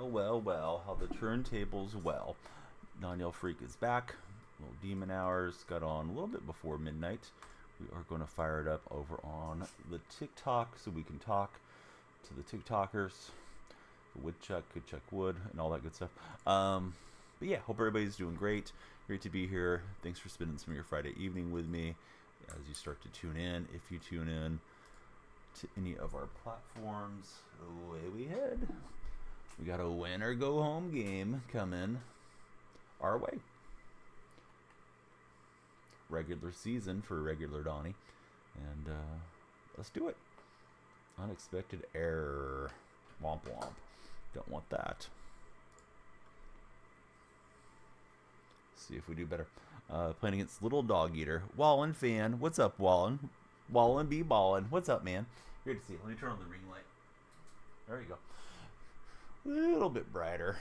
Well, how the turntables well. Daniel Freak is back. Little Demon Hours got on a little bit before midnight. We are going to fire it up over on the TikTok so we can talk to the TikTokers. Woodchuck, good chuck wood, and all that good stuff. But yeah, hope everybody's doing great. Great to be here. Thanks for spending some of your Friday evening with me as you start to tune in. If you tune in to any of our platforms, away we head. We got a win or go home game coming our way. Regular season for regular Donnie. And let's do it. Unexpected error. Womp womp. Don't want that. See if we do better. Playing against Little Dog Eater. Wallen fan. What's up, Wallen? Wallen be ballin'. What's up, man? Great to see you. Let me turn on the ring light. There you go. A little bit brighter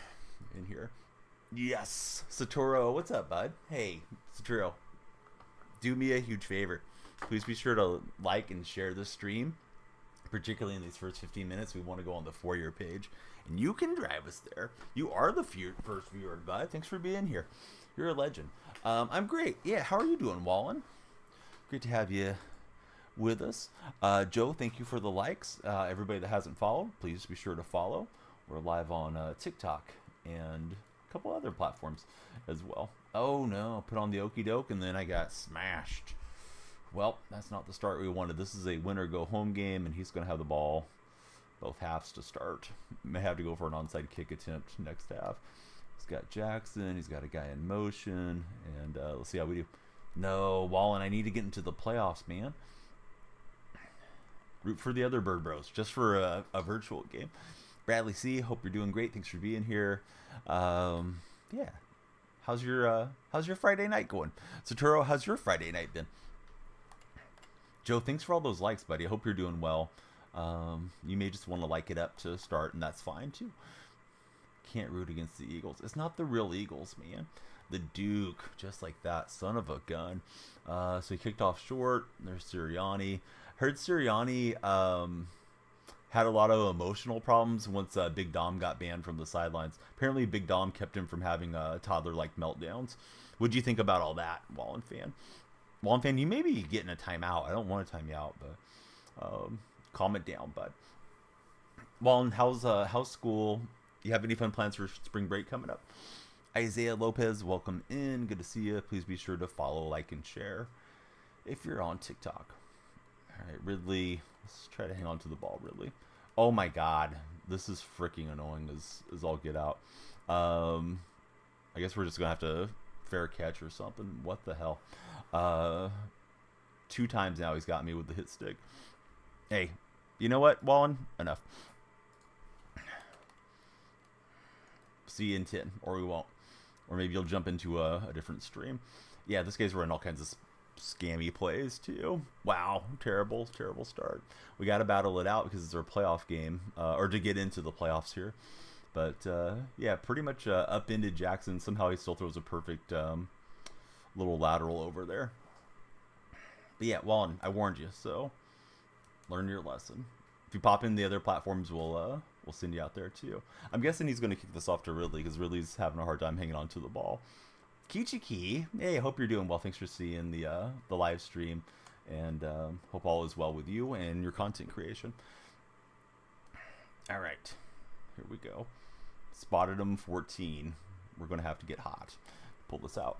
in here. Yes. Satoru, what's up, bud? Hey, Satoru. Do me a huge favor. Please be sure to like and share this stream. Particularly in these first 15 minutes, we want to go on the For Your page. And you can drive us there. You are the first viewer, bud. Thanks for being here. You're a legend. I'm great. Yeah, how are you doing, Wallen? Great to have you with us. Joe, thank you for the likes. Everybody that hasn't followed, please be sure to follow. We're live on TikTok and a couple other platforms as well. Oh no, put on the okie doke and then I got smashed. Well, that's not the start we wanted. This is a win or go home game and he's going to have the ball both halves to start. May have to go for an onside kick attempt next half. He's got Jackson, he's got a guy in motion, and let's see how we do. No, Wallen, I need to get into the playoffs, man. Root for the other Bird Bros, just for a virtual game. Bradley C, hope you're doing great. Thanks for being here. Yeah, how's your Friday night going? Satoru, how's your Friday night been? Joe, thanks for all those likes, buddy. I hope you're doing well. You may just want to like it up to start, and that's fine too. Can't root against the Eagles. It's not the real Eagles, man. The Duke, just like that, son of a gun. So he kicked off short. There's Sirianni. Heard Sirianni had a lot of emotional problems once Big Dom got banned from the sidelines. Apparently, Big Dom kept him from having toddler-like meltdowns. What do you think about all that, Wallen fan? Wallen fan, you may be getting a timeout. I don't want to time you out, but calm it down, bud. Wallen, how's school? You have any fun plans for spring break coming up? Isaiah Lopez, welcome in. Good to see you. Please be sure to follow, like, and share if you're on TikTok. All right, Ridley. Let's try to hang on to the ball, Ridley. Oh my God, this is freaking annoying as all get out. I guess we're just gonna have to fair catch or something. What the hell? 2 times now he's got me with the hit stick. Hey, you know what, Wallen? Enough. See you in 10, or we won't. Or maybe you'll jump into a different stream. Yeah, this guy's running all kinds of scammy plays too. Wow, terrible start. We got to battle it out because it's our playoff game, or to get into the playoffs here. But yeah, pretty much upended Jackson. Somehow he still throws a perfect little lateral over there. But yeah, Wallen, I warned you, so learn your lesson. If you pop in the other platforms, we'll send you out there too. I'm guessing he's going to kick this off to Ridley because Ridley's having a hard time hanging on to the ball. Kichiki, hey, I hope you're doing well. Thanks for seeing the live stream, and hope all is well with you and your content creation. All right, here we go. Spotted him 14. We're going to have to get hot. Pull this out.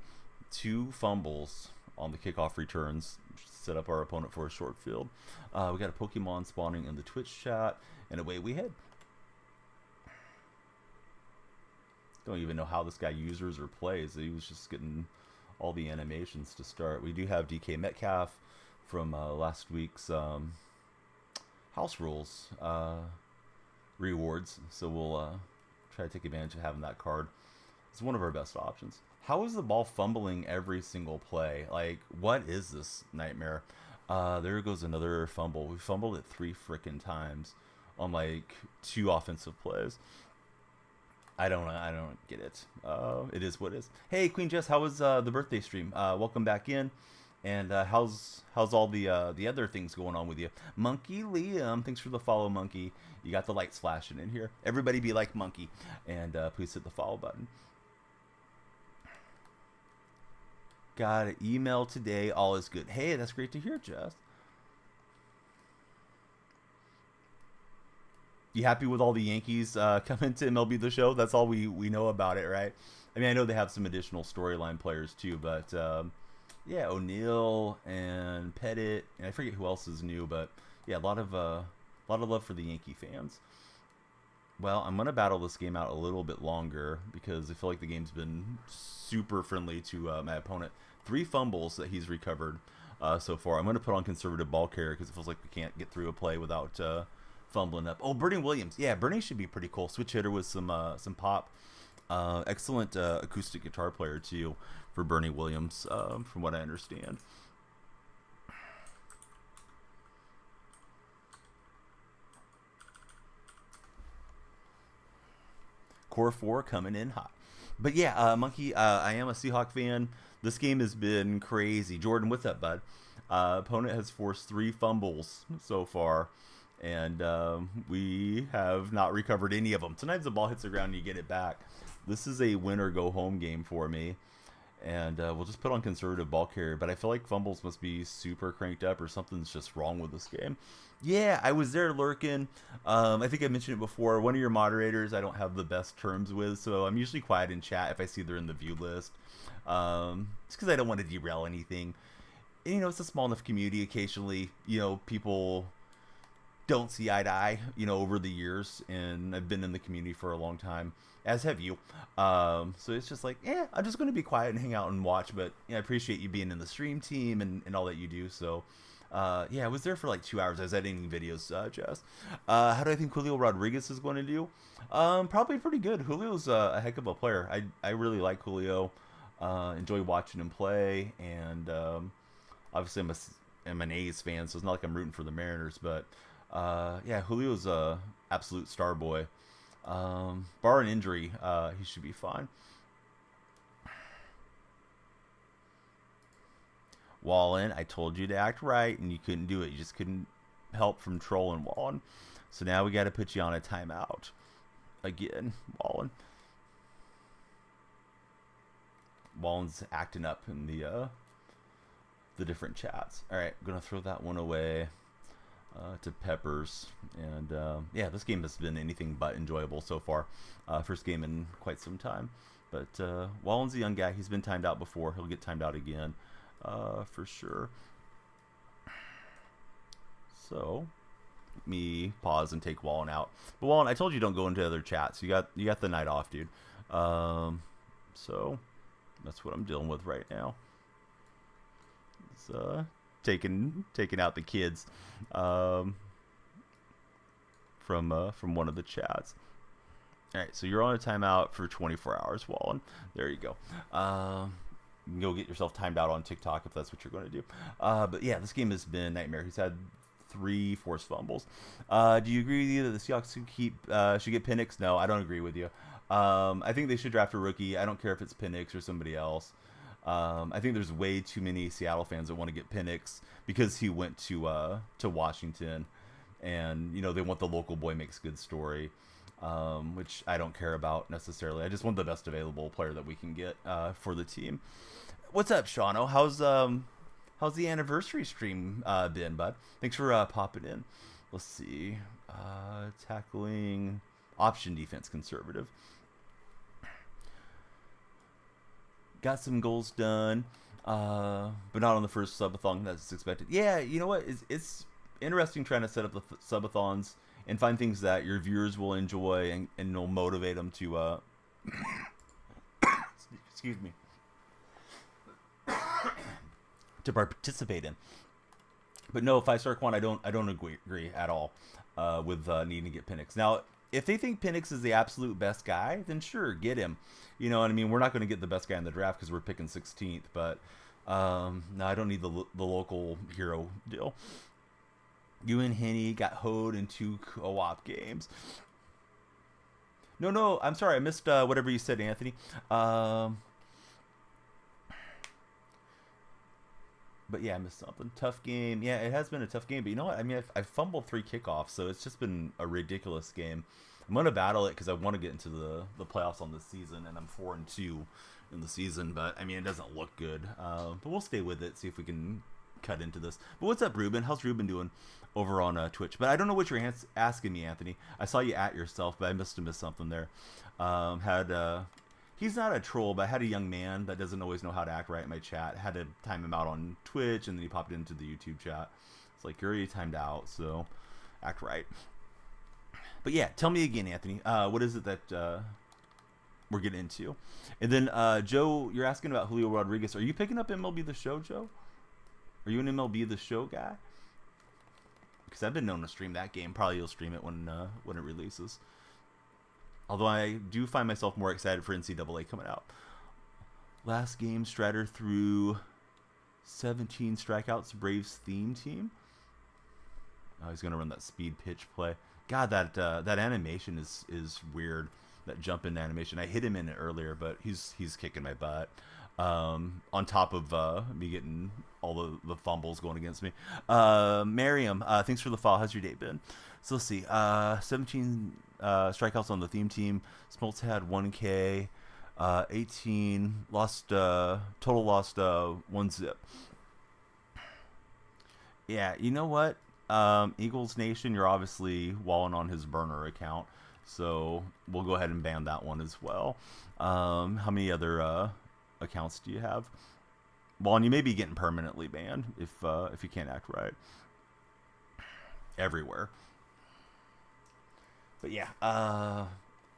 2 fumbles on the kickoff returns. Set up our opponent for a short field. We got a Pokemon spawning in the Twitch chat, and away we head. Don't even know how this guy uses or plays. He was just getting all the animations to start. We do have DK Metcalf from last week's House Rules rewards, so we'll try to take advantage of having that card. It's one of our best options. How is the ball fumbling every single play? Like, what is this nightmare? There goes another fumble. We fumbled it 3 frickin' times on like 2 offensive plays. I don't get it. It is what it is. Hey, Queen Jess, how was the birthday stream? Welcome back in. And how's all the other things going on with you? Monkey Liam, thanks for the follow, Monkey. You got the lights flashing in here. Everybody be like Monkey, and please hit the follow button. Got an email today. All is good. Hey, that's great to hear, Jess. You happy with all the Yankees coming to MLB The Show? That's all we know about it, right? I mean, I know they have some additional storyline players too, but yeah, O'Neill and Pettit, and I forget who else is new, but yeah, a lot of love for the Yankee fans. Well, I'm gonna battle this game out a little bit longer because I feel like the game's been super friendly to my opponent. 3 fumbles that he's recovered so far. I'm gonna put on conservative ball carrier because it feels like we can't get through a play without fumbling up. Oh, Bernie Williams. Yeah, Bernie should be pretty cool. Switch hitter with some pop. Excellent acoustic guitar player too for Bernie Williams, from what I understand. Core 4 coming in hot. But yeah, Monkey, I am a Seahawk fan. This game has been crazy. Jordan, what's up, bud? Opponent has forced 3 fumbles so far, and we have not recovered any of them. Sometimes the ball hits the ground and you get it back. This is a win or go home game for me, and we'll just put on conservative ball carrier. But I feel like fumbles must be super cranked up or something's just wrong with this game. Yeah, I was there lurking. I think I mentioned it before. One of your moderators I don't have the best terms with, so I'm usually quiet in chat if I see they're in the view list. Just because I don't want to derail anything. And, it's a small enough community. Occasionally, people don't see eye to eye, over the years, and I've been in the community for a long time, as have you. So it's just like, I'm just going to be quiet and hang out and watch, but I appreciate you being in the stream team and all that you do. So yeah, I was there for like 2 hours. I was editing videos, Jess. How do I think Julio Rodriguez is going to do? Probably pretty good. Julio's a heck of a player. I really like Julio. Enjoy watching him play, and obviously I'm an A's fan, so it's not like I'm rooting for the Mariners, but yeah, Julio's a absolute star boy. Bar an injury, he should be fine. Wallen, I told you to act right, and you couldn't do it. You just couldn't help from trolling Wallen. So now we got to put you on a timeout. Again, Wallen. Wallen's acting up in the different chats. All right, I'm going to throw that one away to Peppers. And yeah, this game has been anything but enjoyable so far. First game in quite some time. But Wallen's a young guy. He's been timed out before. He'll get timed out again. For sure. So, let me pause and take Wallen out. But Wallen, I told you don't go into other chats. You got the night off, dude. So that's what I'm dealing with right now. It's taking out the kids from one of the chats. All right, so you're on a timeout for 24 hours, Wallen. There you go. You can go get yourself timed out on TikTok if that's what you're going to do. But yeah, this game has been a nightmare. He's had 3 forced fumbles. Do you agree with you that the Seahawks should get Penix? No, I don't agree with you. I think they should draft a rookie. I don't care if it's Penix or somebody else. I think there's way too many Seattle fans that want to get Penix because he went to Washington, and they want the local boy makes good story. Which I don't care about necessarily. I just want the best available player that we can get for the team. What's up, Shawno? How's the anniversary stream been, bud? Thanks for popping in. Let's see. Tackling option defense conservative. Got some goals done, but not on the first subathon that's expected. Yeah, you know what? It's interesting trying to set up the subathons and find things that your viewers will enjoy and will motivate them to excuse me, to participate in. But no, 5-star Quan, I don't agree at all with needing to get Penix. Now, if they think Penix is the absolute best guy, then sure, get him. You know what I mean? We're not going to get the best guy in the draft because we're picking 16th, but no, I don't need the local hero deal. You and Henny got hoed in 2 co-op games. No, I'm sorry. I missed whatever you said, Anthony. But But yeah, I missed something. Tough game. Yeah, it has been a tough game. But you know what? I mean, I've fumbled 3 kickoffs, so it's just been a ridiculous game. I'm gonna battle it because I want to get into the playoffs on this season, and I'm 4-2 in the season. But I mean, it doesn't look good. But we'll stay with it. See if we can cut into this. But what's up, Ruben? How's Ruben doing over on Twitch? But I don't know what you're asking me, Anthony. I saw you at yourself, but I must have missed something there. He's not a troll, but I had a young man that doesn't always know how to act right in my chat. Had to time him out on Twitch, and then he popped into the YouTube chat. It's like, you're already timed out, so act right. But yeah, tell me again, Anthony. What is it that we're getting into? And then Joe, you're asking about Julio Rodriguez. Are you picking up MLB The Show, Joe? Are you an MLB The Show guy? Because I've been known to stream that game. Probably you'll stream it when it releases. Although I do find myself more excited for NCAA coming out. Last game, Strider threw 17 strikeouts. Braves theme team. Oh, he's gonna run that speed pitch play. God, that animation is weird. That jump in animation. I hit him in it earlier, but he's kicking my butt. On top of me getting all the fumbles going against me. Miriam, thanks for the follow. How's your day been? So let's see. 17 strikeouts on the theme team. Smoltz had 1K. 18 lost. Total lost 1 zip. Yeah, you know what? Eagles Nation, you're obviously walling on his burner account, so we'll go ahead and ban that one as well. How many other accounts do you have? Well, and you may be getting permanently banned if you can't act right everywhere. But yeah,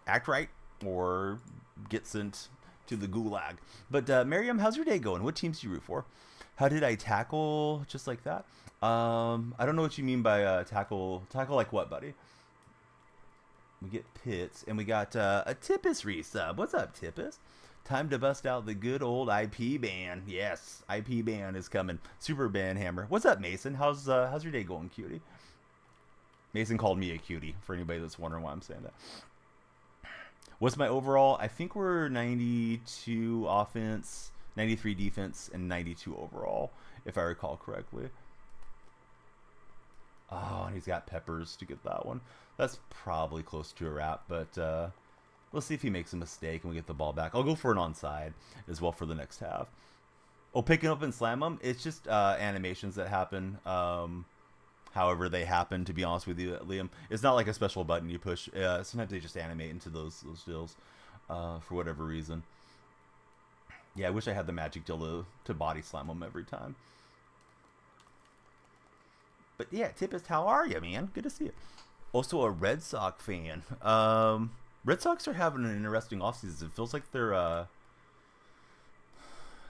act right or get sent to the gulag. But Miriam, how's your day going? What teams do you root for? How did I tackle just like that? I don't know what you mean by tackle. Tackle like what, buddy? We get Pitts, and we got a Tippus resub. What's up, Tippus? Time to bust out the good old IP ban. Yes, IP ban is coming. Super ban hammer. What's up, Mason? How's your day going, cutie? Mason called me a cutie, for anybody that's wondering why I'm saying that. What's my overall? I think we're 92 offense, 93 defense, and 92 overall, if I recall correctly. Oh, and he's got Peppers to get that one. That's probably close to a wrap, but let's see if he makes a mistake and we get the ball back. I'll go for an onside as well for the next half. Oh, picking up and slam them? It's just animations that happen. However they happen, to be honest with you, Liam. It's not like a special button you push. Sometimes they just animate into those deals for whatever reason. Yeah, I wish I had the magic deal to body slam them every time. But yeah, Tippist, how are you, man? Good to see you. Also a Red Sox fan. Red Sox are having an interesting offseason. It feels like they're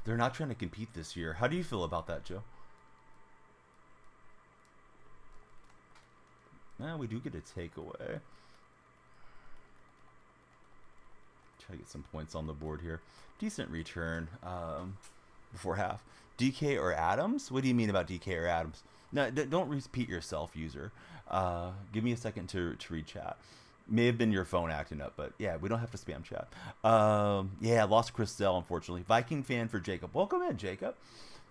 not trying to compete this year. How do you feel about that, Joe? We do get a takeaway. Try to get some points on the board here. Decent return before half. DK or Adams? What do you mean about DK or Adams? No, don't repeat yourself, user. Give me a second to read chat. May have been your phone acting up, but yeah, we don't have to spam chat. Yeah, lost Chris Zell, unfortunately. Viking fan for Jacob. Welcome in, Jacob.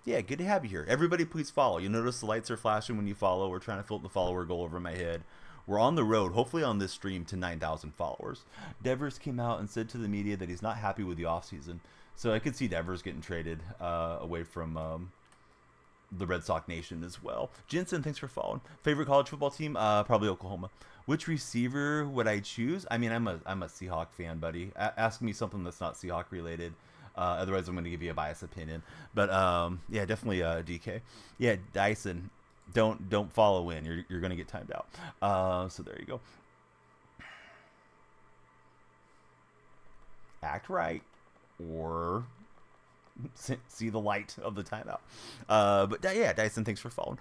Yeah, good to have you here. Everybody, please follow. You'll notice the lights are flashing when you follow. We're trying to fill the follower goal over my head. We're on the road, hopefully on this stream, to 9,000 followers. Devers came out and said to the media that he's not happy with the offseason. So I could see Devers getting traded away from the Red Sox Nation as well. Jensen, thanks for following. Favorite college football team? Probably Oklahoma. Which receiver would I choose? I mean, I'm a Seahawk fan, buddy. Ask me something that's not Seahawk related. Otherwise, I'm going to give you a biased opinion. But yeah, definitely DK. Yeah, Dyson, don't follow in. You're going to get timed out. So there you go. Act right, or see the light of the timeout. But yeah, Dyson, thanks for following.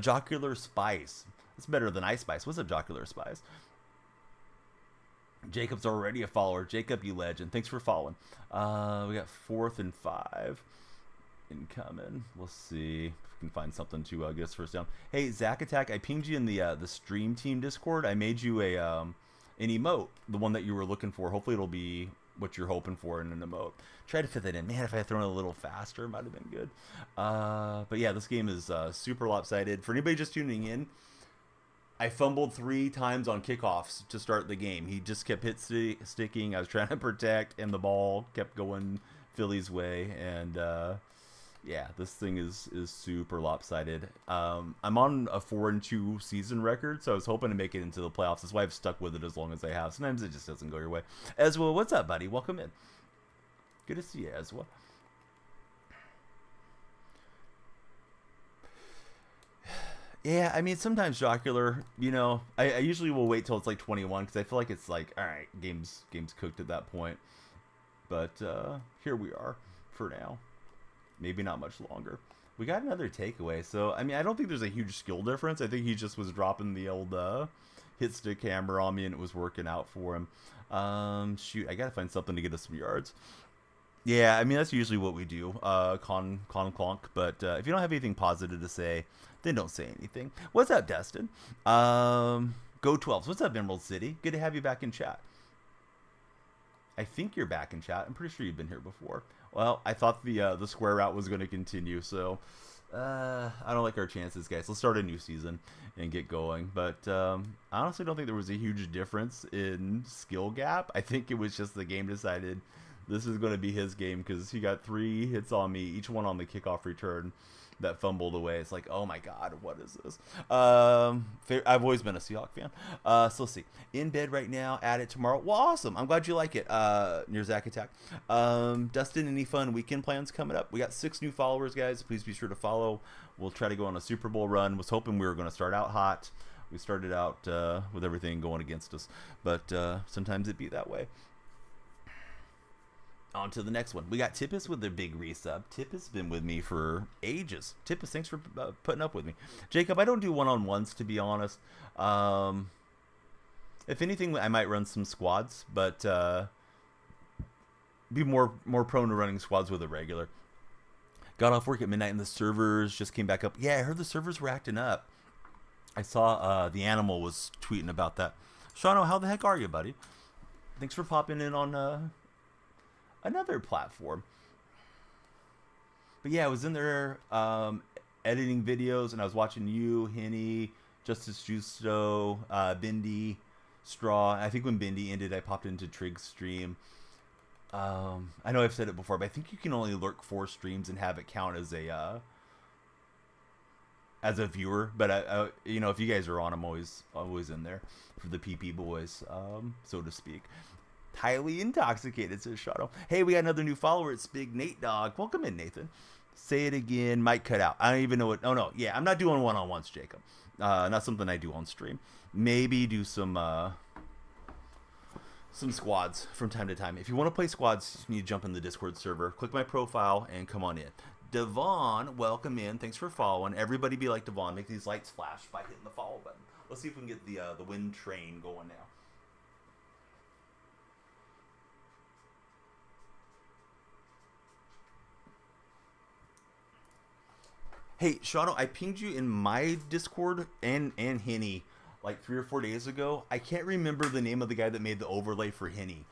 Jocular Spice. It's better than Ice Spice. What's up, Jocular Spice? Jacob's already a follower. Jacob, you legend. Thanks for following. We got 4th and 5 incoming. We'll see if we can find something to get us first down. Hey, Zach Attack, I pinged you in the Stream Team Discord. I made you an emote, the one that you were looking for. Hopefully it'll be what you're hoping for in an emote. Try to fit that in. Man, if I had thrown it a little faster, it might have been good. But yeah, this game is super lopsided. For anybody just tuning in, I fumbled 3 times on kickoffs to start the game. He just kept sticking. I was trying to protect, and the ball kept going Philly's way. And yeah, this thing is super lopsided. I'm on a 4-2 season record, so I was hoping to make it into the playoffs. That's why I've stuck with it as long as I have. Sometimes it just doesn't go your way. Ezwa, what's up, buddy? Welcome in. Good to see you, Ezwa. Yeah, I mean, sometimes Jocular, you know, I usually will wait till it's like 21 because I feel like it's like, all right, game's cooked at that point. But here we are for now. Maybe not much longer. We got another takeaway. So, I mean, I don't think there's a huge skill difference. I think he just was dropping the old hit stick hammer on me and it was working out for him. Shoot, I got to find something to get us some yards. Yeah, I mean, that's usually what we do, clonk. But if you don't have anything positive to say, then don't say anything. What's up, Dustin? Go 12s. What's up, Emerald City? Good to have you back in chat. I think you're back in chat. I'm pretty sure you've been here before. Well, I thought the square route was going to continue, so I don't like our chances, guys. Let's start a new season and get going. But I honestly don't think there was a huge difference in skill gap. I think it was just the game decided this is going to be his game because he got 3 hits on me, each one on the kickoff return that fumbled away. It's like, oh my God, what is this? I've always been a Seahawks fan. So let's see. In bed right now, at it tomorrow. Well, awesome. I'm glad you like it. Near Zach Attack. Dustin, any fun weekend plans coming up? We got 6 new followers, guys. Please be sure to follow. We'll try to go on a Super Bowl run. Was hoping we were going to start out hot. We started out with everything going against us. But sometimes it be that way. On to the next one. We got Tippus with their big resub. Tippus been with me for ages. Tippus, thanks for putting up with me. Jacob, I don't do one-on-ones, to be honest. If anything, I might run some squads, but be more prone to running squads with a regular. Got off work at midnight and the servers just came back up. Yeah, I heard the servers were acting up. I saw the animal was tweeting about that. Shano, how the heck are you, buddy? Thanks for popping in on another platform. But yeah, I was in there editing videos, and I was watching you, Henny, Justice Justo, Bindi, Straw. I think when Bindi ended, I popped into Trig's stream. I know I've said it before, but I think you can only lurk 4 streams and have it count as a viewer. But I you know, if you guys are on, I'm always in there for the PP boys, so to speak. Highly intoxicated, says Shadow. Hey, we got another new follower. It's Big Nate Dog. Welcome in, Nathan. Say it again. Might cut out. I don't even know what. Oh no, yeah, I'm not doing one-on-ones, Jacob. Not something I do on stream. Maybe do some squads from time to time. If you want to play squads, you need to jump in the Discord server. Click my profile and come on in. Devon, welcome in. Thanks for following. Everybody be like Devon. Make these lights flash by hitting the follow button. Let's see if we can get the wind train going now. Hey, Shadow, I pinged you in my Discord and Henny like 3 or 4 days ago. I can't remember the name of the guy that made the overlay for Henny.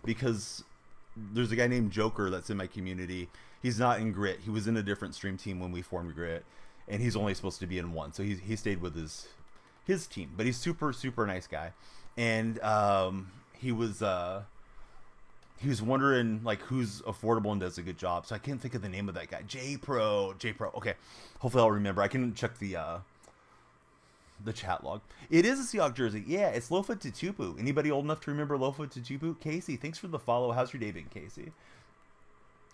Because there's a guy named Joker that's in my community. He's not in Grit. He was in a different stream team when we formed Grit. And he's only supposed to be in one. So he stayed with his team. But he's super, super nice guy. And he was wondering like who's affordable and does a good job. So I can't think of the name of that guy. J Pro. Okay. Hopefully I'll remember. I can check the chat log. It is a Seahawks jersey. Yeah, it's Lofa Tutupu. Anybody old enough to remember Lofa Tutupu? Casey, thanks for the follow. How's your day been, Casey?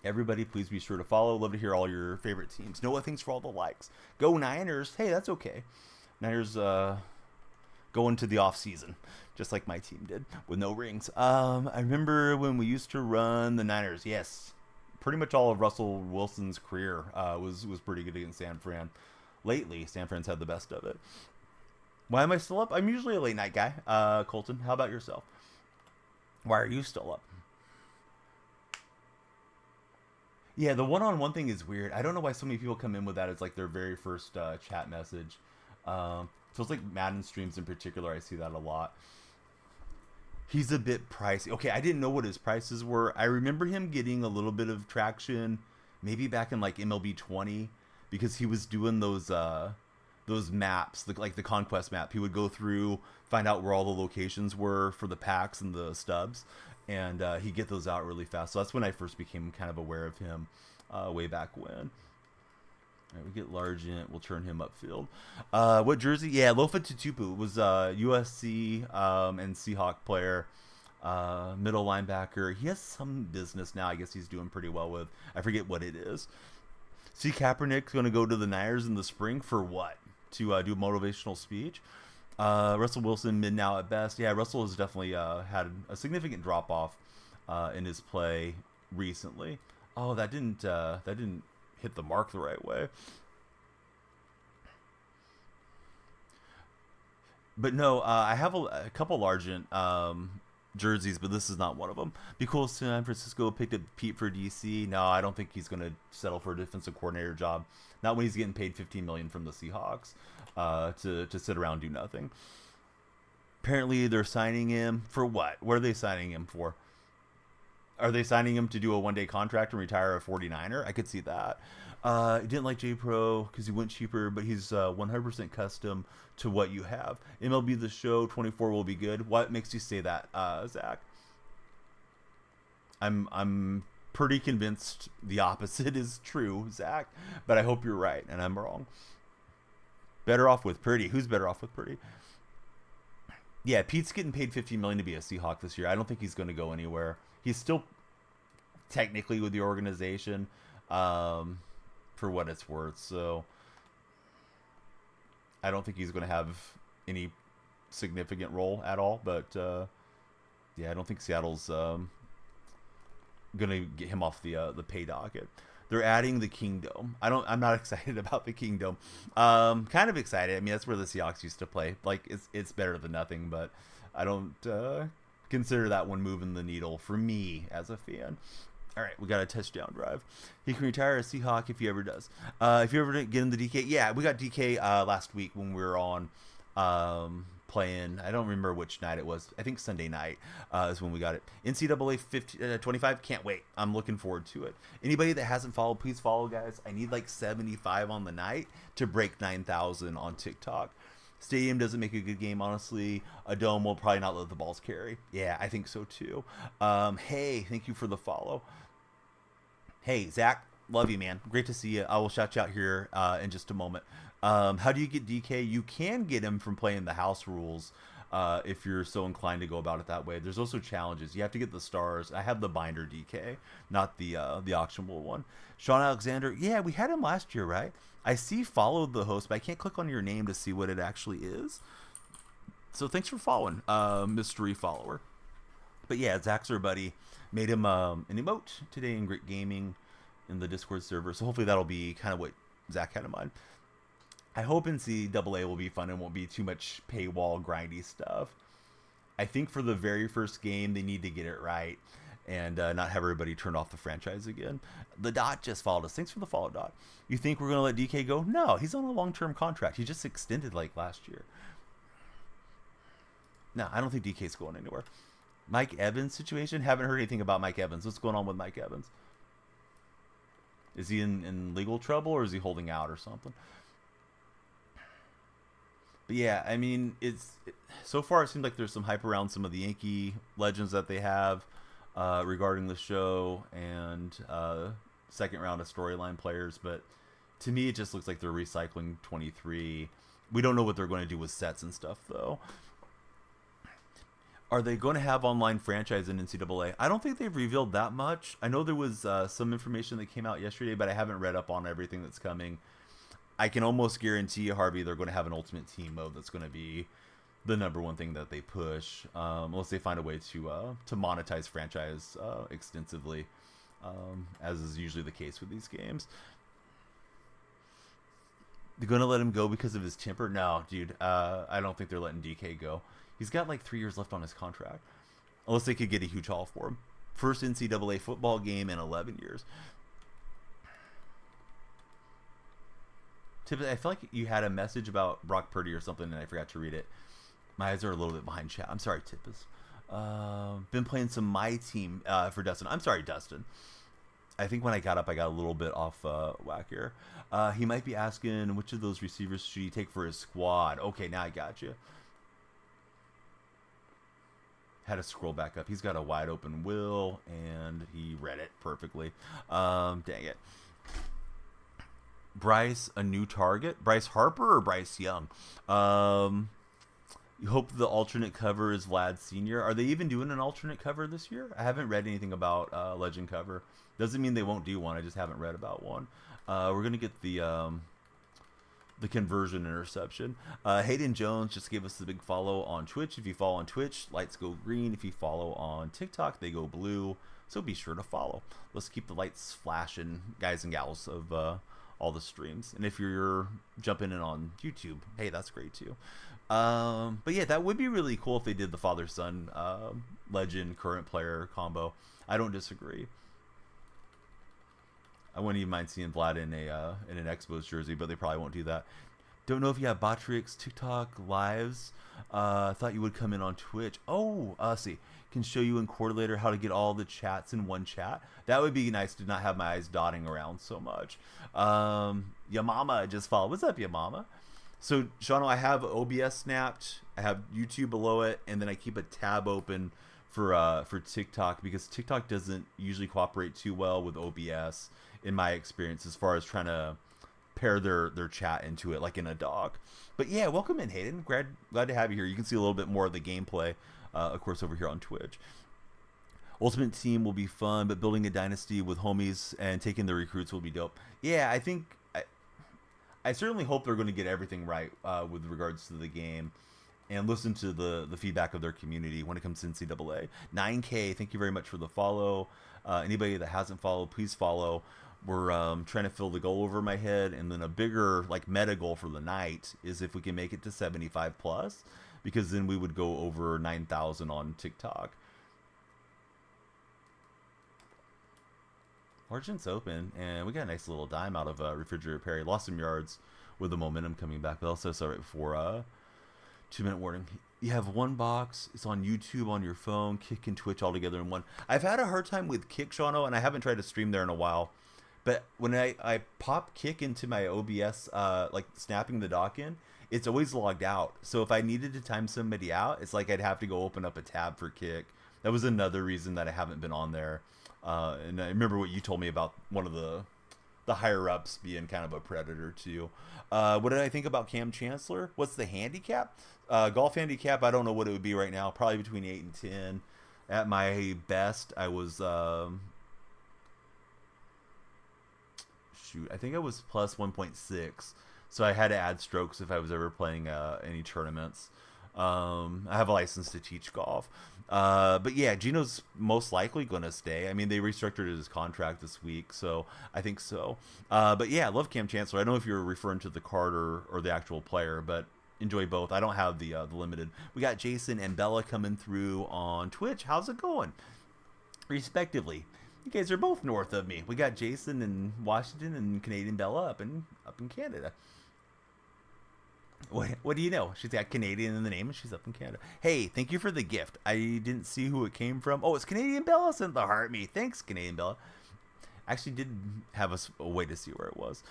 Everybody, please be sure to follow. Love to hear all your favorite teams. Noah, thanks for all the likes. Go Niners. Hey, that's okay. Niners going to the off season, just like my team did with no rings. I remember when we used to run the Niners. Yes, pretty much all of Russell Wilson's career was pretty good against San Fran. Lately, San Fran's had the best of it. Why am I still up? I'm usually a late night guy. Colton, how about yourself? Why are you still up? Yeah, the one-on-one thing is weird. I don't know why so many people come in with that as like their very first chat message. So it's like Madden streams in particular. I see that a lot. He's a bit pricey. Okay, I didn't know what his prices were. I remember him getting a little bit of traction, maybe back in like MLB 20, because he was doing those maps, like the conquest map. He would go through, find out where all the locations were for the packs and the stubs, and he'd get those out really fast. So that's when I first became kind of aware of him, way back when. All right, we get Largent. We'll turn him upfield. What jersey? Yeah, Lofa Tutupu was USC and Seahawk player, middle linebacker. He has some business now. I guess he's doing pretty well with. I forget what it is. See, Kaepernick's going to go to the Niners in the spring for what? To do a motivational speech. Russell Wilson mid now at best. Yeah, Russell has definitely had a significant drop off in his play recently. Oh, that didn't hit the mark the right way. But no, I have a couple Largent jerseys, but this is not one of them. Be cool if San Francisco picked up Pete for DC. No, I don't think he's going to settle for a defensive coordinator job. Not when he's getting paid $15 million from the Seahawks to sit around and do nothing. Apparently, they're signing him for what? What are they signing him for? Are they signing him to do a one-day contract and retire a 49er? I could see that. He didn't like J Pro because he went cheaper, but he's 100% custom to what you have. MLB The Show 24 will be good. What makes you say that, Zach? I'm pretty convinced the opposite is true, Zach, but I hope you're right and I'm wrong. Better off with Purdy. Who's better off with Purdy? Yeah, Pete's getting paid $50 million to be a Seahawk this year. I don't think he's going to go anywhere. He's still technically with the organization, for what it's worth. So I don't think he's going to have any significant role at all. But yeah, I don't think Seattle's going to get him off the pay docket. They're adding the Kingdom. I'm not excited about the Kingdom. Kind of excited. I mean, that's where the Seahawks used to play. Like, it's better than nothing, but I don't consider that one moving the needle for me as a fan. All right, we got a touchdown drive. He can retire a Seahawk if he ever does. If you ever get in the DK, yeah, we got DK last week when we were on playing. I don't remember which night it was. I think Sunday night is when we got it. NCAA 25, can't wait. I'm looking forward to it. Anybody that hasn't followed, please follow, guys. I need like 75 on the night to break 9,000 on TikTok. Stadium doesn't make a good game, honestly. A dome will probably not let the balls carry. Yeah, I think so too. Hey, thank you for the follow. Hey, Zach, love you, man. Great to see you. I will shout you out here in just a moment. How do you get DK? You can get him from playing the house rules if you're so inclined to go about it that way. There's also challenges. You have to get the stars. I have the binder DK, not the auctionable one. Sean Alexander, yeah, we had him last year, right? I see followed the host, but I can't click on your name to see what it actually is. So thanks for following, mystery follower. But yeah, Zach's our buddy. Made him an emote today in Grit Gaming in the Discord server. So hopefully that'll be kind of what Zach had in mind. I hope NCAA will be fun and won't be too much paywall grindy stuff. I think for the very first game, they need to get it right and not have everybody turn off the franchise again. The Dot just followed us. Thanks for the follow, Dot. You think we're going to let DK go? No, he's on a long-term contract. He just extended like last year. No, I don't think DK's going anywhere. Mike Evans situation? Haven't heard anything about Mike Evans. What's going on with Mike Evans? Is he in legal trouble or is he holding out or something? But yeah, I mean, so far it seems like there's some hype around some of the Yankee legends that they have regarding the show and second round of storyline players. But to me, it just looks like they're recycling 23. We don't know what they're going to do with sets and stuff, though. Are they going to have online franchise in NCAA? I don't think they've revealed that much. I know there was some information that came out yesterday, but I haven't read up on everything that's coming. I can almost guarantee you, Harvey, they're going to have an Ultimate Team mode that's going to be the number one thing that they push, unless they find a way to monetize franchise extensively, as is usually the case with these games. They're going to let him go because of his temper? No, dude. I don't think they're letting DK go. He's got like 3 years left on his contract. Unless they could get a huge haul for him. First NCAA football game in 11 years. I feel like you had a message about Brock Purdy or something and I forgot to read it. My eyes are a little bit behind chat. I'm sorry, Tippus. Been playing some My Team for Dustin. I'm sorry, Dustin. I think when I got up, I got a little bit off whack here. He might be asking which of those receivers should he take for his squad. Okay, now I got you. Had to scroll back up. He's got a wide open will, and he read it perfectly. Dang it. Bryce, a new target? Bryce Harper or Bryce Young? You hope the alternate cover is Vlad Sr. Are they even doing an alternate cover this year? I haven't read anything about Legend cover. Doesn't mean they won't do one. I just haven't read about one. We're going to get the conversion interception. Hayden Jones just gave us the big follow on Twitch. If you follow on Twitch, lights go green. If you follow on TikTok, they go blue. So be sure to follow. Let's keep the lights flashing, guys and gals of all the streams. And if you're jumping in on YouTube, hey, that's great too. But yeah, that would be really cool if they did the father-son legend current player combo. I don't disagree. I wouldn't even mind seeing Vlad in an Expos jersey, but they probably won't do that. Don't know if you have Botrix TikTok lives. Thought you would come in on Twitch. Oh, see, can show you in Correlator how to get all the chats in one chat. That would be nice to not have my eyes dotting around so much. Yamama just followed. What's up, Yamama? So, Shano, I have OBS snapped. I have YouTube below it, and then I keep a tab open for TikTok because TikTok doesn't usually cooperate too well with OBS in my experience as far as trying to pair their chat into it like in a dock. But yeah, welcome in, Hayden. Glad to have you here. You can see a little bit more of the gameplay, of course, over here on Twitch. Ultimate Team will be fun, but building a dynasty with homies and taking the recruits will be dope. Yeah, I think I certainly hope they're going to get everything right with regards to the game and listen to the feedback of their community when it comes to NCAA. 9K, thank you very much for the follow. Anybody that hasn't followed, please follow. We're trying to fill the goal over my head, and then a bigger like meta goal for the night is if we can make it to 75 plus, because then we would go over 9,000 on TikTok. Argent's open, and we got a nice little dime out of Refrigerator Perry. Lost some yards with the momentum coming back, but also saw right before 2-minute warning. You have one box. It's on YouTube on your phone. Kick and Twitch all together in one. I've had a hard time with Kick, Shano, and I haven't tried to stream there in a while. But when I pop Kick into my OBS, like snapping the dock in, it's always logged out. So if I needed to time somebody out, it's like I'd have to go open up a tab for Kick. That was another reason that I haven't been on there. And I remember what you told me about one of the higher ups being kind of a predator too. What did I think about Cam Chancellor? What's the handicap? Golf handicap, I don't know what it would be right now. Probably between 8 and 10. At my best, I was I think I was plus 1.6. So I had to add strokes if I was ever playing any tournaments. I have a license to teach golf. But yeah, Gino's most likely going to stay. I mean, they restructured his contract this week, so I think so. But yeah, I love Cam Chancellor. I don't know if you're referring to the card or the actual player, but enjoy both. I don't have the limited. We got Jason and Bella coming through on Twitch. How's it going? Respectively. You guys are both north of me. We got Jason in Washington and Canadian Bella up in Canada. What do you know? She's got Canadian in the name and she's up in Canada. Hey, thank you for the gift. I didn't see who it came from. Oh, it's Canadian Bella sent the heart me. Thanks, Canadian Bella. Actually did have a way to see where it was.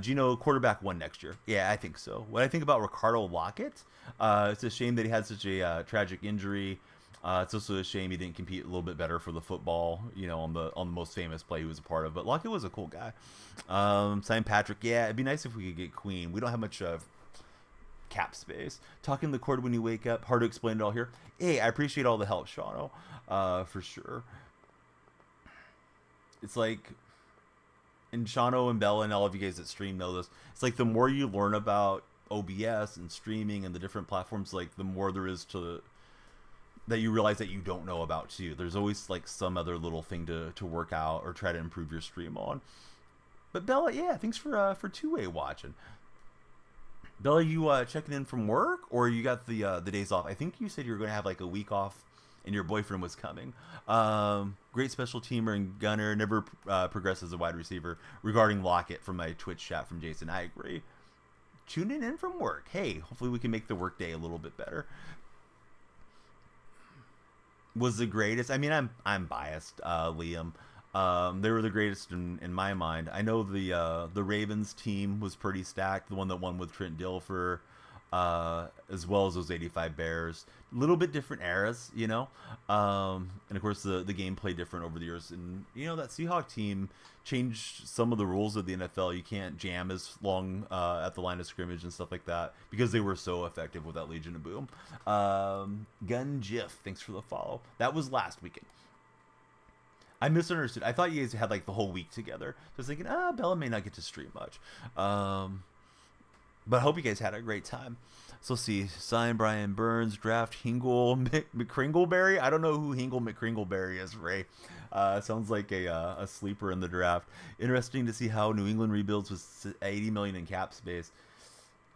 Gino, quarterback 1 next year. Yeah, I think so. What I think about Ricardo Lockett, it's a shame that he had such a tragic injury. It's also a shame he didn't compete a little bit better for the football, on the most famous play he was a part of. But Lockett was a cool guy. Simon Patrick, yeah, it'd be nice if we could get Queen. We don't have much cap space. Talking the cord when you wake up. Hard to explain it all here. Hey, I appreciate all the help, Shano, for sure. It's like, and Shano and Bella and all of you guys that stream know this. It's like the more you learn about OBS and streaming and the different platforms, like the more there is that you realize that you don't know about too. There's always like some other little thing to work out or try to improve your stream on. But Bella, yeah, thanks for two-way watching. Bella, you checking in from work, or you got the days off? I think you said you were going to have like a week off, and your boyfriend was coming. Great special teamer and gunner, never progressed as a wide receiver. Regarding Lockett from my Twitch chat from Jason, I agree. Tuning in from work. Hey, hopefully we can make the work day a little bit better. was the greatest. I mean, I'm biased, Liam. They were the greatest in my mind. I know the Ravens team was pretty stacked. The one that won with Trent Dilfer, as well as those '85 Bears. A little bit different eras, you know. And of course the game played different over the years. And you know that Seahawk team changed some of the rules of the NFL. You can't jam as long at the line of scrimmage and stuff like that because they were so effective with that Legion of Boom. Gun Jiff, thanks for the follow. That was last weekend. I misunderstood. I thought you guys had like the whole week together. So I was thinking, Bella may not get to stream much. But I hope you guys had a great time. So let's see. Sign Brian Burns, draft Hingle McCringleberry. I don't know who Hingle McCringleberry is, Ray. Sounds like a sleeper in the draft. Interesting to see how New England rebuilds with $80 million in cap space.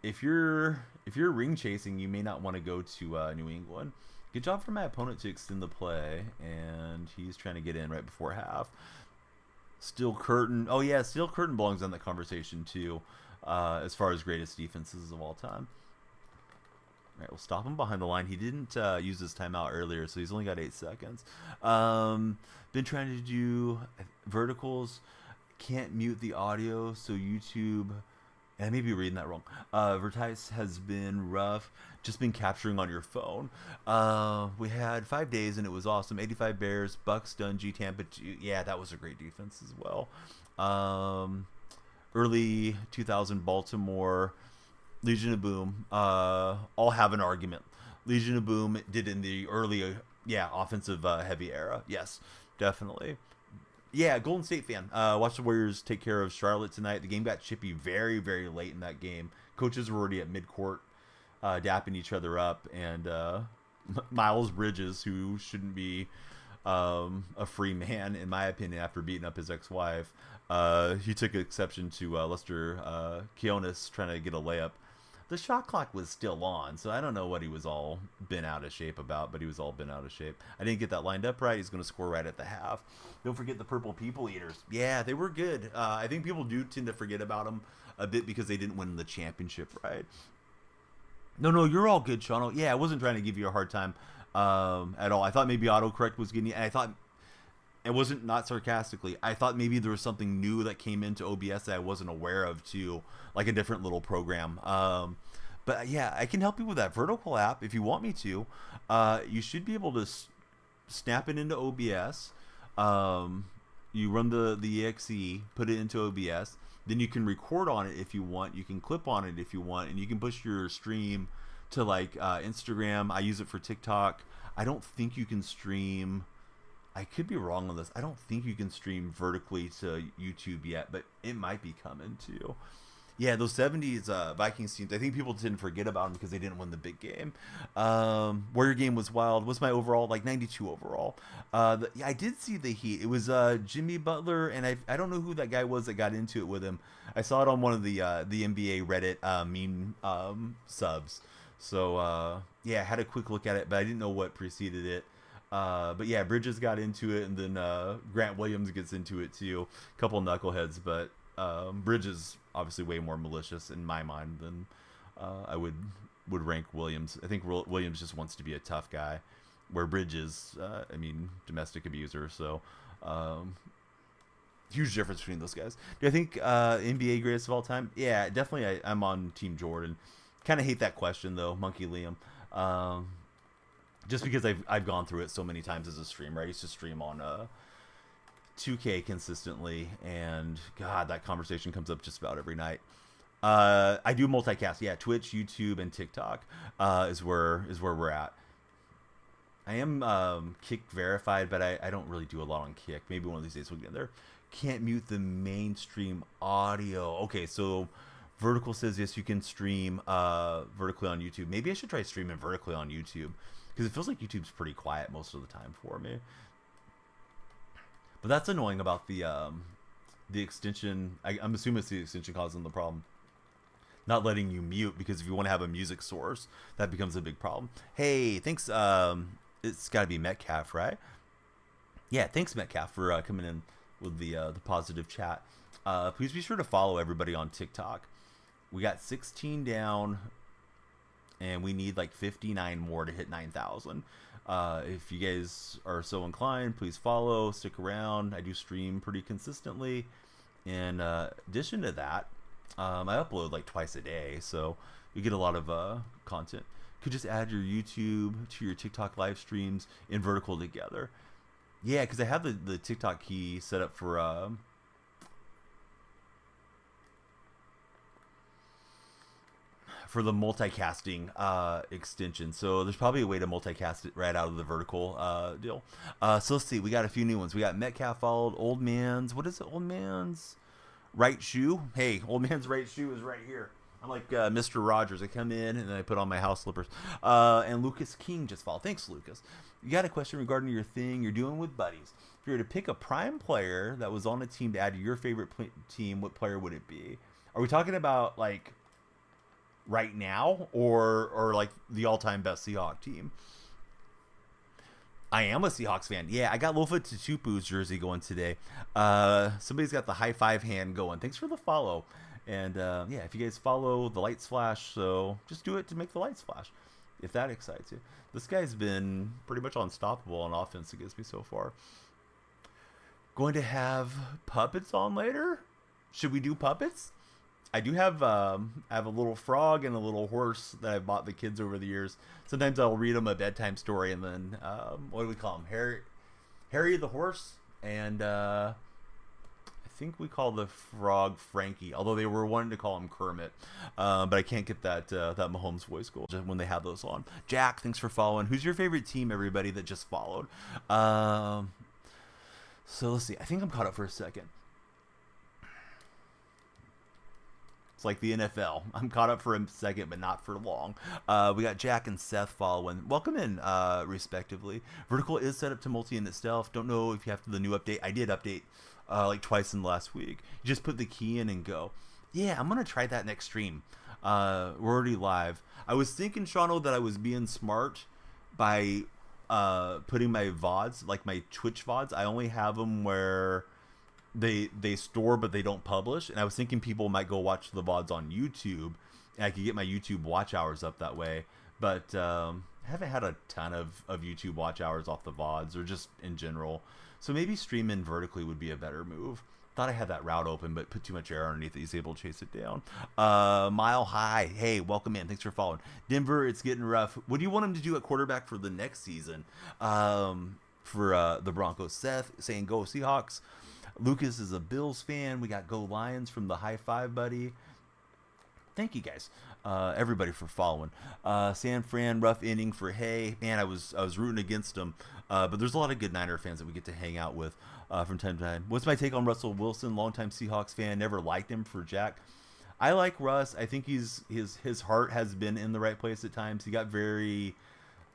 If you're ring chasing, you may not want to go to New England. Good job for my opponent to extend the play, and he's trying to get in right before half. Steel Curtain. Oh yeah, Steel Curtain belongs on that conversation too, as far as greatest defenses of all time. All right, we'll stop him behind the line. He didn't use his timeout earlier, so he's only got 8 seconds. Been trying to do verticals. Can't mute the audio, so YouTube... I may be reading that wrong. Vertice has been rough. Just been capturing on your phone. We had 5 days, and it was awesome. 85 Bears, Bucks, Dungey, Tampa. Yeah, that was a great defense as well. Early 2000 Baltimore, Legion of Boom. All have an argument. Legion of Boom did in the early, offensive heavy era. Yes, definitely. Yeah, Golden State fan. Watch the Warriors take care of Charlotte tonight. The game got chippy very, very late in that game. Coaches were already at midcourt, dapping each other up, and Miles Bridges, who shouldn't be a free man, in my opinion, after beating up his ex-wife, he took exception to Lester Quinones trying to get a layup. The shot clock was still on, so I don't know what he was all been out of shape about, but he was all been out of shape. I didn't get that lined up right. He's going to score right at the half. Don't forget the Purple People Eaters. Yeah, they were good. I think people do tend to forget about them a bit because they didn't win the championship, right? No, you're all good, Sean. Yeah, I wasn't trying to give you a hard time at all. I thought maybe autocorrect was getting you, and I thought... It wasn't not sarcastically. I thought maybe there was something new that came into OBS that I wasn't aware of too, like a different little program. But yeah, I can help you with that vertical app if you want me to. You should be able to snap it into OBS. You run the exe, put it into OBS. Then you can record on it if you want. You can clip on it if you want, and you can push your stream to like Instagram. I use it for TikTok. I don't think you can stream. I could be wrong on this. I don't think you can stream vertically to YouTube yet, but it might be coming too. Yeah, those 70s Vikings teams, I think people tend to forget about them because they didn't win the big game. Warrior game was wild. What's my overall? Like 92 overall. I did see the Heat. It was Jimmy Butler, and I don't know who that guy was that got into it with him. I saw it on one of the NBA Reddit meme subs. So, I had a quick look at it, but I didn't know what preceded it. But yeah, Bridges got into it, and then Grant Williams gets into it too. A couple knuckleheads, but Bridges obviously way more malicious in my mind than I would rank Williams. I think Williams just wants to be a tough guy, where Bridges, domestic abuser. So huge difference between those guys. Do I think NBA greatest of all time? Yeah, definitely. I'm on Team Jordan. Kind of hate that question though, Monkey Liam. Just because I've gone through it so many times as a streamer. I used to stream on 2K consistently, and God, that conversation comes up just about every night. I do multicast. Yeah, Twitch, YouTube, and TikTok is where we're at. I am Kick verified, but I don't really do a lot on Kick. Maybe one of these days we'll get there. Can't mute the mainstream audio. Okay, so Vertical says yes, you can stream vertically on YouTube. Maybe I should try streaming vertically on YouTube, because it feels like YouTube's pretty quiet most of the time for me. But that's annoying about the extension. I'm assuming it's the extension causing the problem. Not letting you mute, because if you want to have a music source, that becomes a big problem. Hey, thanks. It's got to be Metcalf, right? Yeah, thanks Metcalf for coming in with the positive chat. Please be sure to follow everybody on TikTok. We got 16 down. and we need like 59 more to hit 9,000. If you guys are so inclined, please follow, stick around. I do stream pretty consistently. In addition to that, I upload like twice a day, so you get a lot of content. Could just add your YouTube to your TikTok live streams in vertical together. Yeah, because I have the TikTok key set up for the multicasting extension. So there's probably a way to multicast it right out of the vertical deal. So let's see. We got a few new ones. We got Metcalf followed. Old Man's. What is it? Old Man's right shoe. Hey, Old Man's right shoe is right here. I'm like Mr. Rogers. I come in and then I put on my house slippers. And Lucas King just followed. Thanks, Lucas. You got a question regarding your thing you're doing with buddies. If you were to pick a prime player that was on a team to add to your favorite team, what player would it be? Are we talking about like right now or like the all-time best Seahawk team? I am a Seahawks fan. Yeah, I got Lofa Tatupu's jersey going today. Somebody's got the high five hand going. Thanks for the follow. And yeah, if you guys follow, the lights flash, so just do it to make the lights flash, if that excites you. This guy's been pretty much unstoppable on offense against me so far. Going to have puppets on later? Should we do puppets? I do have I have a little frog and a little horse that I've bought the kids over the years. Sometimes I'll read them a bedtime story, and then what do we call him? Harry the horse, and I think we call the frog Frankie. Although they were wanting to call him Kermit, but I can't get that Mahomes voice goal when they have those on. Jack, thanks for following. Who's your favorite team? Everybody that just followed. So let's see. I think I'm caught up for a second. It's like the NFL. I'm caught up for a second, but not for long. We got Jack and Seth following. Welcome in, respectively. Vertical is set up to multi in itself. Don't know if you have the new update. I did update like twice in the last week. You just put the key in and go. Yeah, I'm going to try that next stream. We're already live. I was thinking, Shawno, that I was being smart by putting my VODs, like my Twitch VODs. I only have them where they store but they don't publish, and I was thinking people might go watch the VODs on YouTube and I could get my YouTube watch hours up that way, but I haven't had a ton of YouTube watch hours off the VODs or just in general, so maybe streaming vertically would be a better move. Thought I had that route open, but put too much air underneath it. He's able to chase it down. Mile High, hey, welcome in. Thanks for following. Denver, it's getting rough. What do you want him to do at quarterback for the next season? For the Broncos. Seth saying go Seahawks. Lucas is a Bills fan. We got Go Lions from the high five buddy. Thank you guys, everybody, for following. San Fran, rough inning for Hay. Man, I was rooting against him, but there's a lot of good Niner fans that we get to hang out with from time to time. What's my take on Russell Wilson? Longtime Seahawks fan. Never liked him for Jack. I like Russ. I think his heart has been in the right place at times. He got very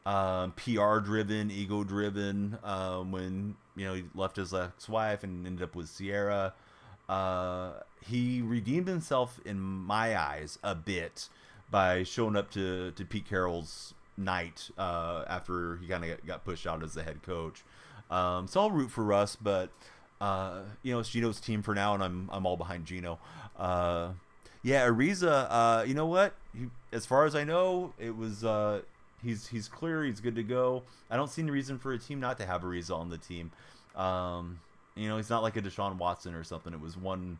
PR driven, ego driven when he left his ex-wife and ended up with Sierra. He redeemed himself in my eyes a bit by showing up to Pete Carroll's night after he kind of got pushed out as the head coach. So I'll root for Russ, but it's Gino's team for now, and I'm all behind Gino. Yeah, Ariza, you know what? As far as I know, it was he's clear, he's good to go. I don't see any reason for a team not to have Ariza on the team. He's not like a Deshaun Watson or something. It was one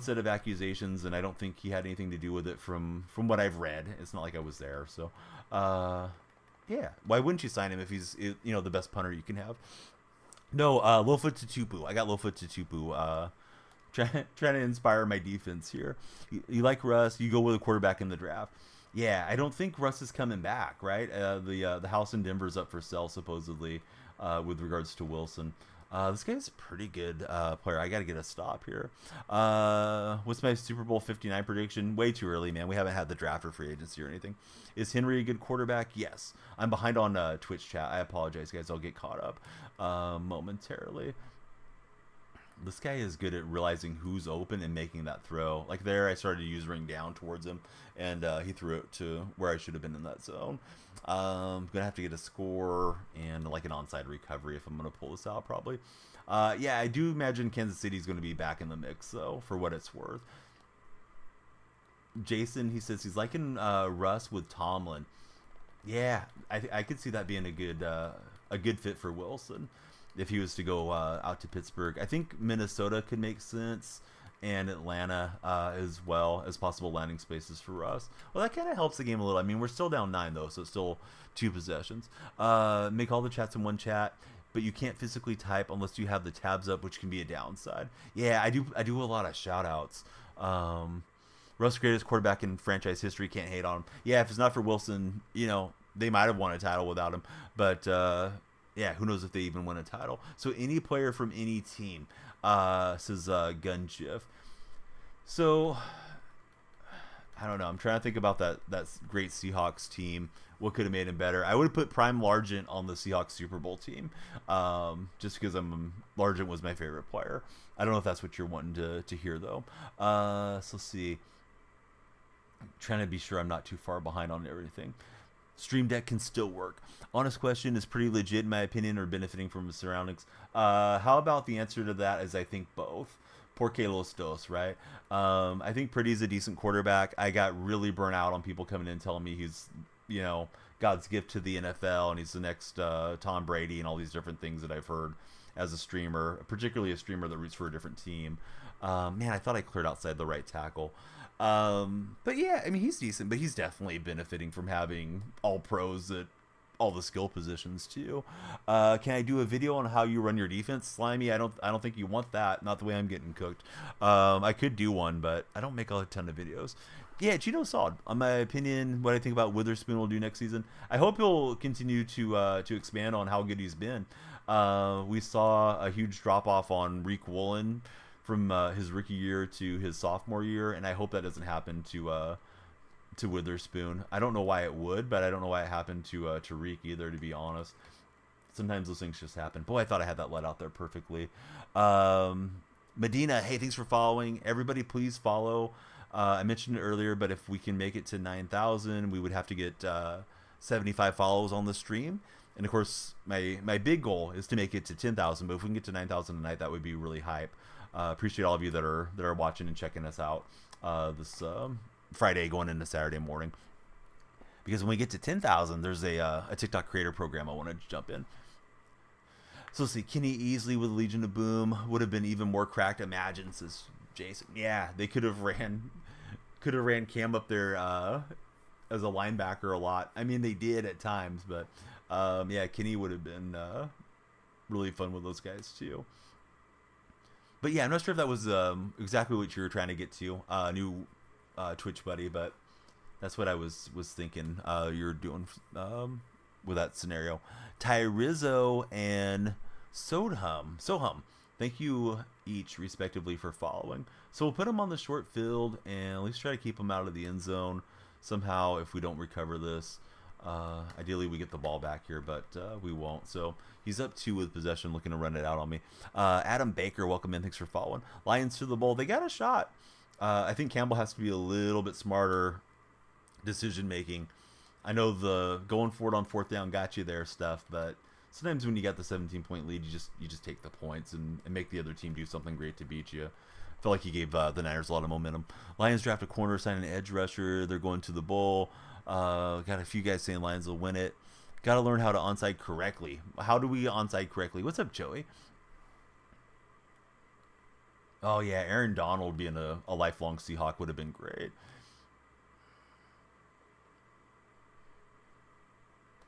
set of accusations, and I don't think he had anything to do with it from what I've read. It's not like I was there, so yeah. Why wouldn't you sign him if he's the best punter you can have? No, Lofa Tatupu. I got Lofa Tatupu. Trying to inspire my defense here. You like Russ? You go with a quarterback in the draft. Yeah, I don't think Russ is coming back, right? The house in Denver's up for sale supposedly with regards to Wilson. This guy's a pretty good player. I got to get a stop here. What's my Super Bowl 59 prediction? Way too early, man. We haven't had the draft or free agency or anything. Is Henry a good quarterback? Yes. I'm behind on Twitch chat. I apologize, guys. I'll get caught up momentarily. This guy is good at realizing who's open and making that throw. Like there, I started to use ring down towards him, and he threw it to where I should have been in that zone. I'm gonna have to get a score and like an onside recovery if I'm gonna pull this out, probably. Yeah, I do imagine Kansas City's gonna be back in the mix, though, for what it's worth. Jason, he says he's liking Russ with Tomlin. Yeah, I could see that being a good fit for Wilson if he was to go out to Pittsburgh. I think Minnesota could make sense, and Atlanta as well as possible landing spaces for Russ. Well, that kind of helps the game a little. I mean, we're still down 9 though, so it's still 2 possessions. Make all the chats in one chat, but you can't physically type unless you have the tabs up, which can be a downside. Yeah, I do a lot of shout outs. Russ, greatest quarterback in franchise history, can't hate on him. Yeah, if it's not for Wilson, they might have won a title without him. But yeah, who knows if they even win a title. So any player from any team, says Gunjiff. So I don't know. I'm trying to think about that great Seahawks team. What could have made him better? I would have put Prime Largent on the Seahawks Super Bowl team, just because Largent was my favorite player. I don't know if that's what you're wanting to hear though. So let's see. I'm trying to be sure I'm not too far behind on everything. Stream Deck can still work. Honest question is pretty legit in my opinion, or benefiting from the surroundings. How about the answer to that is I think both. Porque los dos, right? I think Pretty's a decent quarterback. I got really burnt out on people coming in and telling me he's, God's gift to the NFL and he's the next Tom Brady and all these different things that I've heard as a streamer, particularly a streamer that roots for a different team. Man, I thought I cleared outside the right tackle. But yeah, I mean, he's decent, but he's definitely benefiting from having all pros at all the skill positions too. Can I do a video on how you run your defense, Slimy? I don't think you want that. Not the way I'm getting cooked. I could do one, but I don't make a ton of videos. Yeah, Gino's solid. On my opinion, what I think about Witherspoon will do next season. I hope he'll continue to expand on how good he's been. We saw a huge drop off on Reek Woolen from his rookie year to his sophomore year, and I hope that doesn't happen to Witherspoon. I don't know why it would, but I don't know why it happened to Reek either, to be honest. Sometimes those things just happen. Boy, I thought I had that let out there perfectly. Medina, hey, thanks for following. Everybody, please follow. I mentioned it earlier, but if we can make it to 9,000, we would have to get 75 follows on the stream. And of course, my big goal is to make it to 10,000. But if we can get to 9,000 tonight, that would be really hype. Appreciate all of you that are watching and checking us out this Friday going into Saturday morning. Because when we get to 10,000, there's a TikTok creator program I want to jump in. So let's see, Kenny Easley with Legion of Boom would have been even more cracked. Imagine, says Jason. Yeah, they could have ran Cam up there as a linebacker a lot. I mean, they did at times, but yeah, Kenny would have been really fun with those guys too. But yeah, I'm not sure if that was exactly what you were trying to get to, new Twitch buddy, but that's what I was thinking you're doing with that scenario. Ty Rizzo and Soham, thank you each respectively for following. So we'll put them on the short field and at least try to keep them out of the end zone somehow if we don't recover this. Ideally we get the ball back here, but we won't. So he's up 2 with possession, looking to run it out on me. Adam Baker, welcome in, thanks for following. Lions to the bowl, they got a shot. I think Campbell has to be a little bit smarter decision making. I know the going for it on 4th down got you there stuff, but sometimes when you got the 17-point lead, you just take the points and make the other team do something great to beat you. I feel like he gave the Niners a lot of momentum. Lions draft a corner, sign an edge rusher. They're going to the bowl. Got a few guys saying Lions will win it. Got to learn how to onside correctly. How do we onside correctly? What's up, Joey? Oh, yeah, Aaron Donald being a lifelong Seahawk would have been great.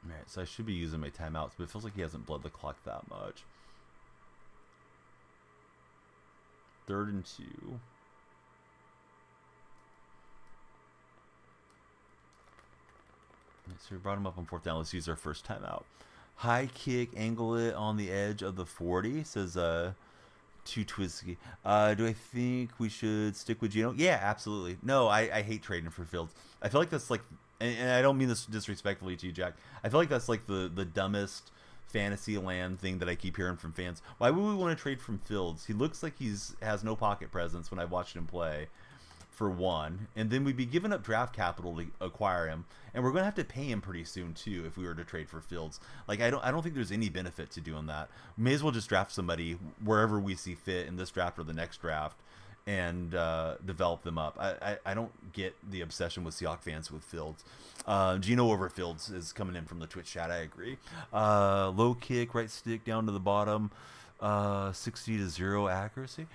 All right, so I should be using my timeouts, but it feels like he hasn't bled the clock that much. 3rd and 2. So we brought him up on 4th down. Let's use our first timeout. High kick, angle it on the edge of the 40, says Too Twisky. Do I think we should stick with Geno? Yeah, absolutely. No, I hate trading for Fields. I feel like that's like, and I don't mean this disrespectfully to you, Jack. I feel like that's like the dumbest fantasy land thing that I keep hearing from fans. Why would we want to trade from Fields? He looks like has no pocket presence when I've watched him play, for one. And then we'd be giving up draft capital to acquire him. And we're going to have to pay him pretty soon, too, if we were to trade for Fields. Like, I don't think there's any benefit to doing that. We may as well just draft somebody wherever we see fit in this draft or the next draft and develop them up. I don't get the obsession with Seahawks fans with Fields. Geno over Fields is coming in from the Twitch chat. I agree. Low kick, right stick down to the bottom. 60-0 accuracy.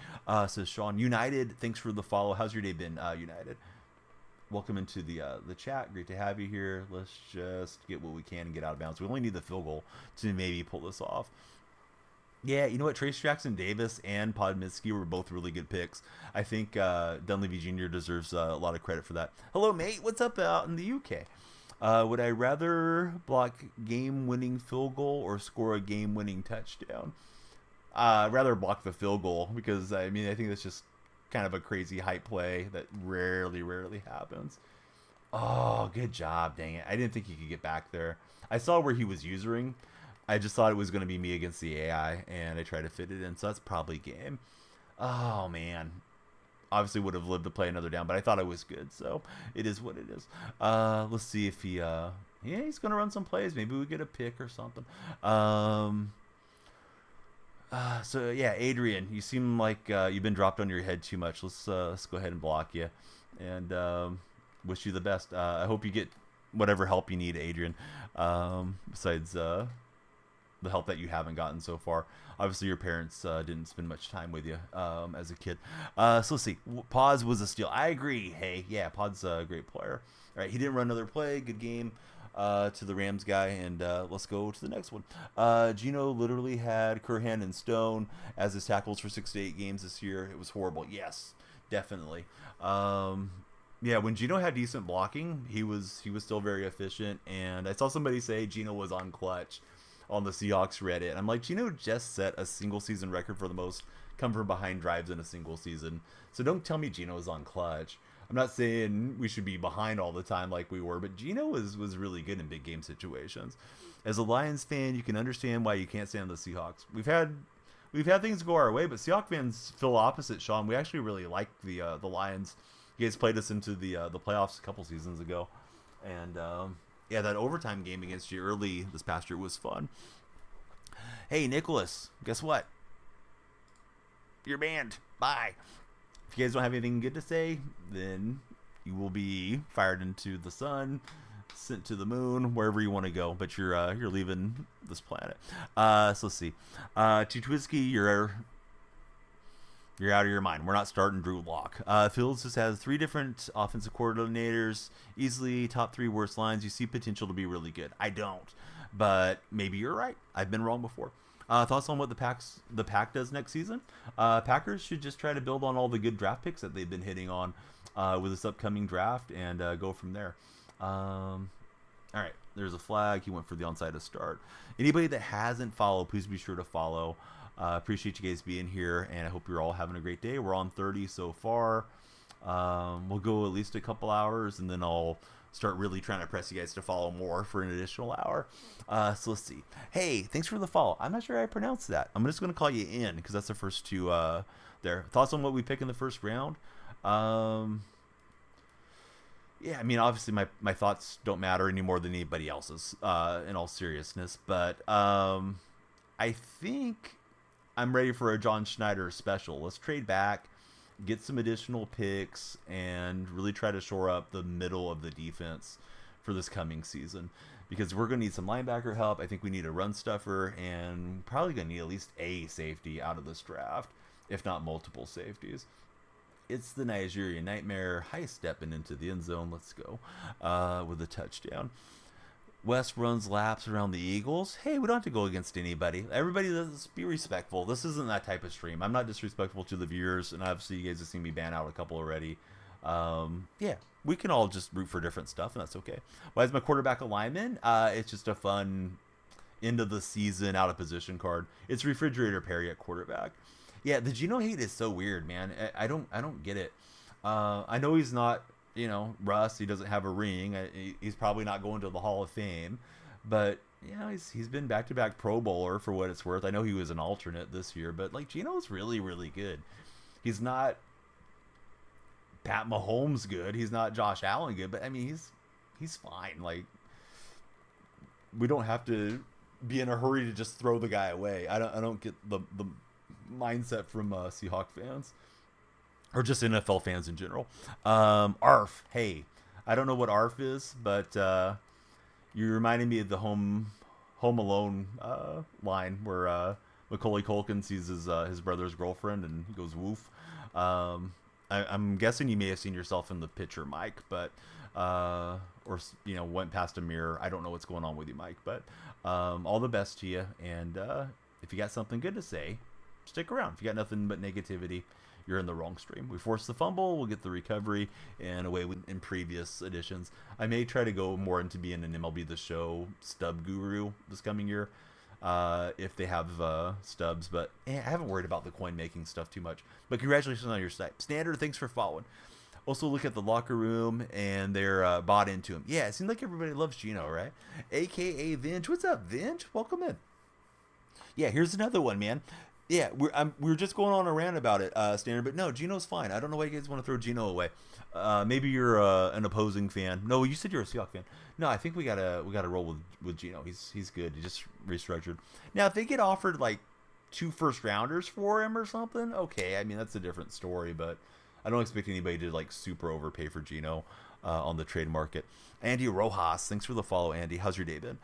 Says Sean. United, thanks for the follow. How's your day been, United? Welcome into the chat. Great to have you here. Let's just get what we can and get out of bounds. We only need the field goal to maybe pull this off. Yeah, you know what? Trace Jackson Davis and Podminsky were both really good picks. I think Dunleavy Jr. deserves a lot of credit for that. Hello, mate. What's up out in the UK? Would I rather block game-winning field goal or score a game-winning touchdown? I'd rather block the field goal because, I mean, I think that's just kind of a crazy hype play that rarely happens. Oh, good job. Dang it. I didn't think he could get back there. I saw where he was usering. I just thought it was going to be me against the AI, and I tried to fit it in, so that's probably game. Oh, man. Obviously would have lived to play another down, but I thought it was good, so it is what it is. Let's see if he... yeah, he's going to run some plays. Maybe we get a pick or something. So, yeah, Adrian, you seem like you've been dropped on your head too much. Let's go ahead and block you, and wish you the best. I hope you get whatever help you need, Adrian, besides... the help that you haven't gotten so far. Obviously, your parents didn't spend much time with you as a kid. So let's see. Paz was a steal. I agree. Hey, yeah, Paz a great player. All right, he didn't run another play. Good game to the Rams guy. And let's go to the next one. Geno literally had Curhan and Stone as his tackles for 6 to 8 games this year. It was horrible. Yes, definitely. Yeah, when Geno had decent blocking, he was still very efficient. And I saw somebody say Geno was on clutch on the Seahawks Reddit. I'm like, Geno just set a single season record for the most come from behind drives in a single season. So don't tell me Geno is on clutch. I'm not saying we should be behind all the time like we were, but Geno was really good in big game situations. As a Lions fan, you can understand why you can't stand the Seahawks. We've had things go our way, but Seahawks fans feel opposite, Sean. We actually really like the Lions. You guys played us into the playoffs a couple seasons ago, and yeah, that overtime game against you early this past year was fun. Hey, Nicholas, guess what? You're banned. Bye. If you guys don't have anything good to say, then you will be fired into the sun, sent to the moon, wherever you want to go. But you're leaving this planet. So let's see. Tutwiski, you're out of your mind. We're not starting Drew Lock. Fields just has 3 different offensive coordinators, easily top 3 worst lines. You see potential to be really good. I don't, but maybe you're right. I've been wrong before. Thoughts on what the pack does next season? Packers should just try to build on all the good draft picks that they've been hitting on with this upcoming draft and go from there. All right, there's a flag. He went for the onside to start. Anybody that hasn't followed, please be sure to follow. Appreciate you guys being here, and I hope you're all having a great day. We're on 30 so far. We'll go at least a couple hours, and then I'll start really trying to press you guys to follow more for an additional hour. So let's see. Hey, thanks for the follow. I'm not sure how I pronounced that. I'm just going to call you in because that's the first 2 there. Thoughts on what we pick in the first round? Yeah, I mean, obviously my thoughts don't matter any more than anybody else's in all seriousness, but I think I'm ready for a John Schneider special. Let's trade back, get some additional picks, and really try to shore up the middle of the defense for this coming season. Because we're going to need some linebacker help. I think we need a run stuffer, and probably going to need at least a safety out of this draft, if not multiple safeties. It's the Nigerian Nightmare. High stepping into the end zone. Let's go with a touchdown. West runs laps around the Eagles. Hey, we don't have to go against anybody. Everybody, let's be respectful. This isn't that type of stream. I'm not disrespectful to the viewers, and obviously you guys have seen me ban out a couple already. Yeah, we can all just root for different stuff, and that's okay. Why is my quarterback a lineman? It's just a fun end of the season out of position card. It's Refrigerator Perry at quarterback. Yeah, the Geno hate is so weird, man. I don't get it. I know he's not, Russ. He doesn't have a ring. He's probably not going to the Hall of Fame, but he's been back-to-back Pro Bowler for what it's worth. I know he was an alternate this year, but like Geno's really, really good. He's not Pat Mahomes good. He's not Josh Allen good, but I mean he's fine. Like, we don't have to be in a hurry to just throw the guy away. I don't get the mindset from Seahawk fans. or just NFL fans in general. ARF, hey, I don't know what ARF is, but you reminded me of the Home Alone line where Macaulay Culkin sees his brother's girlfriend and he goes woof. I'm guessing you may have seen yourself in the picture, Mike, but or went past a mirror. I don't know what's going on with you, Mike, but all the best to you. And if you got something good to say, stick around. If you got nothing but negativity, you're in the wrong stream. We force the fumble, we'll get the recovery, and away in previous editions. I may try to go more into being an MLB The Show stub guru this coming year, if they have stubs, but I haven't worried about the coin making stuff too much. But congratulations on your site. Standard, thanks for following. Also look at the locker room, and they're bought into him. Yeah, it seems like everybody loves Gino, right? AKA Vinge. What's up, Vinge? Welcome in. Yeah, here's another one, man. Yeah, we're just going on a rant about it, Standard, but no, Gino's fine. I don't know why you guys want to throw Gino away. Maybe you're an opposing fan. No, you said you're a Seahawks fan. No, I think we gotta roll with Gino. He's good. He just restructured. Now, if they get offered like 2 first-rounders for him or something, okay. I mean, that's a different story, but I don't expect anybody to like super overpay for Gino on the trade market. Andy Rojas, thanks for the follow, Andy. How's your day been?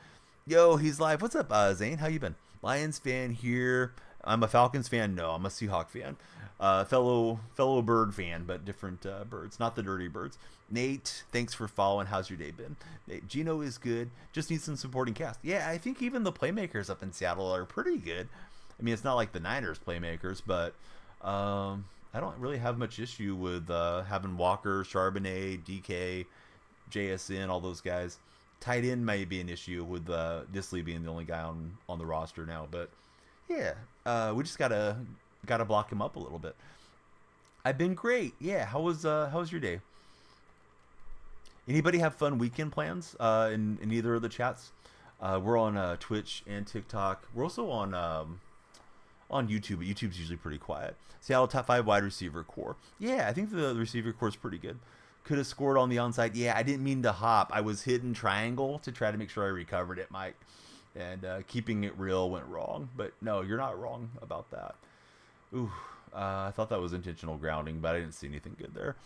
Yo, he's live. What's up, Zane? How you been? Lions fan here. I'm a Falcons fan. No, I'm a Seahawk fan. Fellow bird fan, but different birds, not the dirty birds. Nate, thanks for following. How's your day been? Nate, Gino is good. Just needs some supporting cast. Yeah, I think even the playmakers up in Seattle are pretty good. I mean, it's not like the Niners playmakers, but I don't really have much issue with having Walker, Charbonnet, DK, JSN, all those guys. Tight end may be an issue with Disley being the only guy on the roster now, but yeah, we just gotta block him up a little bit. I've been great. Yeah, how was your day? Anybody have fun weekend plans in either of the chats? We're on Twitch and TikTok. We're also on YouTube, but YouTube's usually pretty quiet. Seattle top 5 wide receiver core. Yeah, I think the receiver core is pretty good. Could have scored on the onside. Yeah, I didn't mean to hop. I was hidden triangle to try to make sure I recovered it, Mike. And keeping it real went wrong. But no, you're not wrong about that. Ooh, I thought that was intentional grounding, but I didn't see anything good there.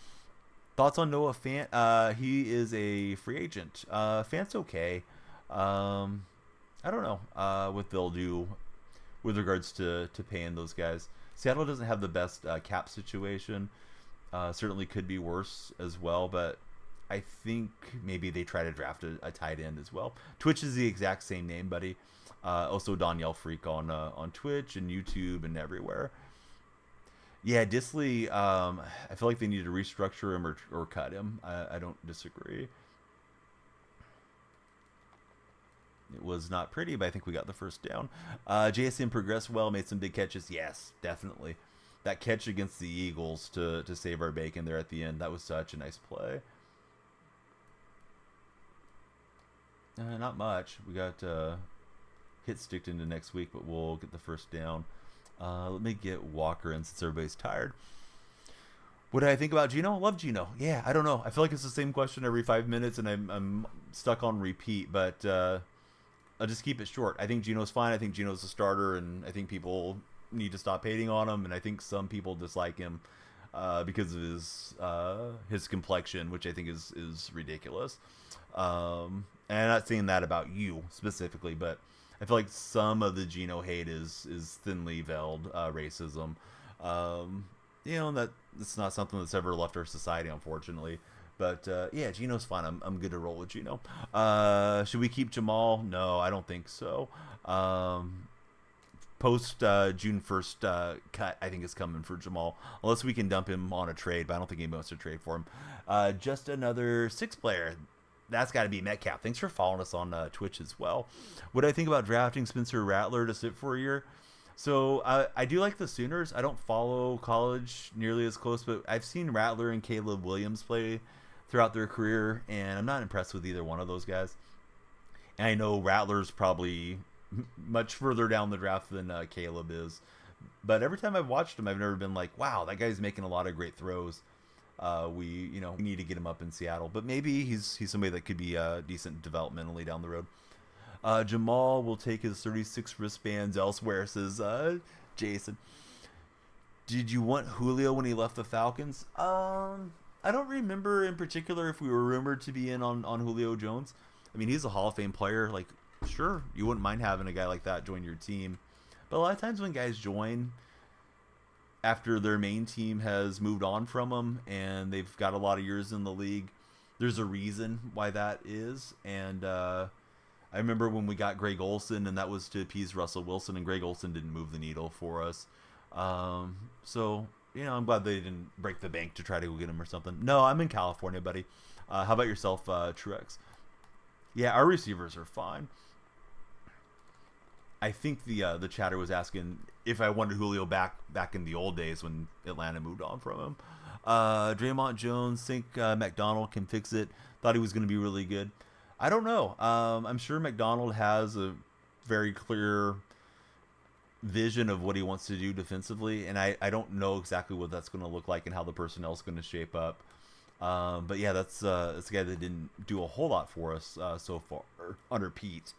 Thoughts on Noah Fant? He is a free agent. Fant's okay. I don't know what they'll do with regards to paying those guys. Seattle doesn't have the best cap situation. Certainly could be worse as well, but I think maybe they try to draft a tight end as well. Twitch is the exact same name, buddy. Also Danielle Freak on Twitch and YouTube and everywhere. Yeah, Disley, I feel like they need to restructure him or cut him. I don't disagree. It was not pretty, but I think we got the first down. JSN progressed well, made some big catches. Yes, definitely. That catch against the Eagles to save our bacon there at the end, that was such a nice play. Not much. We got hit sticked into next week, but we'll get the first down. Let me get Walker in since everybody's tired. What do I think about Gino? I love Gino. Yeah, I don't know. I feel like it's the same question every 5 minutes, and I'm stuck on repeat, but I'll just keep it short. I think Gino's fine. I think Gino's a starter, and I think people need to stop hating on him, and I think some people dislike him because of his complexion, which I think is ridiculous. And I'm not saying that about you specifically, but I feel like some of the Gino hate is thinly veiled racism. That's not something that's ever left our society, unfortunately. But yeah, Gino's fine. I'm good to roll with Gino. Should we keep Jamal? No, I don't think so. Post June 1st cut, I think, is coming for Jamal, unless we can dump him on a trade. But I don't think anybody wants to trade for him. Just another 6 player. That's got to be Metcalf. Thanks for following us on Twitch as well. What do I think about drafting Spencer Rattler to sit for a year? So I do like the Sooners. I don't follow college nearly as close, but I've seen Rattler and Caleb Williams play throughout their career, and I'm not impressed with either one of those guys. And I know Rattler's probably much further down the draft than Caleb is. But every time I've watched him, I've never been like, wow, that guy's making a lot of great throws. We need to get him up in Seattle, but maybe he's somebody that could be decent developmentally down the road. Jamal will take his 36 wristbands elsewhere, says Jason. Did you want Julio when he left the Falcons? I don't remember in particular if we were rumored to be in on Julio Jones. I mean, he's a Hall of Fame player. Like, sure, you wouldn't mind having a guy like that join your team. But a lot of times when guys join after their main team has moved on from them and they've got a lot of years in the league, there's a reason why that is. And I remember when we got Greg Olsen, and that was to appease Russell Wilson, and Greg Olsen didn't move the needle for us. So, I'm glad they didn't break the bank to try to go get him or something. No, I'm in California, buddy. How about yourself, Truex? Yeah, our receivers are fine. I think the chatter was asking if I wanted Julio back in the old days when Atlanta moved on from him. Draymond Jones, think McDonald can fix it. Thought he was going to be really good. I don't know. I'm sure McDonald has a very clear vision of what he wants to do defensively, and I don't know exactly what that's going to look like and how the personnel is going to shape up. But yeah, that's a guy that didn't do a whole lot for us so far under Pete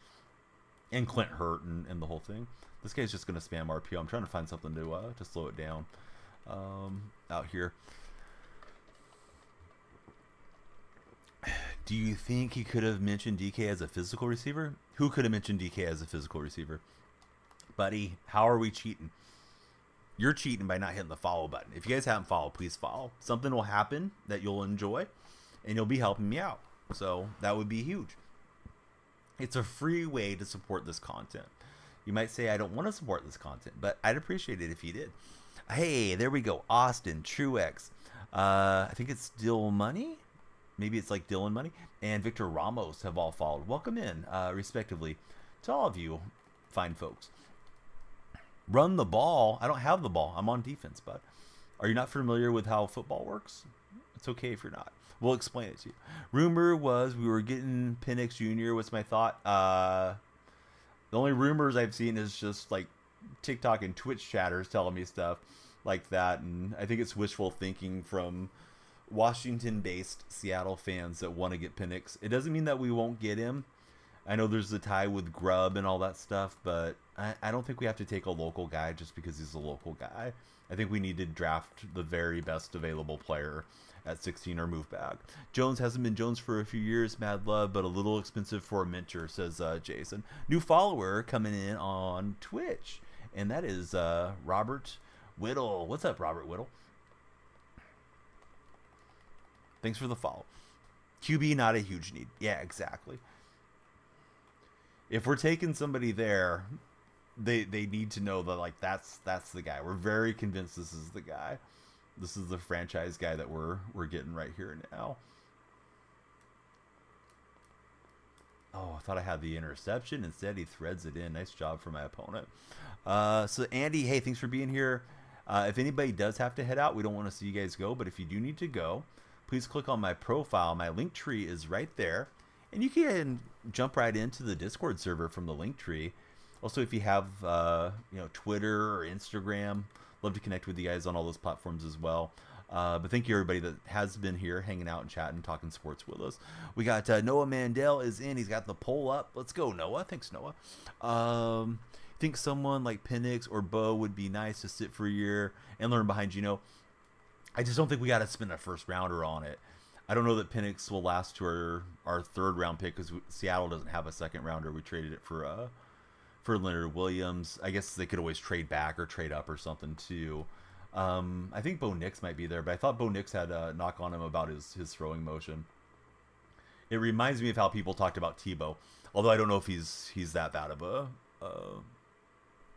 and Clint Hurt and the whole thing. This guy's just going to spam RPO. I'm trying to find something to slow it down out here. Do you think he could have mentioned DK as a physical receiver? Who could have mentioned DK as a physical receiver? Buddy, how are we cheating? You're cheating by not hitting the follow button. If you guys haven't followed, please follow. Something will happen that you'll enjoy, and you'll be helping me out. So that would be huge. It's a free way to support this content. You might say, I don't want to support this content, but I'd appreciate it if you did. Hey, there we go. Austin, Truex. I think it's Dill Money. Maybe it's like Dylan Money. And Victor Ramos have all followed. Welcome in, respectively, to all of you fine folks. Run the ball. I don't have the ball. I'm on defense, bud. Are you not familiar with how football works? It's okay if you're not. We'll explain it to you. Rumor was we were getting Penix Jr. What's my thought? The only rumors I've seen is just like TikTok and Twitch chatters telling me stuff like that. And I think it's wishful thinking from Washington-based Seattle fans that want to get Penix. It doesn't mean that we won't get him. I know there's a tie with Grubb and all that stuff, but I don't think we have to take a local guy just because he's a local guy. I think we need to draft the very best available player at 16 or move back. Jones hasn't been Jones for a few years, mad love, but a little expensive for a mentor, says Jason. New follower coming in on Twitch, and that is Robert Whittle. What's up, Robert Whittle? Thanks for the follow. QB, not a huge need. Yeah, exactly. If we're taking somebody there, they need to know that like that's the guy. We're very convinced this is the guy. This is the franchise guy that we're getting right here now. Oh, I thought I had the interception. Instead, he threads it in. Nice job for my opponent. So Andy, hey, thanks for being here. If anybody does have to head out, we don't want to see you guys go, but if you do need to go, please click on my profile. My link tree is right there. And you can jump right into the Discord server from the link tree. Also, if you have Twitter or Instagram, love to connect with you guys on all those platforms as well. But thank you everybody that has been here hanging out and chatting, talking sports with us. We got Noah Mandel is in. He's got the poll up. Let's go, Noah. Thanks, Noah. Think someone like Penix or Bo would be nice to sit for a year and learn behind Gino. I just don't think we got to spend a first rounder on it. I don't know that Penix will last to our third round pick because Seattle doesn't have a second rounder. We traded it for Leonard Williams. I guess they could always trade back or trade up or something too. I think Bo Nix might be there, but I thought Bo Nix had a knock on him about his throwing motion. It reminds me of how people talked about Tebow, although I don't know if he's that bad of a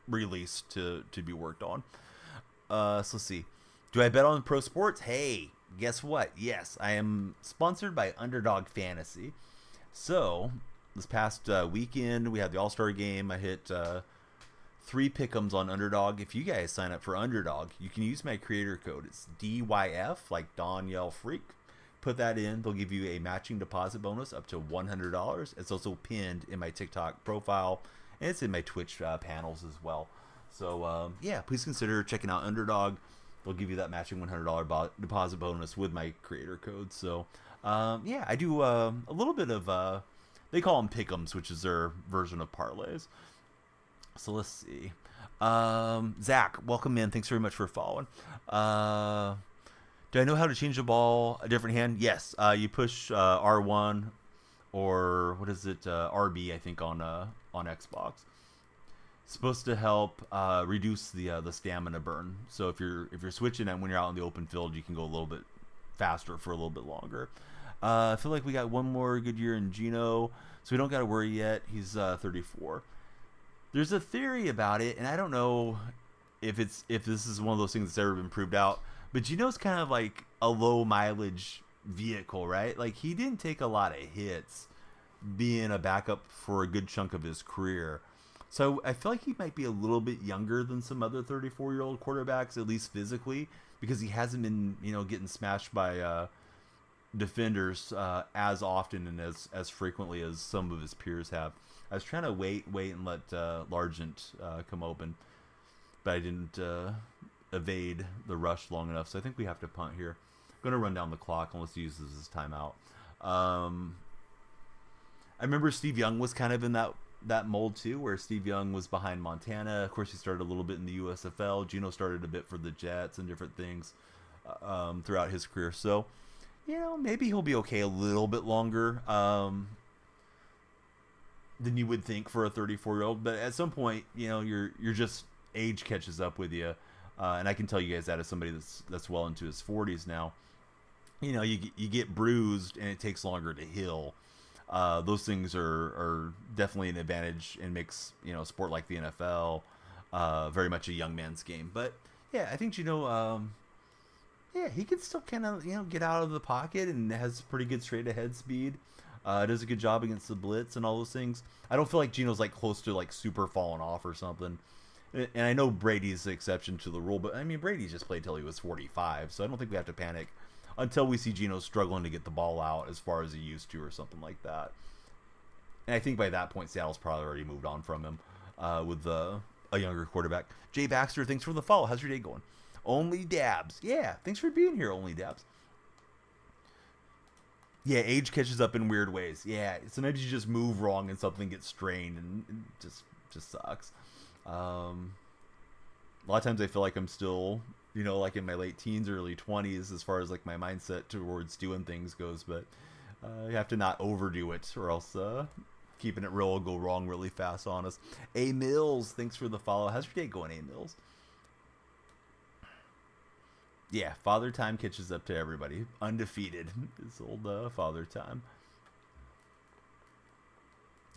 release to be worked on. So let's see. Do I bet on pro sports? Hey, guess what? Yes, I am sponsored by Underdog Fantasy. So this past weekend, we had the All-Star game. I hit 3 pick'ems on Underdog. If you guys sign up for Underdog, you can use my creator code. It's DYF, like Don Yell Freak. Put that in. They'll give you a matching deposit bonus up to $100. It's also pinned in my TikTok profile, and it's in my Twitch panels as well. So, yeah, please consider checking out Underdog. They'll give you that matching $100 deposit bonus with my creator code. So, yeah, I do a little bit of, they call them pick'ems, which is their version of parlays. So let's see. Zach, welcome in. Thanks very much for following. Do I know how to change the ball a different hand? Yes. You push R1 or what is it? RB, I think on Xbox. It's supposed to help reduce the stamina burn. So if you're switching and when you're out in the open field, you can go a little bit faster for a little bit longer. I feel like we got one more good year in Geno, so we don't got to worry yet. He's 34. There's a theory about it, and I don't know if this is one of those things that's ever been proved out. But Geno's kind of like a low mileage vehicle, right? Like he didn't take a lot of hits being a backup for a good chunk of his career. So I feel like he might be a little bit younger than some other 34-year-old quarterbacks, at least physically, because he hasn't been, getting smashed by defenders as often and as frequently as some of his peers have. I was trying to wait and let Largent come open, but I didn't evade the rush long enough. So I think we have to punt here. I'm going to run down the clock unless he uses his timeout. I remember Steve Young was kind of in that mold too, where Steve Young was behind Montana. Of course, he started a little bit in the USFL. Geno started a bit for the Jets and different things throughout his career. So, maybe he'll be okay a little bit longer than you would think for a 34-year-old. But at some point, you're just age catches up with you. And I can tell you guys that as somebody that's well into his 40s now. You get bruised and it takes longer to heal. Those things are definitely an advantage and makes a sport like the NFL very much a young man's game. But yeah, I think he can still kind of get out of the pocket and has pretty good straight ahead speed. Does a good job against the blitz and all those things. I don't feel like Geno's like close to like super falling off or something. And I know Brady's the exception to the rule, but I mean Brady just played till he was 45, so I don't think we have to panic until we see Geno struggling to get the ball out as far as he used to or something like that. And I think by that point, Seattle's probably already moved on from him with a younger quarterback. Jay Baxter, thanks for the follow. How's your day going? Only Dabs. Yeah, thanks for being here, Only Dabs. Yeah, age catches up in weird ways. Yeah, sometimes you just move wrong and something gets strained and it just sucks. A lot of times I feel like I'm still, like in my late teens, early 20s as far as like my mindset towards doing things goes, but you have to not overdo it or else keeping it real will go wrong really fast on us. A Mills, thanks for the follow. How's your day going, A Mills? Yeah, Father Time catches up to everybody. Undefeated. It's old Father Time.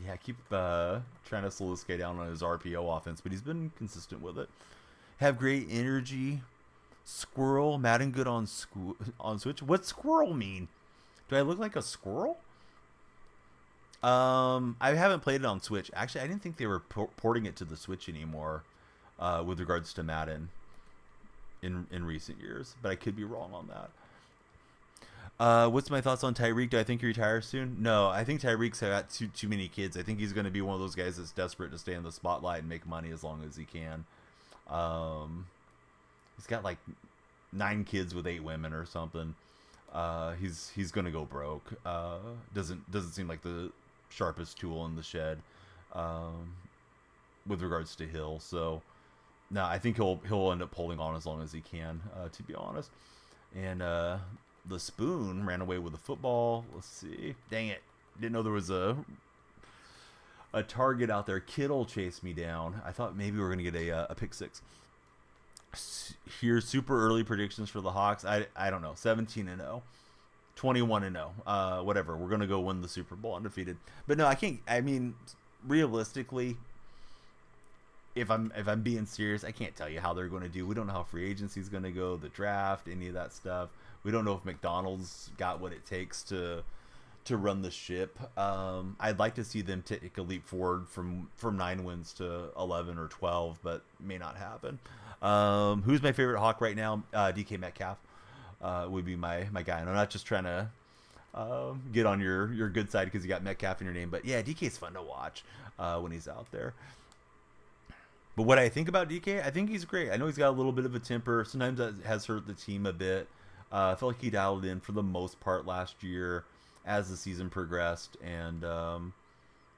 Yeah, I keep trying to slow this guy down on his RPO offense, but he's been consistent with it. Have great energy. Squirrel. Madden good on Switch. What's squirrel mean? Do I look like a squirrel? I haven't played it on Switch. Actually, I didn't think they were porting it to the Switch anymore with regards to Madden in recent years, but I could be wrong on that. What's my thoughts on Tyreek? Do I think he retires soon? No, I think Tyreek's got too many kids. I think he's going to be one of those guys that's desperate to stay in the spotlight and make money as long as he can. He's got like 9 kids with 8 women or something. He's going to go broke. Doesn't seem like the sharpest tool in the shed with regards to Hill. So no, I think he'll end up holding on as long as he can, to be honest. And the Spoon ran away with the football. Let's see. Dang it. Didn't know there was a target out there. Kittle chased me down. I thought maybe we were going to get a pick six. Here's super early predictions for the Hawks. I don't know. 17-0. 21-0. Whatever. We're going to go win the Super Bowl undefeated. But no, I can't. I mean, realistically, if I'm being serious, I can't tell you how they're going to do. We don't know how free agency is going to go, the draft, any of that stuff. We don't know if McDonald's got what it takes to run the ship. I'd like to see them take a leap forward from 9 wins to 11 or 12, but may not happen. Who's my favorite Hawk right now? DK Metcalf would be my guy. And I'm not just trying to get on your good side because you got Metcalf in your name, but yeah, DK's fun to watch when he's out there. But what I think about DK, I think he's great. I know he's got a little bit of a temper. Sometimes that has hurt the team a bit. I felt like he dialed in for the most part last year as the season progressed, and I'm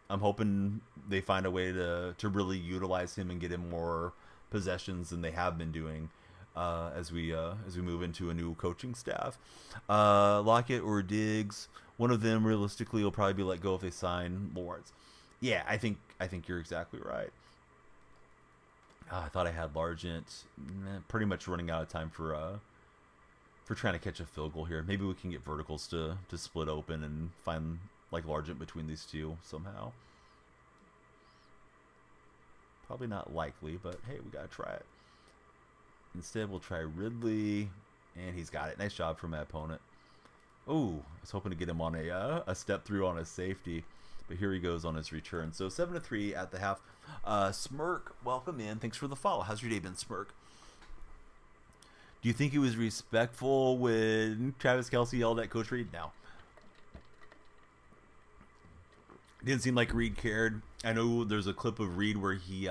hoping they find a way to really utilize him and get him more possessions than they have been doing as we move into a new coaching staff. Lockett or Diggs, one of them realistically will probably be let go if they sign Lawrence. Yeah, I think you're exactly right. I thought I had Largent. Pretty much running out of time for trying to catch a field goal here. Maybe we can get verticals to split open and find like Largent between these two somehow. Probably not likely, but hey, we gotta try it. Instead, we'll try Ridley, and he's got it. Nice job from my opponent. Oh, I was hoping to get him on a step through on a safety, but here he goes on his return. So 7-3 at the half. Smirk, welcome in. Thanks for the follow. How's your day been, Smirk? Do you think he was respectful when Travis Kelce yelled at Coach Reed? No. Didn't seem like Reed cared. I know there's a clip of Reed where he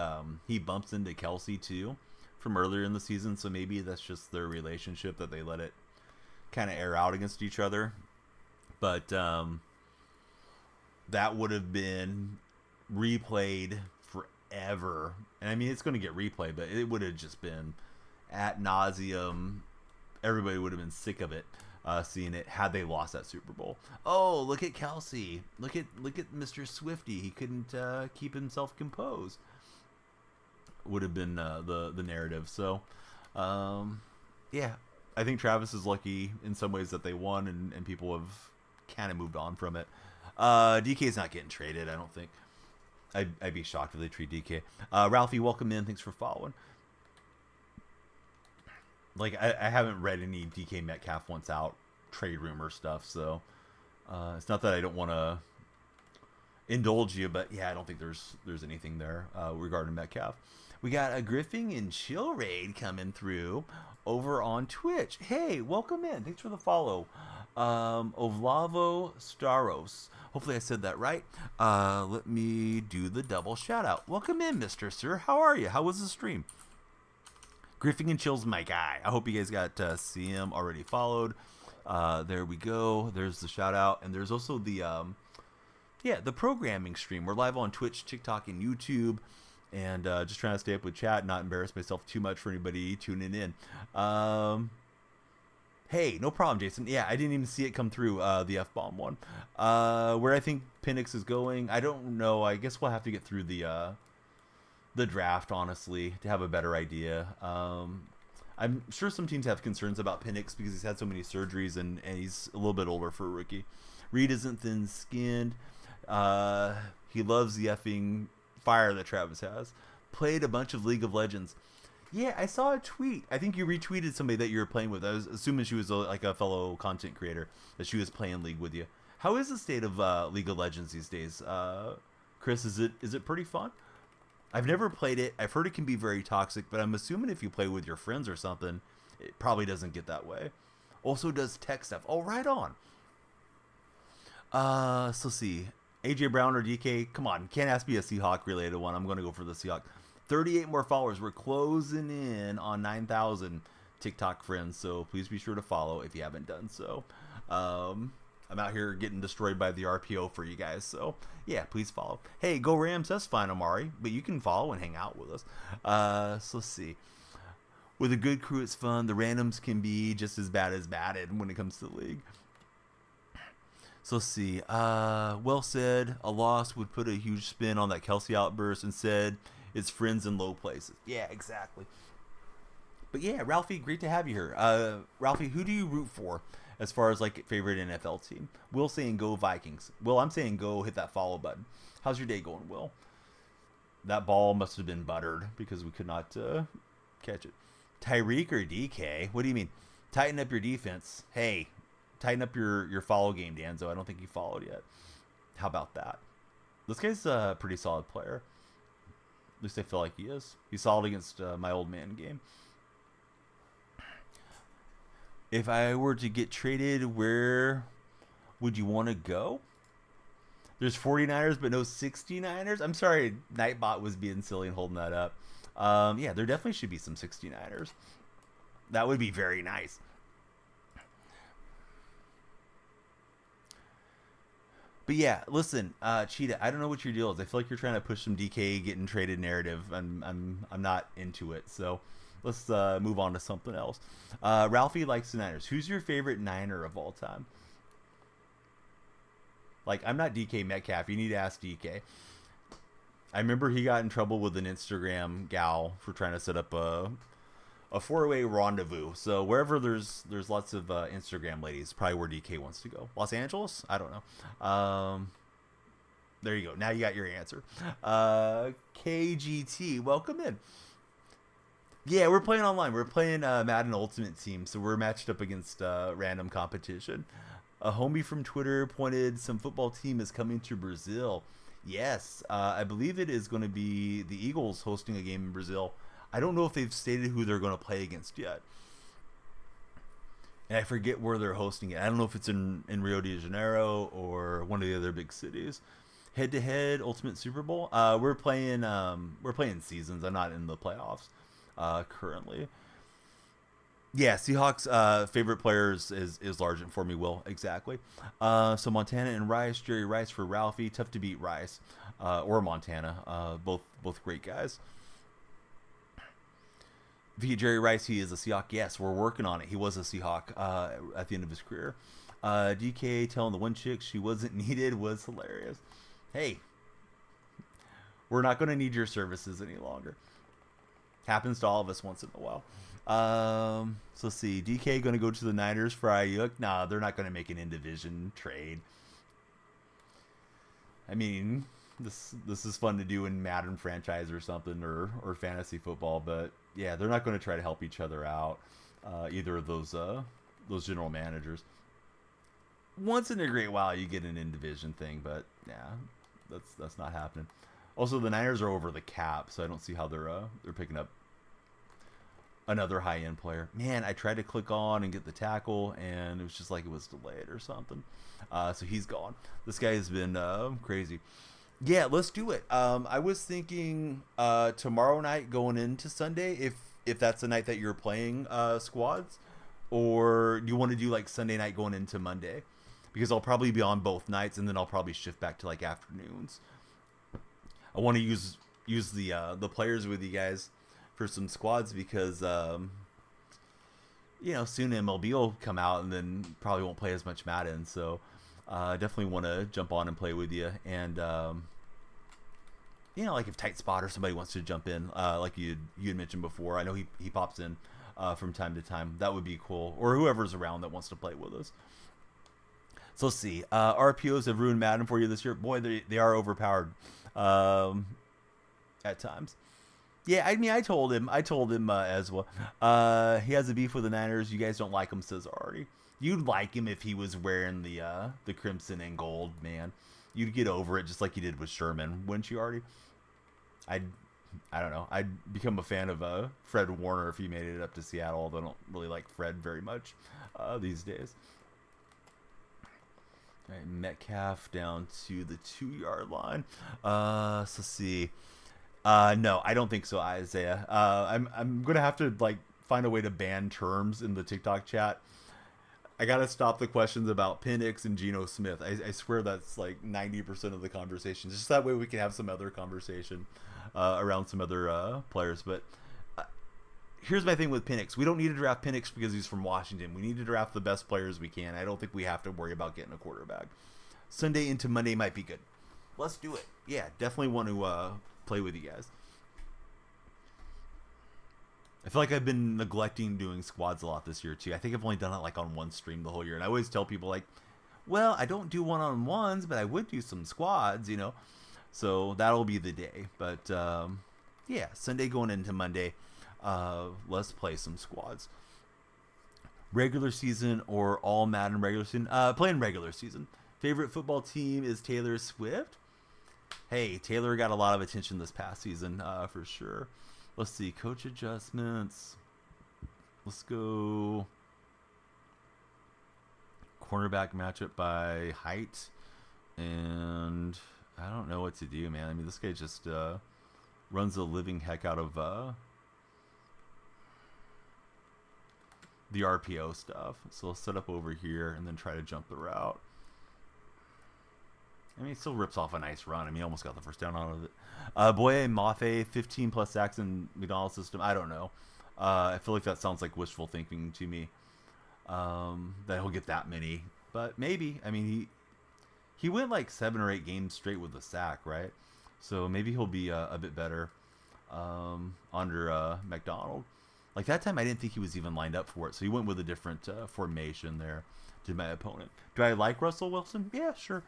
bumps into Kelce too from earlier in the season, so maybe that's just their relationship that they let it kind of air out against each other. But that would have been replayed forever. And I mean, it's going to get replayed, but it would have just been ad nauseum. Everybody would have been sick of it. Seeing it had they lost that Super Bowl. Oh, look at Kelce. Look at Mr. Swifty. He couldn't keep himself composed. Would have been the narrative. So, yeah, I think Travis is lucky in some ways that they won, and people have kind of moved on from it. DK's not getting traded, I don't think. I'd be shocked if they trade DK. Ralphie, welcome in. Thanks for following. Like, I haven't read any DK Metcalf wants out trade rumor stuff, so it's not that I don't want to indulge you, but yeah, I don't think there's anything there regarding Metcalf. We got a Griffing and Chill Raid coming through over on Twitch. Hey, welcome in. Thanks for the follow. Ovlavo Staros. Hopefully I said that right. Let me do the double shout out. Welcome in, Mr. Sir. How are you? How was the stream? Griffing and Chill's my guy. I hope you guys got CM already followed. There we go. There's the shout out. And there's also the programming stream. We're live on Twitch, TikTok, and YouTube. And just trying to stay up with chat, not embarrass myself too much for anybody tuning in. Hey, no problem, Jason. Yeah, I didn't even see it come through, the F-bomb one. Where I think Penix is going, I don't know. I guess we'll have to get through the draft, honestly, to have a better idea. I'm sure some teams have concerns about Penix because he's had so many surgeries and he's a little bit older for a rookie. Reed isn't thin-skinned. He loves the effing fire that Travis has. Played a bunch of League of Legends. Yeah, I saw a tweet. I think you retweeted somebody that you were playing with. I was assuming she was like a fellow content creator, that she was playing League with you. How is the state of League of Legends these days? Chris, is it pretty fun? I've never played it. I've heard it can be very toxic, but I'm assuming if you play with your friends or something, it probably doesn't get that way. Also does tech stuff. Oh, right on. So let's see. AJ Brown or DK? Come on, can't ask me a Seahawk related one. I'm going to go for the Seahawk. 38 more followers. We're closing in on 9,000 TikTok friends, so please be sure to follow if you haven't done so. I'm out here getting destroyed by the RPO for you guys, so yeah, please follow. Hey, go Rams, that's fine, Amari, but you can follow and hang out with us. So let's see. With a good crew, it's fun. The randoms can be just as bad as batted when it comes to the league. So let's see. Well said. A loss would put a huge spin on that Kelce outburst and said it's friends in low places. Yeah, exactly. But yeah, Ralphie, great to have you here. Ralphie, who do you root for as far as like favorite NFL team? Will saying go Vikings. Will, I'm saying go hit that follow button. How's your day going, Will? That ball must have been buttered because we could not catch it. Tyreek or DK? What do you mean? Tighten up your defense. Hey, tighten up your follow game, Danzo. I don't think you followed yet. How about that? This guy's a pretty solid player. At least I feel like he is. He's solid against my old man game. If I were to get traded, where would you want to go? There's 49ers, but no 69ers. I'm sorry, Nightbot was being silly and holding that up. Yeah, there definitely should be some 69ers. That would be very nice. But yeah, listen, Cheetah, I don't know what your deal is. I feel like you're trying to push some DK getting traded narrative. I'm not into it. So let's move on to something else. Ralphie likes the Niners. Who's your favorite Niner of all time? Like, I'm not DK Metcalf. You need to ask DK. I remember he got in trouble with an Instagram gal for trying to set up a four-way rendezvous. So wherever there's lots of Instagram ladies, probably where DK wants to go. Los Angeles? I don't know. There you go. Now you got your answer. KGT, welcome in. Yeah, we're playing online. We're playing Madden Ultimate Team, so we're matched up against random competition. A homie from Twitter pointed some football team is coming to Brazil. Yes, I believe it is going to be the Eagles hosting a game in Brazil. I don't know if they've stated who they're going to play against yet. And I forget where they're hosting it. I don't know if it's in Rio de Janeiro or one of the other big cities. Head-to-head Ultimate Super Bowl. We're playing seasons. I'm not in the playoffs currently. Yeah, Seahawks favorite players is Largent for me, Will. Exactly. So Montana and Rice, Jerry Rice for Ralphie. Tough to beat Rice or Montana. Both great guys. Jerry Rice, he is a Seahawk. Yes, we're working on it. He was a Seahawk at the end of his career. DK telling the one chick she wasn't needed was hilarious. Hey, we're not going to need your services any longer. Happens to all of us once in a while. So let's see. DK going to go to the Niners for Ayuk? Nah, they're not going to make an in-division trade. I mean, this is fun to do in Madden franchise or something or fantasy football, but yeah, they're not going to try to help each other out. Either of those general managers. Once in a great while, you get an in-division thing, but yeah, that's not happening. Also, the Niners are over the cap, so I don't see how they're picking up another high-end player. Man, I tried to click on and get the tackle, and it was just like it was delayed or something. So he's gone. This guy has been crazy. Yeah, let's do it. I was thinking tomorrow night going into Sunday, if that's the night that you're playing squads, or do you want to do like Sunday night going into Monday? Because I'll probably be on both nights, and then I'll probably shift back to like afternoons. I want to use the players with you guys for some squads because soon MLB will come out, and then probably won't play as much Madden. So definitely want to jump on and play with you. And like if Tight Spot or somebody wants to jump in, like you had mentioned before, I know he pops in from time to time. That would be cool. Or whoever's around that wants to play with us. So let's see. RPOs have ruined Madden for you this year. Boy, they are overpowered at times. Yeah, I mean, I told him as well. He has a beef with the Niners. You guys don't like him, says Artie. You'd like him if he was wearing the crimson and gold, man. You'd get over it just like you did with Sherman, wouldn't you, Artie? I don't know. I'd become a fan of Fred Warner if he made it up to Seattle, although I don't really like Fred very much these days. All right, Metcalf down to the 2-yard line. So let's see. No, I don't think so, Isaiah. I'm gonna have to find a way to ban terms in the TikTok chat. I gotta stop the questions about Penix and Geno Smith. I swear that's like 90% of the conversation. Just that way we can have some other conversation around some other players. But here's my thing with Penix. We don't need to draft Penix because he's from Washington. We need to draft the best players we can. I don't think we have to worry about getting a quarterback. Sunday into Monday might be good. Let's do it. Yeah, definitely want to play with you guys. I feel like I've been neglecting doing squads a lot this year too. I think I've only done it on one stream the whole year, and I always tell people well, I don't do one-on-ones, but I would do some squads, So that'll be the day. But yeah, Sunday going into Monday, let's play some squads. Regular season or all Madden regular season? Playing regular season. Favorite football team is Taylor Swift. Hey, Taylor got a lot of attention this past season, for sure. Let's see, coach adjustments. Let's go cornerback matchup by height. And I don't know what to do, man. I mean, this guy just runs the living heck out of the RPO stuff. So let's set up over here and then try to jump the route. I mean, it still rips off a nice run. I mean, he almost got the first down out of it. Boye Mafe, 15 plus sacks in McDonald's system. I don't know. I feel like that sounds like wishful thinking to me. That he'll get that many, but maybe. I mean, he went like 7 or 8 games straight with a sack, right? So maybe he'll be a bit better under McDonald. Like that time, I didn't think he was even lined up for it, so he went with a different formation there to my opponent. Do I like Russell Wilson? Yeah, sure.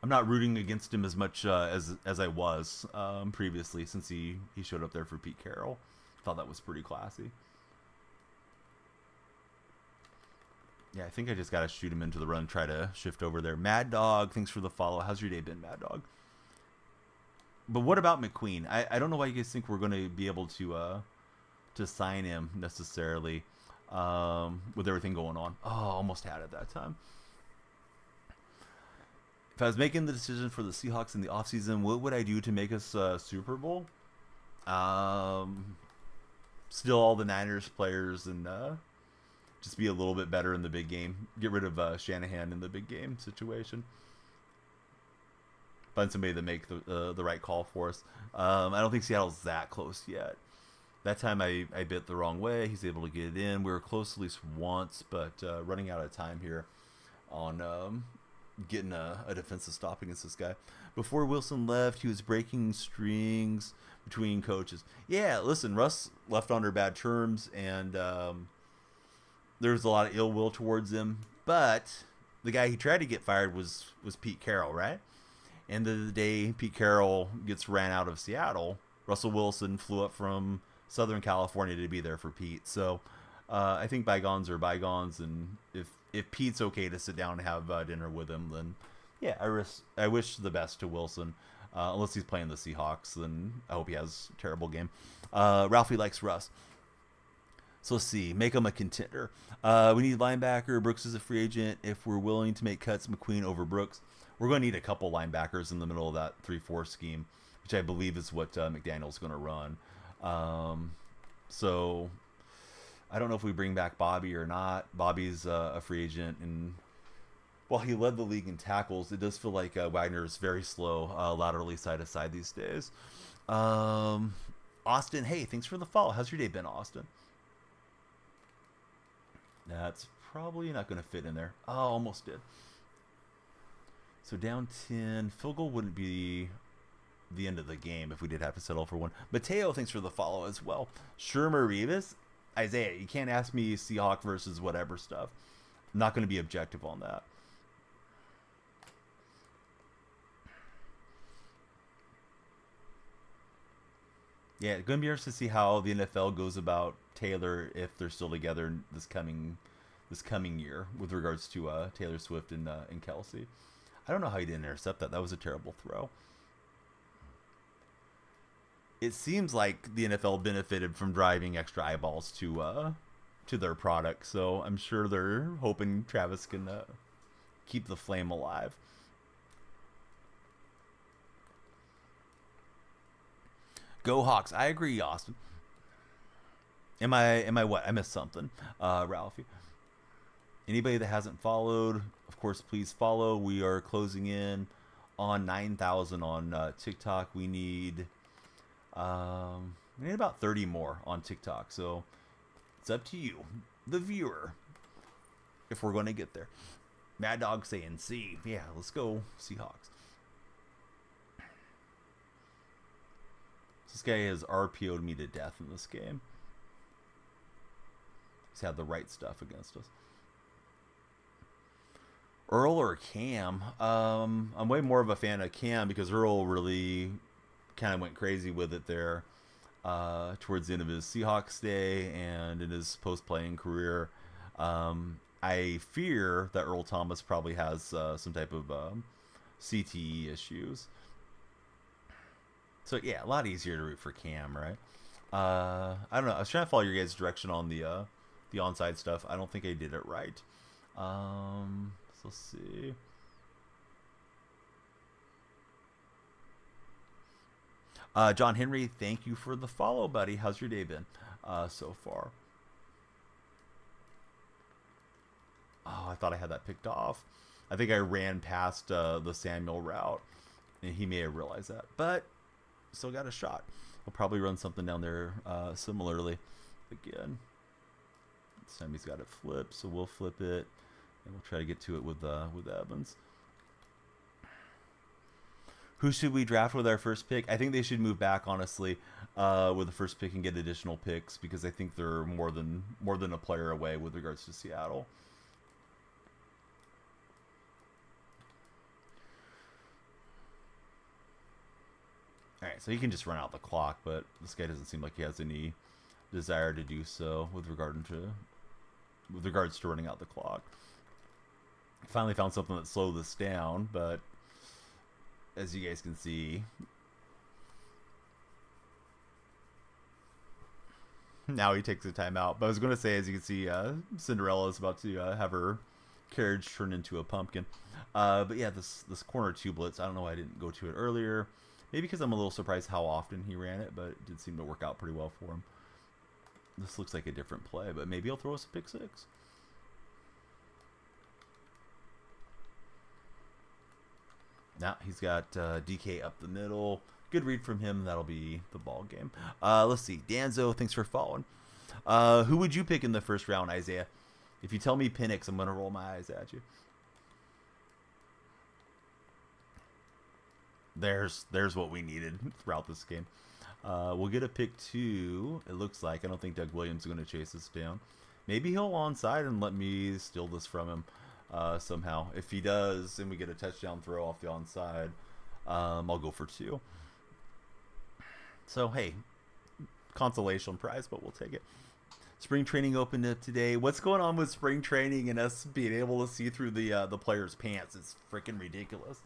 I'm not rooting against him as much as I was previously, since he showed up there for Pete Carroll. Thought that was pretty classy. Yeah, I think I just got to shoot him into the run, try to shift over there. Mad Dog, thanks for the follow. How's your day been, Mad Dog? But what about McQueen? I don't know why you guys think we're going to be able to sign him necessarily with everything going on. Oh, almost had it that time. If I was making the decision for the Seahawks in the offseason, what would I do to make us Super Bowl? Steal all the Niners players and just be a little bit better in the big game. Get rid of Shanahan in the big game situation. Find somebody to make the right call for us. I don't think Seattle's that close yet. That time I bit the wrong way. He's able to get it in. We were close at least once, but running out of time here on getting a defensive stop against this guy. Before Wilson left, he was breaking strings between coaches. Yeah, listen, Russ left under bad terms, and there was a lot of ill will towards him. But the guy he tried to get fired was Pete Carroll, right? End of the day, Pete Carroll gets ran out of Seattle. Russell Wilson flew up from Southern California to be there for Pete. So I think bygones are bygones, and if Pete's okay to sit down and have dinner with him, then yeah, I wish the best to Wilson. Unless he's playing the Seahawks, then I hope he has a terrible game. Ralphie likes Russ. So let's see. Make him a contender. We need linebacker. Brooks is a free agent. If we're willing to make cuts, McQueen over Brooks. We're going to need a couple linebackers in the middle of that 3-4 scheme, which I believe is what McDaniel's going to run. So I don't know if we bring back Bobby or not. Bobby's a free agent, and while he led the league in tackles, it does feel like Wagner is very slow laterally side to side these days. Austin, hey, thanks for the follow. How's your day been, Austin? That's probably not going to fit in there. Oh, almost did. So down 10. Field goal wouldn't be the end of the game if we did have to settle for one. Mateo, thanks for the follow as well. Shermer Revis. Isaiah, you can't ask me Seahawk versus whatever stuff. I'm not going to be objective on that. Yeah, it's going to be interesting to see how the NFL goes about Taylor if they're still together this coming year with regards to Taylor Swift and Kelsey. I don't know how he didn't intercept that. That was a terrible throw. It seems like the NFL benefited from driving extra eyeballs to their product, so I'm sure they're hoping Travis can keep the flame alive. Go Hawks! I agree, Austin. Am I what? I missed something, Ralphie. Anybody that hasn't followed, of course, please follow. We are closing in on 9,000 on TikTok. We need about 30 more on TikTok. So it's up to you, the viewer, if we're going to get there. Mad Dog saying C. Yeah, let's go Seahawks. This guy has RPO'd me to death in this game. He's had the right stuff against us. Earl or Cam? I'm way more of a fan of Cam because Earl really kind of went crazy with it there towards the end of his Seahawks day and in his post-playing career. I fear that Earl Thomas probably has some type of CTE issues. So yeah, a lot easier to root for Cam, right? I don't know. I was trying to follow your guys' direction on the onside stuff. I don't think I did it right. So let's see. John Henry, thank you for the follow, buddy. How's your day been so far? Oh, I thought I had that picked off. I think I ran past the Samuel route, and he may have realized that. But still got a shot. I'll probably run something down there similarly again. This time he's got it flipped, so we'll flip it, and we'll try to get to it with Evans. Who should we draft with our first pick? I think they should move back, honestly, with the first pick and get additional picks, because I think they're more than a player away with regards to Seattle. All right, so he can just run out the clock, but this guy doesn't seem like he has any desire to do so with regards to running out the clock. Finally found something that slowed this down, but as you guys can see, now he takes a timeout. But I was going to say, as you can see, Cinderella is about to have her carriage turn into a pumpkin. But yeah, this corner 2 blitz, I don't know why I didn't go to it earlier. Maybe because I'm a little surprised how often he ran it, but it did seem to work out pretty well for him. This looks like a different play, but maybe he'll throw us a pick 6. Now he's got DK up the middle. Good read from him. That'll be the ball game. Let's see. Danzo, thanks for following. Who would you pick in the first round, Isaiah? If you tell me Penix, I'm going to roll my eyes at you. There's what we needed throughout this game. We'll get a pick 2, it looks like. I don't think Doug Williams is going to chase us down. Maybe he'll onside and let me steal this from him somehow. If he does and we get a touchdown throw off the onside, I'll go for 2. So, hey, consolation prize, but we'll take it. Spring training opened up today. What's going on with spring training and us being able to see through the players' pants? It's freaking ridiculous.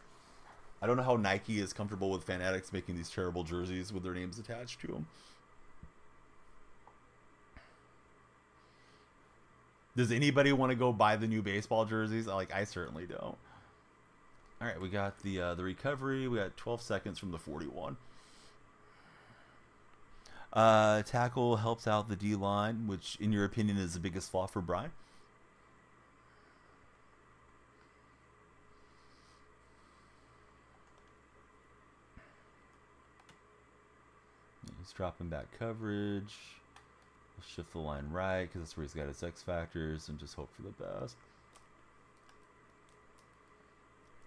I don't know how Nike is comfortable with Fanatics making these terrible jerseys with their names attached to them. Does anybody want to go buy the new baseball jerseys? I certainly don't. All right, we got the recovery. We got 12 seconds from the 41. Tackle helps out the D-line, which, in your opinion, is the biggest flaw for Brian. He's dropping back coverage. We'll shift the line right because that's where he's got his X factors, and just hope for the best.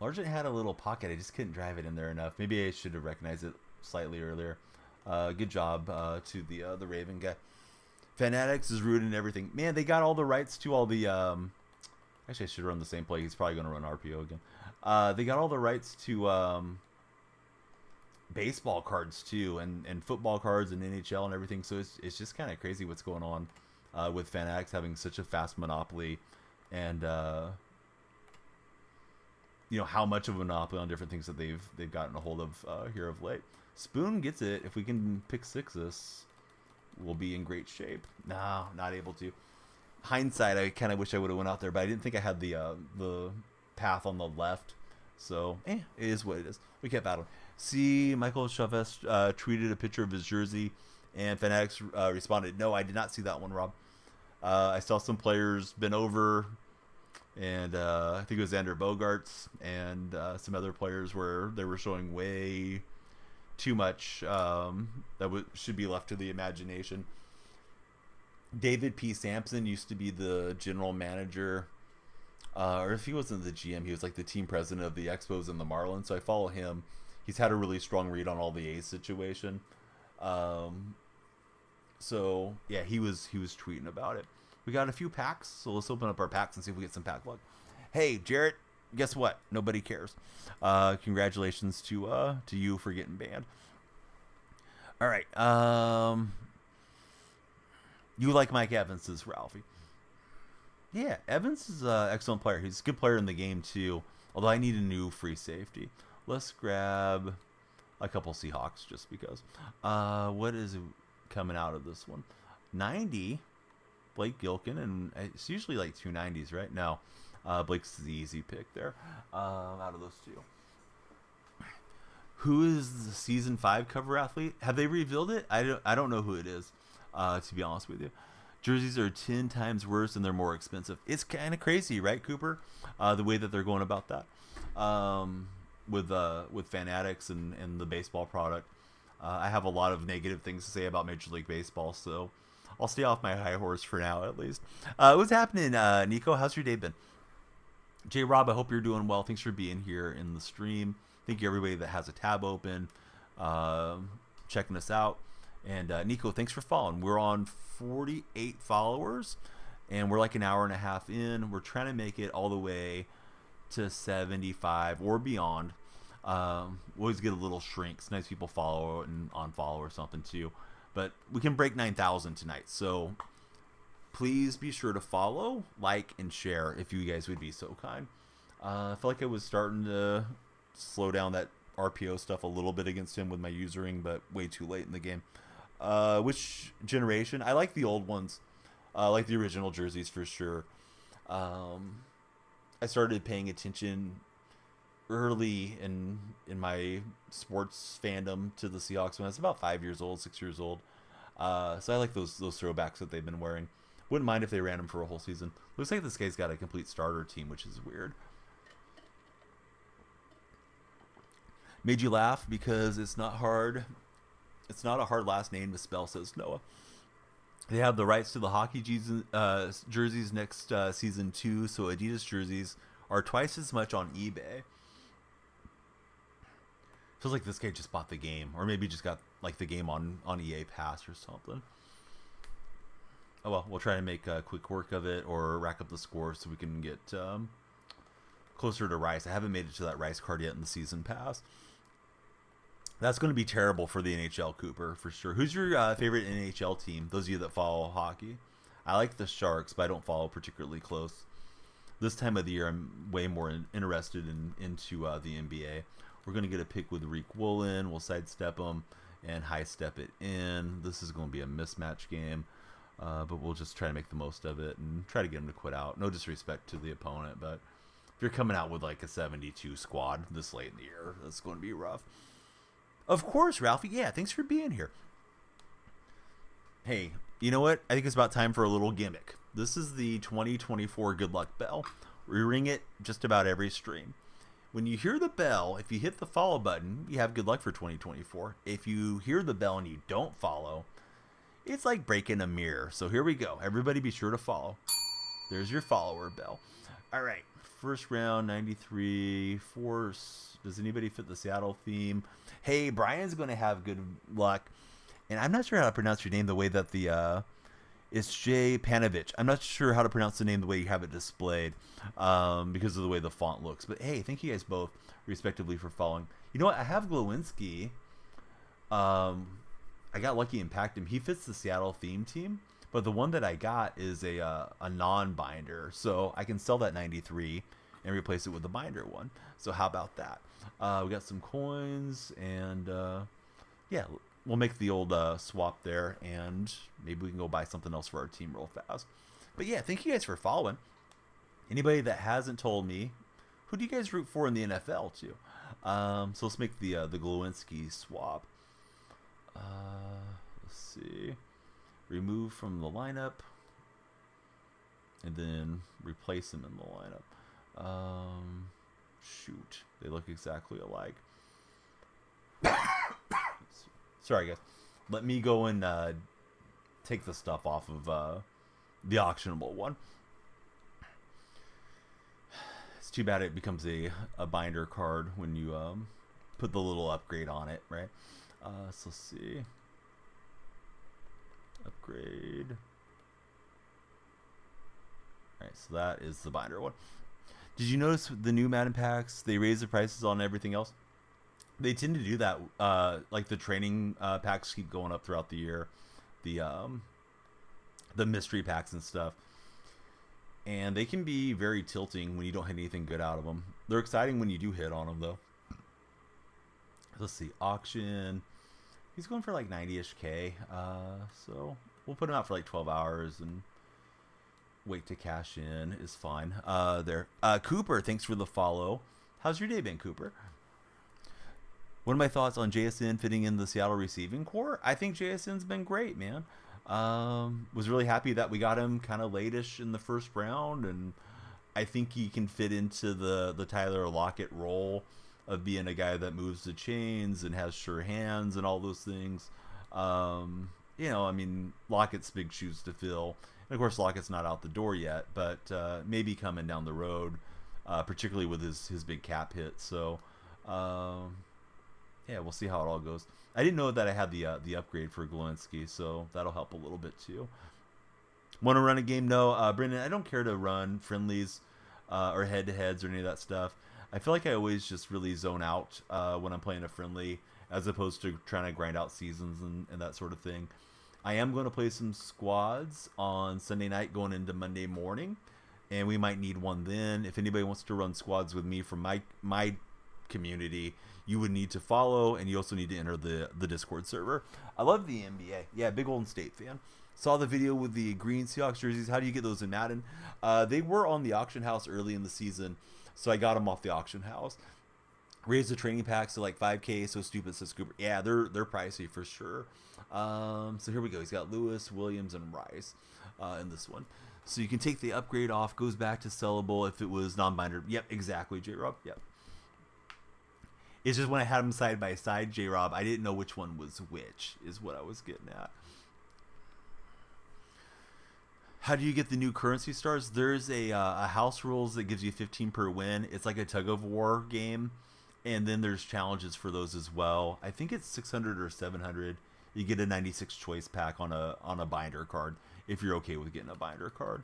Largent had a little pocket. I just couldn't drive it in there enough. Maybe I should have recognized it slightly earlier. Good job to the Raven guy. Fanatics is ruining everything. Man, they got all the rights to all the... actually, I should run the same play. He's probably going to run RPO again. They got all the rights to... baseball cards too, and football cards and NHL and everything. So it's just kind of crazy what's going on with Fanatics having such a fast monopoly, and how much of a monopoly on different things that they've gotten a hold of here of late. Spoon gets it. If we can pick 6 this, we'll be in great shape. No, not able to. Hindsight, I kind of wish I would have went out there, but I didn't think I had the path on the left. So it is what it is. We kept battling. See, Michael Chavez tweeted a picture of his jersey, and Fanatics responded, "No, I did not see that one, Rob. I saw some players bent over, and I think it was Xander Bogaerts and some other players where they were showing way too much that should be left to the imagination." David P. Sampson used to be the general manager, or if he wasn't the GM, he was like the team president of the Expos and the Marlins. So I follow him. He's had a really strong read on all the A's situation. So yeah, he was tweeting about it. We got a few packs, so let's open up our packs and see if we get some pack luck. Hey, Jarrett, guess what? Nobody cares. Congratulations to you for getting banned. All right. You like Mike Evans, says Ralphie. Yeah, Evans is an excellent player. He's a good player in the game too. Although I need a new free safety. Let's grab a couple Seahawks just because. What is coming out of this one? 90, Blake Gilkin, and it's usually like 290s, right? No, Blake's the easy pick there out of those two. Who is the season 5 cover athlete? Have they revealed it? I don't know who it is, to be honest with you. Jerseys are 10 times worse and they're more expensive. It's kind of crazy, right, Cooper? The way that they're going about that with Fanatics and the baseball product. I have a lot of negative things to say about Major League Baseball, so I'll stay off my high horse for now, at least. What's happening, Nico? How's your day been? J Rob, I hope you're doing well. Thanks for being here in the stream. Thank you everybody that has a tab open, checking us out. And Nico, thanks for following. We're on 48 followers, and we're like an hour and a half in. We're trying to make it all the way to 75 or beyond. We'll always get a little shrinks. Nice people follow and unfollow or something too. But we can break 9,000 tonight. So please be sure to follow, like, and share if you guys would be so kind. I feel like I was starting to slow down that RPO stuff a little bit against him with my usering, but way too late in the game. Which generation? I like the old ones. I like the original jerseys for sure. I started paying attention early in my sports fandom to the Seahawks when I was about 5 years old, 6 years old. So I like those throwbacks that they've been wearing. Wouldn't mind if they ran them for a whole season. Looks like this guy's got a complete starter team, which is weird. Made you laugh because it's not hard. It's not a hard last name to spell, says Noah. They have the rights to the hockey jerseys next season too, so Adidas jerseys are twice as much on eBay. Feels like this guy just bought the game, or maybe just got like the game on EA Pass or something. Oh well, we'll try to make quick work of it or rack up the score so we can get closer to Rice. I haven't made it to that Rice card yet in the season pass. That's going to be terrible for the NHL, Cooper, for sure. Who's your favorite NHL team? Those of you that follow hockey. I like the Sharks, but I don't follow particularly close. This time of the year, I'm way more interested into the NBA. We're going to get a pick with Reek Woolen. We'll sidestep him and high step it in. This is going to be a mismatch game, but we'll just try to make the most of it and try to get him to quit out. No disrespect to the opponent, but if you're coming out with like a 72 squad this late in the year, that's going to be rough. Of course, Ralphie. Yeah, thanks for being here. Hey, you know what? I think it's about time for a little gimmick. This is the 2024 Good Luck Bell. We ring it just about every stream. When you hear the bell, if you hit the follow button, you have good luck for 2024. If you hear the bell and you don't follow, it's like breaking a mirror. So here we go. Everybody be sure to follow. There's your follower bell. All right. First round, 93. Force. Does anybody fit the Seattle theme? Hey, Brian's going to have good luck. And I'm not sure how to pronounce your name the way that it's Jay Panovich. I'm not sure how to pronounce the name the way you have it displayed because of the way the font looks. But hey, thank you guys both, respectively, for following. You know what? I have Glowinski. I got lucky and packed him. He fits the Seattle theme team. But the one that I got is a non-binder. So I can sell that 93 and replace it with the binder one. So how about that? We got some coins and yeah, we'll make the old swap there and maybe we can go buy something else for our team real fast. But yeah, thank you guys for following. Anybody that hasn't told me, who do you guys root for in the NFL too? So let's make the Glowinski swap. Let's see. Remove from the lineup and then replace him in the lineup. Shoot, they look exactly alike. Sorry guys, let me go and take the stuff off of the auctionable one. It's too bad it becomes a binder card when you put the little upgrade on it, right? So let's see. Upgrade. Alright, so that is the binder one. Did you notice the new Madden packs, they raise the prices on everything else? They tend to do that. Like the training packs keep going up throughout the year. The mystery packs and stuff. And they can be very tilting when you don't hit anything good out of them. They're exciting when you do hit on them, though. Let's see. Auction. He's going for like 90-ish K. So we'll put him out for like 12 hours and wait to cash in is fine. There. Cooper, thanks for the follow. How's your day been, Cooper? What are my thoughts on JSN fitting in the Seattle receiving core? I think JSN's been great, man. Was really happy that we got him kind of late-ish in the first round, and I think he can fit into the Tyler Lockett role of being a guy that moves the chains and has sure hands and all those things. I mean, Lockett's big shoes to fill. And of course, Lockett's not out the door yet, but maybe coming down the road, particularly with his big cap hit. So, yeah, we'll see how it all goes. I didn't know that I had the upgrade for Glowinski, so that'll help a little bit too. Want to run a game? No, Brendan, I don't care to run friendlies or head-to-heads or any of that stuff. I feel like I always just really zone out when I'm playing a friendly, as opposed to trying to grind out seasons and that sort of thing. I am going to play some squads on Sunday night going into Monday morning, and we might need one then. If anybody wants to run squads with me from my community, you would need to follow, and you also need to enter the Discord server. I love the NBA. Yeah, big Golden State fan. Saw the video with the green Seahawks jerseys. How do you get those in Madden? They were on the auction house early in the season, so I got them off the auction house. Raised the training packs to like 5K. So stupid, says Scooper. Yeah, they're pricey for sure. So here we go. He's got Lewis, Williams, and Rice in this one. So you can take the upgrade off. Goes back to sellable if it was non-binder. Yep, exactly, J-Rob. Yep. It's just when I had them side by side, J-Rob, I didn't know which one was which, is what I was getting at. How do you get the new currency stars? There's a house rules that gives you 15 per win. It's like a tug of war game. And then there's challenges for those as well. I think it's 600 or 700. You get a 96 choice pack on a binder card if you're okay with getting a binder card.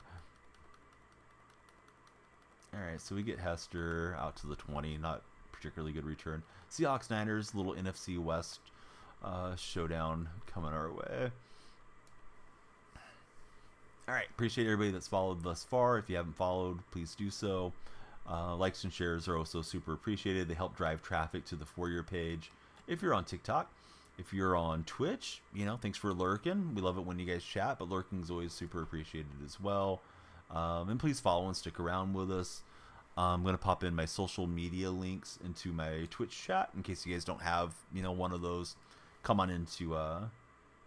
All right, so we get Hester out to the 20. Not particularly good return. Seahawks Niners, little NFC West showdown coming our way. All right, appreciate everybody that's followed thus far. If you haven't followed, please do so. Likes and shares are also super appreciated. They help drive traffic to the For Your page. If you're on TikTok, if you're on Twitch, thanks for lurking. We love it when you guys chat, but lurking is always super appreciated as well. And please follow and stick around with us. I'm going to pop in my social media links into my Twitch chat in case you guys don't have, one of those. Come on into,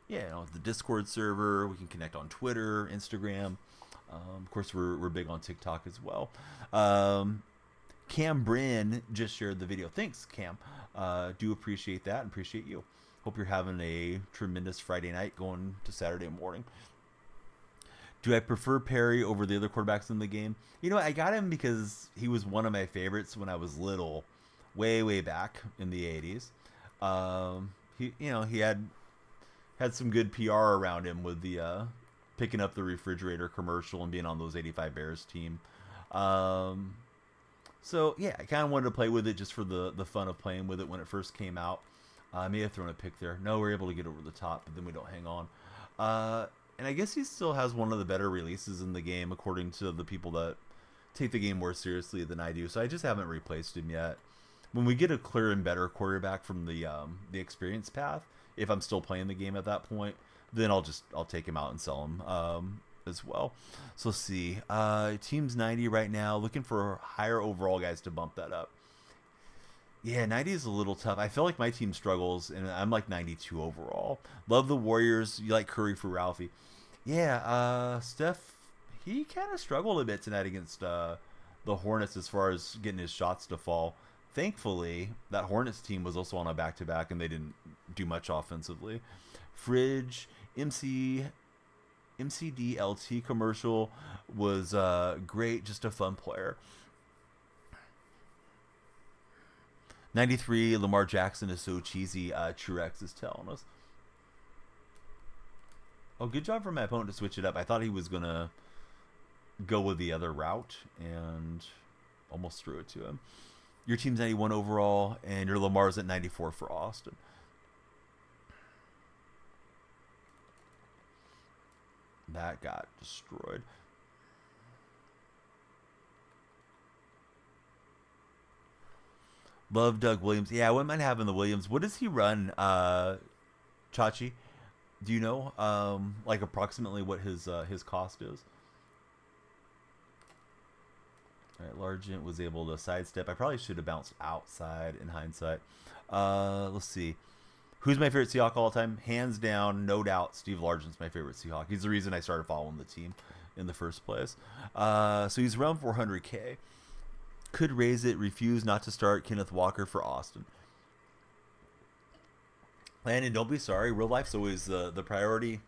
the Discord server. We can connect on Twitter, Instagram. Of course, we're big on TikTok as well. Cam Bryn just shared the video. Thanks, Cam. Do appreciate that and appreciate you. Hope you're having a tremendous Friday night going to Saturday morning. Do I prefer Perry over the other quarterbacks in the game? I got him because he was one of my favorites when I was little, way back in the 80s. He had some good PR around him with the picking up the refrigerator commercial and being on those 85 Bears team. So yeah, I kind of wanted to play with it just for the fun of playing with it when it first came out. I may have thrown a pick there. No, we're able to get over the top, but then we don't hang on. And I guess he still has one of the better releases in the game, according to the people that take the game more seriously than I do. So I just haven't replaced him yet. When we get a clearer and better quarterback from the experience path, if I'm still playing the game at that point, then I'll take him out and sell him as well. So let's see. Team's 90 right now, looking for higher overall guys to bump that up. Yeah, 90 is a little tough. I feel like my team struggles, and I'm like 92 overall. Love the Warriors. You like Curry for Ralphie. Yeah, Steph, he kind of struggled a bit tonight against the Hornets as far as getting his shots to fall. Thankfully, that Hornets team was also on a back-to-back, and they didn't do much offensively. Fridge, MCD LT commercial was great, just a fun player. 93, Lamar Jackson is so cheesy, Truex is telling us. Oh, good job for my opponent to switch it up. I thought he was going to go with the other route and almost threw it to him. Your team's 91 overall, and your Lamar's at 94 for Austin. That got destroyed. Love Doug Williams. Yeah, I wouldn't mind having the Williams. What does he run, Chachi? Do you know, like approximately what his cost is? All right, Largent was able to sidestep. I probably should have bounced outside in hindsight. Let's see. Who's my favorite Seahawk all the time? Hands down, no doubt, Steve Largent's my favorite Seahawk. He's the reason I started following the team in the first place. So he's around 400K. Could raise it. Refuse not to start Kenneth Walker for Austin. Landon, don't be sorry. Real life's always the priority.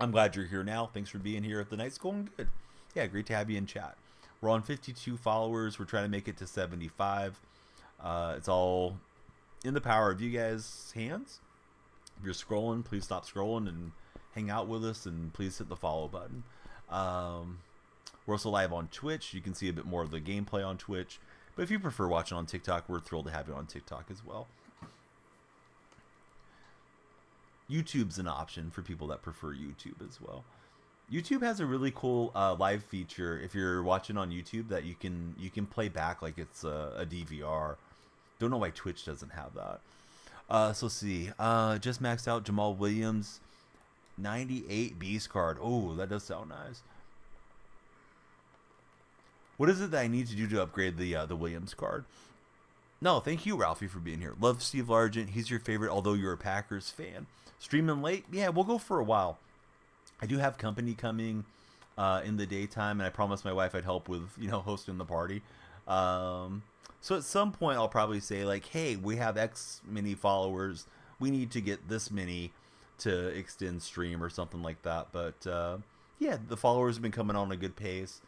I'm glad you're here now. Thanks for being here. The night's going good. Yeah, great to have you in chat. We're on 52 followers. We're trying to make it to 75. It's all in the power of you guys' hands. If you're scrolling, please stop scrolling and hang out with us, and please hit the follow button. We're also live on Twitch. You can see a bit more of the gameplay on Twitch. But if you prefer watching on TikTok, we're thrilled to have you on TikTok as well. YouTube's an option for people that prefer YouTube as well. YouTube has a really cool live feature if you're watching on YouTube that you can play back like it's a DVR. Don't know why Twitch doesn't have that. So let's see. Just maxed out Jamal Williams, 98 Beast card. Oh, that does sound nice. What is it that I need to do to upgrade the Williams card? No, thank you, Ralphie, for being here. Love Steve Largent. He's your favorite, although you're a Packers fan. Streaming late? Yeah, we'll go for a while. I do have company coming in the daytime, and I promised my wife I'd help with, hosting the party. So at some point, I'll probably say, like, hey, we have X many followers. We need to get this many to extend stream or something like that. But, yeah, the followers have been coming on a good pace.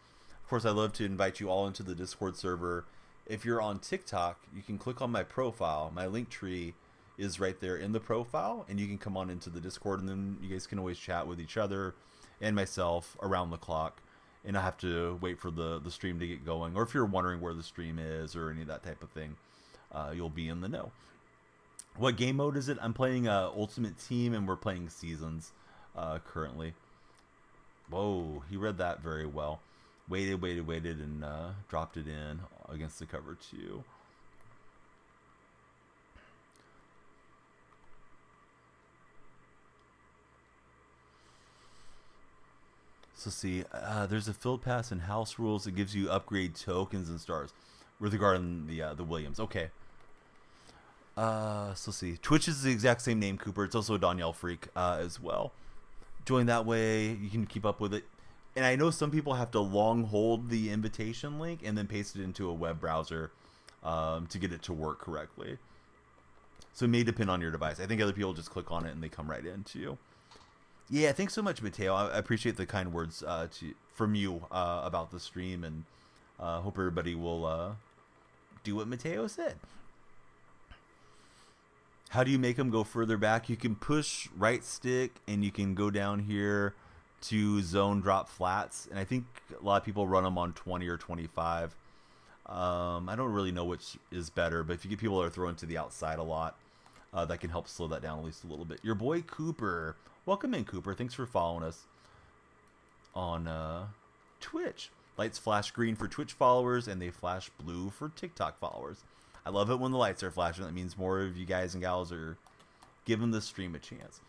Of course, I'd love to invite you all into the Discord server. If you're on TikTok, you can click on my profile. My link tree is right there in the profile, and you can come on into the Discord, and then you guys can always chat with each other and myself around the clock, and I have to wait for the stream to get going. Or if you're wondering where the stream is or any of that type of thing, you'll be in the know. What game mode is it? I'm playing Ultimate Team, and we're playing Seasons currently. Whoa, he read that very well. Waited, and dropped it in against the cover 2. So see, there's a field pass in house rules that gives you upgrade tokens and stars regarding the Williams. Okay. So see, Twitch is the exact same name, Cooper. It's also Danielle Freak as well. Join that way. You can keep up with it. And I know some people have to long hold the invitation link and then paste it into a web browser to get it to work correctly. So it may depend on your device. I think other people just click on it and they come right into you. Yeah, thanks so much, Mateo. I appreciate the kind words from you about the stream, and hope everybody will do what Mateo said. How do you make them go further back? You can push right stick, and you can go down here to zone drop flats, and I think a lot of people run them on 20 or 25. I don't really know which is better, but if you get people that are throwing to the outside a lot, that can help slow that down at least a little bit. Your boy Cooper. Welcome in, Cooper. Thanks for following us on Twitch. Lights flash green for Twitch followers, and they flash blue for TikTok followers. I love it when the lights are flashing. That means more of you guys and gals are giving the stream a chance.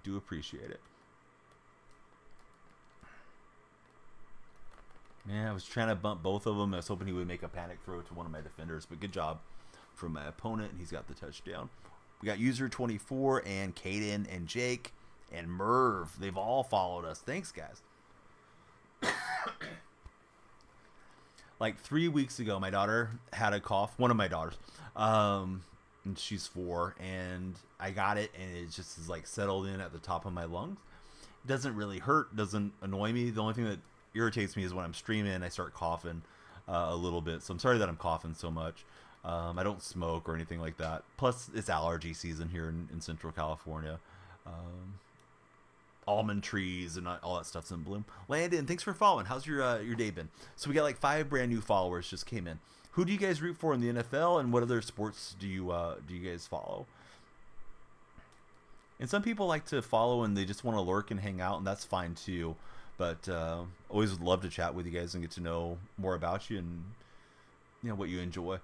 Do appreciate it. Man, I was trying to bump both of them. I was hoping he would make a panic throw to one of my defenders, but good job from my opponent, and he's got the touchdown. We got User 24 and Caden and Jake and Merv. They've all followed us. Thanks, guys. Like 3 weeks ago, my daughter had a cough. One of my daughters. And she's 4. And I got it, and it just is like settled in at the top of my lungs. It doesn't really hurt. Doesn't annoy me. The only thing that irritates me is when I'm streaming, I start coughing a little bit. So I'm sorry that I'm coughing so much. I don't smoke or anything like that. Plus, it's allergy season here in Central California. Almond trees and all that stuff's in bloom. Landon, thanks for following. How's your day been? So we got like 5 brand new followers just came in. Who do you guys root for in the NFL, and what other sports do you guys follow? And some people like to follow and they just want to lurk and hang out, and that's fine too. But always would love to chat with you guys and get to know more about you and what you enjoy.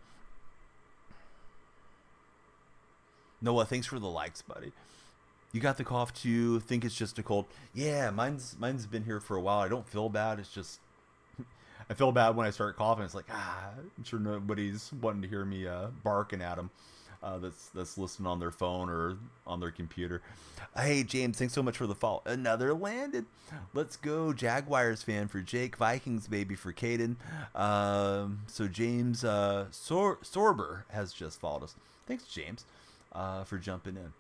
Noah, thanks for the likes, buddy. You got the cough too. Think it's just a cold. Yeah, mine's been here for a while. I don't feel bad. It's just I feel bad when I start coughing. It's like I'm sure nobody's wanting to hear me barking at them. that's listening on their phone or on their computer. Hey James, thanks so much for the follow. Another landed. Let's go Jaguars fan for Jake, Vikings baby for Caden. So James Sorber has just followed us. Thanks James for jumping in.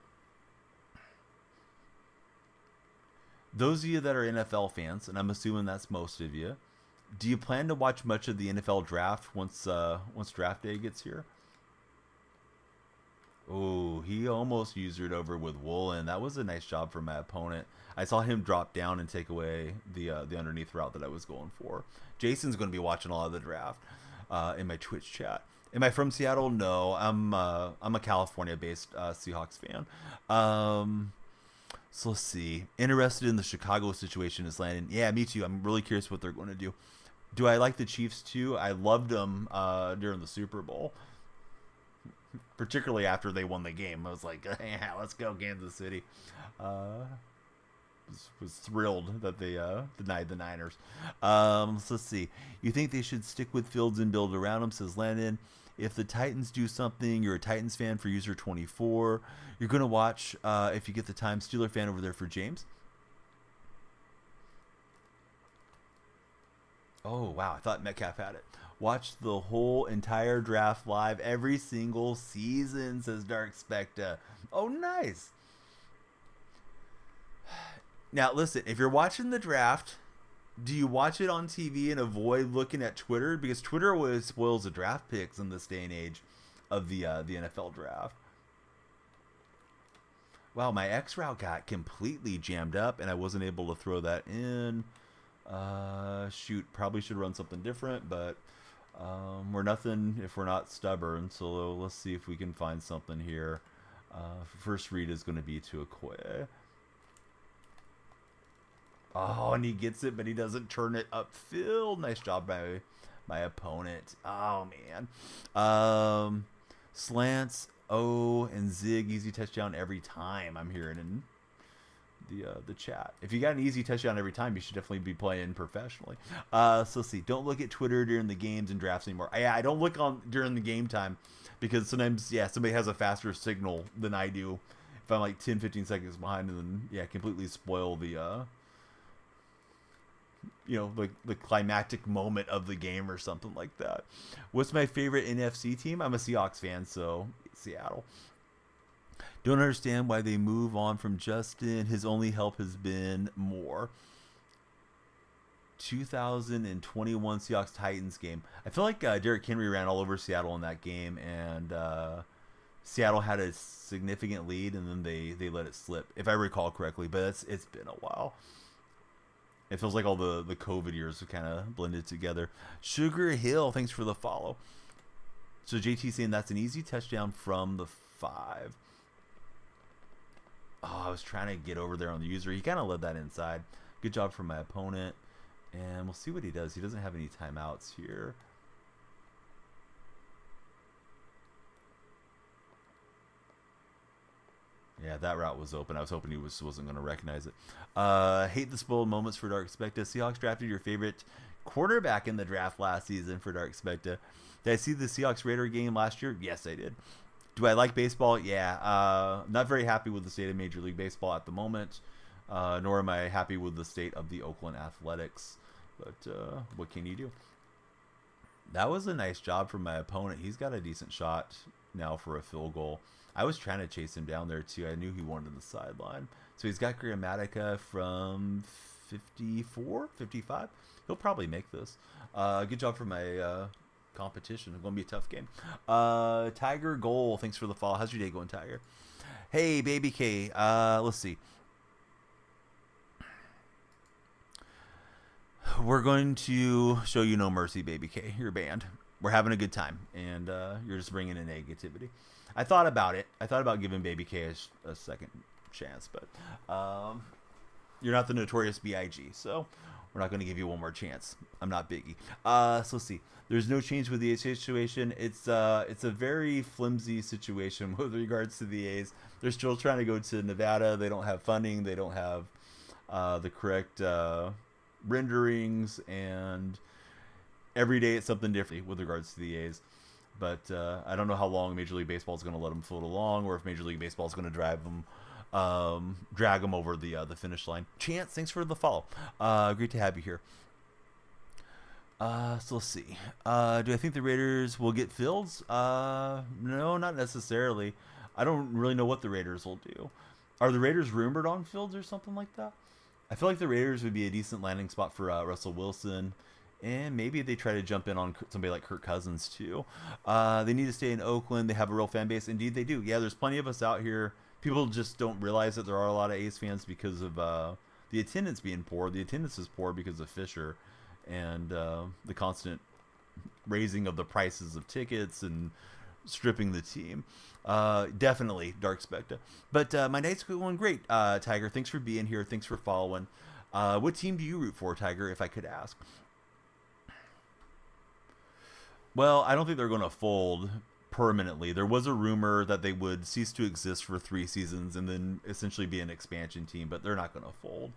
Those of you that are NFL fans, and I'm assuming that's most of you, do you plan to watch much of the NFL draft once draft day gets here? Oh, he almost used it over with Woolen. That was a nice job from my opponent. I saw him drop down and take away the underneath route that I was going for. Jason's going to be watching a lot of the draft in my Twitch chat. Am I from Seattle? No, I'm a California-based Seahawks fan. So let's see. Interested in the Chicago situation is Landon. Yeah, me too. I'm really curious what they're going to do. Do I like the Chiefs too? I loved them during the Super Bowl, particularly after they won the game. I was like, yeah, let's go Kansas City. Was thrilled that they denied the Niners. So let's see. You think they should stick with Fields and build around him, says Landon. If the Titans do something, you're a Titans fan for user 24. You're going to watch, if you get the time, Steeler fan over there for James. Oh, wow. I thought Metcalf had it. Watch the whole entire draft live every single season, says Dark Specta. Oh, nice. Now, listen, if you're watching the draft, do you watch it on TV and avoid looking at Twitter? Because Twitter always spoils the draft picks in this day and age of the NFL draft. Wow, my X route got completely jammed up, and I wasn't able to throw that in. Shoot, probably should run something different, but we're nothing if we're not stubborn. So let's see if we can find something here. First read is going to be to Okoye. Oh, and he gets it, but he doesn't turn it upfield. Nice job by my opponent. Oh, man. Slants, and Zig, easy touchdown every time. I'm hearing in the chat. If you got an easy touchdown every time, you should definitely be playing professionally. So let's see. Don't look at Twitter during the games and drafts anymore. I don't look on during the game time because sometimes, somebody has a faster signal than I do. If I'm like 10, 15 seconds behind, and then, completely spoil the... the climactic moment of the game or something like that. What's my favorite NFC team? I'm a Seahawks fan, so Seattle. Don't understand why they move on from Justin. His only help has been more. 2021 Seahawks Titans game. I feel like Derrick Henry ran all over Seattle in that game, and Seattle had a significant lead, and then they let it slip, if I recall correctly. But it's been a while. It feels like all the COVID years have kind of blended together. Sugar Hill, thanks for the follow. So JT saying that's an easy touchdown from the 5. Oh, I was trying to get over there on the user. He kind of led that inside. Good job from my opponent. And we'll see what he does. He doesn't have any timeouts here. Yeah, that route was open. I was hoping he wasn't going to recognize it. Hate the spoiled moments for Dark Specta. Seahawks drafted your favorite quarterback in the draft last season for Dark Specta. Did I see the Seahawks Raider game last year? Yes, I did. Do I like baseball? Yeah. Not very happy with the state of Major League Baseball at the moment, nor am I happy with the state of the Oakland Athletics. But what can you do? That was a nice job from my opponent. He's got a decent shot now for a field goal. I was trying to chase him down there too. I knew he wanted the sideline. So he's got Grammatica from 54, 55. He'll probably make this. Good job for my competition. It's going to be a tough game. Tiger Goal, thanks for the follow. How's your day going, Tiger? Hey, Baby K. Let's see. We're going to show you no mercy, Baby K. You're banned. We're having a good time, and you're just bringing in negativity. I thought about it. I thought about giving Baby K a second chance, but you're not the Notorious B.I.G., so we're not going to give you one more chance. I'm not Biggie. So let's see. There's no change with the A's situation. It's a very flimsy situation with regards to the A's. They're still trying to go to Nevada. They don't have funding. They don't have the correct renderings, and every day it's something different with regards to the A's. But I don't know how long Major League Baseball is going to let them float along, or if Major League Baseball is going to drag them over the finish line. Chance, thanks for the follow. Great to have you here. So let's see. Do I think the Raiders will get Fields? No, not necessarily. I don't really know what the Raiders will do. Are the Raiders rumored on Fields or something like that? I feel like the Raiders would be a decent landing spot for Russell Wilson. And maybe they try to jump in on somebody like Kirk Cousins, too. They need to stay in Oakland. They have a real fan base. Indeed, they do. Yeah, there's plenty of us out here. People just don't realize that there are a lot of A's fans because of the attendance being poor. The attendance is poor because of Fisher and the constant raising of the prices of tickets and stripping the team. Definitely Dark Spectre. But my night's going great, Tiger. Thanks for being here. Thanks for following. What team do you root for, Tiger, if I could ask? Well, I don't think they're going to fold permanently. There was a rumor that they would cease to exist for 3 seasons and then essentially be an expansion team, but they're not going to fold.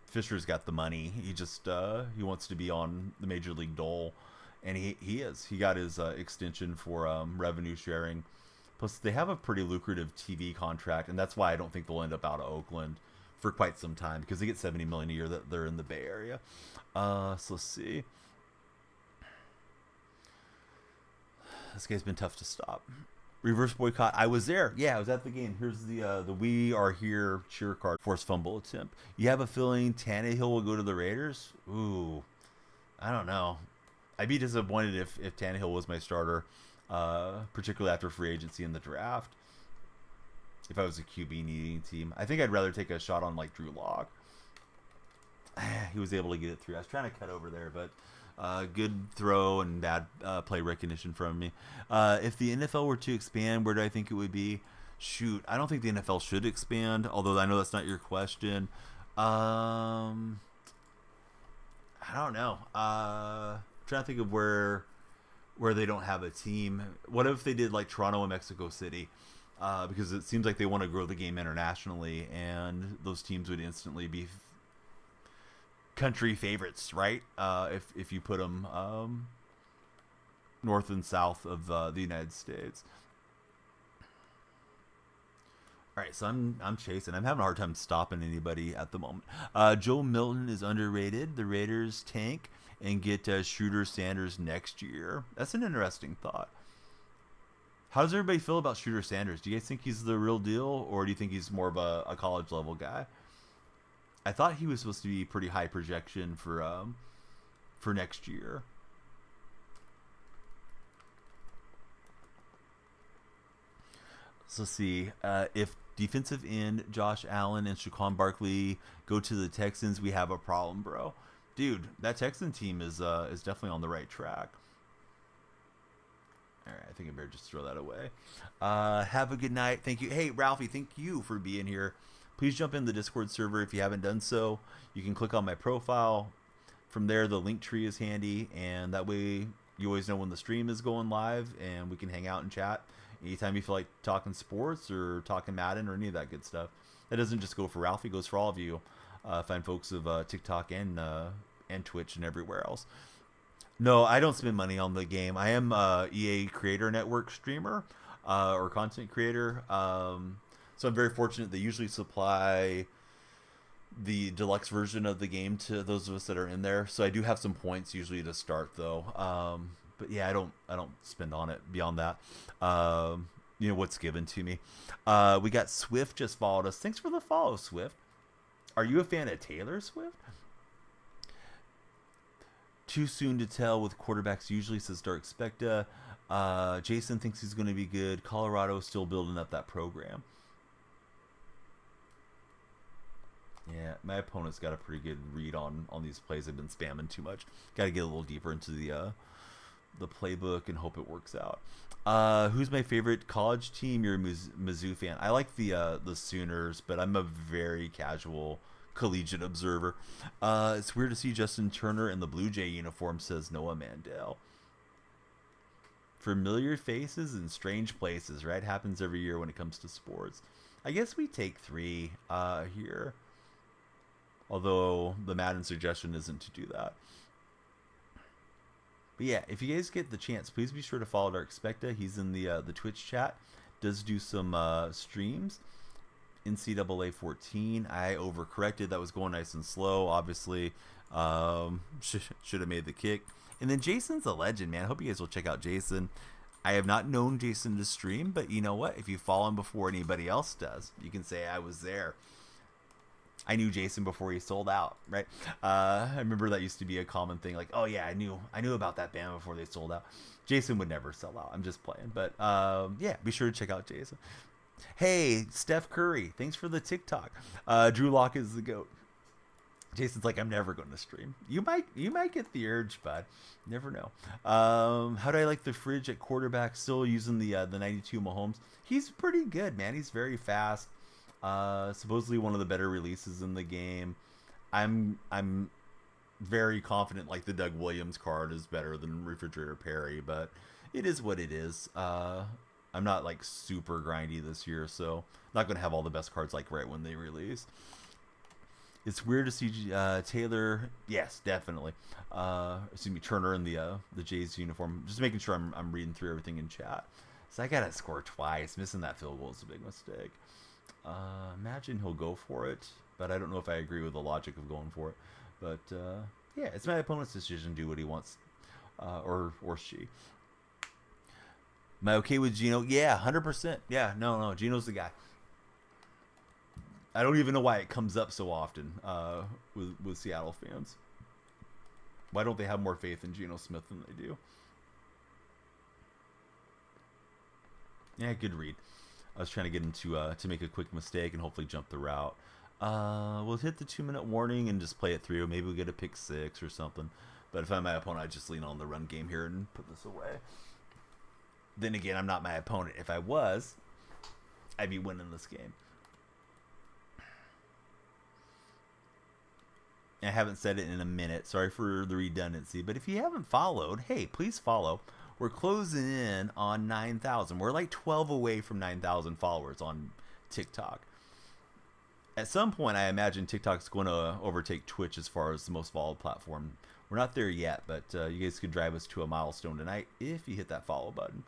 Fisher's got the money. He just he wants to be on the Major League dole, and he is. He got his extension for revenue sharing. Plus, they have a pretty lucrative TV contract, and that's why I don't think they'll end up out of Oakland for quite some time, because they get $70 million a year that they're in the Bay Area. So let's see. This guy's been tough to stop. Reverse boycott. I was there. Yeah, I was at the game. Here's the "We Are Here" cheer card. Forced fumble attempt. You have a feeling Tannehill will go to the Raiders? Ooh, I don't know. I'd be disappointed if Tannehill was my starter, particularly after free agency in the draft. If I was a QB needing team, I think I'd rather take a shot on like Drew Lock. He was able to get it through. I was trying to cut over there, but good throw and bad play recognition from me. If the NFL were to expand, where do I think it would be? Shoot, I don't think the NFL should expand, although I know that's not your question. I don't know. I'm trying to think of where they don't have a team. What if they did like Toronto and Mexico City? Because it seems like they want to grow the game internationally, and those teams would instantly be country favorites, right? If you put them north and south of the United States. All right, so I'm chasing. I'm having a hard time stopping anybody at the moment. Joe Milton is underrated. The Raiders tank and get Shooter Sanders next year. That's an interesting thought. How does everybody feel about Shooter Sanders? Do you guys think he's the real deal, or do you think he's more of a college level guy? I thought he was supposed to be pretty high projection for next year. So let's see. If defensive end Josh Allen and Saquon Barkley go to the Texans, we have a problem, bro. Dude, that Texan team is definitely on the right track. All right, I think I better just throw that away. Have a good night. Thank you. Hey, Ralphie, thank you for being here. Please jump in the Discord server if you haven't done so. You can click on my profile. From there, the link tree is handy, and that way you always know when the stream is going live, and we can hang out and chat anytime you feel like talking sports or talking Madden or any of that good stuff. That doesn't just go for Ralphie; it goes for all of you. Fine folks of TikTok and Twitch and everywhere else. No, I don't spend money on the game. I am a EA Creator Network streamer or content creator. So I'm very fortunate. They usually supply the deluxe version of the game to those of us that are in there. So I do have some points usually to start, though. But yeah, I don't spend on it beyond that. You know what's given to me. We got Swift just followed us. Thanks for the follow, Swift. Are you a fan of Taylor Swift? Too soon to tell with quarterbacks usually, says Dark Specta. Jason thinks he's going to be good. Colorado is still building up that program. Yeah, my opponent's got a pretty good read on these plays. I've been spamming too much. Got to get a little deeper into the playbook and hope it works out. Who's my favorite college team? You're a Mizzou fan. I like the Sooners, but I'm a very casual collegiate observer. It's weird to see Justin Turner in the Blue Jay uniform, says Noah Mandel. Familiar faces in strange places, right? Happens every year when it comes to sports. I guess we take 3 here. Although the Madden suggestion isn't to do that. But yeah, if you guys get the chance, please be sure to follow Dark Specta. He's in the Twitch chat. Does do some streams. NCAA 14. I overcorrected. That was going nice and slow. Obviously, should have made the kick. And then Jason's a legend, man. I hope you guys will check out Jason. I have not known Jason to stream, but you know what? If you follow him before anybody else does, you can say I was there. I knew Jason before he sold out, right? I remember that used to be a common thing. Like, oh yeah, I knew about that band before they sold out. Jason would never sell out. I'm just playing, but yeah, be sure to check out Jason. Hey, Steph Curry, thanks for the TikTok. Drew Lock is the GOAT. Jason's like, I'm never going to stream. You might get the urge, bud. Never know. How do I like the fridge at quarterback? Still using the 92 Mahomes. He's pretty good, man. He's very fast. Supposedly one of the better releases in the game. I'm very confident like the Doug Williams card is better than Refrigerator Perry, but it is what it is. I'm not like super grindy this year, so not going to have all the best cards like right when they release. It's weird to see Taylor. Yes, definitely. Excuse me, Turner in the Jays uniform. Just making sure I'm reading through everything in chat. So I gotta score twice. Missing that field goal is a big mistake. Imagine he'll go for it, but I don't know if I agree with the logic of going for it. But yeah, it's my opponent's decision. Do what he wants, or she. Am I okay with Geno? Yeah, 100%. Yeah, no, Geno's the guy. I don't even know why it comes up so often with Seattle fans. Why don't they have more faith in Geno Smith than they do? Yeah, good read. I was trying to get him to make a quick mistake and hopefully jump the route. We'll hit the 2-minute warning and just play it through. Maybe we'll get a pick 6 or something. But if I'm my opponent, I'd just lean on the run game here and put this away. Then again, I'm not my opponent. If I was, I'd be winning this game. I haven't said it in a minute. Sorry for the redundancy. But if you haven't followed, hey, please follow. We're closing in on 9,000. We're like 12 away from 9,000 followers on TikTok. At some point, I imagine TikTok's going to overtake Twitch as far as the most followed platform. We're not there yet, but you guys could drive us to a milestone tonight if you hit that follow button.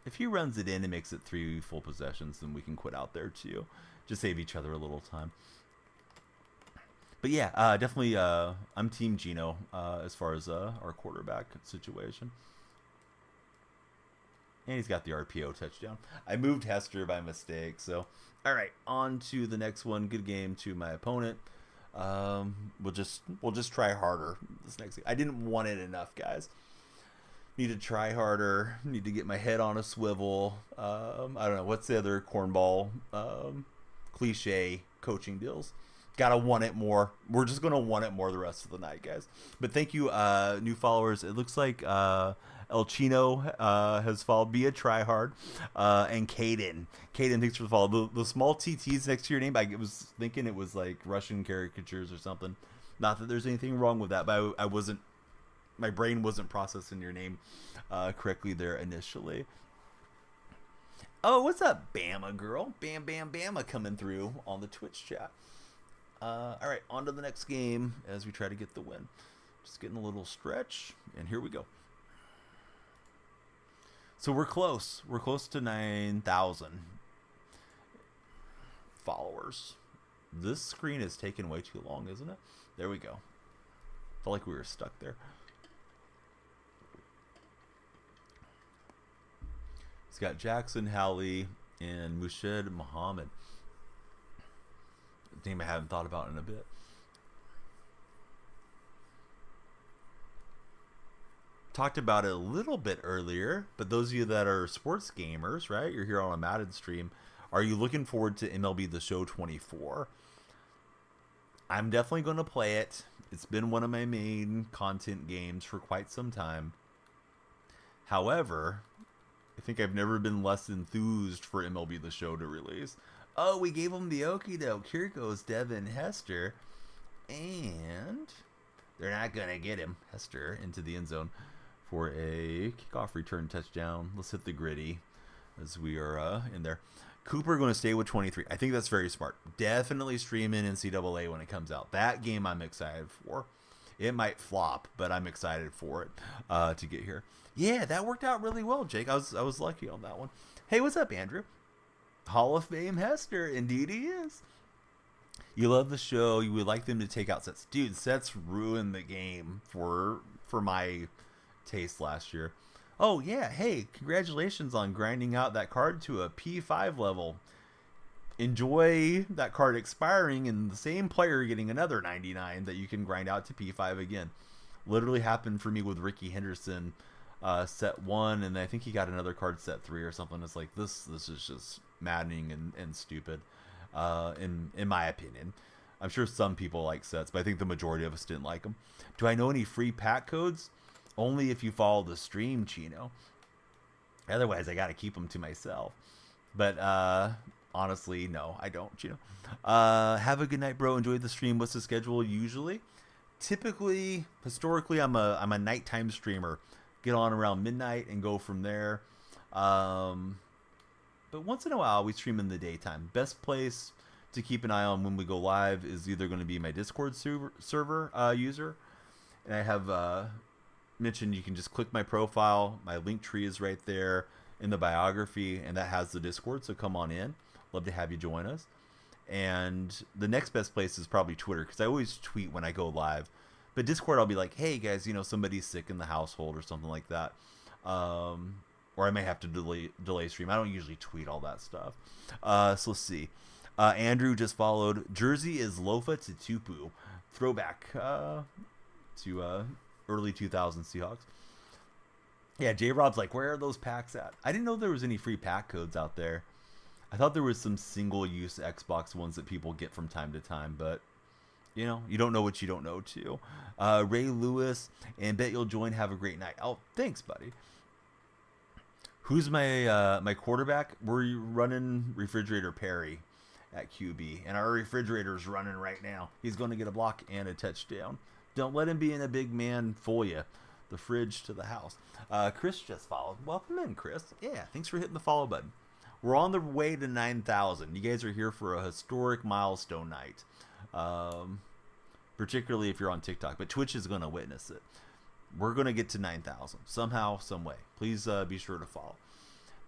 If he runs it in and makes it 3 full possessions, then we can quit out there too. Just save each other a little time. But yeah, definitely I'm Team Geno as far as our quarterback situation. And he's got the RPO touchdown. I moved Hester by mistake. So, all right, on to the next one. Good game to my opponent. We'll just try harder this next game. I didn't want it enough, guys. Need to try harder. Need to get my head on a swivel. I don't know what's the other cornball cliche coaching deals. Gotta want it more. We're just gonna want it more the rest of the night, guys. But thank you, new followers. It looks like El Chino has followed. Be a tryhard, and Caden. Caden, thanks for the follow. The small TTs next to your name. I was thinking it was like Russian caricatures or something. Not that there's anything wrong with that, but I wasn't. My brain wasn't processing your name correctly there initially. Oh, what's up, Bama girl? Bam, bam, Bama coming through on the Twitch chat. All right, on to the next game as we try to get the win. Just getting a little stretch, and here we go. So we're close. We're close to 9,000 followers. This screen is taking way too long, isn't it? There we go. Felt like we were stuck there. It's got Jackson Howley and Mushed Muhammad. Name I haven't thought about in a bit. Talked about it a little bit earlier, but those of you that are sports gamers, right? You're here on a Madden stream. Are you looking forward to MLB The Show 24? I'm definitely going to play it. It's been one of my main content games for quite some time. However, I think I've never been less enthused for MLB The Show to release. Oh, we gave him the okie doke. Here goes Devin Hester. And they're not going to get him, Hester, into the end zone for a kickoff return touchdown. Let's hit the gritty as we are in there. Cooper going to stay with 23. I think that's very smart. Definitely stream in NCAA when it comes out. That game I'm excited for. It might flop, but I'm excited for it to get here. Yeah, that worked out really well, Jake. I was lucky on that one. Hey, what's up, Andrew? Hall of Fame Hester, indeed he is. You love the show. You would like them to take out sets, dude. Sets ruined the game for my taste last year. Oh yeah, hey, congratulations on grinding out that card to a P5 level. Enjoy that card expiring and the same player getting another 99 that you can grind out to P5 again. Literally happened for me with Ricky Henderson, set 1, and I think he got another card set 3 or something. It's like this is just maddening and stupid, in my opinion. I'm sure some people like sets, but I think the majority of us didn't like them. Do I know any free pack codes? Only if you follow the stream, Chino. Otherwise, I got to keep them to myself. But honestly, no, I don't, Chino. Have a good night, bro. Enjoy the stream. What's the schedule usually? Typically, historically, I'm a nighttime streamer. Get on around midnight and go from there. But once in a while, we stream in the daytime. Best place to keep an eye on when we go live is either going to be my Discord server user. And I have mentioned you can just click my profile. My link tree is right there in the biography, and that has the Discord, so come on in. Love to have you join us. And the next best place is probably Twitter, because I always tweet when I go live. But Discord, I'll be like, hey guys, somebody's sick in the household or something like that. Or I may have to delay stream. I don't usually tweet all that stuff. So let's see. Andrew just followed. Jersey is Lofa to Tupu. Throwback to early 2000 Seahawks. Yeah, J-Rob's like, where are those packs at? I didn't know there was any free pack codes out there. I thought there was some single-use Xbox ones that people get from time to time, but you don't know what you don't know, too. Ray Lewis, and bet you'll join. Have a great night. Oh, thanks, buddy. Who's my quarterback? We're running Refrigerator Perry at QB, and our refrigerator's running right now. He's going to get a block and a touchdown. Don't let him be in a big man fool you. The fridge to the house. Chris just followed. Welcome in, Chris. Yeah, thanks for hitting the follow button. We're on the way to 9,000. You guys are here for a historic milestone night. Particularly if you're on TikTok, but Twitch is going to witness it. We're going to get to 9,000 somehow, some way. Please be sure to follow.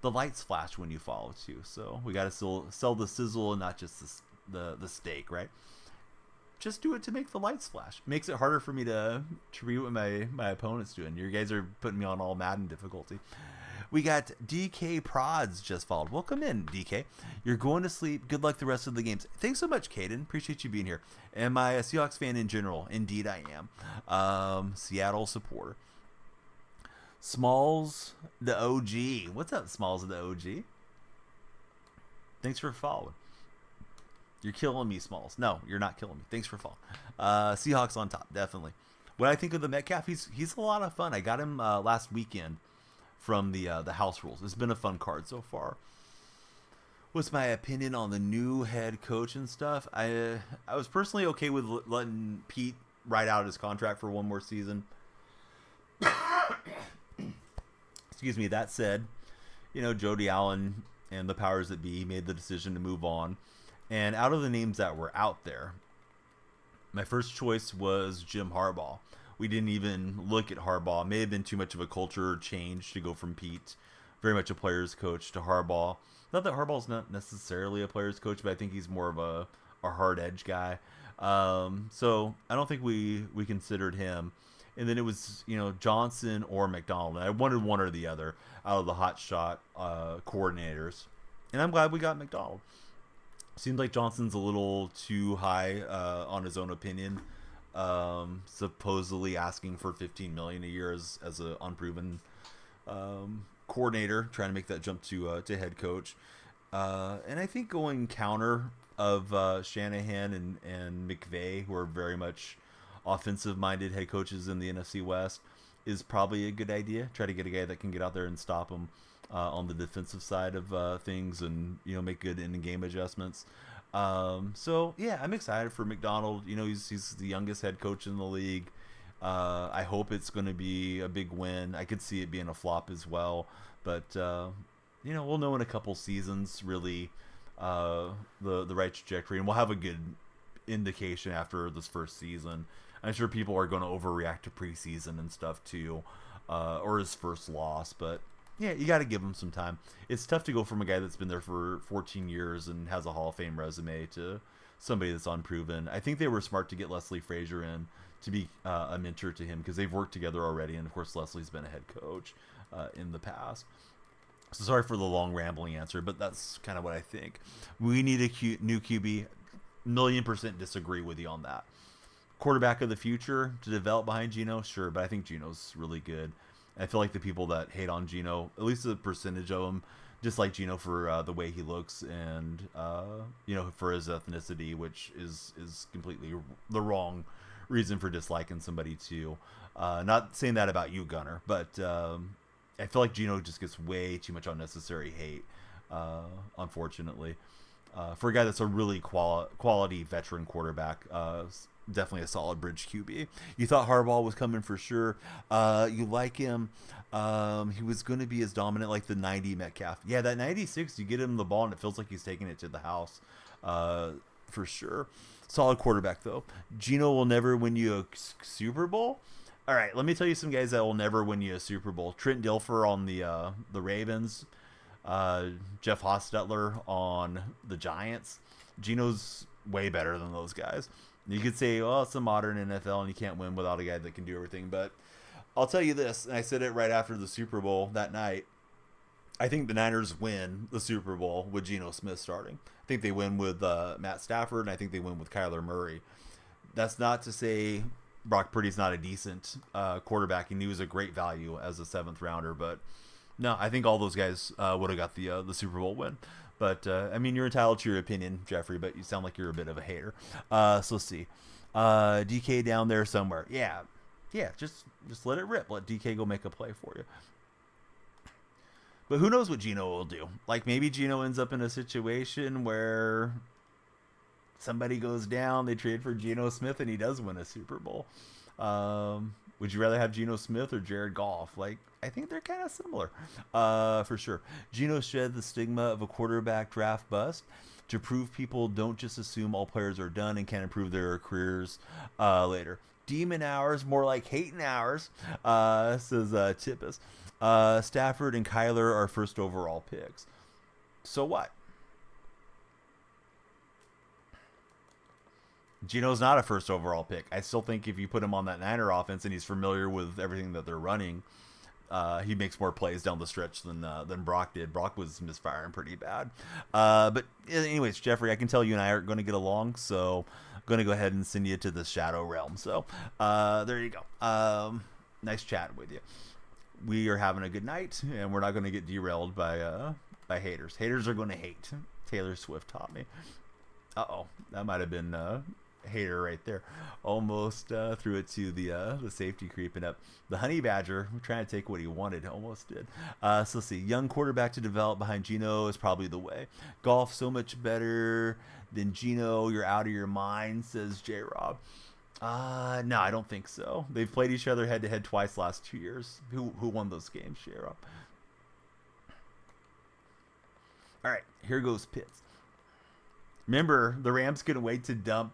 The lights flash when you follow too, so we got to sell the sizzle and not just the steak, right? Just do it to make the lights flash. Makes it harder for me to read what my opponent's doing. You guys are putting me on all Madden difficulty. We got DK Prods just followed. Welcome in, DK. You're going to sleep. Good luck the rest of the games. Thanks so much, Caden. Appreciate you being here. Am I a Seahawks fan in general? Indeed, I am. Seattle supporter. Smalls, the OG. What's up, Smalls, the OG? Thanks for following. You're killing me, Smalls. No, you're not killing me. Thanks for following. Seahawks on top, definitely. When I think of the Metcalf, he's a lot of fun. I got him last weekend from the house rules. It's been a fun card so far. What's my opinion on the new head coach and stuff? I was personally okay with letting Pete ride out his contract for one more season. Excuse me. That said, Jody Allen and the powers that be made the decision to move on. And out of the names that were out there, my first choice was Jim Harbaugh. We didn't even look at Harbaugh. It may have been too much of a culture change to go from Pete, very much a player's coach, to Harbaugh. Not that Harbaugh's not necessarily a player's coach, but I think he's more of a hard edge guy. So I don't think we considered him. And then it was, Johnson or McDonald. And I wanted one or the other out of the hot shot coordinators. And I'm glad we got McDonald. Seems like Johnson's a little too high on his own opinion. Supposedly asking for $15 million a year as an unproven coordinator, trying to make that jump to head coach. And I think going counter of Shanahan and McVay, who are very much offensive-minded head coaches in the NFC West, is probably a good idea. Try to get a guy that can get out there and stop them on the defensive side of things, and make good in-game adjustments. So yeah, I'm excited for McDonald. He's the youngest head coach in the league. I hope it's going to be a big win. I could see it being a flop as well, but we'll know in a couple seasons really the right trajectory, and we'll have a good indication after this first season. I'm sure people are going to overreact to preseason and stuff too, or his first loss. But yeah, you got to give him some time. It's tough to go from a guy that's been there for 14 years and has a Hall of Fame resume to somebody that's unproven. I think they were smart to get Leslie Frazier in to be a mentor to him because they've worked together already, and of course Leslie's been a head coach in the past. So sorry for the long rambling answer, but that's kind of what I think. We need a new QB. 1,000,000% disagree with you on that. Quarterback of the future to develop behind Geno, sure, but I think Geno's really good. I feel like the people that hate on Geno, at least a percentage of them, dislike Geno for the way he looks and for his ethnicity, which is completely the wrong reason for disliking somebody too. Not saying that about you, Gunner, but I feel like Geno just gets way too much unnecessary hate, unfortunately. For a guy that's a really quality veteran quarterback, definitely a solid bridge QB. You thought Harbaugh was coming for sure. You like him. He was going to be as dominant like the 90 Metcalf. Yeah, that 96, you get him the ball and it feels like he's taking it to the house for sure. Solid quarterback, though. Geno will never win you a Super Bowl. All right, let me tell you some guys that will never win you a Super Bowl. Trent Dilfer on the Ravens. Jeff Hostetler on the Giants. Geno's way better than those guys. You could say, well, it's a modern NFL and you can't win without a guy that can do everything. But I'll tell you this, and I said it right after the Super Bowl that night. I think the Niners win the Super Bowl with Geno Smith starting. I think they win with Matt Stafford, and I think they win with Kyler Murray. That's not to say Brock Purdy's not a decent quarterback, and he was a great value as a 7th rounder. But no, I think all those guys would have got the Super Bowl win. But, I mean, you're entitled to your opinion, Jeffrey, but you sound like you're a bit of a hater. So let's see. DK down there somewhere. Yeah, just let it rip. Let DK go make a play for you. But who knows what Geno will do? Like, maybe Geno ends up in a situation where somebody goes down, they trade for Geno Smith, and he does win a Super Bowl. Would you rather have Geno Smith or Jared Goff? Like, I think they're kind of similar, for sure. Geno shed the stigma of a quarterback draft bust to prove people don't just assume all players are done and can improve their careers later. Demon hours, more like hating hours, says Tippus. Stafford and Kyler are first overall picks. So what? Geno's not a first overall pick. I still think if you put him on that Niner offense and he's familiar with everything that they're running, he makes more plays down the stretch than Brock did. Brock was misfiring pretty bad. But anyways, Jeffrey, I can tell you and I are going to get along, so I'm going to go ahead and send you to the Shadow Realm. So there you go. Nice chatting with you. We are having a good night, and we're not going to get derailed by haters. Haters are going to hate. Taylor Swift taught me. Uh-oh, that might have been hater right there. Almost threw it to the safety creeping up. The Honey Badger trying to take what he wanted. Almost did. So let's see. Young quarterback to develop behind Geno is probably the way. Golf so much better than Geno. You're out of your mind, says J-Rob. No, I don't think so. They've played each other head to head twice last 2 years. Who won those games, J-Rob? All right, here goes Pitts. Remember, the Rams couldn't wait to dump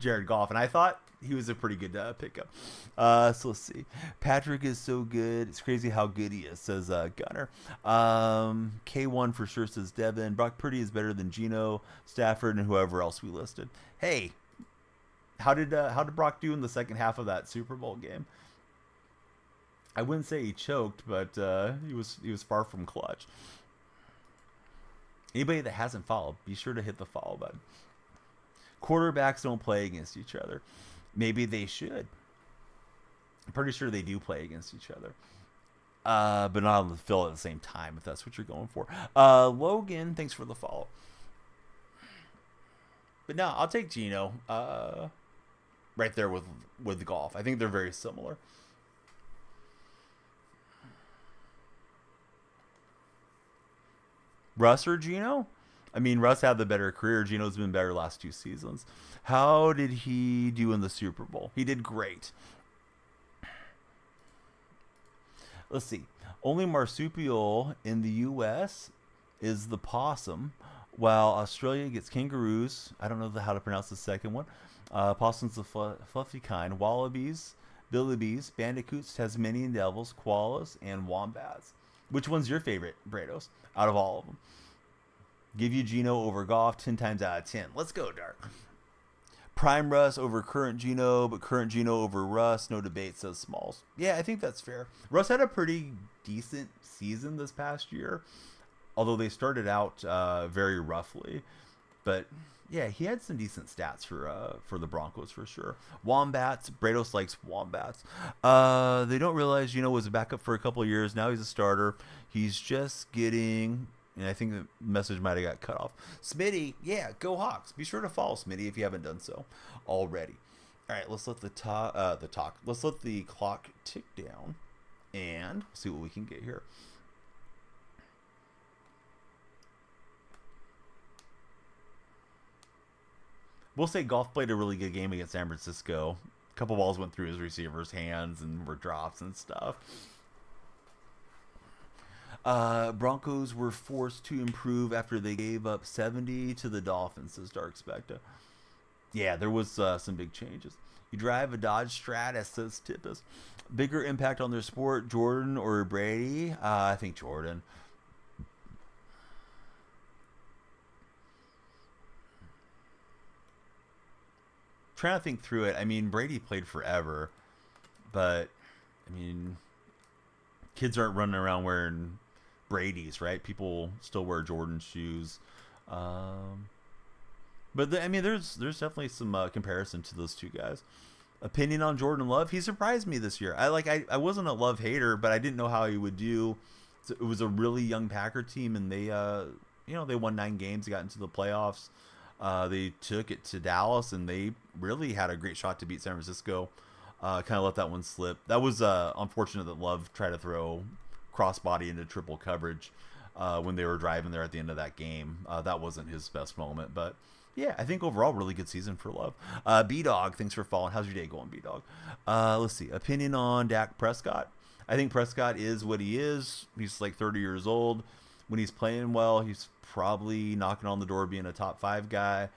Jared Goff, and I thought he was a pretty good pickup. So let's see. Patrick is so good. It's crazy how good he is, says Gunner. K1 for sure, says Devin. Brock Purdy is better than Geno, Stafford, and whoever else we listed. Hey, how did Brock do in the second half of that Super Bowl game? I wouldn't say he choked, but he was far from clutch. Anybody that hasn't followed, be sure to hit the follow button. Quarterbacks don't play against each other. Maybe they should. I'm pretty sure they do play against each other. But not on the field at the same time, if that's what you're going for. Logan, thanks for the follow. But no, I'll take Geno right there with Golf. I think they're very similar. Russ or Geno? I mean, Russ had the better career. Geno's been better last 2 seasons. How did he do in the Super Bowl? He did great. Let's see. Only marsupial in the U.S. is the possum. while Australia gets kangaroos. I don't know how to pronounce the second one. Possums, the fluffy kind. Wallabies, billybees, bandicoots, Tasmanian devils, koalas, and wombats. Which one's your favorite, Brados, out of all of them? Give you Geno over Goff 10 times out of 10. Let's go, Dark. Prime Russ over current Geno, but current Geno over Russ. No debate, says Smalls. Yeah, I think that's fair. Russ had a pretty decent season this past year, although they started out very roughly. But yeah, he had some decent stats for the Broncos for sure. Wombats, Brados likes wombats. They don't realize Geno was a backup for a couple of years. Now he's a starter. He's just getting. And I think the message might have got cut off. Smitty, yeah, go Hawks. Be sure to follow Smitty if you haven't done so already. All right, let's let let's let the clock tick down and see what we can get here. We'll say Golf played a really good game against San Francisco. A couple balls went through his receiver's hands and were drops and stuff. Broncos were forced to improve after they gave up 70 to the Dolphins, says Dark Specta. Yeah, there was some big changes. You drive a Dodge Strat, says Tippus. Bigger impact on their sport, Jordan or Brady? I think Jordan. Trying to think through it. I mean, Brady played forever, but I mean, kids aren't running around wearing Brady's, right? People still wear Jordan shoes. I mean, there's definitely some comparison to those two guys. Opinion on Jordan Love? He surprised me this year. I wasn't a Love hater, but I didn't know how he would do. It was a really young Packer team, and they they won 9 games, got into the playoffs. They took it to Dallas, and they really had a great shot to beat San Francisco. Kind of let that one slip. That was unfortunate that Love tried to throw crossbody into triple coverage when they were driving there at the end of that game. That wasn't his best moment, but yeah, I think overall really good season for Love. B-Dog, thanks for following. How's your day going, B-Dog? Let's see. Opinion on Dak Prescott. I think Prescott is what he is. He's like 30 years old. When he's playing well, he's probably knocking on the door being a top 5 guy.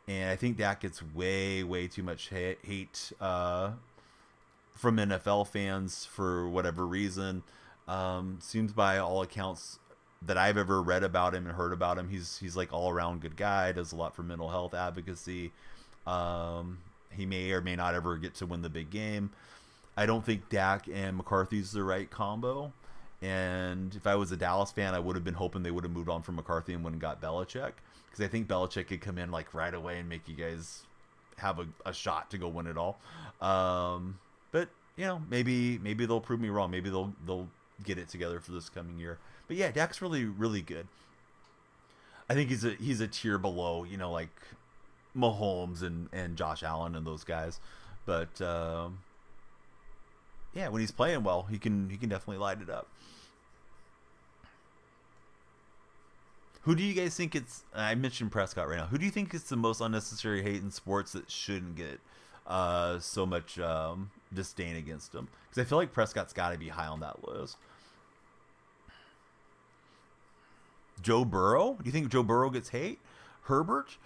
And I think Dak gets way, way too much hate from NFL fans for whatever reason. Seems by all accounts that I've ever read about him and heard about him, he's like all around good guy, does a lot for mental health advocacy. He may or may not ever get to win the big game. I don't think Dak and McCarthy's the right combo. And if I was a Dallas fan, I would have been hoping they would have moved on from McCarthy and went and got Belichick, because I think Belichick could come in like right away and make you guys have a shot to go win it all. But maybe they'll prove me wrong. Maybe they'll get it together for this coming year. But yeah, Dak's really, really good. I think he's a tier below, like Mahomes and Josh Allen and those guys. But yeah, when he's playing well, he can definitely light it up. Who do you guys think it's? I mentioned Prescott right now. Who do you think is the most unnecessary hate in sports that shouldn't get so much disdain against him? Because I feel like Prescott's got to be high on that list. Joe Burrow? Do you think Joe Burrow gets hate? Herbert?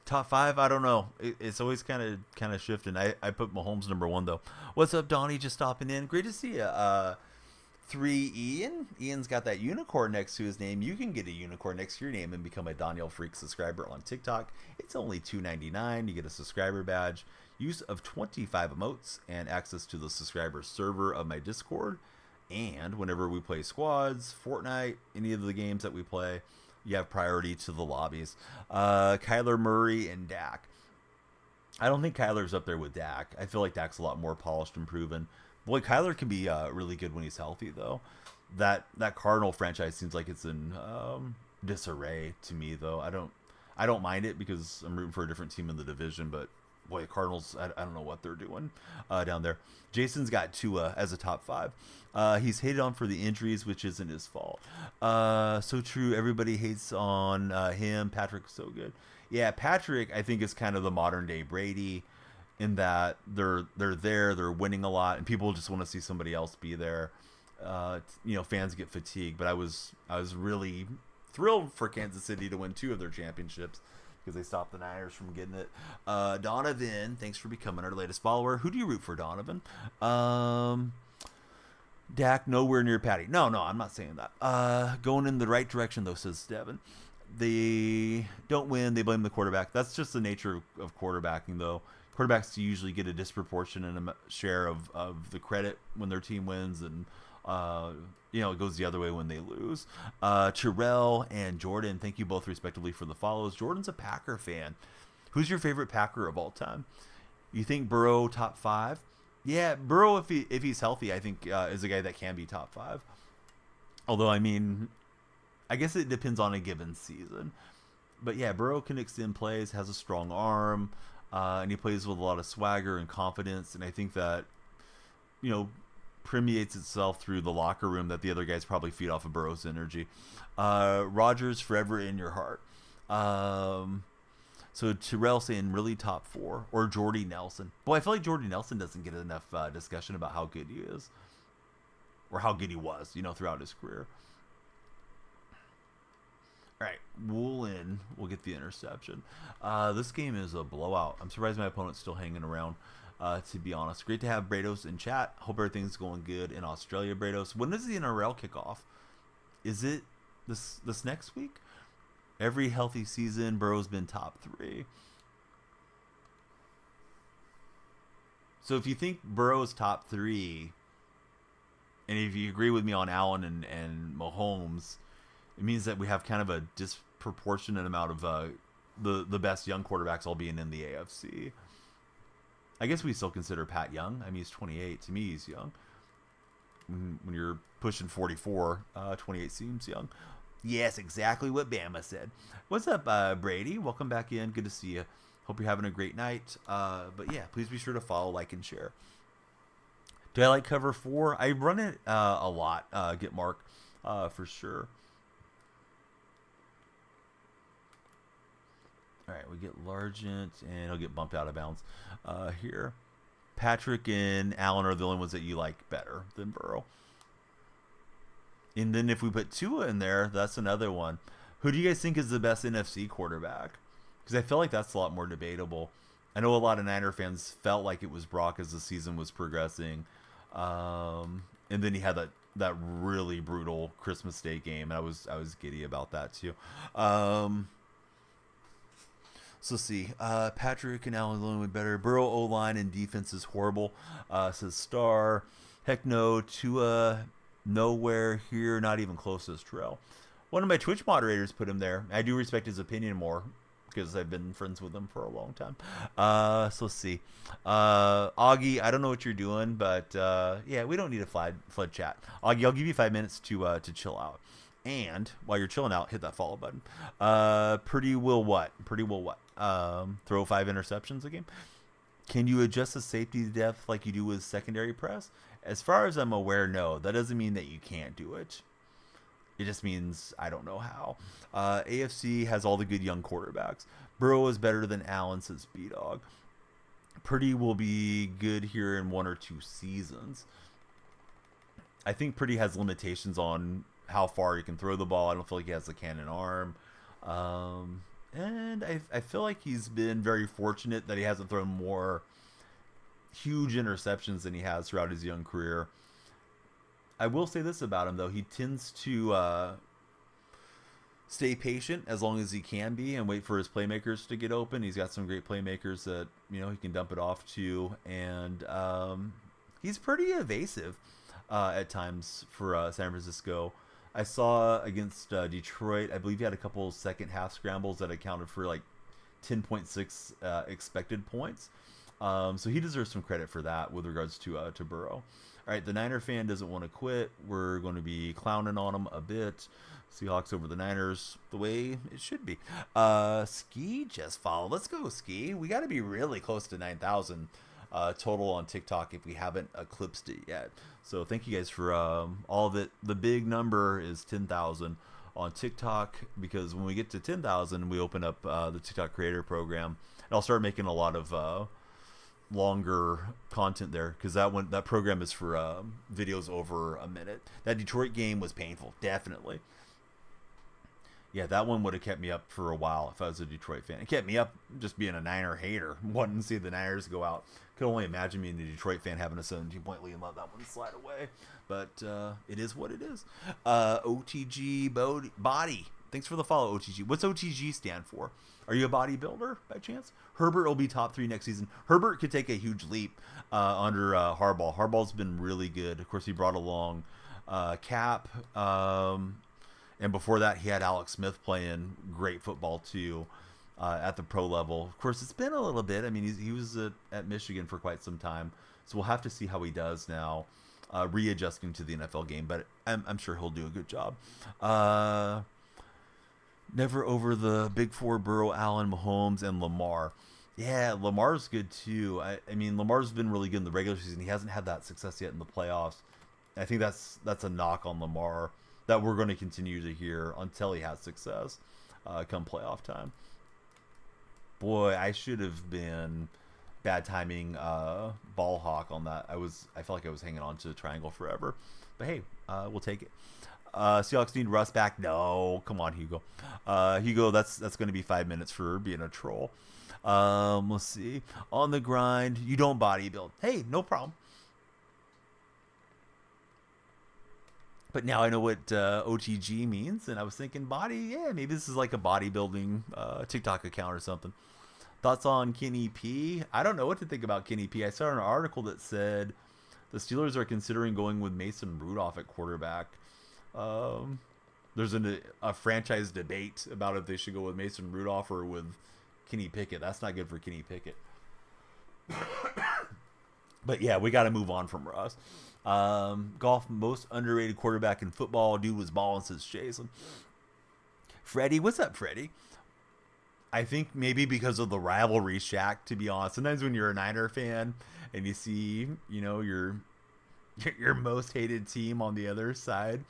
Top 5? I don't know. It's always kind of shifting. I put Mahomes number 1 though. What's up, Donnie? Just stopping in. Great to see you. 3 Ian. Ian's got that unicorn next to his name. You can get a unicorn next to your name and become a Daniel Freak subscriber on TikTok. It's only $2.99. You get a subscriber badge, use of 25 emotes, and access to the subscriber server of my Discord. And whenever we play squads, Fortnite, any of the games that we play, you have priority to the lobbies. Kyler Murray and Dak. I don't think Kyler's up there with Dak. I feel like Dak's a lot more polished and proven. Boy, Kyler can be really good when he's healthy, though. That Cardinal franchise seems like it's in disarray to me, though. I don't mind it because I'm rooting for a different team in the division, but boy, the Cardinals, I don't know what they're doing down there. Jason's got Tua as a top 5. He's hated on for the injuries, which isn't his fault. So true. Everybody hates on him. Patrick's so good. Yeah, Patrick, I think, is kind of the modern day Brady, in that they're there, they're winning a lot, and people just want to see somebody else be there. Fans get fatigued, but I was really thrilled for Kansas City to win 2 of their championships because they stopped the Niners from getting it. Donovan, thanks for becoming our latest follower. Who do you root for, Donovan? Dak, nowhere near Patty. No, I'm not saying that. Going in the right direction, though, says Devin. They don't win. They blame the quarterback. That's just the nature of quarterbacking, though. Quarterbacks usually get a disproportionate share of the credit when their team wins, and it goes the other way when they lose. Terrell and Jordan, thank you both respectively for the follows. Jordan's a Packer fan. Who's your favorite Packer of all time? You think Burrow top 5? Yeah, Burrow, if he's healthy, I think is a guy that can be top 5. Although, I mean, I guess it depends on a given season. But yeah, Burrow can extend plays, has a strong arm, and he plays with a lot of swagger and confidence. And I think that, permeates itself through the locker room that the other guys probably feed off of Burrow's energy. Rodgers forever in your heart. So Terrell saying really top 4, or Jordy Nelson. Boy, I feel like Jordy Nelson doesn't get enough discussion about how good he is, or how good he was, throughout his career. All right, Woolen will get the interception. This game is a blowout. I'm surprised my opponent's still hanging around, to be honest. Great to have Brados in chat. Hope everything's going good in Australia, Brados. When does the NRL kick off? Is it this next week? Every healthy season, Burrow's been top 3. So if you think Burrow's top 3, and if you agree with me on Allen and Mahomes, it means that we have kind of a disproportionate amount of the best young quarterbacks all being in the AFC. I guess we still consider Pat young. I mean, he's 28. To me, he's young. When you're pushing 44, 28 seems young. Yes, exactly what Bama said. What's up, Brady? Welcome back in. Good to see you. Hope you're having a great night. But yeah, please be sure to follow, like, and share. Do I like cover 4? I run it a lot. Get Mark for sure. All right, we get Largent, and he'll get bumped out of bounds here. Patrick and Allen are the only ones that you like better than Burrow. And then if we put Tua in there, that's another one. Who do you guys think is the best NFC quarterback? Because I feel like that's a lot more debatable. I know a lot of Niner fans felt like it was Brock as the season was progressing. And then he had that really brutal Christmas Day game. And I was giddy about that too. So let's see. Patrick and Allen Lewin would better. Burrow O-line and defense is horrible. Says Star. Heck no. Tua... nowhere here, not even close to Terrell. One of my Twitch moderators put him there. I do respect his opinion more because I've been friends with him for a long time. So let's see. Augie, I don't know what you're doing, but yeah, we don't need a flood chat. Augie, I'll give you 5 minutes to chill out. And while you're chilling out, hit that follow button. Pretty will what? Throw 5 interceptions a game? Can you adjust the safety depth like you do with secondary press? As far as I'm aware, no. That doesn't mean that you can't do it. It just means I don't know how. AFC has all the good young quarterbacks. Burrow is better than Allen, says B-Dog. Purdy will be good here in 1 or 2 seasons. I think Purdy has limitations on how far he can throw the ball. I don't feel like he has a cannon arm. And I feel like he's been very fortunate that he hasn't thrown more huge interceptions than he has throughout his young career. I will say this about him, though. He tends to stay patient as long as he can be and wait for his playmakers to get open. He's got some great playmakers that, he can dump it off to. And he's pretty evasive at times for San Francisco. I saw against Detroit, I believe he had a couple second half scrambles that accounted for like 10.6 expected points. So he deserves some credit for that with regards to Burrow. All right, the Niner fan doesn't want to quit. We're going to be clowning on him a bit. Seahawks over the Niners, the way it should be. Ski just followed. Let's go, Ski. We got to be really close to 9,000 total on TikTok if we haven't eclipsed it yet. So thank you guys for all of it. The big number is 10,000 on TikTok, because when we get to 10,000, we open up the TikTok creator program, and I'll start making a lot of longer content there, because that program is for videos over a minute. That Detroit game was painful, definitely. Yeah, that one would have kept me up for a while if I was a Detroit fan. It kept me up just being a Niner hater, wanting to see the Niners go out. Could only imagine being a Detroit fan having a 17-point lead and let that one slide away. But it is what it is. OTG Body. Thanks for the follow, OTG. What's OTG stand for? Are you a bodybuilder by chance? Herbert will be top 3 next season. Herbert could take a huge leap under Harbaugh. Harbaugh's been really good. Of course, he brought along Cap. And before that, he had Alex Smith playing great football too at the pro level. Of course, it's been a little bit. I mean, he was at Michigan for quite some time. So we'll have to see how he does now, readjusting to the NFL game. But I'm sure he'll do a good job. Never over the big four: Burrow, Allen, Mahomes, and Lamar. Yeah, Lamar's good too. I mean, Lamar's been really good in the regular season. He hasn't had that success yet in the playoffs. I think that's a knock on Lamar that we're going to continue to hear until he has success come playoff time. Boy, I should have been bad timing ball hawk on that. I felt like I was hanging on to the triangle forever. But hey, we'll take it. Seahawks need Russ back. No, come on, Hugo. Hugo, that's going to be 5 minutes for being a troll. Let's see. On the grind, you don't bodybuild. Hey, no problem. But now I know what OTG means, and I was thinking body. Yeah, maybe this is like a bodybuilding TikTok account or something. Thoughts on Kenny P? I don't know what to think about Kenny P. I saw an article that said the Steelers are considering going with Mason Rudolph at quarterback. There's a franchise debate about if they should go with Mason Rudolph or with Kenny Pickett. That's not good for Kenny Pickett. But yeah, we got to move on from Russ. Golf, most underrated quarterback in football. Dude was balling since Jason. Freddie, what's up, Freddie? I think maybe because of the rivalry, Shaq, to be honest. Sometimes when you're a Niner fan and you see, your most hated team on the other side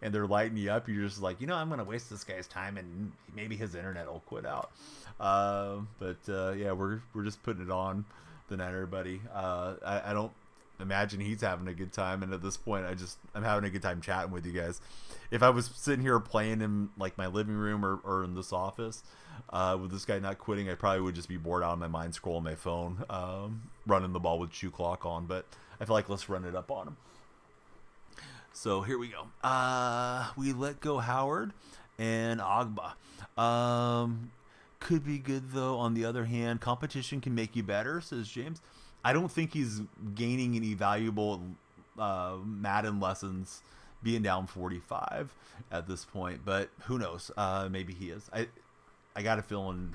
and they're lighting you up, you're just like, I'm going to waste this guy's time and maybe his internet will quit out. Yeah, we're just putting it on the Niner buddy. I don't imagine he's having a good time, and at this point I'm having a good time chatting with you guys. If I was sitting here playing in like my living room or in this office with this guy not quitting, I probably would just be bored out of my mind scrolling my phone, running the ball with shoe clock on. But I feel like let's run it up on him. So here we go. We let go Howard and Agba. Could be good though. On the other hand, competition can make you better, says James. I don't think he's gaining any valuable Madden lessons being down 45 at this point, but who knows? Maybe he is. I got a feeling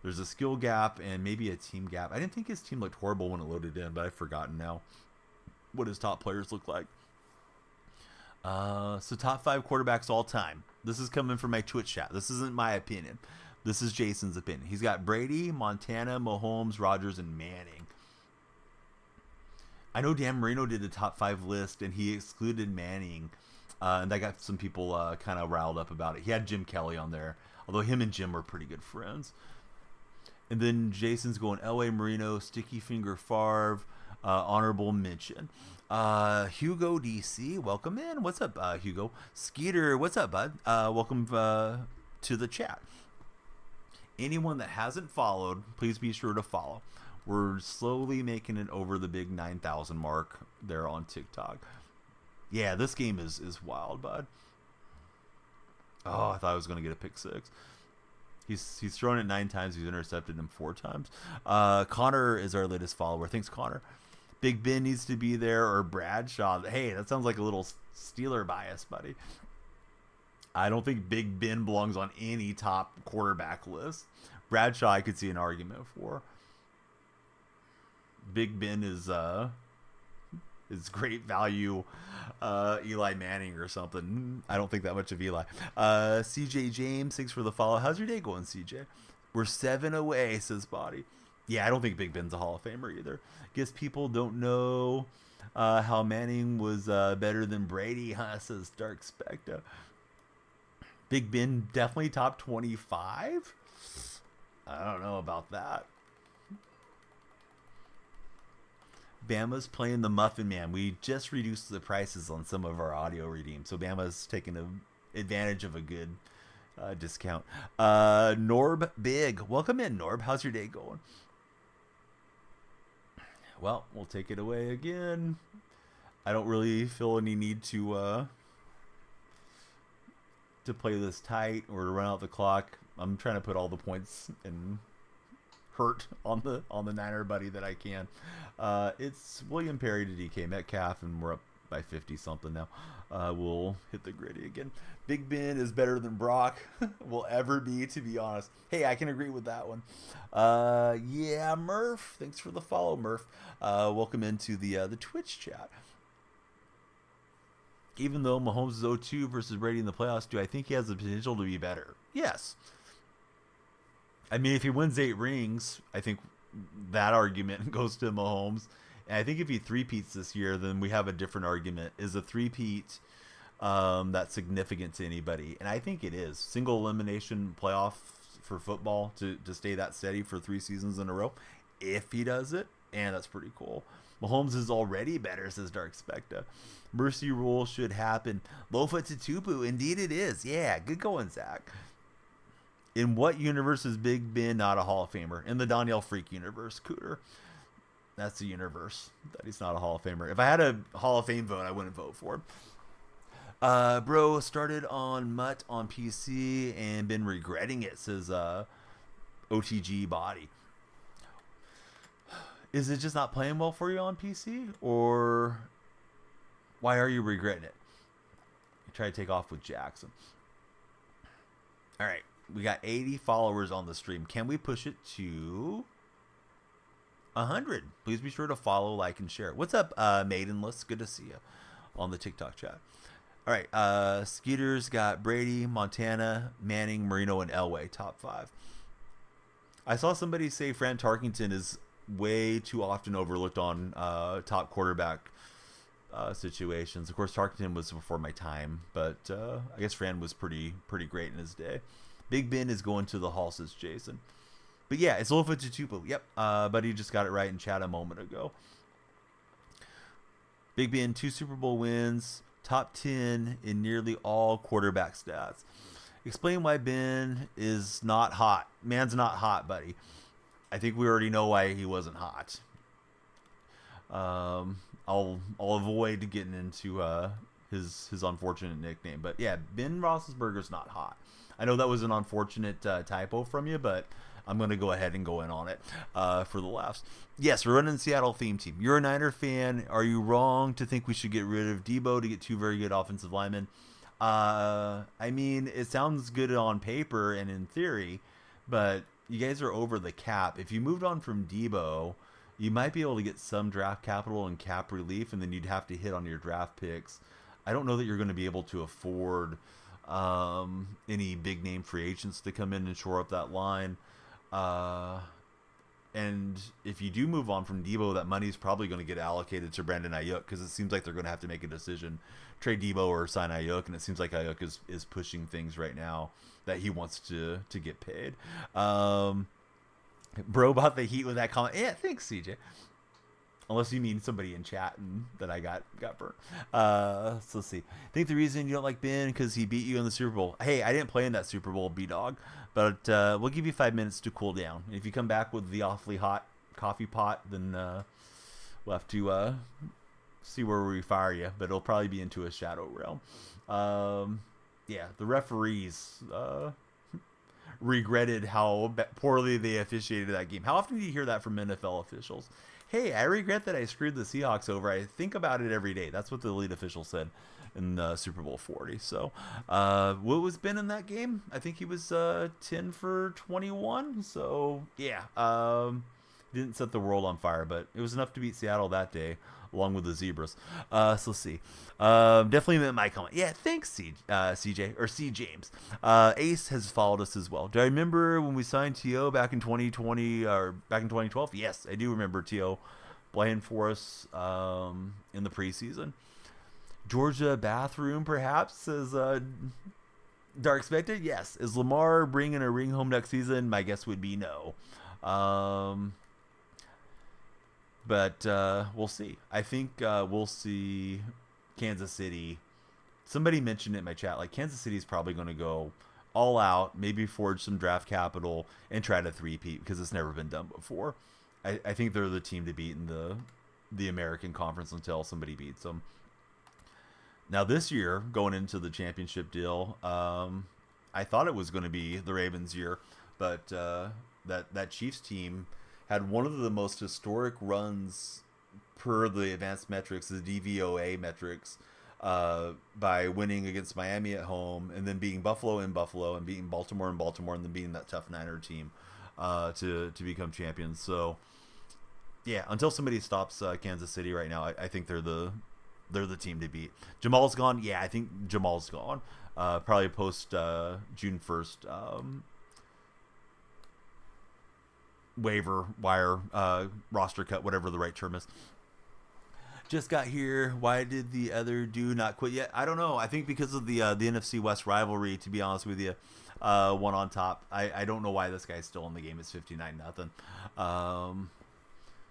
there's a skill gap and maybe a team gap. I didn't think his team looked horrible when it loaded in, but I've forgotten now what his top players look like. So top 5 quarterbacks all time. This is coming from my Twitch chat. This isn't my opinion. This is Jason's opinion. He's got Brady, Montana, Mahomes, Rodgers, and Manning. I know Dan Marino did a top 5 list, and he excluded Manning, and that got some people kind of riled up about it. He had Jim Kelly on there, although him and Jim were pretty good friends. And then Jason's going L.A. Marino, Sticky Finger Favre, honorable mention. Hugo DC, welcome in. What's up, Hugo? Skeeter, what's up, bud? Welcome to the chat. Anyone that hasn't followed, please be sure to follow. We're slowly making it over the big 9,000 mark there on TikTok. Yeah, this game is wild, bud. Oh, I thought I was going to get a pick 6. He's thrown it 9 times. He's intercepted him 4 times. Connor is our latest follower. Thanks, Connor. Big Ben needs to be there, or Bradshaw. Hey, that sounds like a little Steeler bias, buddy. I don't think Big Ben belongs on any top quarterback list. Bradshaw, I could see an argument for. Big Ben is great value. Eli Manning or something. I don't think that much of Eli. CJ James, thanks for the follow. How's your day going, CJ? We're 7 away, says Body. Yeah, I don't think Big Ben's a Hall of Famer either. Guess people don't know how Manning was better than Brady, huh? Says Dark Spectre. Big Ben definitely top 25? I don't know about that. Bama's playing the Muffin Man. We just reduced the prices on some of our audio redeems, so Bama's taking advantage of a good discount. Norb Big, welcome in, Norb. How's your day going? Well, we'll take it away again. I don't really feel any need to play this tight or to run out the clock. I'm trying to put all the points and hurt on the Niner buddy that I can. It's William Perry to DK Metcalf, and we're up by 50 something now. We'll hit the gritty again. Big Ben is better than Brock will ever be, to be honest. Hey, I can agree with that one. Yeah, Murph. Thanks for the follow, Murph. Welcome into the Twitch chat. Even though Mahomes is 0-2 versus Brady in the playoffs, do I think he has the potential to be better? Yes. I mean, if he wins 8 rings, I think that argument goes to Mahomes. And I think if he three-peats this year, then we have a different argument. Is a three-peat that's significant to anybody? And I think it is. Single elimination playoff for football to stay that steady for 3 seasons in a row. If he does it, and that's pretty cool. Mahomes is already better, says Dark Specta. Mercy rule should happen. Lofa Tutupu, indeed it is. Yeah, good going, Zach. In what universe is Big Ben not a Hall of Famer? In the Danielle Freak universe, Cooter. That's the universe that he's not a Hall of Famer. If I had a Hall of Fame vote, I wouldn't vote for him. Bro, started on Mutt on PC and been regretting it, says OTG Body. Is it just not playing well for you on PC? Or why are you regretting it? You try to take off with Jackson. All right. We got 80 followers on the stream. Can we push it to 100? Please be sure to follow, like, and share. What's up, Maidenless? Good to see you on the TikTok chat. All right. Skeeter's got Brady, Montana, Manning, Marino, and Elway. Top 5. I saw somebody say Fran Tarkenton is way too often overlooked on top quarterback situations. Of course, Tarkenton was before my time, but I guess Fran was pretty great in his day. Big Ben is going to the Hall, says Jason. But yeah, it's Lofa Tutupu. Yep, but he just got it right in chat a moment ago. Big Ben, 2 Super Bowl wins, top 10 in nearly all quarterback stats. Explain why Ben is not hot. Man's not hot, buddy. I think we already know why he wasn't hot. I'll avoid getting into his unfortunate nickname, but yeah, Ben Roethlisberger's not hot. I know that was an unfortunate typo from you, but I'm going to go ahead and go in on it for the laughs. Yes, we're running the Seattle theme team. You're a Niner fan. Are you wrong to think we should get rid of Debo to get 2 very good offensive linemen? I mean, it sounds good on paper and in theory, but you guys are over the cap. If you moved on from Debo, you might be able to get some draft capital and cap relief, and then you'd have to hit on your draft picks. I don't know that you're going to be able to afford any big name free agents to come in and shore up that line. And if you do move on from Debo, that money's probably going to get allocated to Brandon Ayuk, because it seems like they're going to have to make a decision, trade Debo or sign Ayuk, and it seems like Ayuk is pushing things right now that he wants to get paid. Bro bought the heat with that comment. Yeah, thanks, CJ. Unless you mean somebody in chat and that I got burnt. So let's see. I think the reason you don't like Ben because he beat you in the Super Bowl. Hey, I didn't play in that Super Bowl, B-Dog. But we'll give you 5 minutes to cool down. If you come back with the awfully hot coffee pot, then we'll have to see where we fire you. But it'll probably be into a shadow realm. Yeah, the referees regretted how poorly they officiated that game. How often do you hear that from NFL officials? Hey, I regret that I screwed the Seahawks over. I think about it every day. That's what the elite official said in Super Bowl 40. So, what was Ben in that game? I think he was 10 for 21. So, yeah, didn't set the world on fire, but it was enough to beat Seattle that day, along with the Zebras. So let's see. Definitely meant my comment. Yeah, thanks, CJ or C James. Ace has followed us as well. Do I remember when we signed T.O. back in 2020 or back in 2012? Yes, I do remember T.O. playing for us in the preseason. Georgia bathroom, perhaps, says Dark Spectre. Yes. Is Lamar bringing a ring home next season? My guess would be no. But we'll see. I think we'll see Kansas City. Somebody mentioned it in my chat. Like, Kansas City's probably going to go all out, maybe forge some draft capital, and try to three-peat because it's never been done before. I think they're the team to beat in the American Conference until somebody beats them. Now this year, going into the championship deal, I thought it was going to be the Ravens' year, but that Chiefs team had one of the most historic runs per the advanced metrics, the DVOA metrics, by winning against Miami at home and then beating Buffalo in Buffalo and beating Baltimore in Baltimore and then beating that tough Niner team to become champions. So yeah, until somebody stops Kansas City right now, I think they're the team to beat. Jamal's gone. Yeah, I think Jamal's gone. Probably post June 1st. Waiver wire roster cut, whatever the right term is. Just got here. Why did the other dude not quit yet? I don't know. I think because of the NFC West rivalry, to be honest with you. One on top. I don't know why this guy's still in the game. It's 59-0.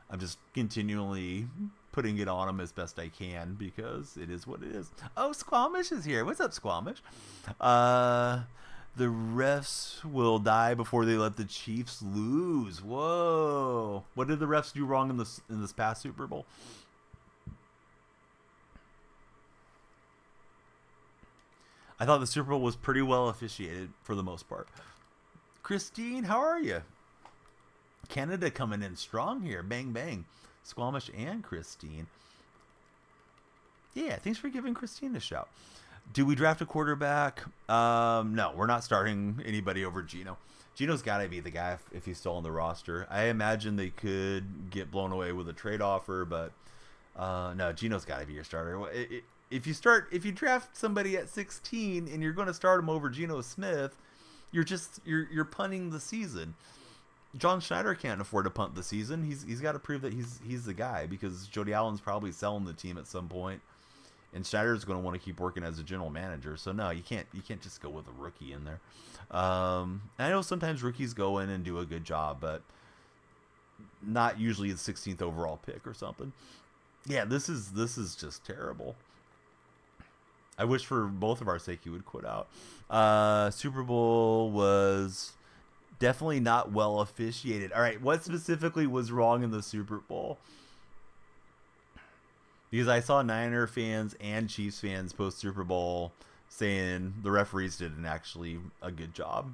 I'm just continually putting it on him as best I can because it is what it is. Oh, Squamish is here. What's up, Squamish? The refs will die before they let the Chiefs lose. Whoa. What did the refs do wrong in this past Super Bowl? I thought the Super Bowl was pretty well officiated for the most part. Christine, how are you? Canada coming in strong here. Bang, bang. Squamish and Christine. Yeah, thanks for giving Christine a shout. Do we draft a quarterback? No, we're not starting anybody over Geno. Geno's got to be the guy if he's still on the roster. I imagine they could get blown away with a trade offer, but no, Geno's got to be your starter. If you draft somebody at 16 and you're going to start him over Geno Smith, you're punting the season. John Schneider can't afford to punt the season. He's got to prove that he's the guy because Jody Allen's probably selling the team at some point, and Schneider's going to want to keep working as a general manager. So no, you can't just go with a rookie in there. I know sometimes rookies go in and do a good job, but not usually the 16th overall pick or something. Yeah, this is just terrible. I wish for both of our sake he would quit out. Super Bowl was definitely not well officiated. All right, what specifically was wrong in the Super Bowl? Because I saw Niner fans and Chiefs fans post Super Bowl saying the referees did actually a good job.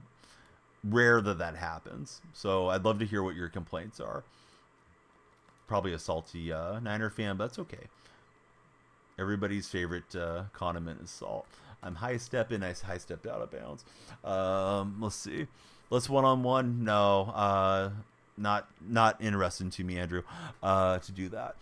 Rare that happens. So I'd love to hear what your complaints are. Probably a salty Niner fan, but that's okay. Everybody's favorite condiment is salt. I'm high stepping. I high stepped out of bounds. Let's see. Let's one-on-one. No, not interested to me, Andrew, to do that.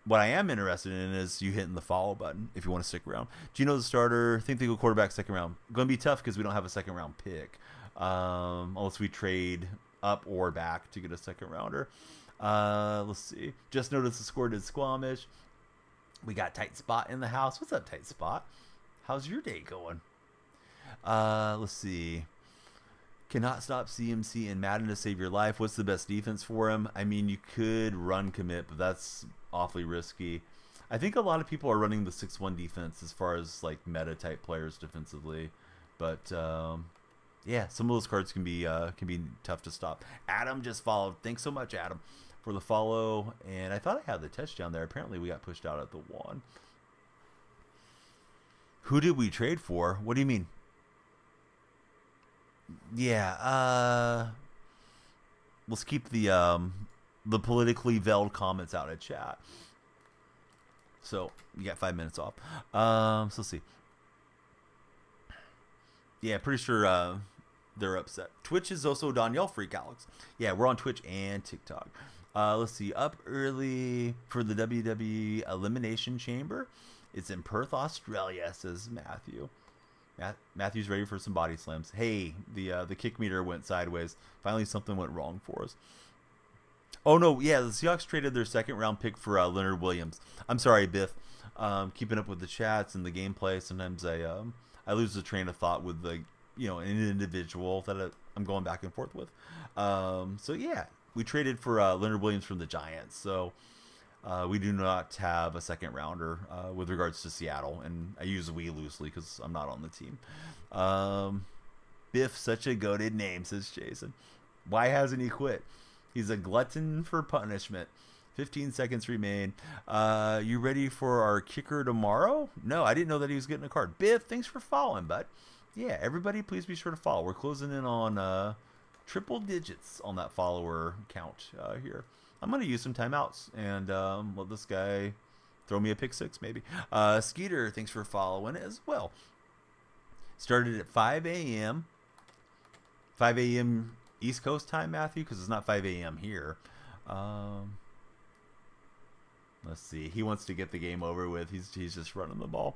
What I am interested in is you hitting the follow button if you want to stick around. Geno's the starter. Think they go quarterback second round. Going to be tough because we don't have a second round pick. Unless we trade up or back to get a second rounder. Let's see. Just noticed the score did Squamish. We got Tight Spot in the house. What's up, Tight Spot? How's your day going? Let's see. Cannot stop CMC and Madden to save your life. What's the best defense for him? I mean, you could run commit, but that's awfully risky. I think a lot of people are running the 6-1 defense as far as like meta type players defensively, but yeah, some of those cards can be tough to stop. Adam just followed. Thanks so much, Adam, for the follow. And I thought I had the touchdown there. Apparently, we got pushed out at the 1. Who did we trade for? What do you mean? Yeah, let's keep the politically veiled comments out of chat. So you got 5 minutes off. So let's see. Yeah, pretty sure they're upset. Twitch is also Danielle Freak Alex. Yeah, we're on Twitch and TikTok. Let's see. Up early for the WWE Elimination Chamber. It's in Perth, Australia, says Matthew. Matthew's ready for some body slams. Hey, the kick meter went sideways. Finally, something went wrong for us. Oh, no. Yeah, the Seahawks traded their second round pick for Leonard Williams. I'm sorry, Biff. Keeping up with the chats and the gameplay. Sometimes I lose the train of thought with an individual that I'm going back and forth with. So, yeah, we traded for Leonard Williams from the Giants. So we do not have a second rounder with regards to Seattle. And I use we loosely because I'm not on the team. Biff, such a goated name, says Jason. Why hasn't he quit? He's a glutton for punishment. 15 seconds remain. You ready for our kicker tomorrow? No, I didn't know that he was getting a card. Biff, thanks for following, bud. Yeah, everybody, please be sure to follow. We're closing in on triple digits on that follower count here. I'm going to use some timeouts and let this guy throw me a pick six, maybe. Skeeter, thanks for following as well. Started at 5 a.m. 5 a.m. East Coast time, Matthew, because it's not 5 a.m. here. Let's see. He wants to get the game over with. He's just running the ball.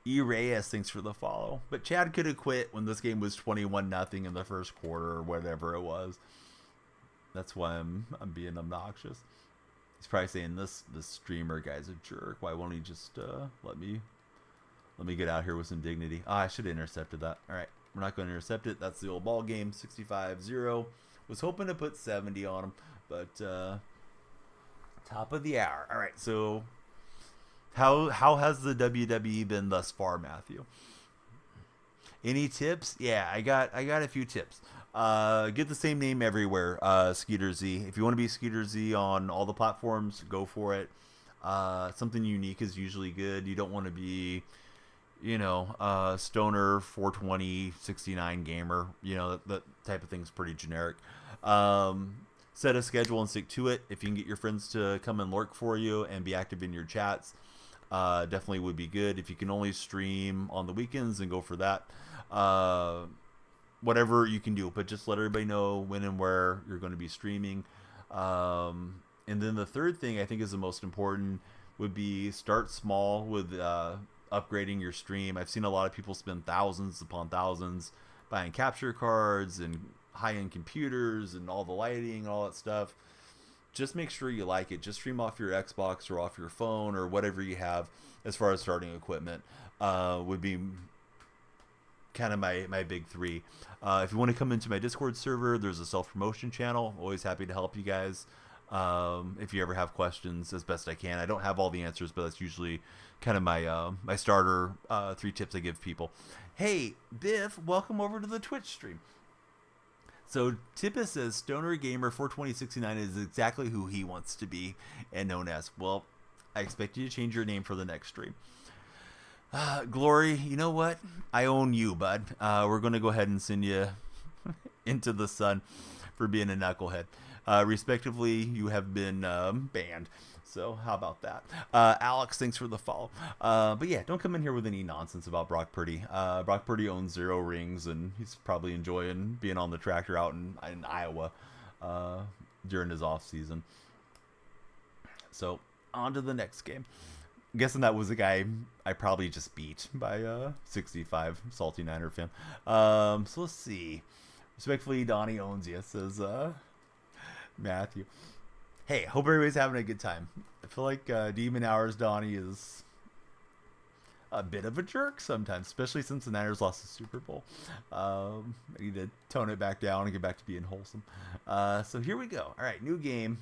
E. Reyes, thanks for the follow. But Chad could have quit when this game was 21-0 in the first quarter or whatever it was. That's why I'm being obnoxious. He's probably saying this streamer guy's a jerk. Why won't he just let me get out here with some dignity? I should have intercepted that. All right, we're not going to intercept it. That's the old ball game. 65-0. Was hoping to put 70 on him, but top of the hour. All right, so how has the WWE been thus far, Matthew? Any tips? Yeah, I got a few tips. Get the same name everywhere, Skeeter Z. If you want to be Skeeter Z on all the platforms, go for it. Something unique is usually good. You don't want to be, Stoner 420 69 gamer. That type of thing's pretty generic. Set a schedule and stick to it. If you can get your friends to come and lurk for you and be active in your chats, definitely would be good. If you can only stream on the weekends, then go for that. Whatever you can do, but just let everybody know when and where you're going to be streaming. And then the third thing I think is the most important would be start small with upgrading your stream. I've seen a lot of people spend thousands upon thousands buying capture cards and high-end computers and all the lighting and all that stuff. Just make sure you like it. Just stream off your Xbox or off your phone or whatever you have as far as starting equipment would be kind of my big three. If you want to come into my Discord server, there's a self-promotion channel. Always happy to help you guys. If you ever have questions, as best I can. I don't have all the answers, but that's usually kind of my starter 3 tips I give people. Hey, Biff, welcome over to the Twitch stream. So Tippus says Stoner Gamer 42069 is exactly who he wants to be and known as. Well, I expect you to change your name for the next stream. Glory, you know what? I own you, bud. We're going to go ahead and send you into the sun for being a knucklehead. Respectively, you have been banned. So how about that? Alex, thanks for the follow. But yeah, don't come in here with any nonsense about Brock Purdy. Brock Purdy owns 0 rings, and he's probably enjoying being on the tractor out in Iowa during his off season. So on to the next game. I'm guessing that was a guy I probably just beat by 65 salty Niner fan. So let's see. Respectfully, Donnie owns you, says Matthew. Hey, hope everybody's having a good time. I feel like Demon Hours Donnie is a bit of a jerk sometimes, especially since the Niners lost the Super Bowl. I need to tone it back down and get back to being wholesome. So here we go. All right, new game.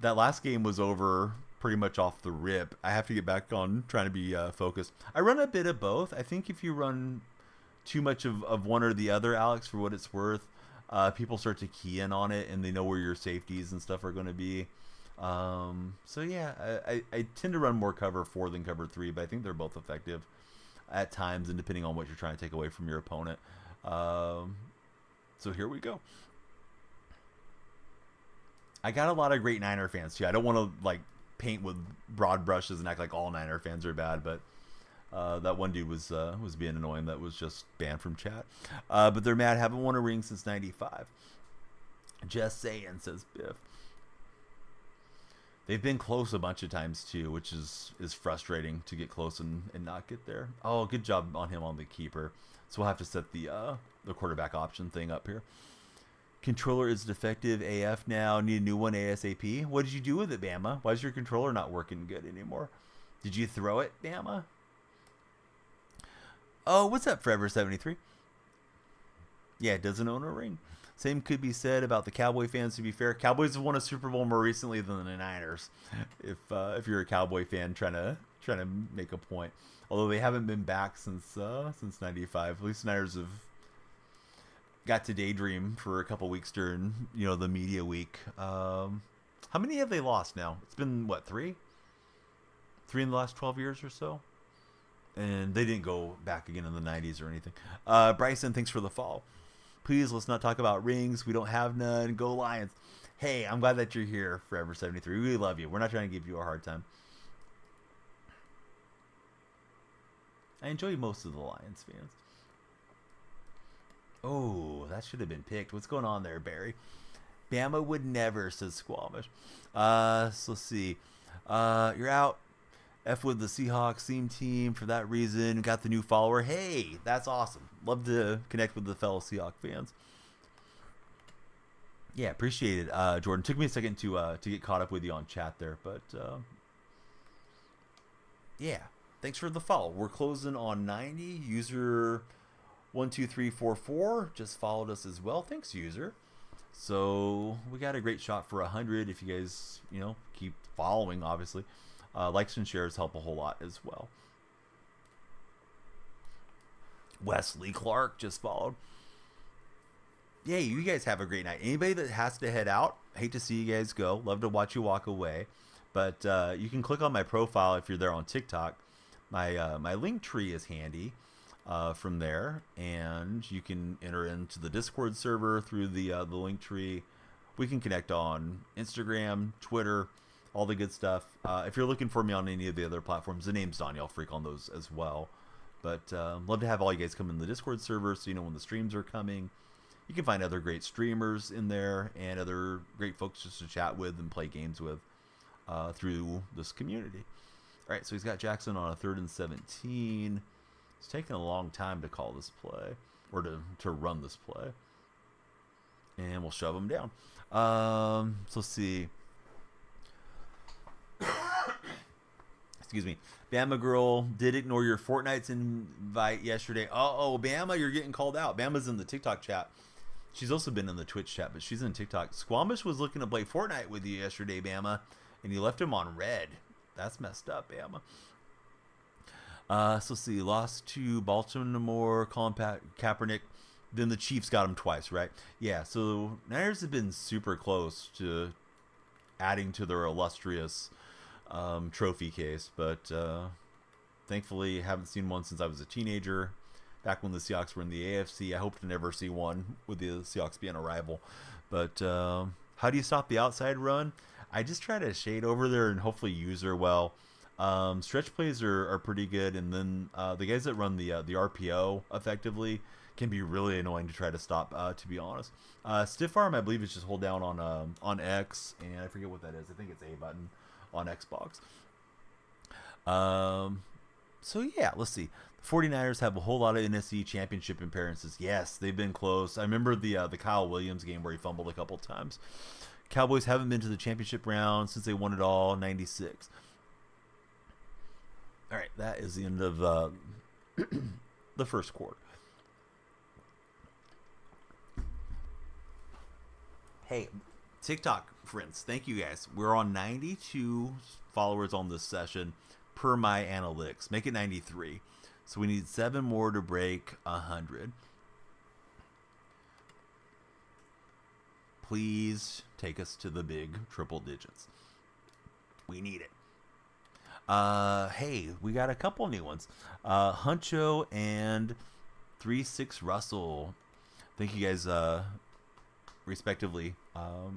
That last game was over pretty much off the rip. I have to get back on trying to be focused. I run a bit of both. I think if you run too much of one or the other, Alex, for what it's worth, people start to key in on it and they know where your safeties and stuff are going to be. So yeah, I tend to run more cover 4 than cover 3, but I think they're both effective at times and depending on what you're trying to take away from your opponent. So here we go. I got a lot of great Niner fans too. I don't want to paint with broad brushes and act like all Niner fans are bad, but that one dude was being annoying. That was just banned from chat. But they're mad. Haven't won a ring since '95. Just saying, says Biff. They've been close a bunch of times too, which is frustrating to get close and not get there. Oh, good job on him on the keeper. So we'll have to set the quarterback option thing up here. Controller is defective AF now. Need a new one ASAP. What did you do with it, Bama? Why is your controller not working good anymore? Did you throw it, Bama? Oh, what's up, Forever73? Yeah, it doesn't own a ring. Same could be said about the Cowboy fans, to be fair. Cowboys have won a Super Bowl more recently than the Niners. If you're a Cowboy fan trying trying to make a point. Although they haven't been back since '95. At least Niners have got to daydream for a couple weeks during the media week. How many have they lost now? It's been what, 3 in the last 12 years or so, and they didn't go back again in the 90s or anything. Bryson, thanks for the follow. Please, let's not talk about rings. We don't have none. Go Lions. Hey, I'm glad that you're here, Forever 73. We love you. We're not trying to give you a hard time. I enjoy most of the Lions fans. Oh, that should have been picked. What's going on there, Barry? Bama would never, says Squamish. So let's see. You're out. F with the Seahawks theme team for that reason. Got the new follower. Hey, that's awesome. Love to connect with the fellow Seahawks fans. Yeah, appreciate it, Jordan. Took me a second to get caught up with you on chat there, but yeah, thanks for the follow. We're closing on 90. User 12344 just followed us as well. Thanks, user. So we got a great shot for 100. If you guys keep following, obviously. Likes and shares help a whole lot as well. Wesley Clark just followed. Yeah, you guys have a great night. Anybody that has to head out, hate to see you guys go. Love to watch you walk away. But you can click on my profile if you're there on TikTok. My link tree is handy from there, and you can enter into the Discord server through the link tree. We can connect on Instagram, Twitter, all the good stuff. If you're looking for me on any of the other platforms, the name's Daniel Freak on those as well. But love to have all you guys come in the Discord server so you know when the streams are coming. You can find other great streamers in there and other great folks just to chat with and play games with through this community. All right, so he's got Jackson on a 3rd and 17. It's taking a long time to call this play, or to run this play. And we'll shove him down. So let's see. Excuse me. Bama girl did ignore your Fortnite's invite yesterday. Uh-oh, Bama, you're getting called out. Bama's in the TikTok chat. She's also been in the Twitch chat, but she's in TikTok. Squamish was looking to play Fortnite with you yesterday, Bama, and you left him on red. That's messed up, Bama. So let's see. Lost to Baltimore, Colin Kaepernick. Then the Chiefs got him twice, right? Yeah, so Niners have been super close to adding to their illustrious trophy case, but thankfully haven't seen one since I was a teenager, back when the Seahawks were in the AFC. I hope to never see one with the Seahawks being a rival. But how do you stop the outside run? I just try to shade over there and hopefully use her well. Stretch plays are pretty good, and then the guys that run the RPO effectively can be really annoying to try to stop, to be honest. Stiff arm, I believe, is just hold down on X, and I forget what that is. I think it's A button on Xbox. So yeah, let's see. The 49ers have a whole lot of NFC championship appearances. Yes, they've been close. I remember the Kyle Williams game where he fumbled a couple times. Cowboys haven't been to the championship round since they won it all, 96. All right, that is the end of the first quarter. Hey, TikTok friends, thank you guys. We're on 92 followers on this session per my analytics. Make it 93. So we need 7 more to break 100. Please take us to the big triple digits. We need it. Hey, we got a couple new ones. Huncho and 36 Russell. Thank you guys respectively,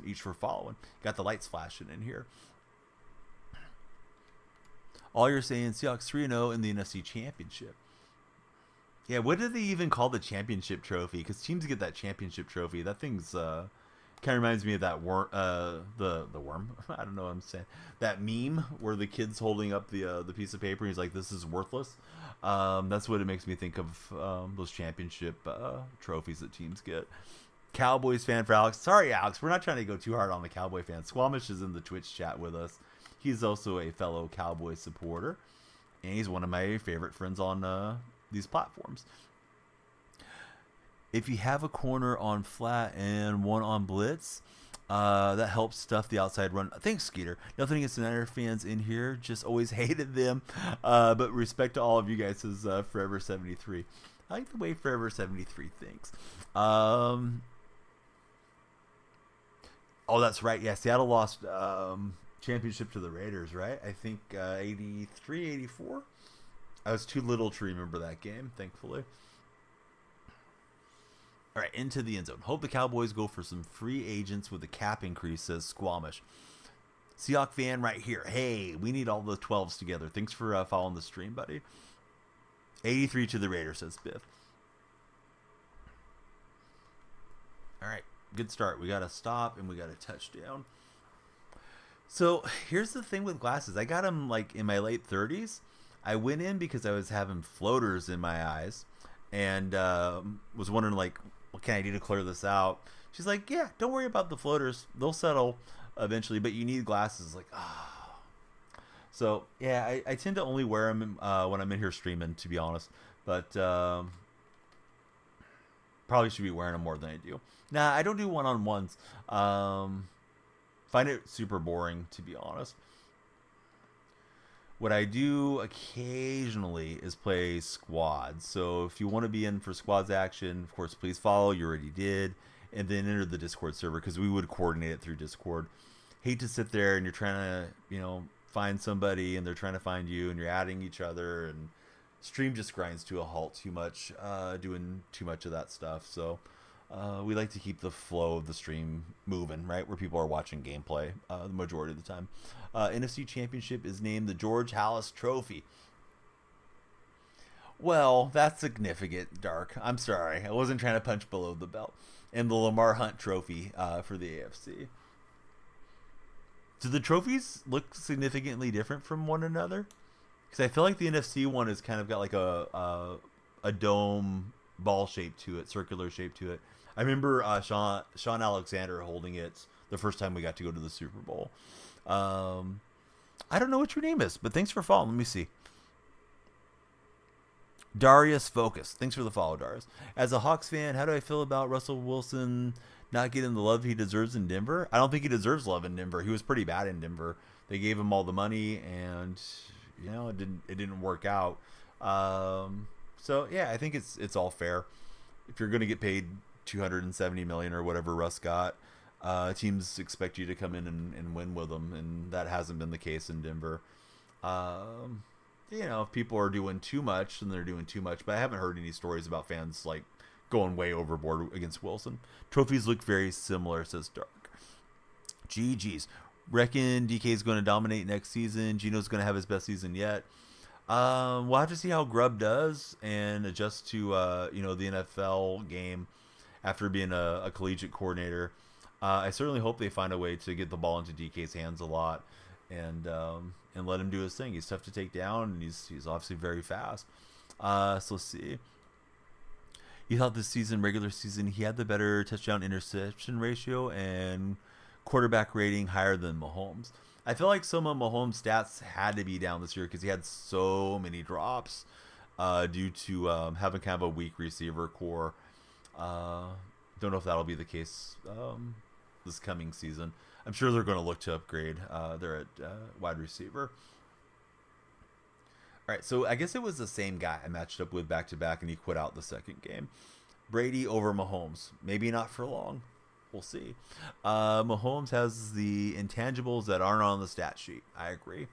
each for following. Got the lights flashing in here. All you're saying, Seahawks 3-0 in the NFC Championship. Yeah, what do they even call the championship trophy? Because teams get that championship trophy. That thing's kind of reminds me of that worm, the worm. I don't know what I'm saying. That meme where the kid's holding up the piece of paper and he's like, "This is worthless." That's what it makes me think of, those championship trophies that teams get. Cowboys fan for Alex. Sorry, Alex, we're not trying to go too hard on the Cowboy fan. Squamish is in the Twitch chat with us. He's also a fellow Cowboy supporter, and he's one of my favorite friends on these platforms. If you have a corner on flat and one on blitz, That helps stuff the outside run. Thanks, Skeeter. Nothing against the Niner fans in here. Just always hated them. But respect to all of you guys, says Forever73. I like the way Forever73 thinks. Oh, that's right. Yeah, Seattle lost championship to the Raiders, right? I think 83, 84. I was too little to remember that game, thankfully. All right, into the end zone. Hope the Cowboys go for some free agents with a cap increase, says Squamish. Seahawk fan right here. Hey, we need all the 12s together. Thanks for following the stream, buddy. 83 to the Raiders, says Biff. All right, good start. We got a stop and we got a touchdown. So here's the thing with glasses. I got them like in my late 30s. I went in because I was having floaters in my eyes and was wondering, like, what can I do to clear this out? She's like, yeah, don't worry about the floaters. They'll settle eventually, but you need glasses. Like, ah. Oh. So, yeah, I tend to only wear them when I'm in here streaming, to be honest. But probably should be wearing them more than I do. Nah, I don't do one-on-ones. Find it super boring, to be honest. What I do occasionally is play squads. So if you want to be in for squads action, of course, please follow. You already did. And then enter the Discord server because we would coordinate it through Discord. Hate to sit there and you're trying to, find somebody and they're trying to find you and you're adding each other and stream just grinds to a halt too much, doing too much of that stuff. So we like to keep the flow of the stream moving, right? Where people are watching gameplay the majority of the time. NFC Championship is named the George Halas Trophy. Well, that's significant, Dark. I'm sorry. I wasn't trying to punch below the belt. And the Lamar Hunt Trophy for the AFC. Do the trophies look significantly different from one another? Because I feel like the NFC one has kind of got like a dome ball shape to it, circular shape to it. I remember Sean Alexander holding it the first time we got to go to the Super Bowl. I don't know what your name is, but thanks for following. Let me see. Darius Focus. Thanks for the follow, Darius. As a Hawks fan, how do I feel about Russell Wilson not getting the love he deserves in Denver? I don't think he deserves love in Denver. He was pretty bad in Denver. They gave him all the money, and it didn't work out. So yeah, I think it's all fair. If you're going to get paid $270 million or whatever Russ got, teams expect you to come in and win with them, and that hasn't been the case in Denver. If people are doing too much, then they're doing too much. But I haven't heard any stories about fans like going way overboard against Wilson. Trophies look very similar, says Dark. GG's. Reckon DK is going to dominate next season. Gino's going to have his best season yet. We'll have to see how Grubb does and adjust to the NFL game after being a collegiate coordinator. I certainly hope they find a way to get the ball into DK's hands a lot and let him do his thing. He's tough to take down, and he's obviously very fast. So let's see. You thought this season, regular season, he had the better touchdown interception ratio and quarterback rating higher than Mahomes. I feel like some of Mahomes' stats had to be down this year because he had so many drops due to having kind of a weak receiver core. Don't know if that'll be the case this coming season. I'm sure they're going to look to upgrade. They're at wide receiver. All right, so I guess it was the same guy I matched up with back-to-back, and he quit out the second game. Brady over Mahomes. Maybe not for long. We'll see. Mahomes has the intangibles that aren't on the stat sheet. I agree.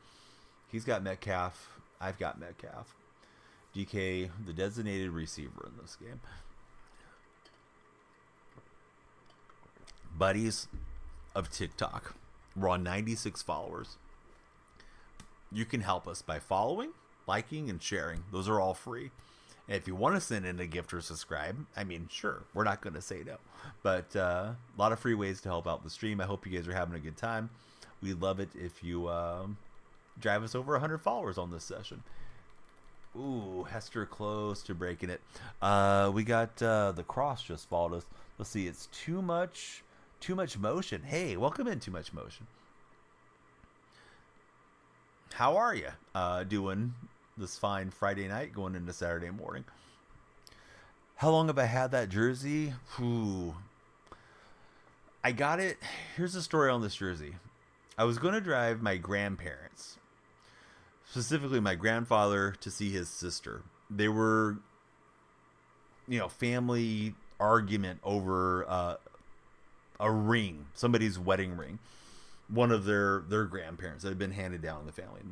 He's got Metcalf. I've got Metcalf. DK, the designated receiver in this game. Buddies of TikTok. We're on 96 followers. You can help us by following, liking, and sharing. Those are all free. And if you want to send in a gift or subscribe, I mean, sure, we're not going to say no. But a lot of free ways to help out the stream. I hope you guys are having a good time. We'd love it if you drive us over 100 followers on this session. Ooh, Hester close to breaking it. We got the Cross just followed us. Let's see, it's Too Much Motion. Hey, welcome in, Too Much Motion. How are you doing this fine Friday night going into Saturday morning? How long have I had that jersey? I I got it. Here's the story on this jersey. I was going to drive my grandparents, specifically my grandfather, to see his sister. They were, family argument over a ring, somebody's wedding ring, one of their grandparents that had been handed down in the family.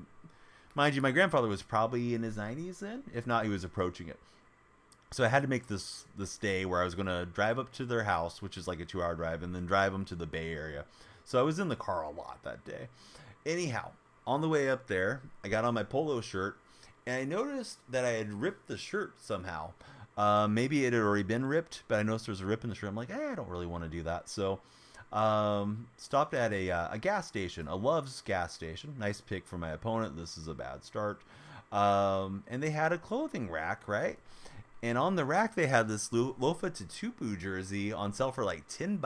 Mind you, my grandfather was probably in his 90s then, if not, he was approaching it. So I had to make this day where I was going to drive up to their house, which is like a 2-hour drive, and then drive them to the Bay Area. So I was in the car a lot that day. Anyhow, on the way up there, I got on my polo shirt, and I noticed that I had ripped the shirt somehow. Maybe it had already been ripped, but I noticed there was a rip in the shirt. I'm like, I don't really want to do that. So stopped at a gas station, a Love's gas station. Nice pick for my opponent. This is a bad start. And they had a clothing rack, right? And on the rack, they had this Lofa Tatupu jersey on sale for like $10.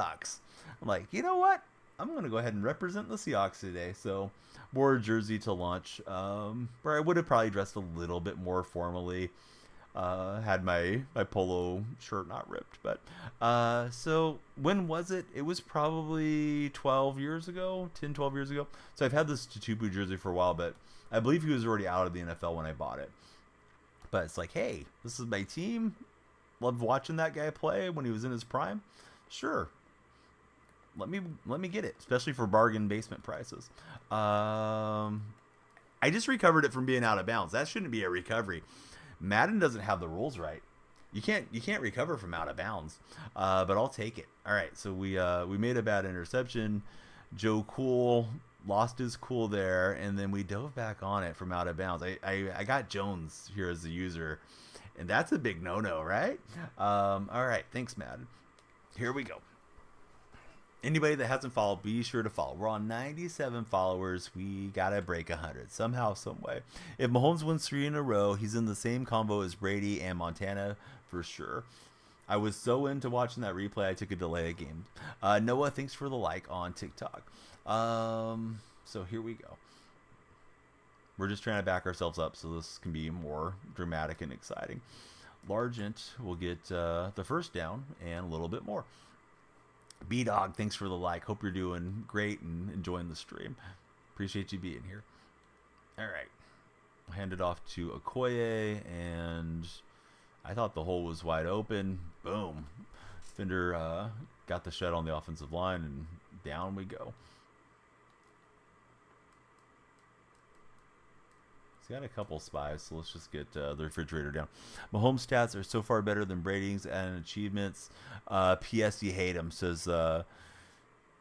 I'm like, you know what? I'm going to go ahead and represent the Seahawks today. So wore a jersey to lunch, where I would have probably dressed a little bit more formally. Had my polo shirt not ripped. But so when was it? It was probably 12 years ago, 10, 12 years ago. So I've had this Tatupu jersey for a while, but I believe he was already out of the NFL when I bought it. But it's like, hey, this is my team. Loved watching that guy play when he was in his prime. Sure. Let me get it, especially for bargain basement prices. I just recovered it from being out of bounds. That shouldn't be a recovery. Madden doesn't have the rules right. You can't recover from out of bounds. But I'll take it. All right, so we made a bad interception. Joe Cool lost his cool there, and then we dove back on it from out of bounds. I got Jones here as the user, and that's a big no-no, right? All right, thanks, Madden. Here we go. Anybody that hasn't followed, be sure to follow. We're on 97 followers. We got to break 100 somehow, some way. If Mahomes wins 3 in a row, he's in the same combo as Brady and Montana for sure. I was so into watching that replay, I took a delay of game. Noah, thanks for the like on TikTok. So here we go. We're just trying to back ourselves up so this can be more dramatic and exciting. Largent will get the first down and a little bit more. B-Dog, thanks for the like. Hope you're doing great and enjoying the stream. Appreciate you being here. All right. I'll hand it off to Okoye, and I thought the hole was wide open. Boom. Fender got the shed on the offensive line, and down we go. He's got a couple spies, so let's just get the refrigerator down. Mahomes' stats are so far better than Brady's and achievements. P.S. You hate him, says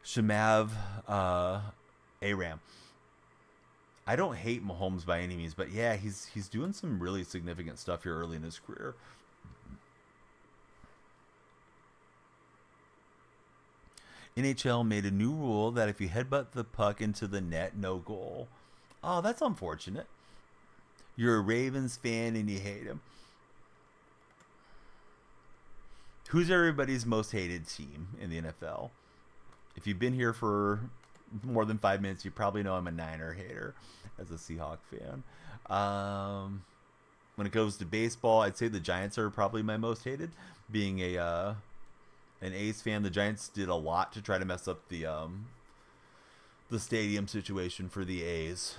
Shamav Aram. I don't hate Mahomes by any means, but yeah, he's doing some really significant stuff here early in his career. NHL made a new rule that if you headbutt the puck into the net, no goal. Oh, that's unfortunate. You're a Ravens fan and you hate him. Who's everybody's most hated team in the NFL? If you've been here for more than 5 minutes, you probably know I'm a Niner hater as a Seahawk fan. When it goes to baseball, I'd say the Giants are probably my most hated. Being an A's fan, the Giants did a lot to try to mess up the stadium situation for the A's.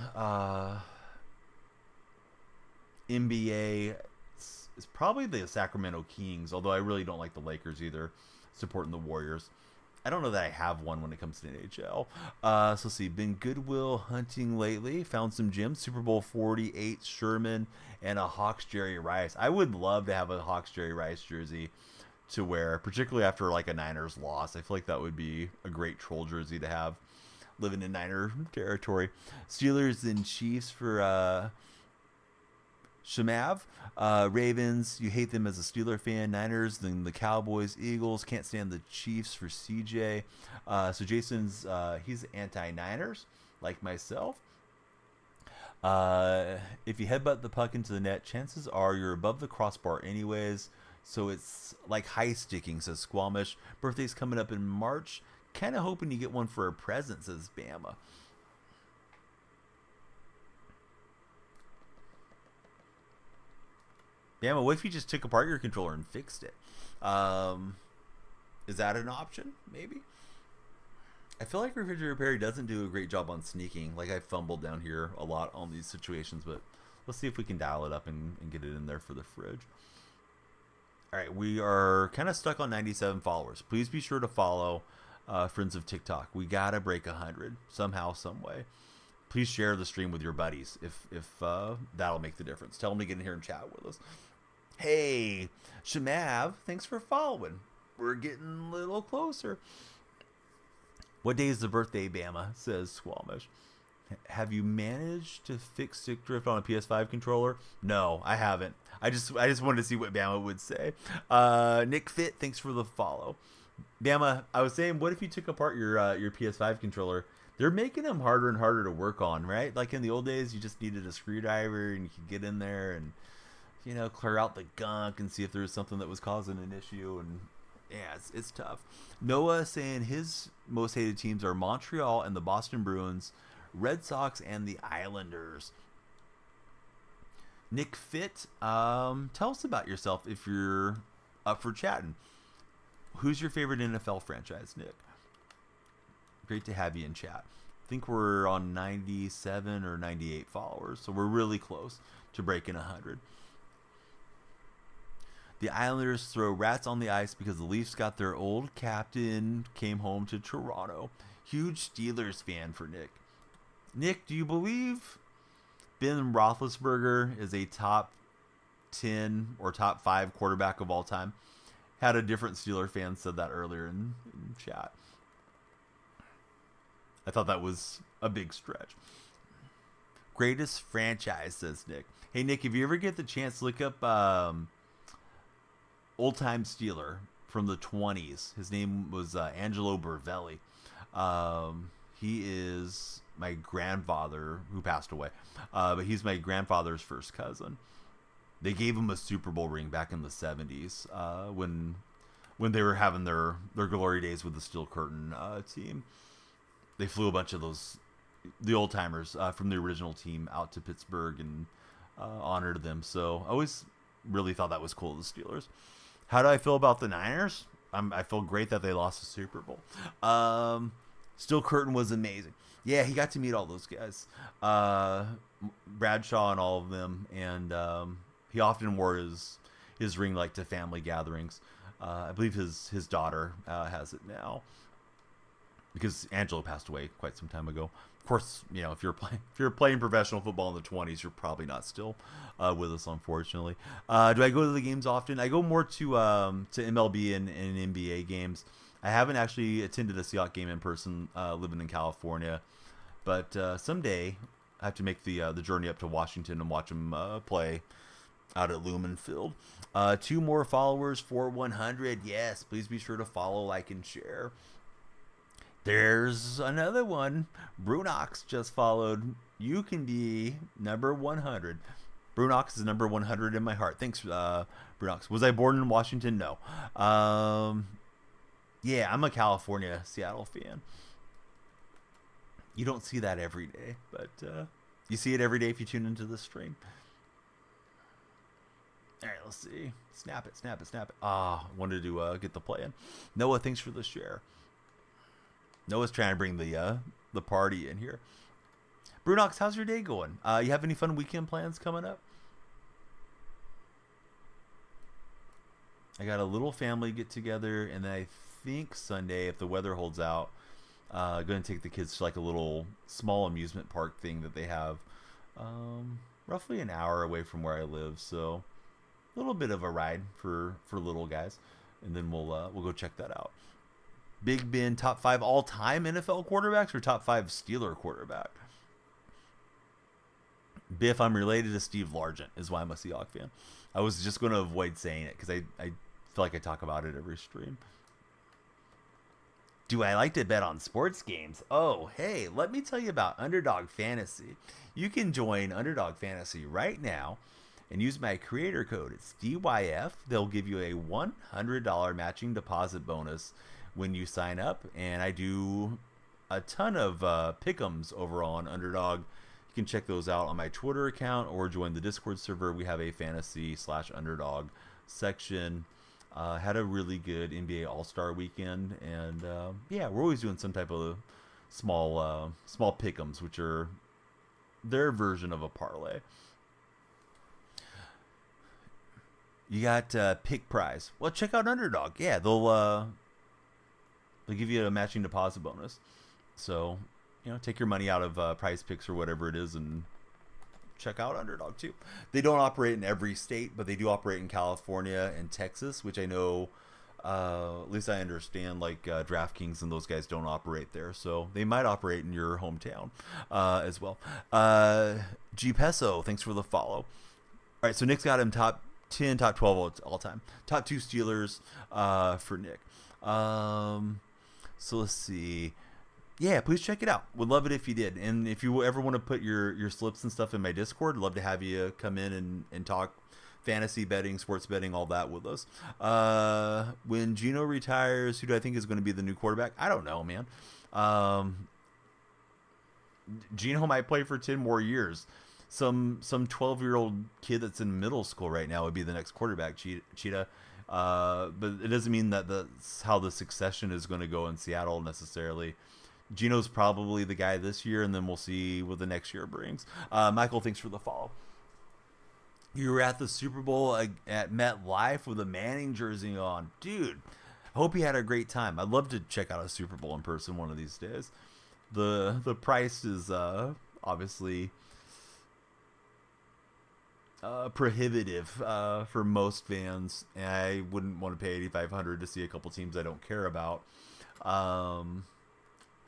NBA is probably the Sacramento Kings, although I really don't like the Lakers either, supporting the Warriors. I don't know that I have one when it comes to NHL. So let's see, been Goodwill hunting lately. Found some gems. Super Bowl 48 Sherman and a Hawks Jerry Rice. I would love to have a Hawks Jerry Rice jersey to wear, particularly after like a Niners loss. I feel like that would be a great troll jersey to have living in Niner territory. Steelers and Chiefs for Shamav. Ravens, you hate them as a Steeler fan. Niners, then the Cowboys, Eagles. Can't stand the Chiefs for CJ. So Jason's, he's anti-Niners, like myself. If you headbutt the puck into the net, chances are you're above the crossbar anyways. So it's like high sticking, says Squamish. Birthday's coming up in March. Kind of hoping you get one for a present, says Bama. Bama, what if you just took apart your controller and fixed it? Is that an option? Maybe. I feel like Refrigerator Perry doesn't do a great job on sneaking. Like, I fumbled down here a lot on these situations, but let's see if we can dial it up and get it in there for the fridge. All right, we are kind of stuck on 97 followers. Please be sure to follow Friends of TikTok. We got to break 100 somehow, some way. Please share the stream with your buddies if that'll make the difference. Tell them to get in here and chat with us. Hey, Shamav, thanks for following. We're getting a little closer. What day is the birthday, Bama? Says Squamish. Have you managed to fix stick drift on a PS5 controller? No, I haven't. I just wanted to see what Bama would say. Nick Fit, thanks for the follow. Bama, I was saying, what if you took apart your PS5 controller? They're making them harder and harder to work on, right? Like in the old days, you just needed a screwdriver and you could get in there and, you know, clear out the gunk and see if there was something that was causing an issue. And yeah, it's tough. Noah saying his most hated teams are Montreal and the Boston Bruins, Red Sox, and the Islanders. Nick Fit, tell us about yourself if you're up for chatting. Who's your favorite NFL franchise, Nick? Great to have you in chat. I think we're on 97 or 98 followers, so we're really close to breaking 100. The Islanders throw rats on the ice because the Leafs got their old captain, came home to Toronto. Huge Steelers fan for Nick. Nick, do you believe Ben Roethlisberger is a top 10 or top 5 quarterback of all time? Had a different Steeler fan said that earlier in chat. I thought that was a big stretch. Greatest franchise, says Nick. Hey, Nick, if you ever get the chance, look up old-time Steeler from the 20s. His name was Angelo Bervelli. He is my grandfather, who passed away, but he's my grandfather's first cousin. They gave him a Super Bowl ring back in the 70s when they were having their glory days with the Steel Curtain team. They flew a bunch of the old timers from the original team out to Pittsburgh and honored them. So I always really thought that was cool, the Steelers. How do I feel about the Niners? I feel great that they lost the Super Bowl. Steel Curtain was amazing. Yeah, he got to meet all those guys. Bradshaw and all of them. And he often wore his ring like to family gatherings. I believe his daughter has it now, because Angelo passed away quite some time ago. Of course, you know, if you're playing professional football in the 20s, you're probably not still with us, unfortunately. Do I go to the games often? I go more to MLB and NBA games. I haven't actually attended a Seahawks game in person, living in California, but someday I have to make the journey up to Washington and watch them play out at Lumen Field. 2 more followers for 100. Yes, please be sure to follow, like, and share. There's another one. Brunox just followed. You can be number 100. Brunox is number 100 in my heart. Thanks, Brunox. Was I born in Washington? No. Yeah, I'm a California Seattle fan. You don't see that every day, but you see it every day if you tune into the stream. All right, let's see. Snap it. Wanted to get the play in. Noah, thanks for the share. Noah's trying to bring the party in here. Brunox, how's your day going? You have any fun weekend plans coming up? I got a little family get together, and then I think Sunday, if the weather holds out, going to take the kids to like a little small amusement park thing that they have, roughly an hour away from where I live. So a little bit of a ride for little guys, and then we'll go check that out. Big Ben, top 5 all-time NFL quarterbacks or top 5 Steeler quarterback? Biff, I'm related to Steve Largent, is why I'm a Seahawks fan. I was just going to avoid saying it because I feel like I talk about it every stream. Do I like to bet on sports games? Oh, hey, let me tell you about Underdog Fantasy. You can join Underdog Fantasy right now and use my creator code. It's DYF. They'll give you a $100 matching deposit bonus when you sign up, and I do a ton of pick'ems over on Underdog. You can check those out on my Twitter account or join the Discord server. We have a fantasy/underdog section. Had a really good NBA All-Star weekend, and yeah, we're always doing some type of small pick'ems, which are their version of a parlay. You got pick prize. Well, check out Underdog. Yeah, they'll give you a matching deposit bonus. So, take your money out of Prize Picks or whatever it is, and check out Underdog too. They don't operate in every state, but they do operate in California and Texas, which I know, at least I understand, like DraftKings and those guys don't operate there. So they might operate in your hometown as well. G Peso, thanks for the follow. All right, so Nick's got him top 10, top 12 all time. Top 2 Steelers for Nick. So let's see. Yeah, please check it out. Would love it if you did. And if you ever want to put your slips and stuff in my Discord, love to have you come in and talk fantasy betting, sports betting, all that with us. When Geno retires, who do I think is going to be the new quarterback? I don't know, man. Geno might play for 10 more years. Some 12-year-old kid that's in middle school right now would be the next quarterback, Cheetah. But it doesn't mean that that's how the succession is going to go in Seattle necessarily. Geno's probably the guy this year, and then we'll see what the next year brings. Michael, thanks for the follow. You were at the Super Bowl at MetLife with a Manning jersey on. Dude, I hope you had a great time. I'd love to check out a Super Bowl in person one of these days. The price is obviously prohibitive for most fans. And I wouldn't want to pay $8,500 to see a couple teams I don't care about.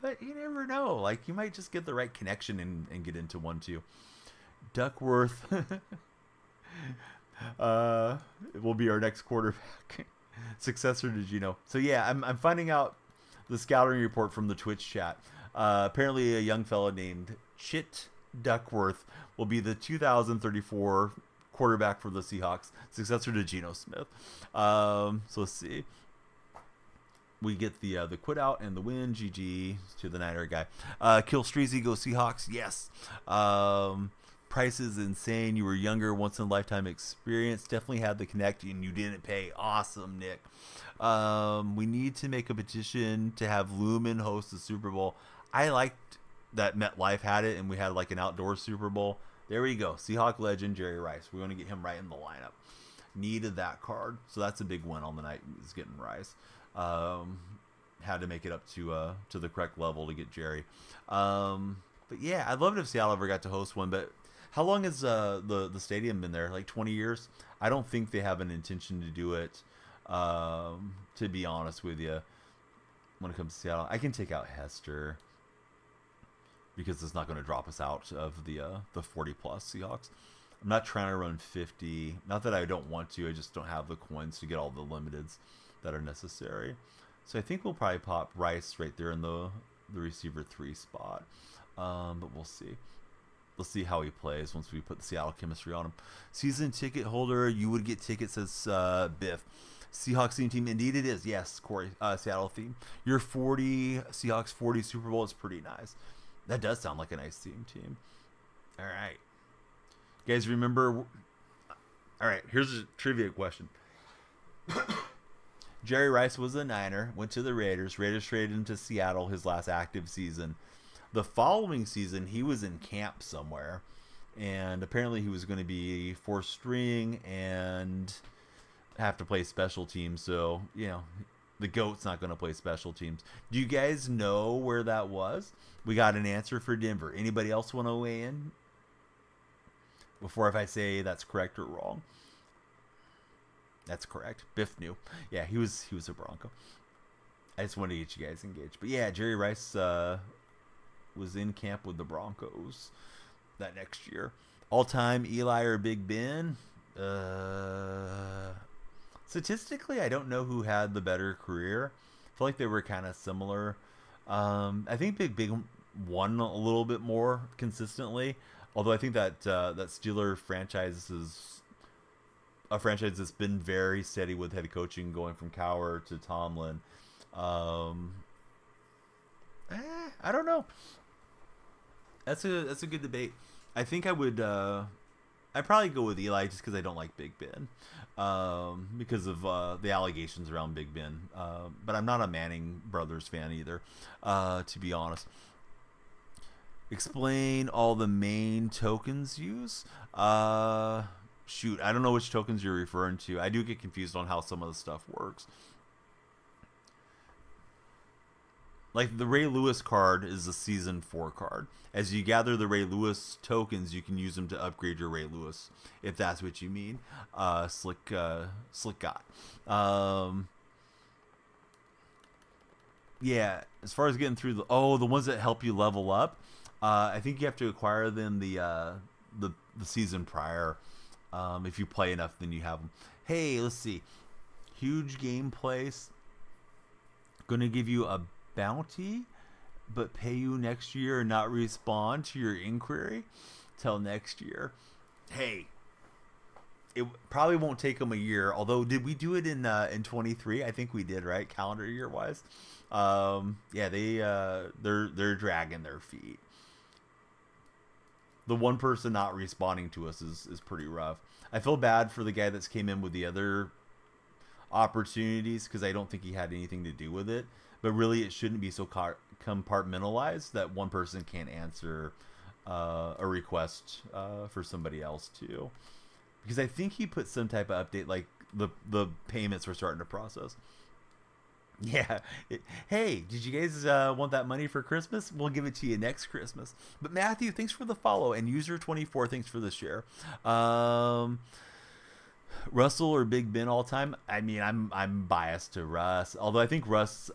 But you never know. Like, you might just get the right connection and get into one too. Duckworth will be our next quarterback, successor to Geno. So yeah, I'm finding out the scouting report from the Twitch chat. Apparently, a young fella named Chit Duckworth will be the 2034 quarterback for the Seahawks, successor to Geno Smith. So let's see. We get the quit out and the win. GG to the Niner guy. Kill Streezy, go Seahawks. Yes. Price is insane. You were younger, once in a lifetime experience. Definitely had the connect and you didn't pay. Awesome, Nick. We need to make a petition to have Lumen host the Super Bowl. I liked that MetLife had it and we had like an outdoor Super Bowl. There we go. Seahawk legend Jerry Rice. We're going to get him right in the lineup. Needed that card. So that's a big win on the night, is getting Rice. Had to make it up to the correct level to get Jerry. But yeah, I'd love it if Seattle ever got to host one. But how long has the stadium been there? Like 20 years? I don't think they have an intention to do it. To be honest with you, when it comes to Seattle, I can take out Hester because it's not going to drop us out of the 40 plus Seahawks. I'm not trying to run 50. Not that I don't want to. I just don't have the coins to get all the limiteds that are necessary. So I think we'll probably pop Rice right there in the receiver 3 spot. But we'll see. Let's see how he plays once we put the Seattle chemistry on him. Season ticket holder, you would get tickets, says Biff. Seahawks team, indeed it is. Yes, Corey, Seattle theme. Your 40 Seahawks 40 Super Bowl is pretty nice. That does sound like a nice team. All right, you guys remember? All right, here's a trivia question. Jerry Rice was a Niner, went to the Raiders. Raiders traded him to Seattle his last active season. The following season, he was in camp somewhere, and apparently he was going to be fourth string and have to play special teams. So, the GOAT's not going to play special teams. Do you guys know where that was? We got an answer for Denver. Anybody else want to weigh in before if I say that's correct or wrong? That's correct. Biff knew. Yeah, he was a Bronco. I just wanted to get you guys engaged. But yeah, Jerry Rice was in camp with the Broncos that next year. All-time Eli or Big Ben? Statistically, I don't know who had the better career. I feel like they were kind of similar. I think Big won a little bit more consistently. Although I think that that Steeler franchise is a franchise that's been very steady with head coaching, going from Cowher to Tomlin. I don't know. That's a good debate. I think I would I'd probably go with Eli just because I don't like Big Ben, because of the allegations around Big Ben. But I'm not a Manning brothers fan either, to be honest. Explain all the main tokens use. Shoot, I don't know which tokens you're referring to. I do get confused on how some of the stuff works. Like the Ray Lewis card is a season 4 card. As you gather the Ray Lewis tokens, you can use them to upgrade your Ray Lewis, if that's what you mean. Slick got. Yeah, as far as getting through the ones that help you level up, I think you have to acquire them the season prior. If you play enough, then you have them. Hey, let's see. Huge gameplay. Gonna give you a bounty, but pay you next year and not respond to your inquiry till next year. Hey, it probably won't take them a year. Although, did we do it in 23? I think we did, right? Calendar year wise. Yeah, they're dragging their feet. The one person not responding to us is pretty rough. I feel bad for the guy that's came in with the other opportunities because I don't think he had anything to do with it. But really, it shouldn't be so compartmentalized that one person can't answer a request for somebody else too. Because I think he put some type of update, like the payments were starting to process. Yeah. Hey, did you guys want that money for Christmas? We'll give it to you next Christmas. But Matthew, thanks for the follow, and User24, thanks for the share. Russell or Big Ben all time? I mean, I'm biased to Russ. Although I think Russ,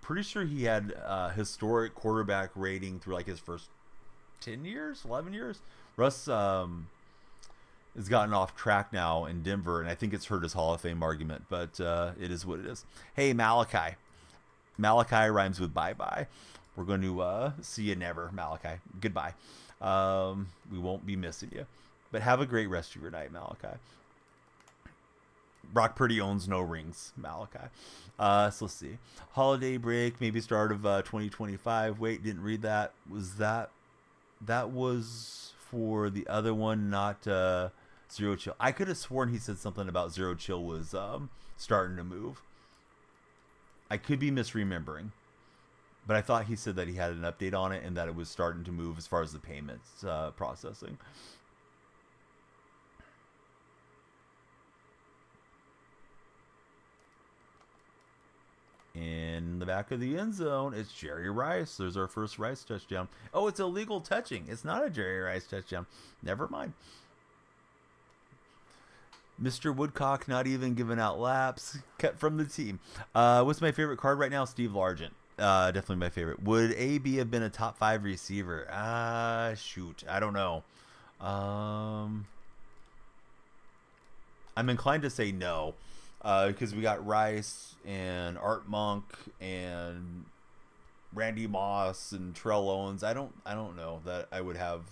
pretty sure he had historic quarterback rating through like his first 10 years, 11 years. Russ has gotten off track now in Denver, and I think it's hurt his Hall of Fame argument, but it is what it is. Hey, Malachi. Malachi rhymes with bye-bye. We're going to see you never, Malachi. Goodbye. We won't be missing you. But have a great rest of your night, Malachi. Brock Purdy owns no rings, Malachi. So let's see. Holiday break, maybe start of 2025. Wait, didn't read that. That was for the other one, not Zero Chill. I could have sworn he said something about Zero Chill was starting to move. I could be misremembering. But I thought he said that he had an update on it and that it was starting to move as far as the payments processing. In the back of the end zone, it's Jerry Rice. There's our first Rice touchdown. Oh, it's illegal touching. It's not a Jerry Rice touchdown. Never mind. Mr. Woodcock not even giving out laps. Cut from the team. What's my favorite card right now? Steve Largent. Definitely my favorite. Would AB have been a top 5 receiver? Shoot. I don't know. I'm inclined to say no. Because we got Rice and Art Monk and Randy Moss and Terrell Owens. I don't know that I would have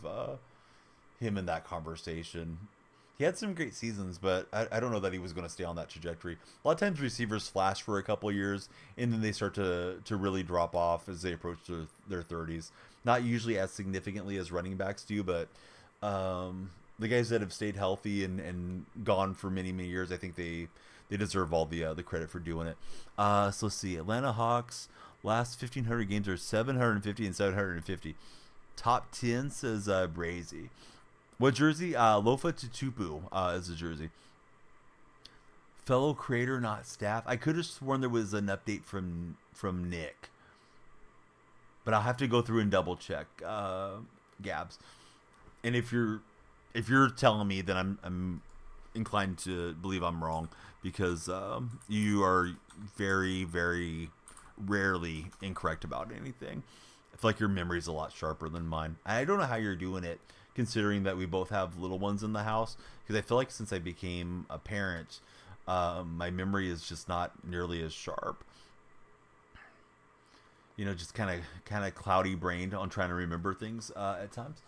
him in that conversation. He had some great seasons, but I don't know that he was going to stay on that trajectory. A lot of times receivers flash for a couple of years, and then they start to really drop off as they approach their 30s. Not usually as significantly as running backs do, but the guys that have stayed healthy and gone for many, many years, I think they deserve all the credit for doing it. So let's see. Atlanta Hawks, last 1,500 games are 750 and 750. Top 10 says Brazy. What jersey? Lofa Tutupu is the jersey. Fellow creator, not staff. I could have sworn there was an update from Nick. But I'll have to go through and double check, Gabs. And if you're telling me, then I'm inclined to believe I'm wrong, because you are very, very rarely incorrect about anything. I feel like your memory is a lot sharper than mine. I don't know how you're doing it, considering that we both have little ones in the house, because I feel like since I became a parent, my memory is just not nearly as sharp. Just kind of cloudy brained on trying to remember things at times.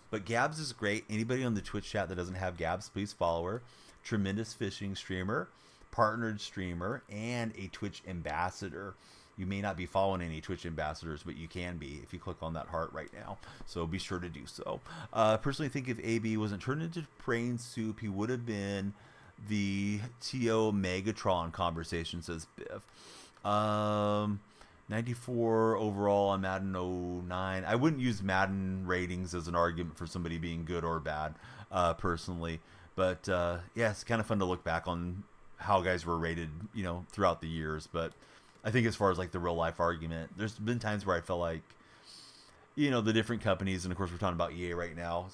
But Gabs is great. Anybody on the Twitch chat that doesn't have Gabs, please follow her. Tremendous fishing streamer, partnered streamer, and a Twitch ambassador. You may not be following any Twitch ambassadors, but you can be if you click on that heart right now. So be sure to do so. Personally, think if AB wasn't turned into brain soup, he would have been the TO Megatron conversation, says Biff. 94 overall on Madden 09. I wouldn't use Madden ratings as an argument for somebody being good or bad, personally. But yeah, it's kind of fun to look back on how guys were rated, throughout the years. But I think as far as like the real life argument, there's been times where I felt like, the different companies, and of course we're talking about EA right now,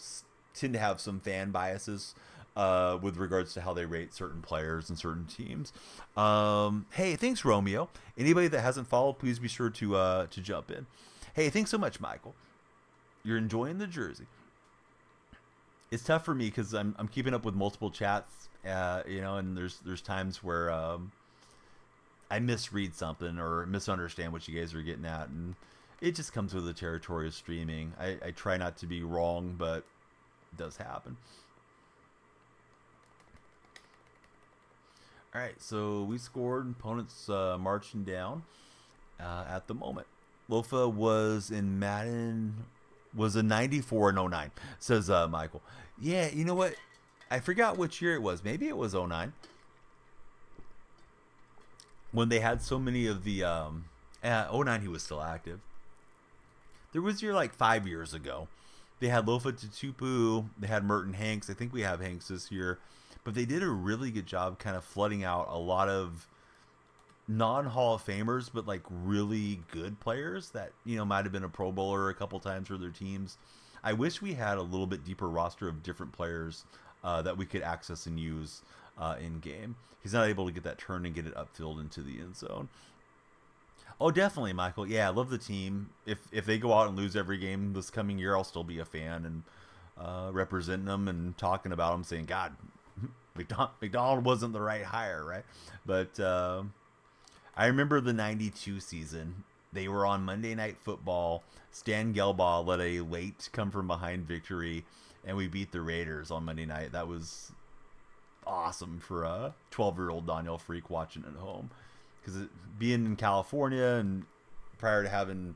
tend to have some fan biases with regards to how they rate certain players and certain teams. Hey, thanks, Romeo. Anybody that hasn't followed, please be sure to jump in. Hey, thanks so much, Michael. You're enjoying the jersey. It's tough for me because I'm keeping up with multiple chats, and there's times where I misread something or misunderstand what you guys are getting at, and it just comes with the territory of streaming. I try not to be wrong, but it does happen. All right, so we scored. Opponents marching down at the moment. Lofa was in Madden, was a 94 and 09, says Michael. Yeah, you know what? I forgot which year it was. Maybe it was 09. When they had so many of the 09, he was still active. There was a year like 5 years ago. They had Lofa Tutupu. They had Merton Hanks. I think we have Hanks this year. But they did a really good job kind of flooding out a lot of non-Hall of Famers, but like really good players that, might have been a Pro Bowler a couple times for their teams. I wish we had a little bit deeper roster of different players that we could access and use in game. He's not able to get that turn and get it upfield into the end zone. Oh, definitely, Michael. Yeah, I love the team. If they go out and lose every game this coming year, I'll still be a fan and representing them and talking about them, saying, God, McDonald wasn't the right hire, right? But I remember the 92 season. They were on Monday Night Football. Stan Gelbaugh led a late come-from-behind victory, and we beat the Raiders on Monday night. That was awesome for a 12-year-old Daniel Freak watching at home. Because being in California and prior to having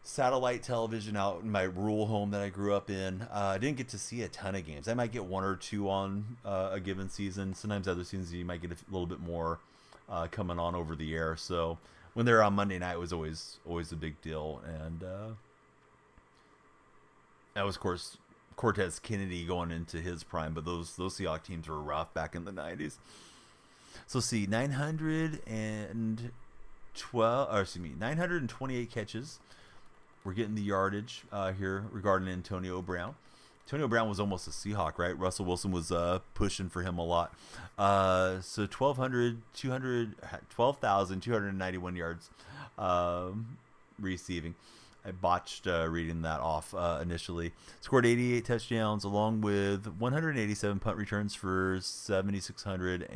satellite television out in my rural home that I grew up in, I didn't get to see a ton of games. I might get one or two on a given season. Sometimes other seasons you might get a little bit more coming on over the air. So when they're on Monday night, it was always a big deal. And that was, of course, Cortez Kennedy going into his prime. But those Seahawks teams were rough back in the 90s. So see, 928 catches. We're getting the yardage here regarding Antonio Brown. Antonio Brown was almost a Seahawk, right? Russell Wilson was pushing for him a lot. So 12,291 yards receiving. I botched reading that off initially. Scored 88 touchdowns along with 187 punt returns for 7,600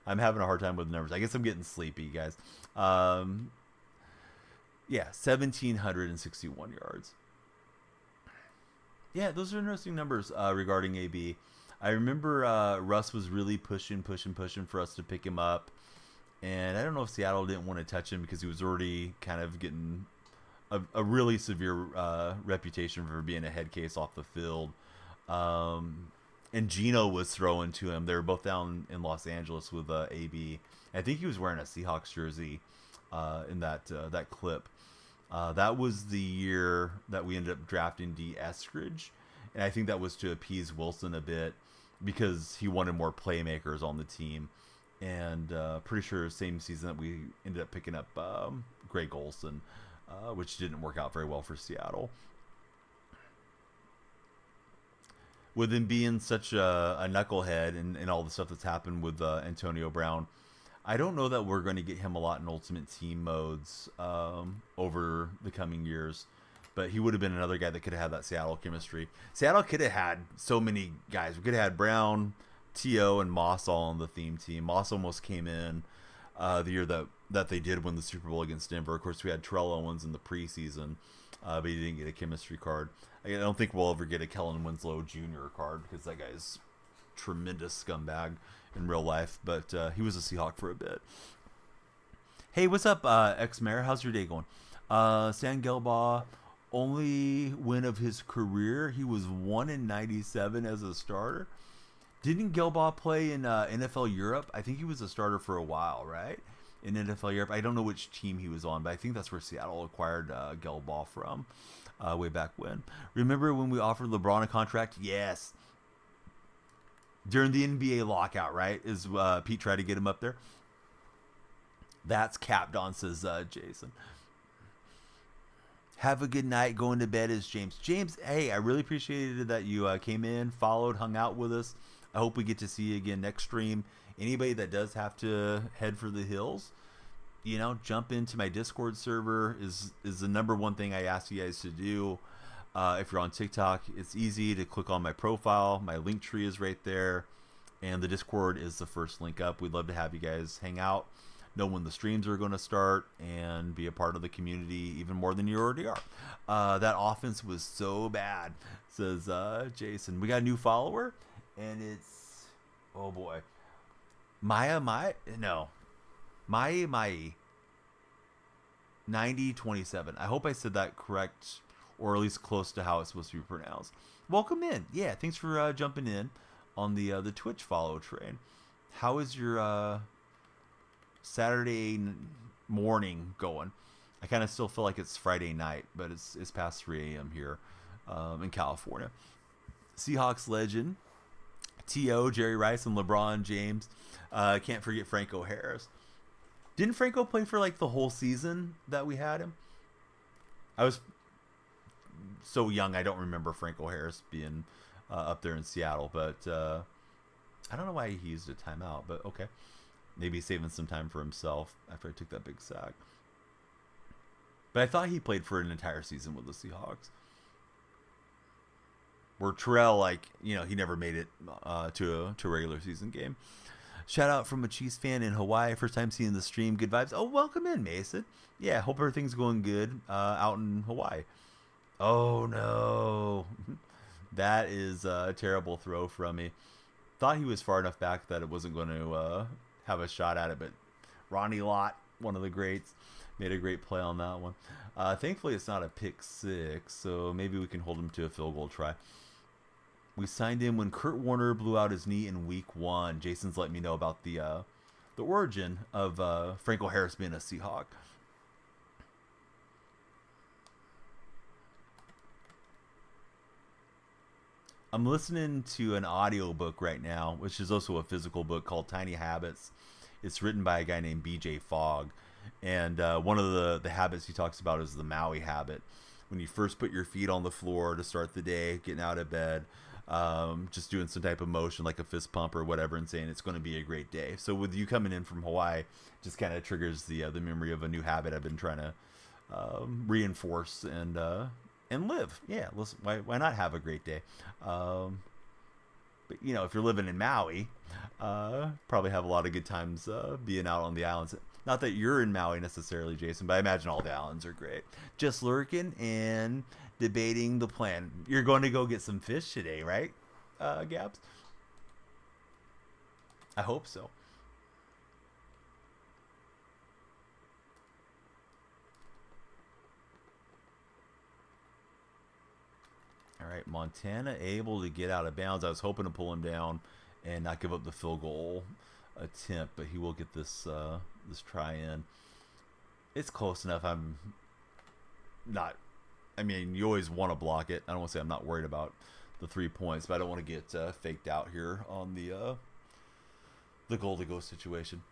I'm having a hard time with numbers. I guess I'm getting sleepy, guys. 1,761 yards. Yeah, those are interesting numbers regarding AB. I remember Russ was really pushing for us to pick him up. And I don't know if Seattle didn't want to touch him because he was already kind of getting a really severe reputation for being a head case off the field. And Gino was throwing to him. They were both down in Los Angeles with AB. I think he was wearing a Seahawks jersey in that clip. That was the year that we ended up drafting D. Eskridge. And I think that was to appease Wilson a bit because he wanted more playmakers on the team. And pretty sure same season that we ended up picking up Greg Olsen, which didn't work out very well for Seattle. With him being such a knucklehead and all the stuff that's happened with Antonio Brown, I don't know that we're going to get him a lot in Ultimate Team modes over the coming years. But he would have been another guy that could have had that Seattle chemistry. Seattle could have had so many guys. We could have had Brown, T.O., and Moss all on the theme team. Moss almost came in the year that they did win the Super Bowl against Denver. Of course, we had Terrell Owens in the preseason, but he didn't get a chemistry card. I don't think we'll ever get a Kellen Winslow Jr. card because that guy's tremendous scumbag in real life, but he was a Seahawk for a bit. Hey, what's up, ex-mayor? How's your day going? San Gelbaugh, only win of his career. He was 1 in 97 as a starter. Didn't Gelbaugh play in NFL Europe? I think he was a starter for a while, right? In NFL Europe. I don't know which team he was on, but I think that's where Seattle acquired Gelbaugh from way back when. Remember when we offered LeBron a contract? Yes. During the NBA lockout, right? Is Pete tried to get him up there? That's capped on, says Jason. Have a good night. Going to bed is James. James, hey, I really appreciated that you came in, followed, hung out with us. I hope we get to see you again next stream. Anybody that does have to head for the hills, you know, jump into my Discord server is the number one thing I ask you guys to do. If you're on TikTok, it's easy to click on my profile. My link tree is right there. And the Discord is the first link up. We'd love to have you guys hang out, know when the streams are going to start, and be a part of the community even more than you already are. That offense was so bad, says Jason. We got a new follower, and it's, oh boy, Mai 9027. I hope I said that correct, or at least close to how it's supposed to be pronounced. Welcome in. Yeah, thanks for jumping in on the Twitch follow train. How is your Saturday morning going? I kind of still feel like it's Friday night, but it's past 3 a.m. here in California. Seahawks legend T.O., Jerry Rice, and LeBron James. Can't forget Franco Harris. Didn't Franco play for like the whole season that we had him? I was so young, I don't remember Franco Harris being up there in Seattle, but I don't know why he used a timeout, but okay. Maybe saving some time for himself after I took that big sack. But I thought he played for an entire season with the Seahawks. Where Terrell, like, you know, he never made it to a regular season game. Shout out from a Chiefs fan in Hawaii. First time seeing the stream. Good vibes. Oh, welcome in, Mason. Yeah, hope everything's going good out in Hawaii. Oh, no. That is a terrible throw from me. Thought he was far enough back that it wasn't going to have a shot at it, but Ronnie Lott, one of the greats, made a great play on that one. Thankfully, it's not a pick six, so maybe we can hold him to a field goal try. We signed him when Kurt Warner blew out his knee in week 1. Jason's letting me know about the origin of Franco Harris being a Seahawk. I'm listening to an audiobook right now, which is also a physical book called Tiny Habits. It's written by a guy named BJ Fogg. And one of the habits he talks about is the Maui habit. When you first put your feet on the floor to start the day, getting out of bed, just doing some type of motion like a fist pump or whatever and saying it's going to be a great day. So with you coming in from Hawaii, just kind of triggers the memory of a new habit I've been trying to reinforce and live. Yeah, listen, why not have a great day? But, you know, if you're living in Maui, probably have a lot of good times being out on the islands. Not that you're in Maui necessarily, Jason, but I imagine all the islands are great. Just lurking and debating the plan. You're going to go get some fish today, right, Gabs? I hope so. All right, Montana able to get out of bounds. I was hoping to pull him down and not give up the field goal attempt, but he will get this this try in. It's close enough. I'm not. I mean, you always want to block it. I don't want to say I'm not worried about the 3 points, but I don't want to get faked out here on the goal to go situation.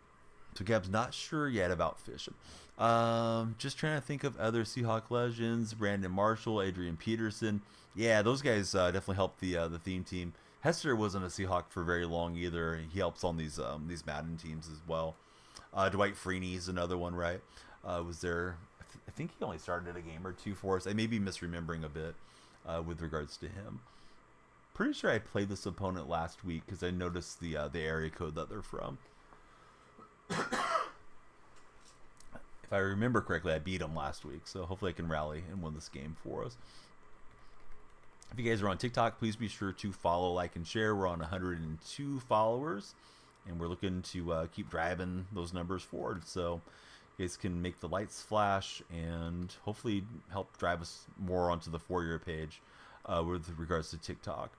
So Gab's not sure yet about fishing. Just trying to think of other Seahawk legends. Brandon Marshall, Adrian Peterson. Yeah, those guys definitely helped the theme team. Hester wasn't a Seahawk for very long either. He helps on these Madden teams as well. Dwight Freeney's another one, right? Was there? I think he only started a game or two for us. I may be misremembering a bit with regards to him. Pretty sure I played this opponent last week because I noticed the area code that they're from. If I remember correctly, I beat them last week, so hopefully I can rally and win this game for us. If you guys are on TikTok, please be sure to follow, like, and share. We're on 102 followers, and we're looking to keep driving those numbers forward. So You guys can make the lights flash and hopefully help drive us more onto the For Your page with regards to TikTok.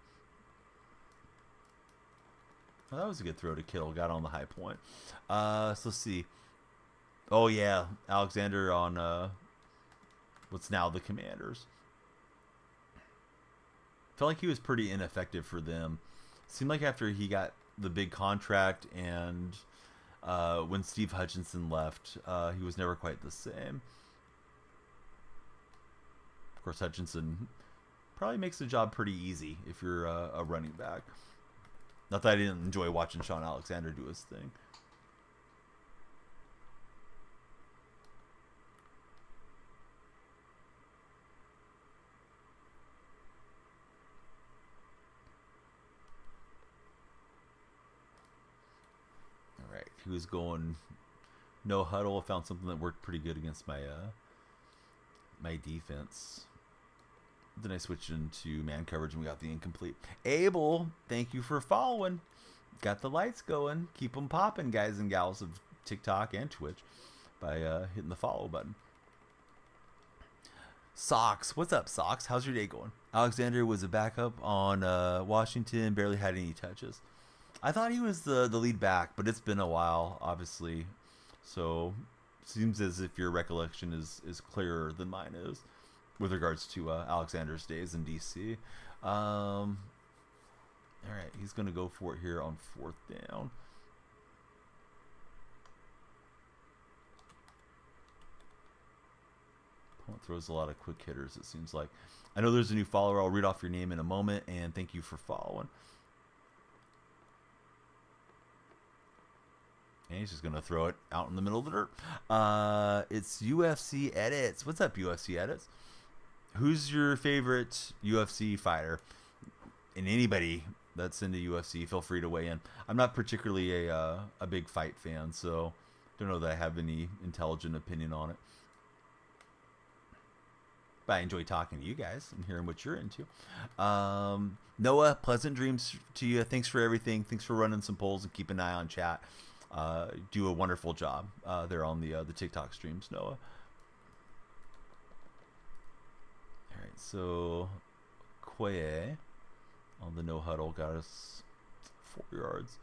Well, that was a good throw to Kittle. Got on the high point. So let's see. Oh, yeah. Alexander on what's now the Commanders. Felt like he was pretty ineffective for them. Seemed like after he got the big contract and when Steve Hutchinson left, he was never quite the same. Of course, Hutchinson probably makes the job pretty easy if you're a running back. Not that I didn't enjoy watching Sean Alexander do his thing. All right, he was going no huddle. I found something that worked pretty good against my my defense. Then I switched into man coverage and we got the incomplete. Abel, thank you for following. Got the lights going. Keep them popping, guys and gals of TikTok and Twitch by hitting the follow button. Socks, what's up, Socks? How's your day going? Alexander was a backup on Washington, barely had any touches. I thought he was the lead back, but it's been a while, obviously. So seems as if your recollection is clearer than mine is with regards to Alexander's days in DC. All right, he's going to go for it here on 4th down. Opponent throws a lot of quick hitters, it seems like. I know there's a new follower. I'll read off your name in a moment, and thank you for following. And he's just going to throw it out in the middle of the dirt. It's UFC Edits. What's up, UFC Edits? Who's your favorite UFC fighter? And anybody that's into UFC, feel free to weigh in. I'm not particularly a big fight fan, so don't know that I have any intelligent opinion on it. But I enjoy talking to you guys and hearing what you're into. Noah, pleasant dreams to you. Thanks for everything. Thanks for running some polls and keep an eye on chat. Do a wonderful job there on the TikTok streams, Noah. All right, so Quay on the no huddle got us 4 yards.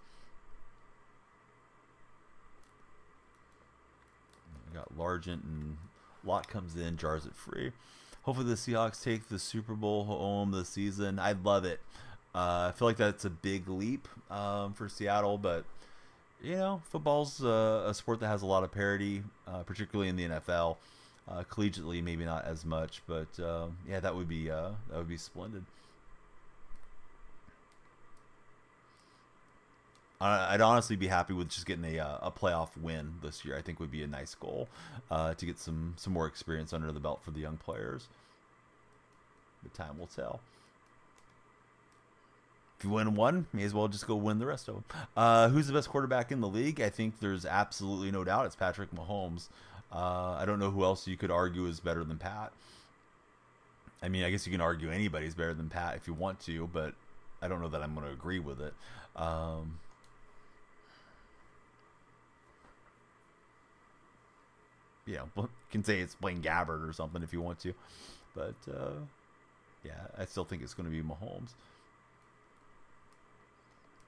We got Largent and Lott comes in, jars it free. Hopefully the Seahawks take the Super Bowl home this season. I'd love it. I feel like that's a big leap for Seattle, but you know, football's a sport that has a lot of parity, particularly in the NFL. Collegiately, maybe not as much, but yeah, that would be splendid. I'd honestly be happy with just getting a playoff win this year. I think would be a nice goal to get some more experience under the belt for the young players. But time will tell. If you win one, may as well just go win the rest of them. Who's the best quarterback in the league? I think there's absolutely no doubt it's Patrick Mahomes. I don't know who else you could argue is better than Pat. I mean, I guess you can argue anybody's better than Pat if you want to, but I don't know that I'm going to agree with it. You know, you can say it's Blaine Gabbert or something if you want to, but yeah, I still think it's going to be Mahomes.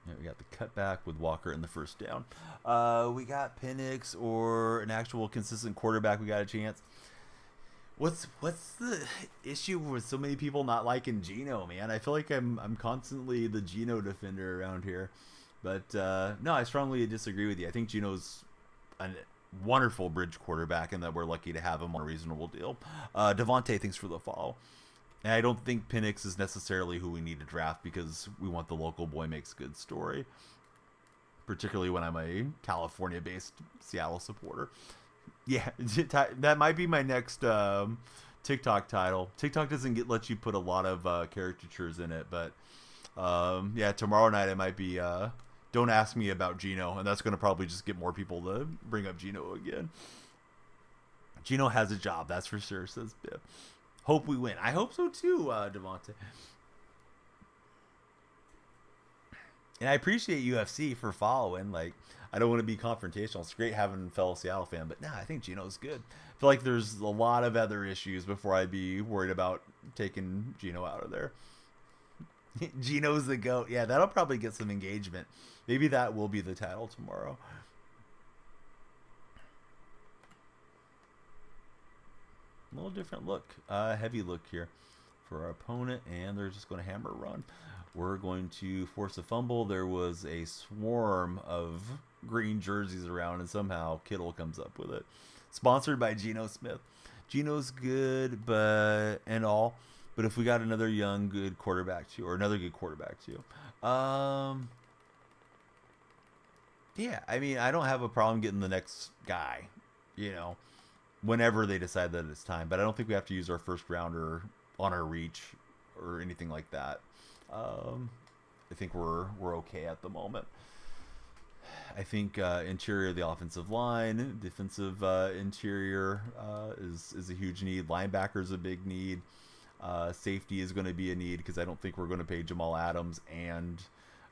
Yeah, we got the cutback with Walker in the first down. We got Penix or an actual consistent quarterback. We got a chance. What's the issue with so many people not liking Geno, man? I feel like I'm constantly the Geno defender around here, but no, I strongly disagree with you. I think Geno's a wonderful bridge quarterback, and that we're lucky to have him on a reasonable deal. Devontae, thanks for the follow. And I don't think Penix is necessarily who we need to draft because we want the local boy makes good story, particularly when I'm a California-based Seattle supporter. Yeah, that might be my next TikTok title. TikTok doesn't let you put a lot of caricatures in it, but yeah, tomorrow night it might be don't ask me about Geno, and that's going to probably just get more people to bring up Geno again. Geno has a job, that's for sure, says Biff. Hope we win. I hope so too, Devontae. And I appreciate UFC for following. Like, I don't want to be confrontational. It's great having a fellow Seattle fan, but nah, I think Gino's good. I feel like there's a lot of other issues before I'd be worried about taking Gino out of there. Gino's the GOAT. Yeah, that'll probably get some engagement. Maybe that will be the title tomorrow. A little different look. Heavy look here for our opponent, and they're just going to hammer run. We're going to force a fumble. There was a swarm of green jerseys around, and somehow Kittle comes up with it. Sponsored by Geno Smith. Geno's good, but if we got another young good quarterback too, or another good quarterback too, yeah, I mean, I don't have a problem getting the next guy, you know, whenever they decide that it's time. But I don't think we have to use our first rounder on our reach or anything like that. I think we're okay at the moment. I think interior of the offensive line, defensive interior is a huge need. Linebacker is a big need. Safety is going to be a need because I don't think we're going to pay Jamal Adams and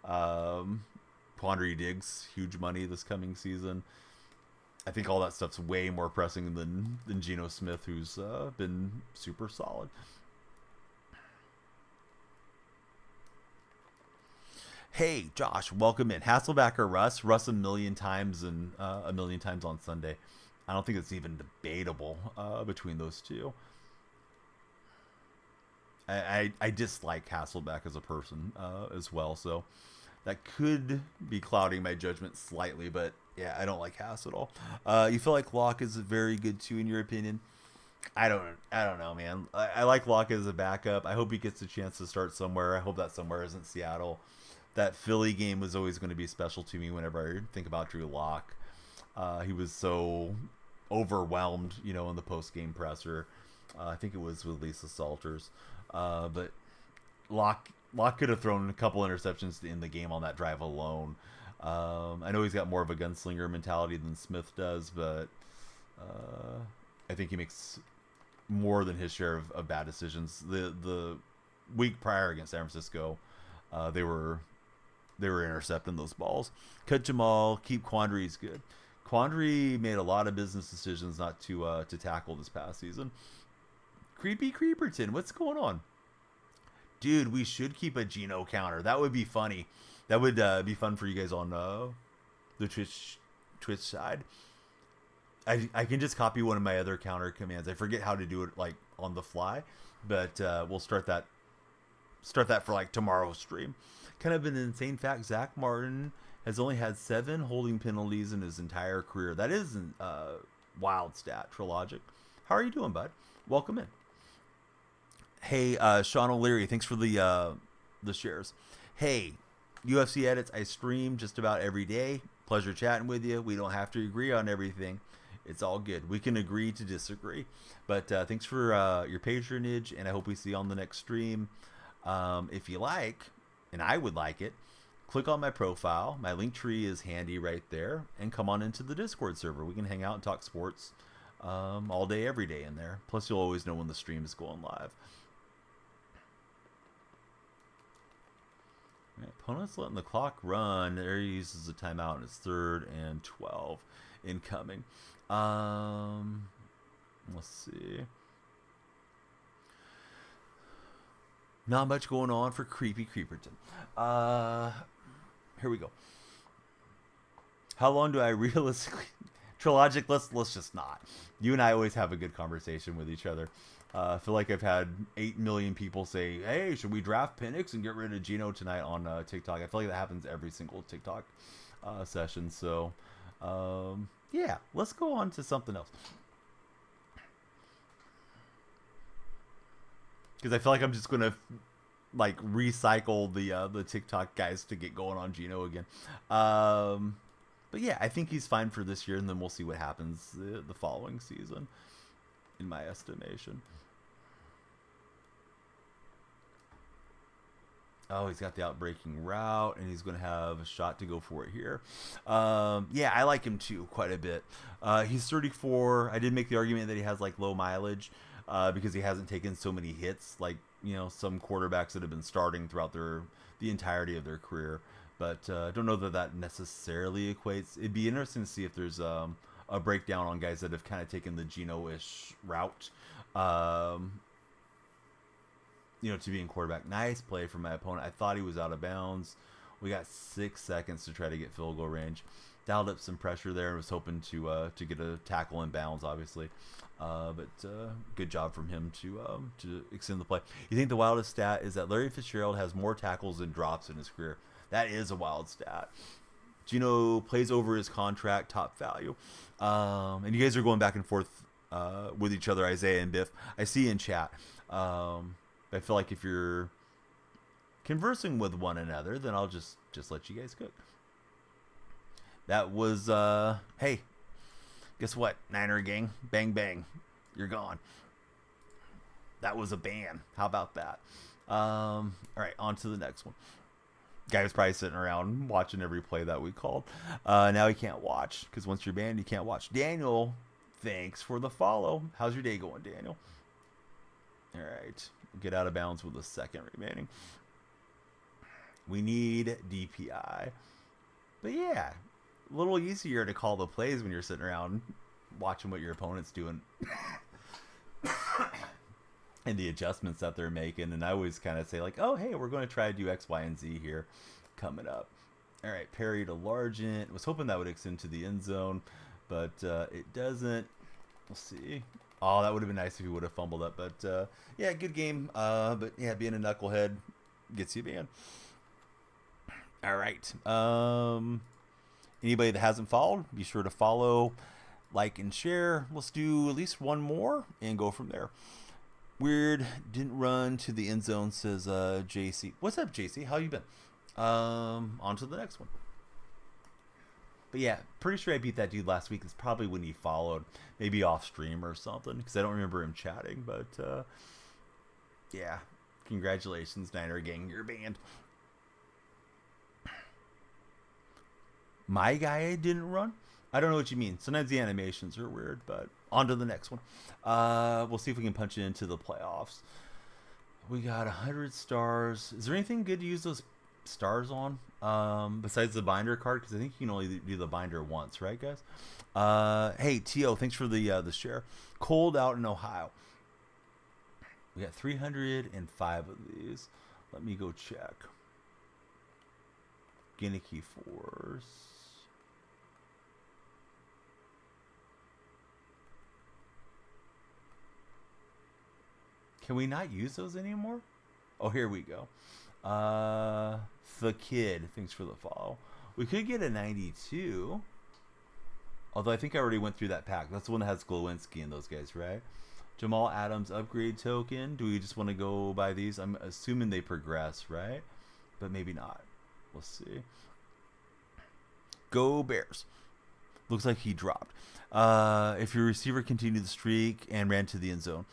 Quandre Diggs huge money this coming season. I think all that stuff's way more pressing than Geno Smith, who's been super solid. Hey, Josh, welcome in. Hasselback or Russ? Russ a million times and a million times on Sunday. I don't think it's even debatable between those two. I dislike Hasselback as a person as well, so that could be clouding my judgment slightly, but yeah, I don't like Hass at all. You feel like Locke is very good too, in your opinion? I don't know, man. I like Locke as a backup. I hope he gets a chance to start somewhere. I hope that somewhere isn't Seattle. That Philly game was always going to be special to me whenever I think about Drew Lock. He was so overwhelmed, in the post-game presser. I think it was with Lisa Salters. But Lock could have thrown a couple interceptions in the game on that drive alone. I know he's got more of a gunslinger mentality than Smith does, but I think he makes more than his share of bad decisions. The week prior against San Francisco, they were intercepting those balls. Cut Jamal, keep Quandre's good. Quandre made a lot of business decisions not to tackle this past season. Creepy Creeperton, what's going on? Dude, we should keep a Geno counter. That would be funny. That would be fun for you guys on the Twitch side. I can just copy one of my other counter commands. I forget how to do it like on the fly, but we'll start that for like tomorrow's stream. Kind of an insane fact: Zach Martin has only had 7 holding penalties in his entire career. That is a wild stat, Trilogic. How are you doing, bud? Welcome in. Hey, Sean O'Leary, thanks for the shares. Hey, UFC edits, I stream just about every day. Pleasure chatting with you. We don't have to agree on everything. It's all good. We can agree to disagree. But thanks for your patronage, and I hope we see you on the next stream. If you like, and I would like it, click on my profile. My link tree is handy right there, and come on into the Discord server. We can hang out and talk sports all day, every day in there. Plus, you'll always know when the stream is going live. Right, opponent's letting the clock run. There he uses a timeout, and it's 3rd and 12 incoming. Let's see. Not much going on for Creepy Creeperton. Here we go. How long do I realistically... Trilogic, let's just not. You and I always have a good conversation with each other. I feel like I've had 8 million people say, hey, should we draft Penix and get rid of Geno tonight on TikTok? I feel like that happens every single TikTok session. So, yeah, let's go on to something else. Because I feel like I'm just going to like recycle the TikTok guys to get going on Geno again. But yeah, I think he's fine for this year, and then we'll see what happens the following season, in my estimation. Oh, he's got the outbreaking route, and he's going to have a shot to go for it here. Yeah, I like him too quite a bit. He's 34. I did make the argument that he has like low mileage because he hasn't taken so many hits like some quarterbacks that have been starting throughout the entirety of their career. but don't know that that necessarily equates. It'd be interesting to see if there's a breakdown on guys that have kind of taken the Geno-ish route. To being quarterback. Nice play from my opponent. I thought he was out of bounds. We got 6 seconds to try to get field goal range. Dialed up some pressure there and was hoping to get a tackle in bounds, obviously. But good job from him to extend the play. You think the wildest stat is that Larry Fitzgerald has more tackles than drops in his career? That is a wild stat. Geno plays over his contract, top value. And you guys are going back and forth with each other, Isaiah and Biff. I see in chat. I feel like if you're conversing with one another, then I'll just let you guys cook. That was, hey, guess what, Niner gang? Bang, bang. You're gone. That was a ban. How about that? All right, on to the next one. Guy was probably sitting around watching every play that we called. Now he can't watch, because once you're banned, you can't watch. Daniel, thanks for the follow. How's your day going, Daniel? All right. Get out of bounds with a second remaining. We need DPI. But yeah, a little easier to call the plays when you're sitting around watching what your opponent's doing. And the adjustments that they're making. And I always kind of say like, oh, hey, we're going to try to do X, Y, and Z here coming up. All right, Perry to Largent. Was hoping that would extend to the end zone, but it doesn't. We'll see. Oh, that would have been nice if he would have fumbled up. But, yeah, good game. But, yeah, being a knucklehead gets you banned. All right. Anybody that hasn't followed, be sure to follow, like, and share. Let's do at least one more and go from there. Weird. Didn't run to the end zone, says JC. What's up, JC? How you been? On to the next one. But yeah, pretty sure I beat that dude last week. It's probably when he followed, maybe off stream or something, because I don't remember him chatting. But yeah, congratulations, Niner gang, you're banned. My guy didn't run. I don't know what you mean. Sometimes the animations are weird, but on to the next one. We'll see if we can punch it into the playoffs. We got 100 stars. Is there anything good to use those stars on besides the binder card? Because I think you can only do the binder once, right, guys? Hey, Tio, thanks for the share. Cold out in Ohio. We got 305 of these. Let me go check. Gimmicky Force. Can we not use those anymore? Oh, here we go. The Kid, thanks for the follow. We could get a 92. Although I think I already went through that pack. That's the one that has Glowinski and those guys, right? Jamal Adams upgrade token. Do we just want to go by these? I'm assuming they progress, right? But maybe not. We'll see. Go Bears. Looks like he dropped. If your receiver continued the streak and ran to the end zone.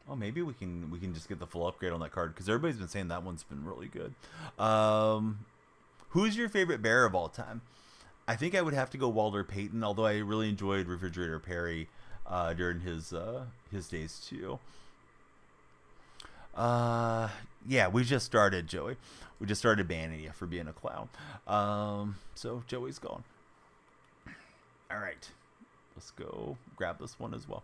Oh, maybe we can just get the full upgrade on that card, because everybody's been saying that one's been really good. Who's your favorite Bear of all time? I think I would have to go Walter Payton, although I really enjoyed Refrigerator Perry during his days too. Yeah, we just started, Joey. We just started banning you for being a clown. So Joey's gone. All right, let's go grab this one as well.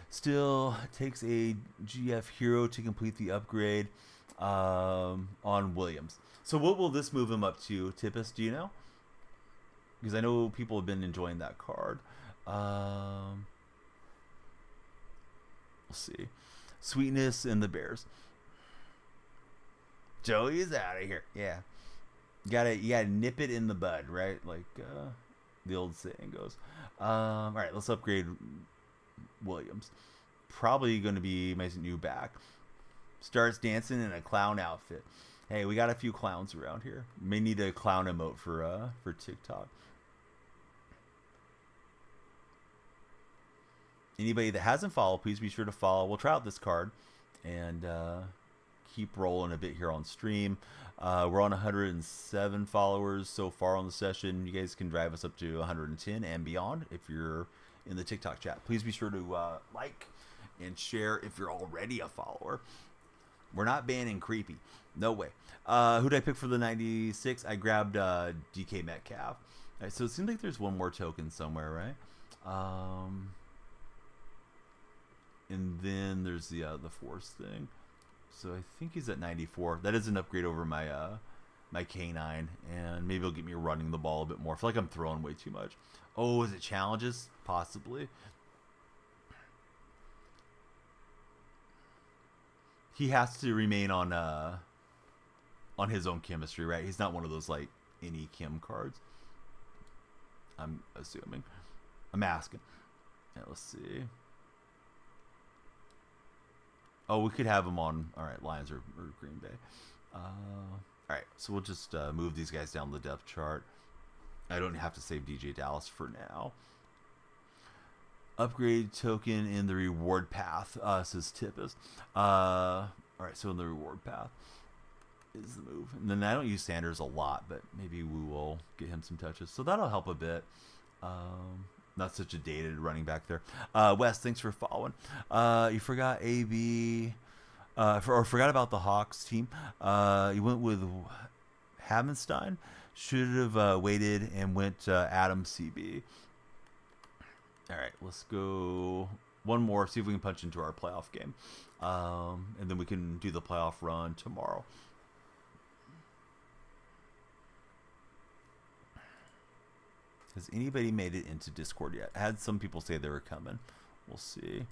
Still takes a GF hero to complete the upgrade on Williams. So what will this move him up to, Tippus? Do you know? Because I know people have been enjoying that card. We'll see. Sweetness and the Bears. Joey is out of here. Yeah. You gotta nip it in the bud, right? Like the old saying goes. All right, let's upgrade Williams. Probably going to be my new back. Starts dancing in a clown outfit. Hey, we got a few clowns around here. May need a clown emote for TikTok. Anybody that hasn't followed, please be sure to follow. We'll try out this card and keep rolling a bit here on stream. We're on 107 followers so far on the session. You guys can drive us up to 110 and beyond if you're in the TikTok chat. Please be sure to like and share if you're already a follower. We're not banning creepy. No way. Who did I pick for the 96? I grabbed DK Metcalf. All right, so it seems like there's one more token somewhere, right? And then there's the force thing. So I think he's at 94. That is an upgrade over my my K9, and maybe it'll get me running the ball a bit more. I feel like I'm throwing way too much. Oh, is it challenges? Possibly. He has to remain on his own chemistry, right? He's not one of those like any chem cards. I'm assuming. I'm asking. Yeah, let's see. Oh, we could have him on. All right, Lions or Green Bay. All right, so we'll just move these guys down the depth chart. I don't have to save DJ Dallas for now. Upgrade token in the reward path, says Tippus. All right, so in the reward path is the move. And then I don't use Sanders a lot, but maybe we will get him some touches. So that'll help a bit. Not such a dated running back there. Wes, thanks for following. You forgot AB, or forgot about the Hawks team. You went with Havenstein. Should have waited and went Adam CB. All right, let's go one more. See if we can punch into our playoff game, and then we can do the playoff run tomorrow. Has anybody made it into Discord yet? I had some people say they were coming. We'll see.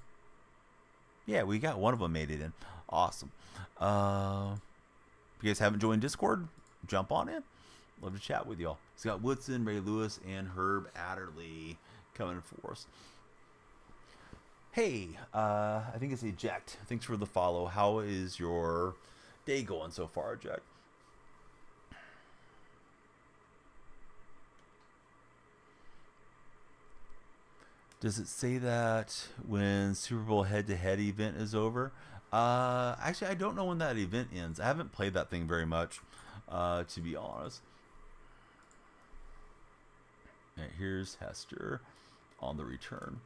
Yeah, we got one of them made it in. Awesome. If you guys haven't joined Discord, jump on in. Love to chat with y'all. Scott Woodson, Ray Lewis, and Herb Adderley coming for us. Hey, I think it's Eject. Thanks for the follow. How is your day going so far, Eject? Does it say that when Super Bowl head-to-head event is over? Actually, I don't know when that event ends. I haven't played that thing very much, to be honest. All right, here's Hester on the return.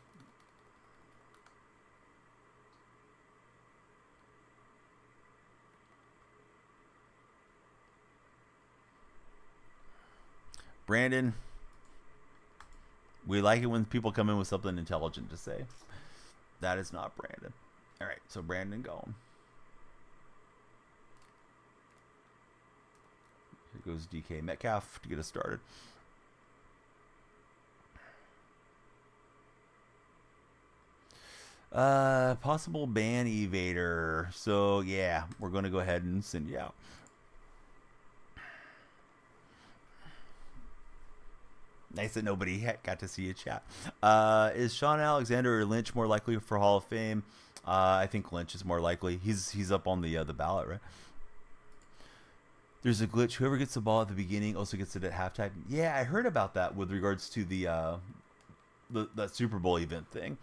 Brandon, we like it when people come in with something intelligent to say. That is not Brandon. All right, so Brandon gone. Here goes DK Metcalf to get us started. Possible ban evader. So yeah, we're going to go ahead and send you out. Nice that nobody got to see you chat. Is Sean Alexander or Lynch more likely for Hall of Fame? I think Lynch is more likely. He's up on the ballot, right? There's a glitch. Whoever gets the ball at the beginning also gets it at halftime. Yeah, I heard about that with regards to the Super Bowl event thing.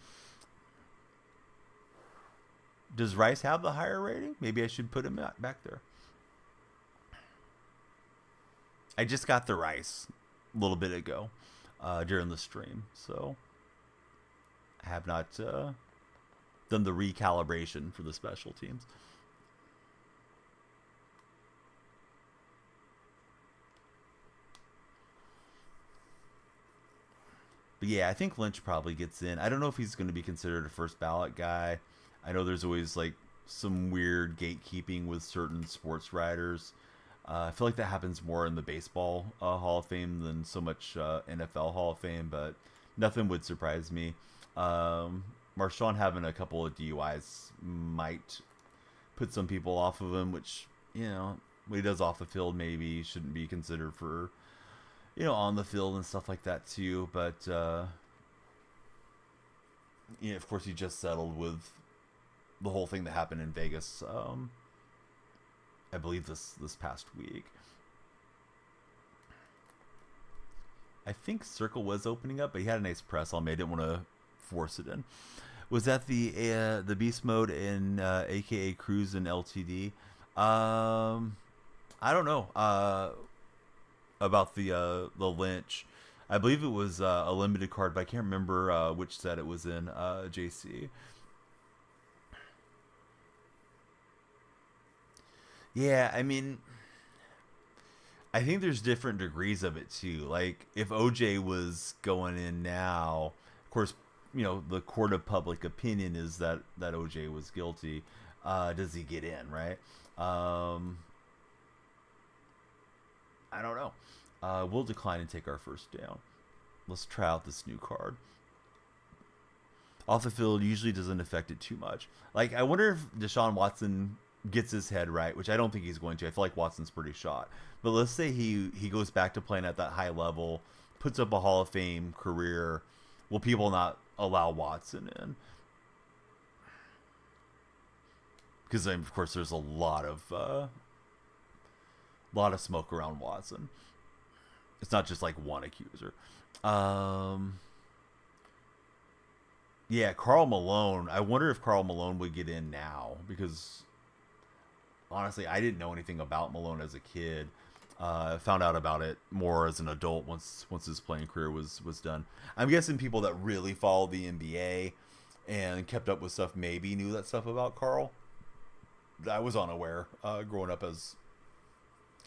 Does Rice have the higher rating? Maybe I should put him back there. I just got the Rice a little bit ago during the stream, so I have not done the recalibration for the special teams. But yeah, I think Lynch probably gets in. I don't know if he's going to be considered a first ballot guy. I know there's always like some weird gatekeeping with certain sports writers. I feel like that happens more in the baseball Hall of Fame than so much NFL Hall of Fame, but nothing would surprise me. Marshawn having a couple of DUIs might put some people off of him, which, you know, what he does off the field maybe shouldn't be considered for, you know, on the field and stuff like that too. But, you know, of course, he just settled with the whole thing that happened in Vegas. I believe this past week. I think Circle was opening up, but he had a nice press on me. I didn't want to force it in. Was that the beast mode in AKA Cruise and LTD? I don't know about the Lynch. I believe it was a limited card, but I can't remember which set it was in. JC. Yeah, I mean, I think there's different degrees of it too. Like if OJ was going in now, of course, the court of public opinion is that OJ was guilty. Does he get in? Right? Um, I don't know. We'll decline and take our first down. Let's try out this new card. Off the field usually doesn't affect it too much. Like I wonder if Deshaun Watson gets his head right, which I don't think he's going to. I feel like Watson's pretty shot. But let's say he goes back to playing at that high level, puts up a Hall of Fame career. Will people not allow Watson in? Because of course there's a lot of smoke around Watson. It's not just like one accuser. Um, yeah, Karl Malone. I wonder if Karl Malone would get in now because honestly, I didn't know anything about Malone as a kid. Found out about it more as an adult once his playing career was done. I'm guessing people that really follow the NBA and kept up with stuff maybe knew that stuff about Karl. I was unaware growing up as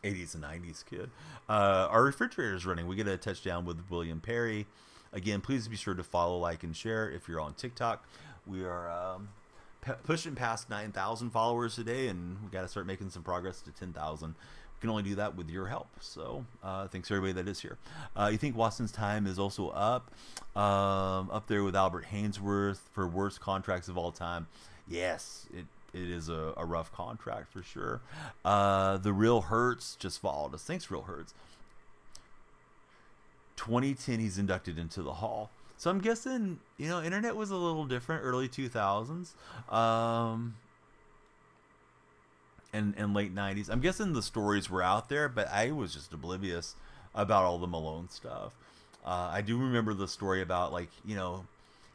80s and 90s kid. Our refrigerator is running. We get a touchdown with William Perry. Again, please be sure to follow, like, and share if you're on TikTok. We are pushing past 9,000 followers today, and we got to start making some progress to 10,000. We can only do that with your help. So thanks to everybody that is here. You think Watson's time is also up there with Albert Hainsworth for worst contracts of all time? Yes, it is a rough contract for sure. The Real Hurts just followed us. Thanks, Real Hurts. 2010, he's inducted into the Hall. So I'm guessing, internet was a little different, early 2000s, and late 90s. I'm guessing the stories were out there, but I was just oblivious about all the Malone stuff. I do remember the story about,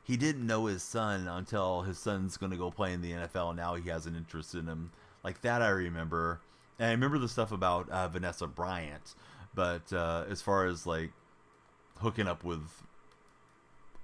he didn't know his son until his son's going to go play in the NFL, and now he has an interest in him. Like that I remember. And I remember the stuff about Vanessa Bryant. But as far as, hooking up with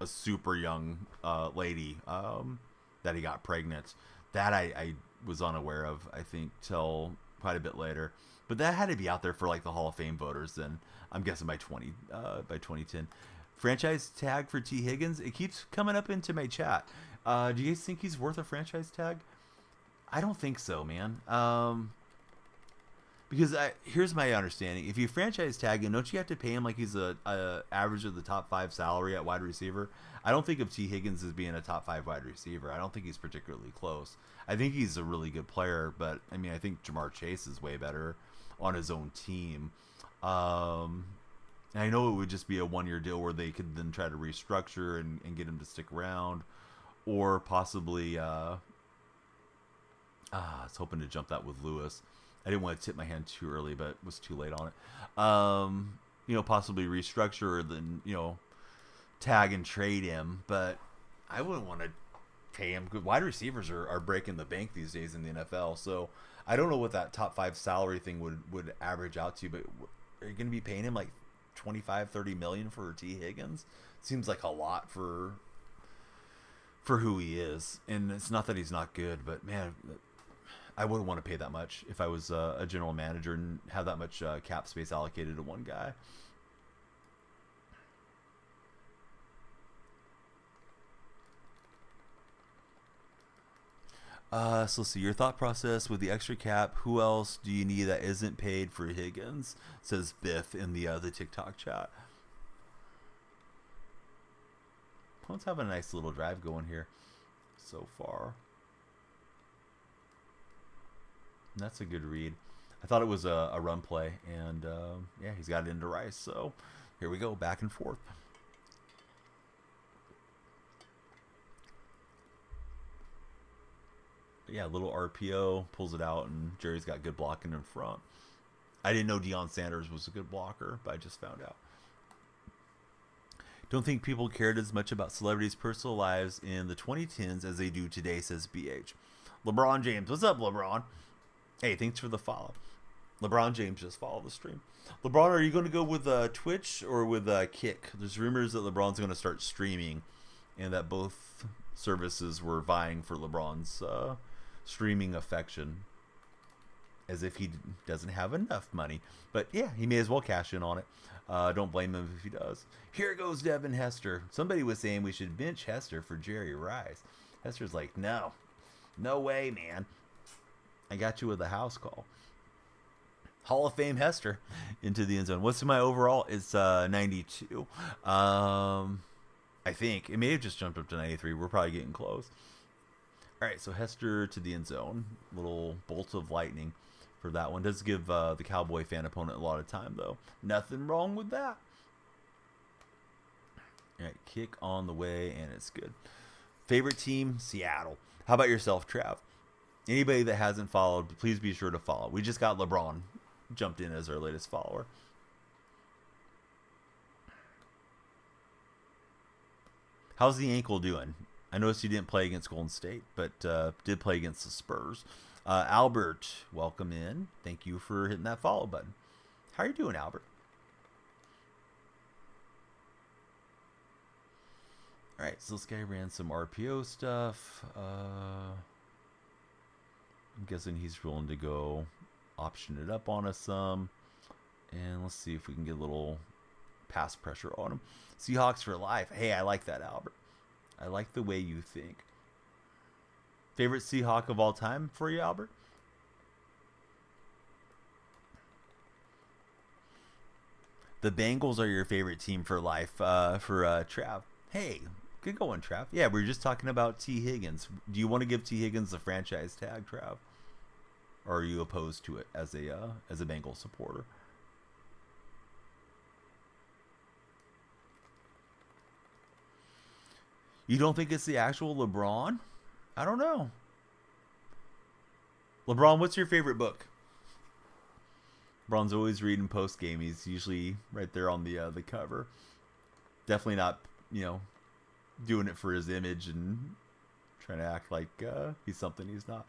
a super young lady that he got pregnant, that I was unaware of, I think, till quite a bit later. But that had to be out there for, the Hall of Fame voters then. I'm guessing by 2010. Franchise tag for T. Higgins. It keeps coming up into my chat. Do you guys think he's worth a franchise tag? I don't think so, man. Because here's my understanding: if you franchise tag him, don't you have to pay him like he's a average of the top 5 salary at wide receiver? I don't think of T. Higgins as being a top 5 wide receiver. I don't think he's particularly close. I think he's a really good player, but I mean, I think Jamar Chase is way better on his own team. And I know it would just be a 1-year deal where they could then try to restructure and get him to stick around, or possibly. I was hoping to jump that with Lewis. I didn't want to tip my hand too early, but was too late on it. Possibly restructure or then, tag and trade him. But I wouldn't want to pay him. Wide receivers are breaking the bank these days in the NFL. So I don't know what that top 5 salary thing would average out to. But are you going to be paying him like 25, 30 million for T. Higgins? Seems like a lot for who he is. And it's not that he's not good, but man, I wouldn't want to pay that much if I was a general manager and have that much cap space allocated to one guy. So let's see, your thought process with the extra cap. Who else do you need that isn't paid for Higgins? Says Biff in the TikTok chat. Let's have a nice little drive going here so far. That's a good read. I thought it was a run play, and yeah, he's got it into Rice. So here we go, back and forth. But yeah, little RPO, pulls it out, and Jerry's got good blocking in front. I didn't know Deion Sanders was a good blocker, but I just found out. Don't think people cared as much about celebrities' personal lives in the 2010s as they do today, says BH. LeBron James. What's up, LeBron? Hey, thanks for the follow. LeBron James just followed the stream. LeBron, are you going to go with Twitch or with Kick? There's rumors that LeBron's going to start streaming, and that both services were vying for LeBron's streaming affection. as if he doesn't have enough money. But yeah, he may as well cash in on it. Don't blame him if he does. Here goes Devin Hester. Somebody was saying we should bench Hester for Jerry Rice. Hester's like, no way, man. I got you with a house call. Hall of Fame Hester into the end zone. What's my overall? It's 92. I think it may have just jumped up to 93. We're probably getting close. All right, so Hester to the end zone. Little bolt of lightning for that one. Does give the Cowboy fan opponent a lot of time, though. Nothing wrong with that. All right, kick on the way, and it's good. Favorite team, Seattle. How about yourself, Trav? Anybody that hasn't followed, please be sure to follow. We just got LeBron jumped in as our latest follower. How's the ankle doing? I noticed you didn't play against Golden State, but did play against the Spurs. Albert, welcome in. Thank you for hitting that follow button. How are you doing, Albert? All right, so this guy ran some RPO stuff. I'm guessing he's willing to go option it up on us some. And let's see if we can get a little pass pressure on him. Seahawks for life. Hey, I like that, Albert. I like the way you think. Favorite Seahawk of all time for you, Albert? The Bengals are your favorite team for life for Trav. Hey, good going, Trav. Yeah, we were just talking about T. Higgins. Do you want to give T. Higgins the franchise tag, Trav? Or are you opposed to it as a Bengals supporter? You don't think it's the actual LeBron? I don't know. LeBron, what's your favorite book? LeBron's always reading post game. He's usually right there on the cover. Definitely not, doing it for his image and trying to act like he's something he's not.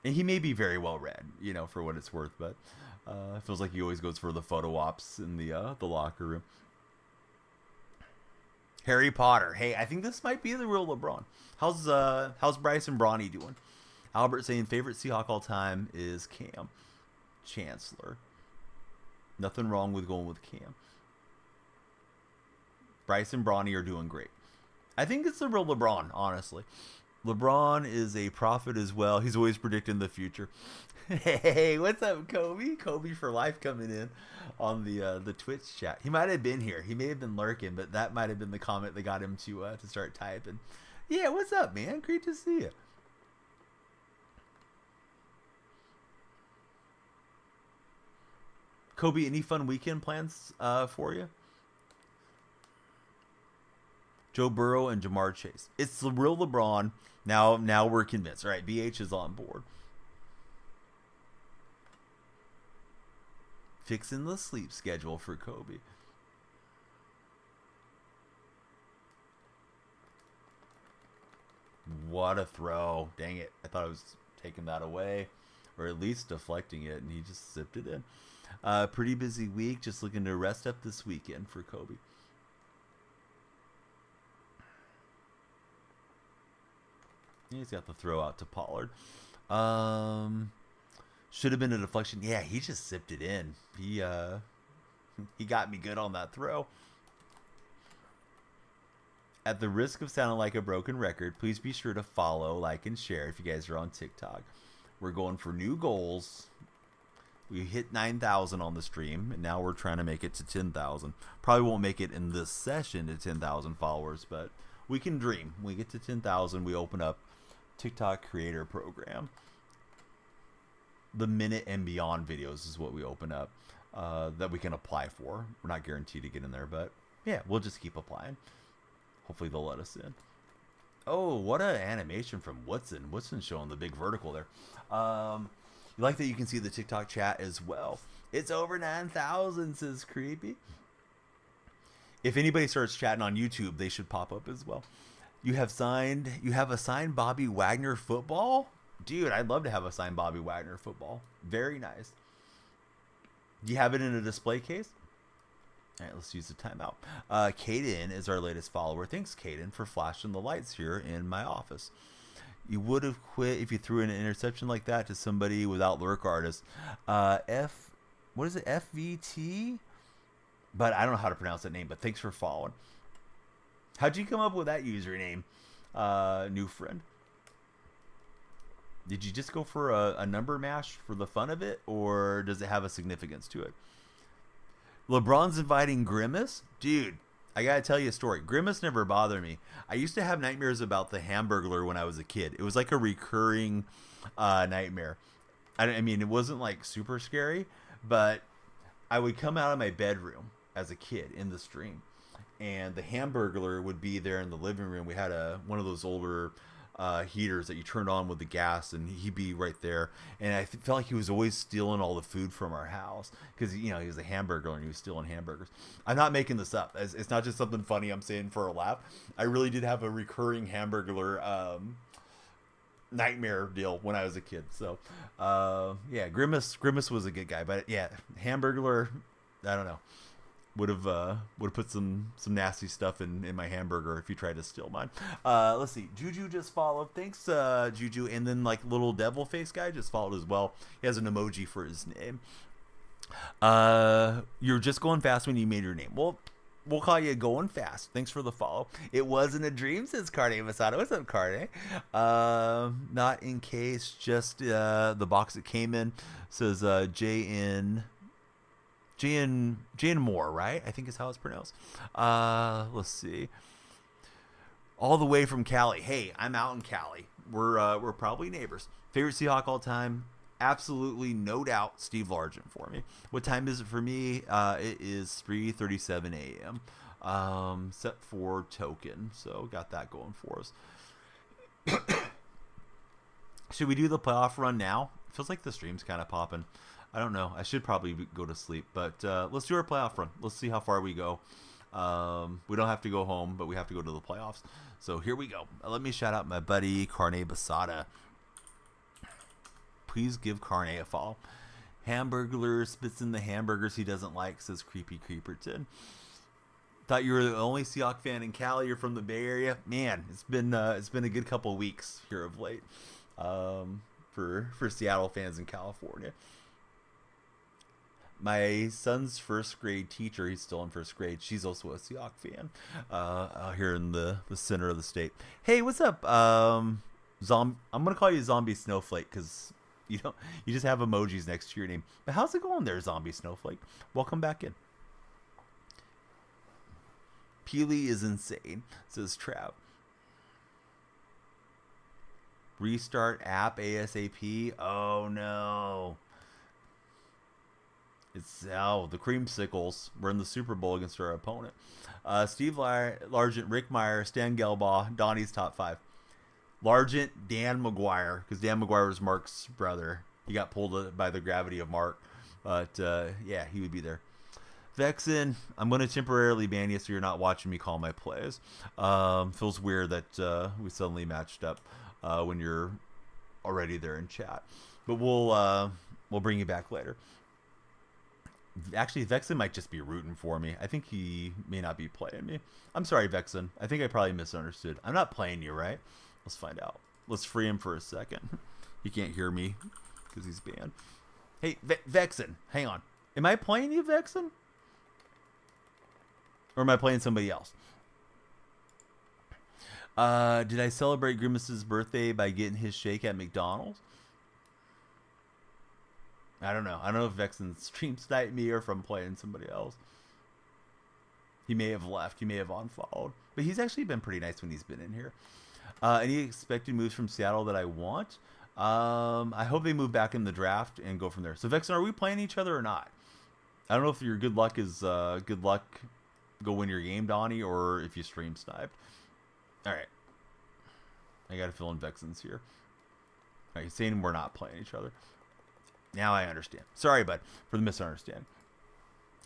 And he may be very well read, for what it's worth, but it feels like he always goes for the photo ops in the locker room. Harry Potter. Hey, I think this might be the real LeBron. How's Bryson Bronny doing? Albert saying favorite Seahawk all time is Cam Chancellor. Nothing wrong with going with Cam. Bryce and Bronny are doing great. I think it's the real LeBron, honestly. LeBron is a prophet as well. He's always predicting the future. Hey, what's up, Kobe? Kobe for life coming in on the Twitch chat. He might have been here. He may have been lurking, but that might have been the comment that got him to start typing. Yeah, what's up, man? Great to see you. Kobe, any fun weekend plans for you? Joe Burrow and Jamar Chase. It's the real LeBron. Now we're convinced. All right, BH is on board. Fixing the sleep schedule for Kobe. What a throw. Dang it. I thought I was taking that away, or at least deflecting it, and he just zipped it in. Pretty busy week. Just looking to rest up this weekend for Kobe. He's got the throw out to Pollard. Should have been a deflection. Yeah, he just zipped it in. He got me good on that throw. At the risk of sounding like a broken record, please be sure to follow, like, and share if you guys are on TikTok. We're going for new goals. We hit 9,000 on the stream, and now we're trying to make it to 10,000. Probably won't make it in this session to 10,000 followers, but we can dream. When we get to 10,000, we open up TikTok creator program. The minute and beyond videos is what we open up that we can apply for. We're not guaranteed to get in there, but yeah, we'll just keep applying. Hopefully they'll let us in. Oh, what an animation from Woodson. Woodson's showing the big vertical there. You like that you can see the TikTok chat as well. It's over 9,000, says Creepy. If anybody starts chatting on YouTube, they should pop up as well. You have a signed Bobby Wagner football? Dude, I'd love to have a signed Bobby Wagner football. Very nice. Do you have it in a display case? All right, let's use the timeout. Caden is our latest follower. Thanks, Caden, for flashing the lights here in my office. You would have quit if you threw an interception like that to somebody without lurk artist. What is it? FVT? But I don't know how to pronounce that name, but thanks for following. How'd you come up with that username, new friend? Did you just go for a number mash for the fun of it, or does it have a significance to it? LeBron's inviting Grimace? Dude, I gotta tell you a story. Grimace never bothered me. I used to have nightmares about the Hamburglar when I was a kid. It was like a recurring nightmare. I mean, it wasn't like super scary, but I would come out of my bedroom as a kid in the stream, and the Hamburglar would be there in the living room. We had one of those older heaters that you turned on with the gas, and he'd be right there. And I felt like he was always stealing all the food from our house because he was a Hamburglar and he was stealing hamburgers. I'm not making this up. It's not just something funny I'm saying for a laugh. I really did have a recurring Hamburglar nightmare deal when I was a kid. So yeah, Grimace was a good guy, but yeah, Hamburglar, I don't know. Would have put some nasty stuff in my hamburger if you tried to steal mine. Let's see. Juju just followed. Thanks, Juju. And then like little devil face guy just followed as well. He has an emoji for his name. You're just going fast when you made your name. Well, we'll call you going fast. Thanks for the follow. It wasn't a dream, says Carne Masada. What's up, Carne? Not in case, just the box it came in says JN Moore, right? I think is how it's pronounced. Let's see. All the way from Cali. Hey, I'm out in Cali. We're probably neighbors. Favorite Seahawk all time? Absolutely, no doubt, Steve Largent for me. What time is it for me? It is 3:37 a.m. Set for token, so got that going for us. Should we do the playoff run now? It feels like the stream's kind of popping. I don't know. I should probably go to sleep, but let's do our playoff run. Let's see how far we go. We don't have to go home, but we have to go to the playoffs. So here we go. Let me shout out my buddy Carne Basada. Please give Carne a follow. Hamburglar spits in the hamburgers he doesn't like, says Creepy Creeperton. Thought you were the only Seahawk fan in Cali. You're from the Bay Area. Man, it's been a good couple of weeks here of late for Seattle fans in California. My son's first grade teacher, he's still in first grade. She's also a Seahawk fan out here in the center of the state. Hey, what's up? I'm going to call you Zombie Snowflake because you just have emojis next to your name. But how's it going there, Zombie Snowflake? Welcome back in. Peely is insane, says Trav. Restart app ASAP. Oh, no. It's the Creamsicles. We're in the Super Bowl against our opponent. Steve Largent, Rick Meyer, Stan Gelbaugh, Donnie's top 5. Largent, Dan McGuire, because Dan McGuire was Mark's brother. He got pulled by the gravity of Mark. But, yeah, he would be there. Vexen, I'm going to temporarily ban you so you're not watching me call my plays. Feels weird that we suddenly matched up when you're already there in chat. But we'll bring you back later. Actually, Vexen might just be rooting for me. I think he may not be playing me. I'm sorry, Vexen. I think I probably misunderstood. I'm not playing you, right? Let's find out. Let's free him for a second. He can't hear me because he's banned. Hey, Vexen, hang on. Am I playing you, Vexen? Or am I playing somebody else? Did I celebrate Grimace's birthday by getting his shake at McDonald's? I don't know. I don't know if Vexen stream sniped me or if I'm playing somebody else. He may have left. He may have unfollowed. But he's actually been pretty nice when he's been in here. Any expected moves from Seattle that I want? I hope they move back in the draft and go from there. So, Vexen, are we playing each other or not? I don't know if your good luck is good luck, go win your game, Donnie, or if you stream sniped. All right. I got to fill in Vexen's here. All right, he's saying we're not playing each other. Now I understand. Sorry, bud, for the misunderstanding.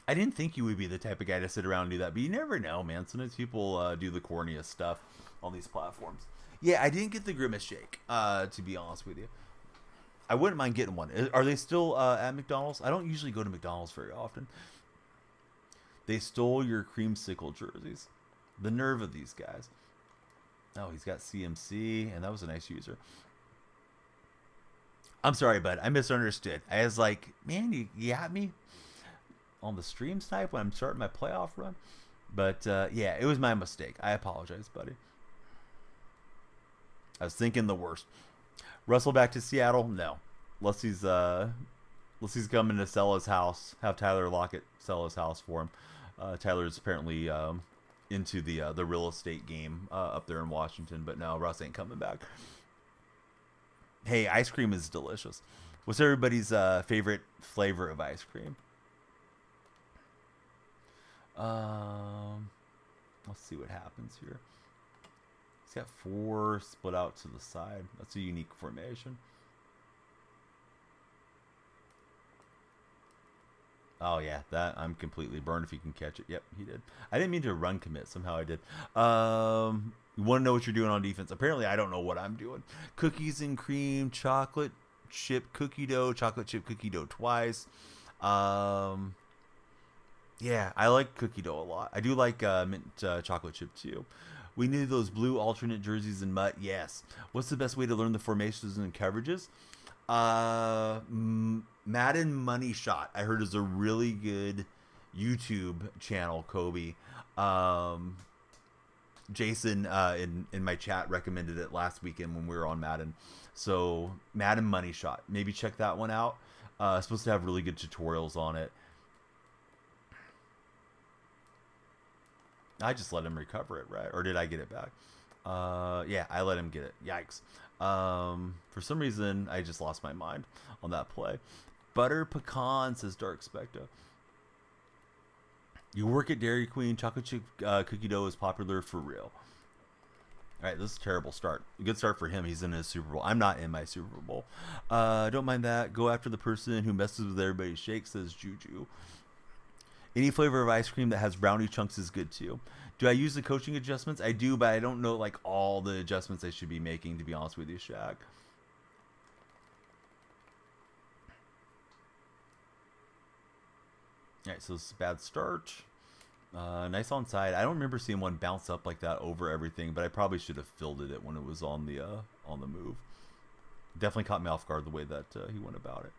I didn't think you would be the type of guy to sit around and do that, but you never know, man. Sometimes people do the corniest stuff on these platforms. Yeah, I didn't get the Grimace shake, to be honest with you. I wouldn't mind getting one. Are they still at McDonald's? I don't usually go to McDonald's very often. They stole your creamsicle jerseys. The nerve of these guys. Oh, he's got CMC, and that was a nice user. I'm sorry, bud. I misunderstood. I was like, man, you got me on the stream snipe when I'm starting my playoff run. But yeah, it was my mistake. I apologize, buddy. I was thinking the worst. Russell back to Seattle? No. Unless he's coming to sell his house. Have Tyler Lockett sell his house for him. Tyler's apparently into the real estate game up there in Washington. But no, Russ ain't coming back. Hey, ice cream is delicious. What's everybody's favorite flavor of ice cream? Let's see what happens here. He's got 4 split out to the side. That's a unique formation. Oh yeah, that I'm completely burned if he can catch it. Yep, he did. I didn't mean to run commit. Somehow I did. You want to know what you're doing on defense? Apparently, I don't know what I'm doing. Cookies and cream, chocolate chip cookie dough, chocolate chip cookie dough twice. Yeah, I like cookie dough a lot. I do like mint chocolate chip too. We need those blue alternate jerseys and mutt. Yes. What's the best way to learn the formations and coverages? Madden Money Shot, I heard, is a really good YouTube channel, Kobe. Jason in my chat recommended it last weekend when we were on Madden. So Madden Money Shot, maybe check that one out. It's supposed to have really good tutorials on it. I just let him recover it, right? Or did I get it back? Yeah, I let him get it. Yikes. For some reason, I just lost my mind on that play. Butter pecan, says Dark Specta. You work at Dairy Queen. Chocolate chip cookie dough is popular for real. All right, this is a terrible start. A good start for him. He's in his Super Bowl. I'm not in my Super Bowl. Don't mind that. Go after the person who messes with everybody's shake, says Juju. Any flavor of ice cream that has brownie chunks is good too. Do I use the coaching adjustments? I do, but I don't know like all the adjustments I should be making, to be honest with you, Shaq. All right, so this is a bad start. Nice onside. I don't remember seeing one bounce up like that over everything, but I probably should have fielded it when it was on the move. Definitely caught me off guard the way that he went about it.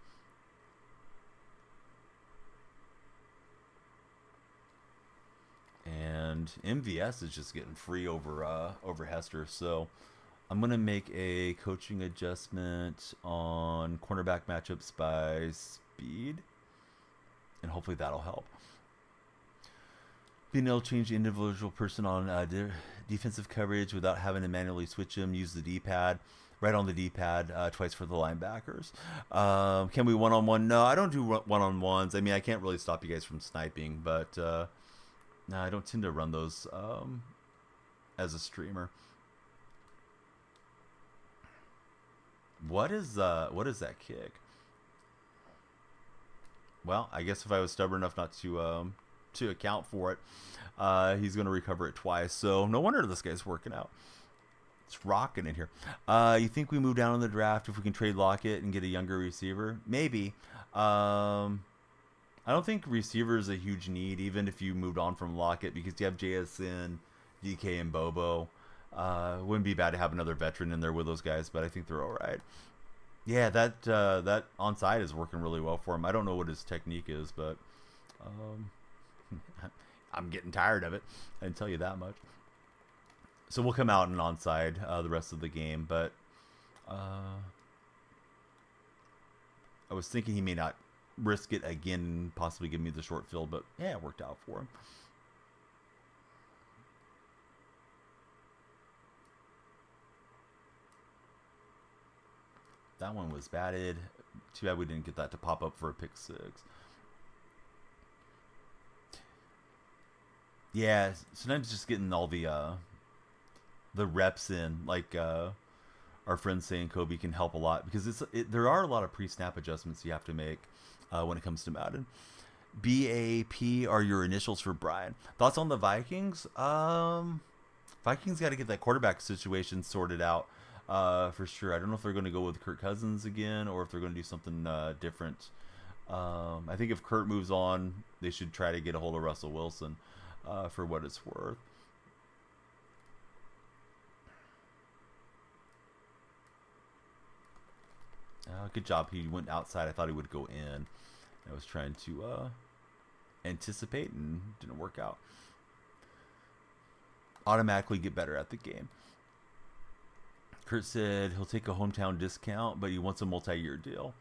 And MVS is just getting free over Hester, so I'm gonna make a coaching adjustment on cornerback matchups by speed, and hopefully that'll help. Being able to change the individual person on defensive coverage without having to manually switch them. Use the D-pad. Right on the D-pad twice for the linebackers. Can we one-on-one? No, I don't do one-on-ones. I mean, I can't really stop you guys from sniping, but no, I don't tend to run those as a streamer. What is that kick? Well, I guess if I was stubborn enough not to account for it, he's going to recover it twice. So no wonder this guy's working out. It's rocking in here. You think we move down in the draft if we can trade Lockett and get a younger receiver? Maybe. I don't think receiver is a huge need, even if you moved on from Lockett, because you have JSN, DK, and Bobo. Wouldn't be bad to have another veteran in there with those guys, but I think they're all right. Yeah, that onside is working really well for him. I don't know what his technique is, but I'm getting tired of it. I can tell you that much. So we'll come out and onside the rest of the game, but I was thinking he may not risk it again and possibly give me the short field, but yeah, it worked out for him. That one was batted. Too bad we didn't get that to pop up for a pick six. Yeah, sometimes just getting all the reps in, like our friend saying Kobe, can help a lot, because there are a lot of pre-snap adjustments you have to make when it comes to Madden. BAP are your initials for Brian. Thoughts on the Vikings? Vikings got to get that quarterback situation sorted out for sure. I don't know if they're going to go with Kirk Cousins again or if they're going to do something different. I think if Kurt moves on, they should try to get a hold of Russell Wilson for what it's worth. Good job. He went outside. I thought he would go in. I was trying to anticipate and didn't work out. Automatically get better at the game. Kurt said he'll take a hometown discount, but he wants a multi-year deal.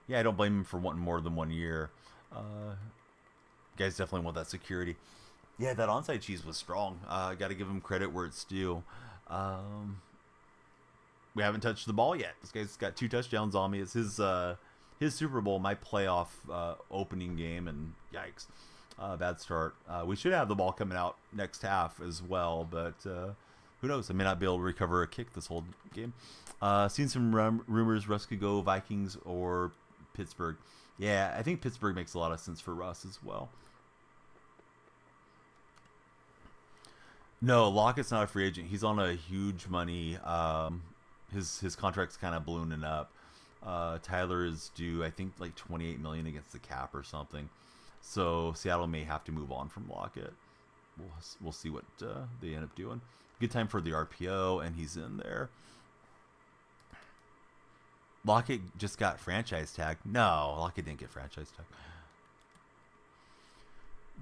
Yeah, I don't blame him for wanting more than 1 year. Guys definitely want that security. Yeah, that onside cheese was strong. I got to give him credit where it's due. We haven't touched the ball yet. This guy's got 2 touchdowns on me. It's his Super Bowl, my playoff opening game, and yikes, bad start. We should have the ball coming out next half as well, but who knows? I may not be able to recover a kick this whole game. Seen some rumors Russ could go Vikings or Pittsburgh. Yeah, I think Pittsburgh makes a lot of sense for Russ as well. No, Lockett's not a free agent. He's on a huge money. His contract's kind of ballooning up. Tyler is due, I think, like $28 million against the cap or something. So Seattle may have to move on from Lockett. We'll see what they end up doing. Good time for the RPO, and he's in there. Lockett just got franchise tag. No, Lockett didn't get franchise tag.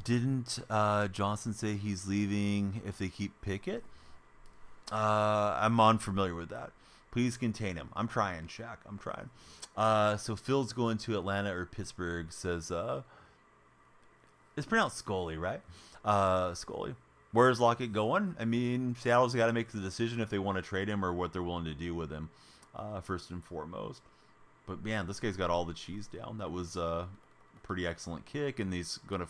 Didn't Johnson say he's leaving if they keep Pickett? I'm unfamiliar with that. Please contain him. I'm trying, Shaq. I'm trying. So Phil's going to Atlanta or Pittsburgh. Says it's pronounced Scully, right? Scully. Where's Lockett going? I mean, Seattle's got to make the decision if they want to trade him or what they're willing to do with him, first and foremost. But man, this guy's got all the cheese down. That was a pretty excellent kick, and he's gonna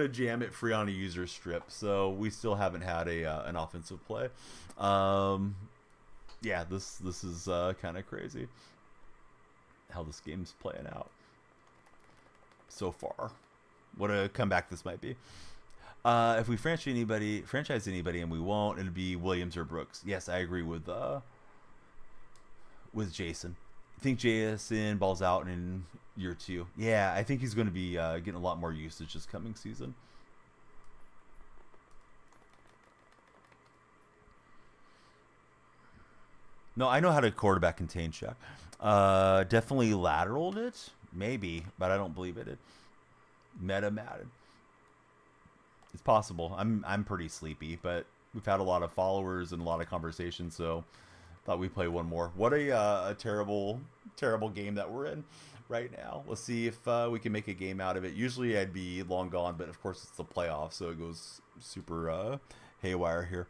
jam it free on a user strip. So we still haven't had an offensive play. Yeah, this is kind of crazy how this game's playing out so far. What a comeback this might be. If we franchise anybody, and we won't, it'll be Williams or Brooks. Yes, I agree with Jason. I think JSN balls out in year 2. Yeah, I think he's going to be getting a lot more usage this coming season. No, I know how to quarterback contain Shaq. Definitely lateraled it, maybe, but I don't believe it. Meta Madden. It's possible. I'm pretty sleepy, but we've had a lot of followers and a lot of conversations, so thought we'd play one more. What a terrible game that we're in right now. Let's see if we can make a game out of it. Usually I'd be long gone, but of course it's the playoffs, so it goes super haywire here.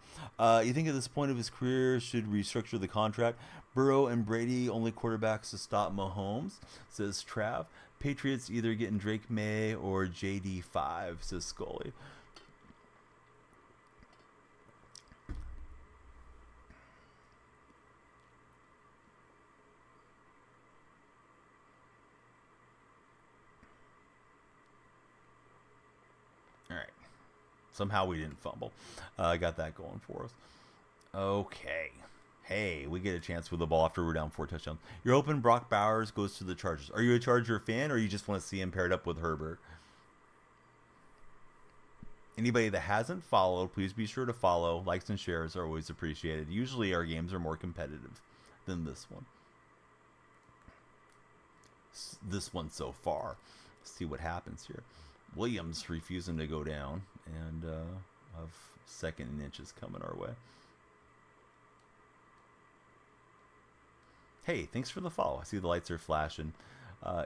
You think at this point of his career should restructure the contract? Burrow and Brady only quarterbacks to stop Mahomes, says Trav. Patriots either getting Drake May or JD5, says Scully. Somehow we didn't fumble. I got that going for us. Okay. Hey, we get a chance with the ball after we're down 4 touchdowns. You're hoping Brock Bowers goes to the Chargers. Are you a Charger fan, or you just want to see him paired up with Herbert? Anybody that hasn't followed, please be sure to follow. Likes and shares are always appreciated. Usually our games are more competitive than this one. This one so far. Let's see what happens here. Williams refusing to go down, and of 2nd and inches coming our way. Hey, thanks for the follow. I see the lights are flashing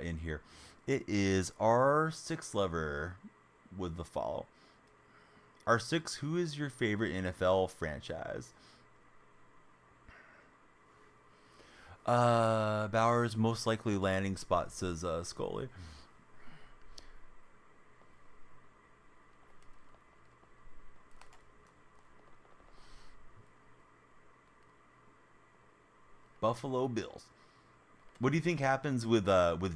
in here. It is R6 Lover with the follow. R6, who is your favorite NFL franchise? Bowers' most likely landing spot, says Scully. Buffalo Bills. What do you think happens with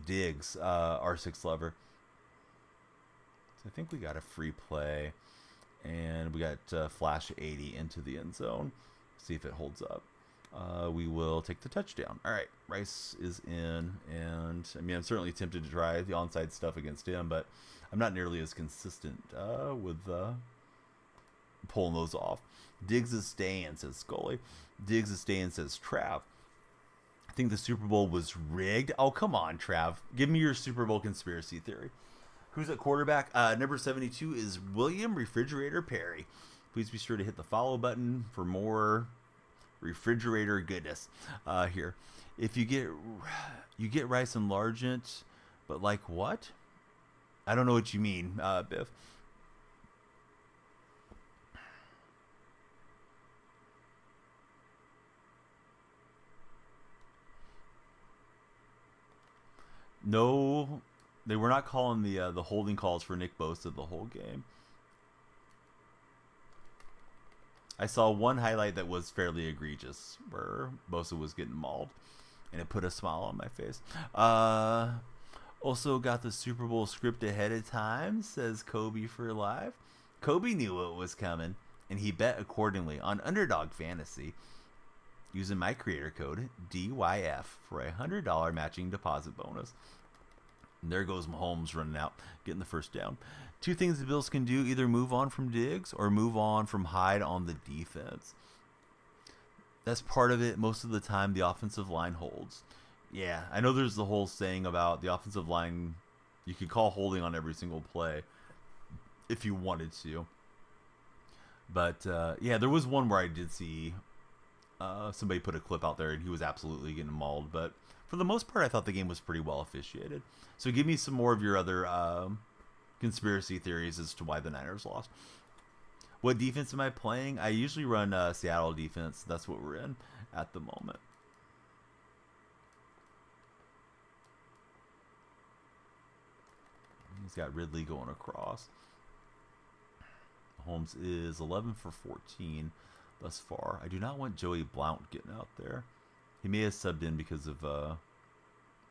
Diggs, R6 Lover? So I think we got a free play, and we got flash 80 into the end zone. See if it holds up. We will take the touchdown. All right, Rice is in, and I mean, I'm certainly tempted to try the onside stuff against him, but I'm not nearly as consistent with pulling those off. Diggs is staying, says Scully. Diggs is staying, says Trav. think the Super Bowl was rigged. Oh, come on, Trav. Give me your Super Bowl conspiracy theory. Who's at quarterback? Number 72 is William Refrigerator Perry. Please be sure to hit the follow button for more refrigerator goodness here. If you get rice enlargement, but like what? I don't know what you mean, Biff. No, they were not calling the holding calls for Nick Bosa the whole game. I saw one highlight that was fairly egregious, where Bosa was getting mauled, and it put a smile on my face. Also got the Super Bowl script ahead of time, says Kobe for live. Kobe knew it was coming, and he bet accordingly on Underdog Fantasy, using my creator code DYF for a $100 matching deposit bonus. And there goes Mahomes running out, getting the first down. Two things the Bills can do: either move on from Diggs or move on from Hyde on the defense. That's part of it. Most of the time, the offensive line holds. Yeah, I know there's the whole saying about the offensive line. You could call holding on every single play if you wanted to. But, yeah, there was one where I did see somebody put a clip out there, and he was absolutely getting mauled. But for the most part, I thought the game was pretty well officiated. So give me some more of your other conspiracy theories as to why the Niners lost. What defense am I playing? I usually run Seattle defense. That's what we're in at the moment. He's got Ridley going across. Holmes is 11 for 14 thus far. I do not want Joey Blount getting out there. He may have subbed in because of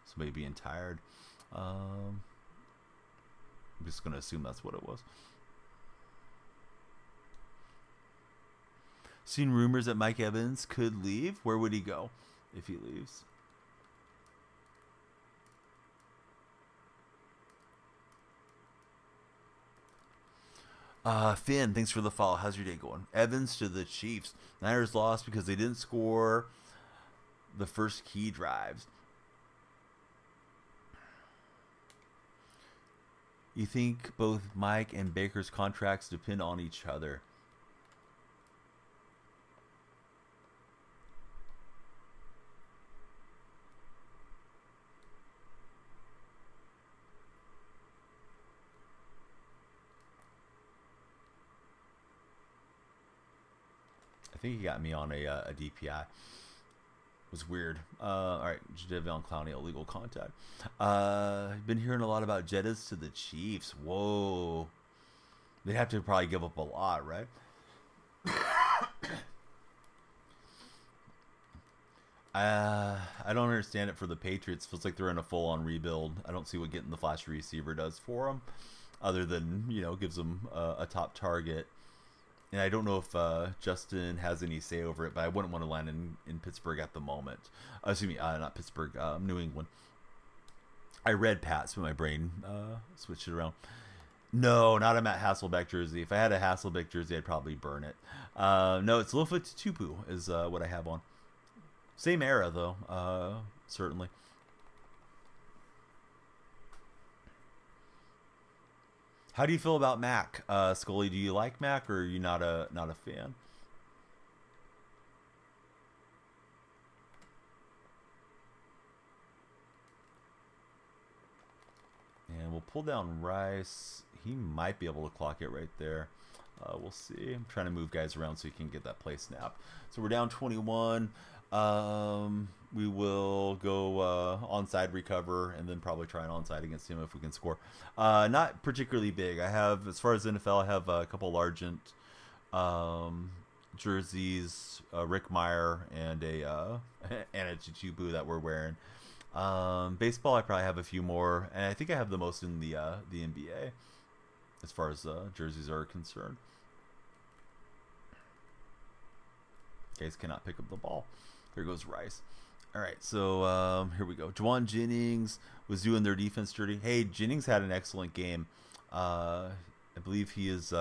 somebody being tired. I'm just going to assume that's what it was. Seen rumors that Mike Evans could leave. Where would he go if he leaves? Finn, thanks for the follow. How's your day going? Evans to the Chiefs. Niners lost because they didn't score the first key drives. You think both Mike and Baker's contracts depend on each other? I think he got me on a DPI. It was weird. All right, Jadeveon Clowney, illegal contact. Been hearing a lot about Jettas to the Chiefs. Whoa. They'd have to probably give up a lot, right? I don't understand it for the Patriots. Feels like they're in a full-on rebuild. I don't see what getting the flashy receiver does for them, other than, gives them a top target. And I don't know if Justin has any say over it, but I wouldn't want to land in Pittsburgh at the moment. Excuse me, not Pittsburgh, New England. I read Pats, but my brain switched it around. No, not a Matt Hasselbeck jersey. If I had a Hasselbeck jersey, I'd probably burn it. No, it's Lofa Tupu is what I have on. Same era, though, certainly. How do you feel about Mac, Scully? Do you like Mac, or are you not a fan? And we'll pull down Rice. He might be able to clock it right there. We'll see. I'm trying to move guys around so you can get that play snap. So we're down 21. We will go onside recover and then probably try an onside against him if we can score. Not particularly big. I have, as far as NFL, I have a couple Largent jerseys, Rick Meyer and a Chichubu that we're wearing. Baseball, I probably have a few more, and I think I have the most in the NBA as far as jerseys are concerned. Guys cannot pick up the ball. Here goes Rice. All right, so here we go. Juwan Jennings was doing their defense dirty. Hey, Jennings had an excellent game. I believe he is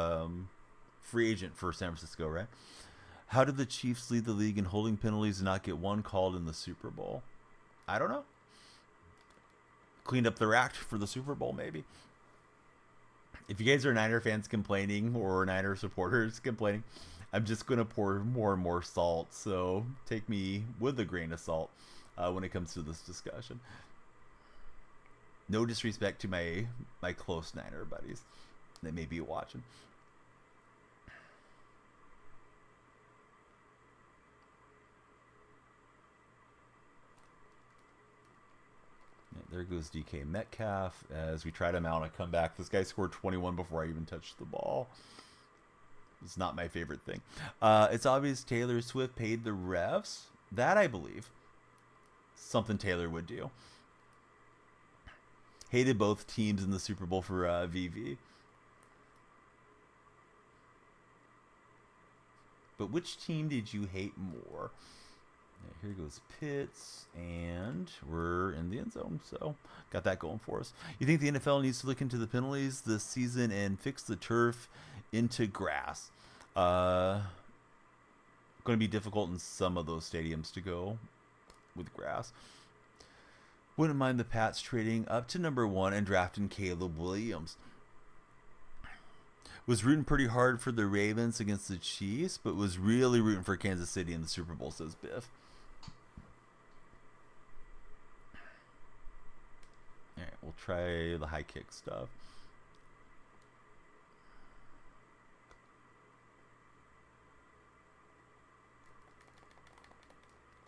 free agent for San Francisco, right? How did the Chiefs lead the league in holding penalties and not get one called in the Super Bowl? I don't know. Clean up their act for the Super Bowl, maybe. If you guys are Niner fans complaining or Niner supporters complaining, I'm just going to pour more and more salt. So take me with a grain of salt when it comes to this discussion. No disrespect to my close Niner buddies that may be watching. There goes DK Metcalf as we try to mount a comeback. This guy scored 21 before I even touched the ball. It's not my favorite thing. It's obvious Taylor Swift paid the refs. That, I believe, something Taylor would do. Hated both teams in the Super Bowl for VV. But which team did you hate more? Here goes Pitts, and we're in the end zone, so got that going for us. You think the NFL needs to look into the penalties this season and fix the turf into grass? Going to be difficult in some of those stadiums to go with grass. Wouldn't mind the Pats trading up to number 1 and drafting Caleb Williams. Was rooting pretty hard for the Ravens against the Chiefs, but was really rooting for Kansas City in the Super Bowl, says Biff. Alright, we'll try the high kick stuff.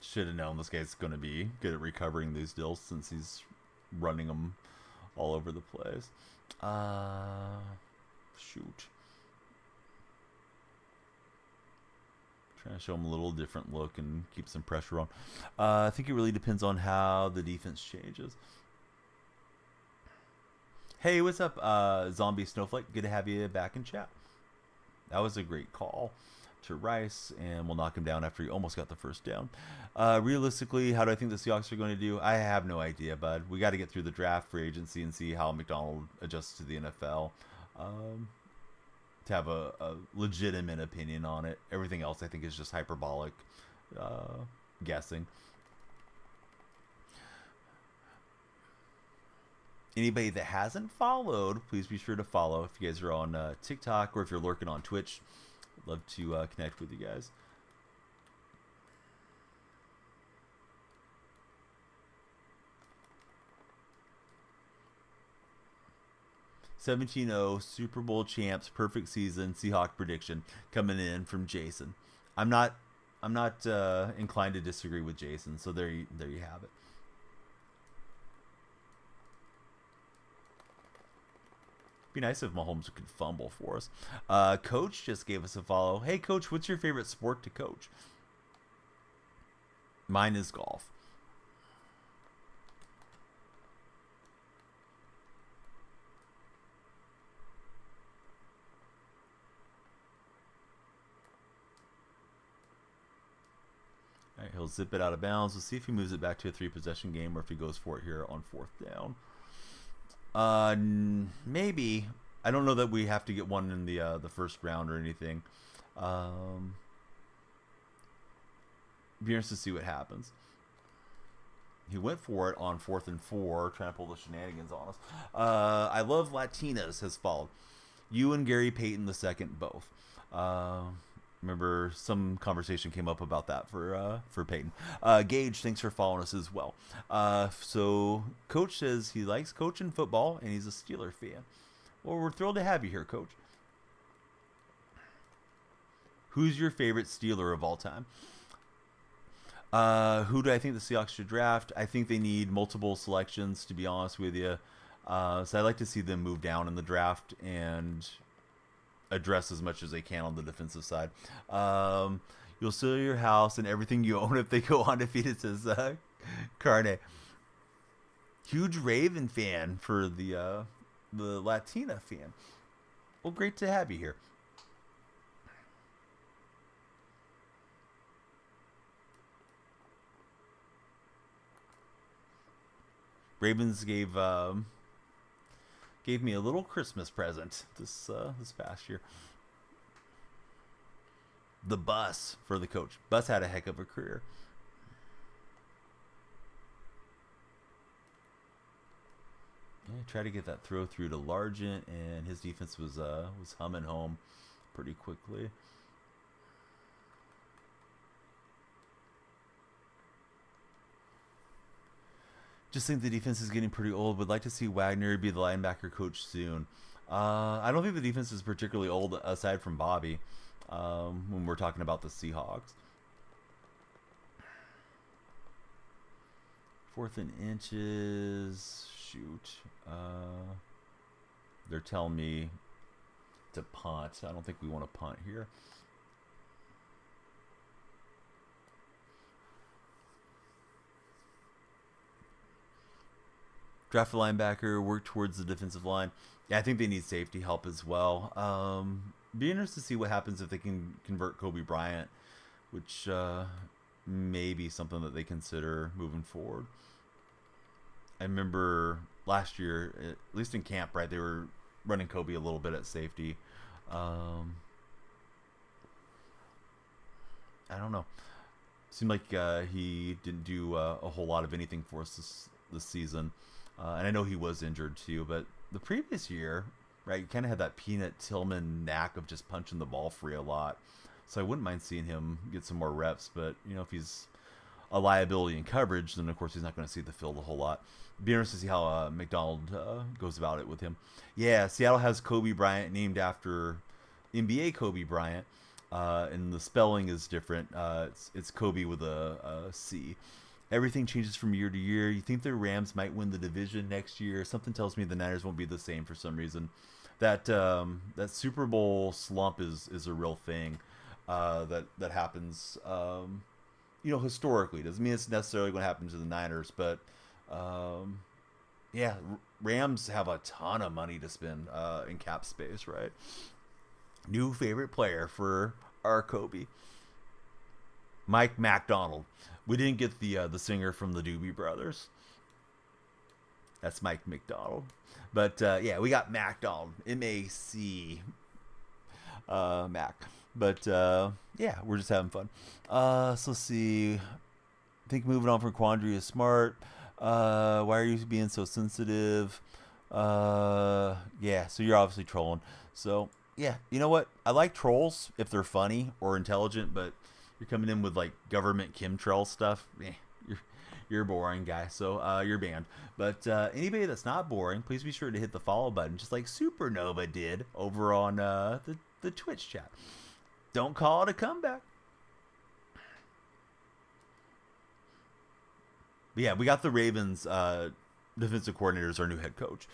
Should have known this guy's going to be good at recovering these deals since he's running them all over the place. Shoot. Trying to show him a little different look and keep some pressure on. I think it really depends on how the defense changes. Hey, what's up, Zombie Snowflake? Good to have you back in chat. That was a great call to Rice, and we'll knock him down after he almost got the first down. Realistically, how do I think the Seahawks are going to do? I have no idea, bud. We got to get through the draft, free agency, and see how McDonald adjusts to the NFL. To have a legitimate opinion on it. Everything else, I think, is just hyperbolic guessing. Anybody that hasn't followed, please be sure to follow. If you guys are on TikTok or if you're lurking on Twitch, I'd love to connect with you guys. (17-0) Super Bowl champs, perfect season, Seahawk prediction coming in from Jason. I'm not inclined to disagree with Jason, so there you have it. Be nice if Mahomes could fumble for us. Coach just gave us a follow. Hey, Coach, what's your favorite sport to coach? Mine is golf. All right, he'll zip it out of bounds. We'll see if he moves it back to a 3-possession game or if he goes for it here on 4th down. Maybe. I don't know that we have to get one in the first round or anything. Be interested to see what happens. He went for it on 4th and 4, trying to pull the shenanigans on us. I love Latinas has followed. You and Gary Payton II both. Remember some conversation came up about that for Peyton. Gage, thanks for following us as well. So Coach says he likes coaching football and he's a Steeler fan. Well, we're thrilled to have you here, Coach. Who's your favorite Steeler of all time? Who do I think the Seahawks should draft? I think they need multiple selections, to be honest with you. So I'd like to see them move down in the draft and address as much as they can on the defensive side. You'll sell your house and everything you own if they go undefeated, says Carne. Huge Raven fan for the Latina fan. Well, great to have you here. Ravens gave me a little Christmas present this past year. The Bus for the coach. Bus had a heck of a career. Yeah, try to get that throw through to Largent, and his defense was humming home pretty quickly. Just think the defense is getting pretty old. Would like to see Wagner be the linebacker coach soon. I don't think the defense is particularly old aside from Bobby when we're talking about the Seahawks. 4th and inches. Shoot. They're telling me to punt. I don't think we want to punt here. Draft a linebacker, work towards the defensive line. Yeah, I think they need safety help as well. Be interested to see what happens if they can convert Kobe Bryant, which may be something that they consider moving forward. I remember last year, at least in camp, right, they were running Kobe a little bit at safety. I don't know. Seemed like he didn't do a whole lot of anything for us this season. And I know he was injured too, but the previous year, right, you kind of had that Peanut Tillman knack of just punching the ball free a lot. So I wouldn't mind seeing him get some more reps, but, you know, if he's a liability in coverage, then of course he's not going to see the field a whole lot. Be interested to see how McDonald goes about it with him. Yeah, Seattle has Kobe Bryant named after NBA Kobe Bryant, and the spelling is different. It's Kobe with a C. Everything changes from year to year. You think the Rams might win the division next year. Something tells me the Niners won't be the same for some reason. That Super Bowl slump is a real thing that happens. You know, historically, doesn't mean it's necessarily going to happen to the Niners, but yeah, Rams have a ton of money to spend in cap space, right? New favorite player for our Kobe, Mike MacDonald. We didn't get the singer from the Doobie Brothers. That's Mike McDonald. But yeah, we got MacDonald, M-A-C, Mac. But yeah, we're just having fun. So let's see. I think moving on from Quandary is smart. Why are you being so sensitive? Yeah, so you're obviously trolling. So yeah, you know what? I like trolls if they're funny or intelligent, but you're coming in with like government chemtrail stuff. You're a boring guy, so you're banned. But anybody that's not boring, please be sure to hit the follow button, just like Supernova did over on the Twitch chat. Don't call it a comeback. But yeah, we got the Ravens defensive coordinator as our new head coach.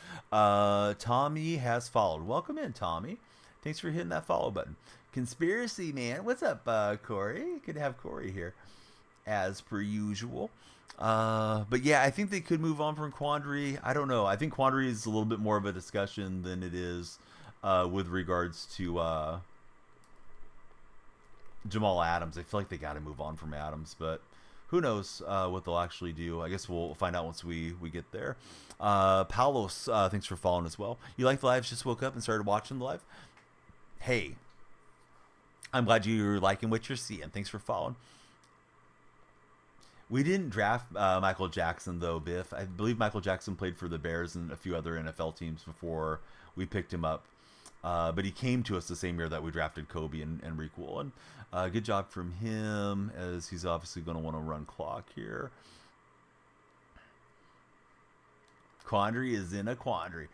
Tommy has followed. Welcome in, Tommy. Thanks for hitting that follow button. Conspiracy man, what's up, Corey? Good to have Corey here, as per usual. But yeah, I think they could move on from Quandary. I don't know. I think Quandary is a little bit more of a discussion than it is with regards to Jamal Adams. I feel like they got to move on from Adams, but who knows what they'll actually do. I guess we'll find out once we get there. Paulos, thanks for following as well. You like the lives? Just woke up and started watching the live? Hey, I'm glad you're liking what you're seeing. Thanks for following. We didn't draft Michael Jackson, though, Biff. I believe Michael Jackson played for the Bears and a few other NFL teams before we picked him up. But he came to us the same year that we drafted Kobe and Rick Woolen. Good job from him, as he's obviously going to want to run clock here. Quandary is in a quandary.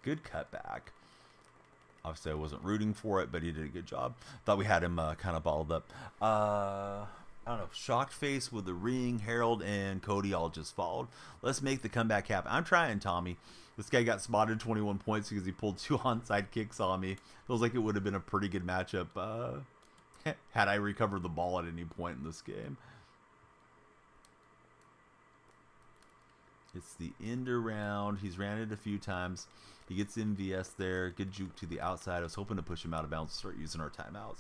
Good cutback. Obviously, I wasn't rooting for it, but he did a good job. Thought we had him kind of balled up. I don't know. Shocked face with the ring. Harold and Cody all just followed. Let's make the comeback happen. I'm trying, Tommy. This guy got spotted 21 points because he pulled 2 onside kicks on me. Feels like it would have been a pretty good matchup had I recovered the ball at any point in this game. It's the end around. He's ran it a few times. He gets MVS there. Good juke to the outside. I was hoping to push him out of bounds and start using our timeouts.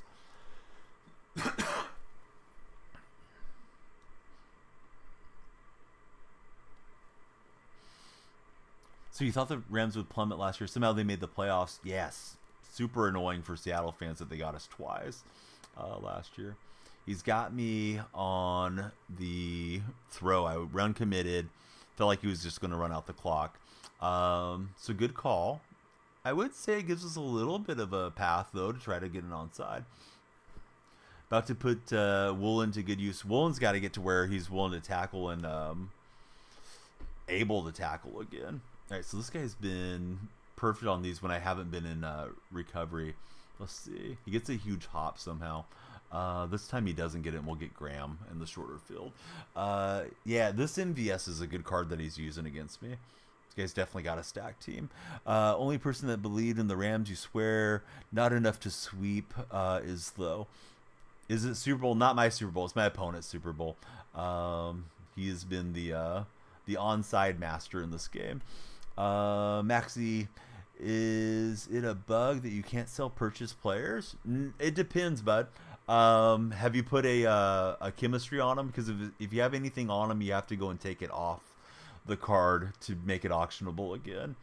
So you thought the Rams would plummet last year. Somehow they made the playoffs. Yes. Super annoying for Seattle fans that they got us twice last year. He's got me on the throw. I run committed. Felt like he was just going to run out the clock. So good call. I would say it gives us a little bit of a path, though, to try to get an onside. About to put Woolen to good use. Woolen's got to get to where he's willing to tackle and able to tackle again. All right, so this guy's been perfect on these when I haven't been in recovery. Let's see. He gets a huge hop somehow. This time he doesn't get it, and we'll get Graham in the shorter field. Yeah, this MVS is a good card that he's using against me. This guy's definitely got a stacked team. Only person that believed in the Rams, you swear, not enough to sweep is though. Is it Super Bowl? Not my Super Bowl. It's my opponent's Super Bowl. He has been the onside master in this game. Maxi, is it a bug that you can't sell purchase players? It depends, bud. Have you put a chemistry on them? Because if you have anything on them, you have to go and take it off the card to make it auctionable again.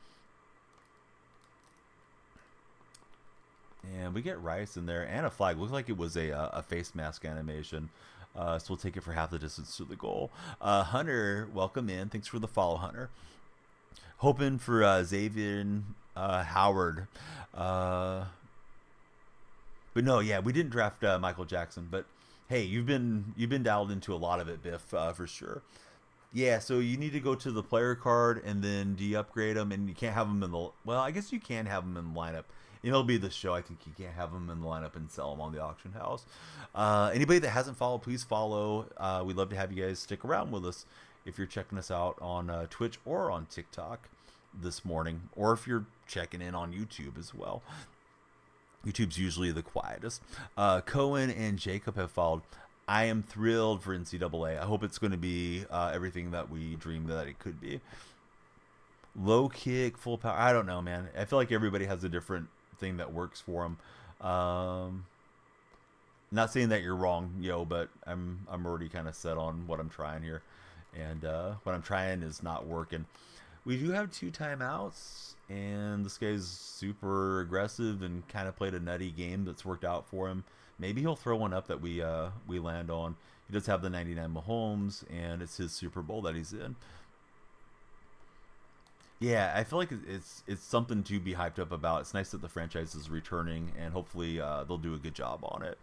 And we get Rice in there and a flag. Looked like it was a face mask animation. So we'll take it for half the distance to the goal. Hunter, welcome in. Thanks for the follow, Hunter. Hoping for Xavier Howard. But no, yeah, we didn't draft Michael Jackson. But hey, you've been dialed into a lot of it, Biff, for sure. Yeah, so you need to go to the player card and then de-upgrade them, and you can't have them in the... Well, I guess you can have them in the lineup. MLB The Show, I think you can't have them in the lineup and sell them on the auction house. Anybody that hasn't followed, please follow. We'd love to have you guys stick around with us if you're checking us out on Twitch or on TikTok this morning, or if you're checking in on YouTube as well. YouTube's usually the quietest. Cohen and Jacob have followed. I am thrilled for NCAA. I hope it's going to be everything that we dreamed that it could be. Low kick, full power. I don't know, man. I feel like everybody has a different thing that works for them. Not saying that you're wrong, but I'm already kind of set on what I'm trying here, and what I'm trying is not working. We do have 2 timeouts, and this guy's super aggressive and kind of played a nutty game that's worked out for him. Maybe he'll throw one up that we land on. He does have the 99 Mahomes, and it's his Super Bowl that he's in. Yeah, I feel like it's something to be hyped up about. It's nice that the franchise is returning, and hopefully they'll do a good job on it.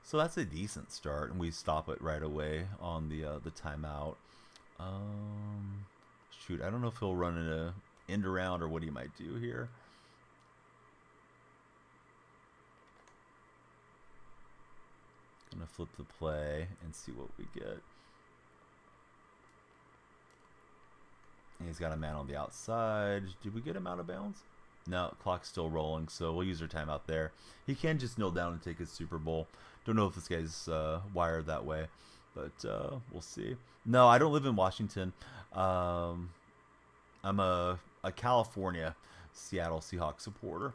So that's a decent start, and we stop it right away on the timeout. Shoot, I don't know if he'll run an end around or what he might do here. Gonna flip the play and see what we get. And he's got a man on the outside. Did we get him out of bounds? No, clock's still rolling, so we'll use our timeout there. He can just kneel down and take his Super Bowl. Don't know if this guy's wired that way, but we'll see. No, I don't live in Washington. I'm a California Seattle Seahawks supporter.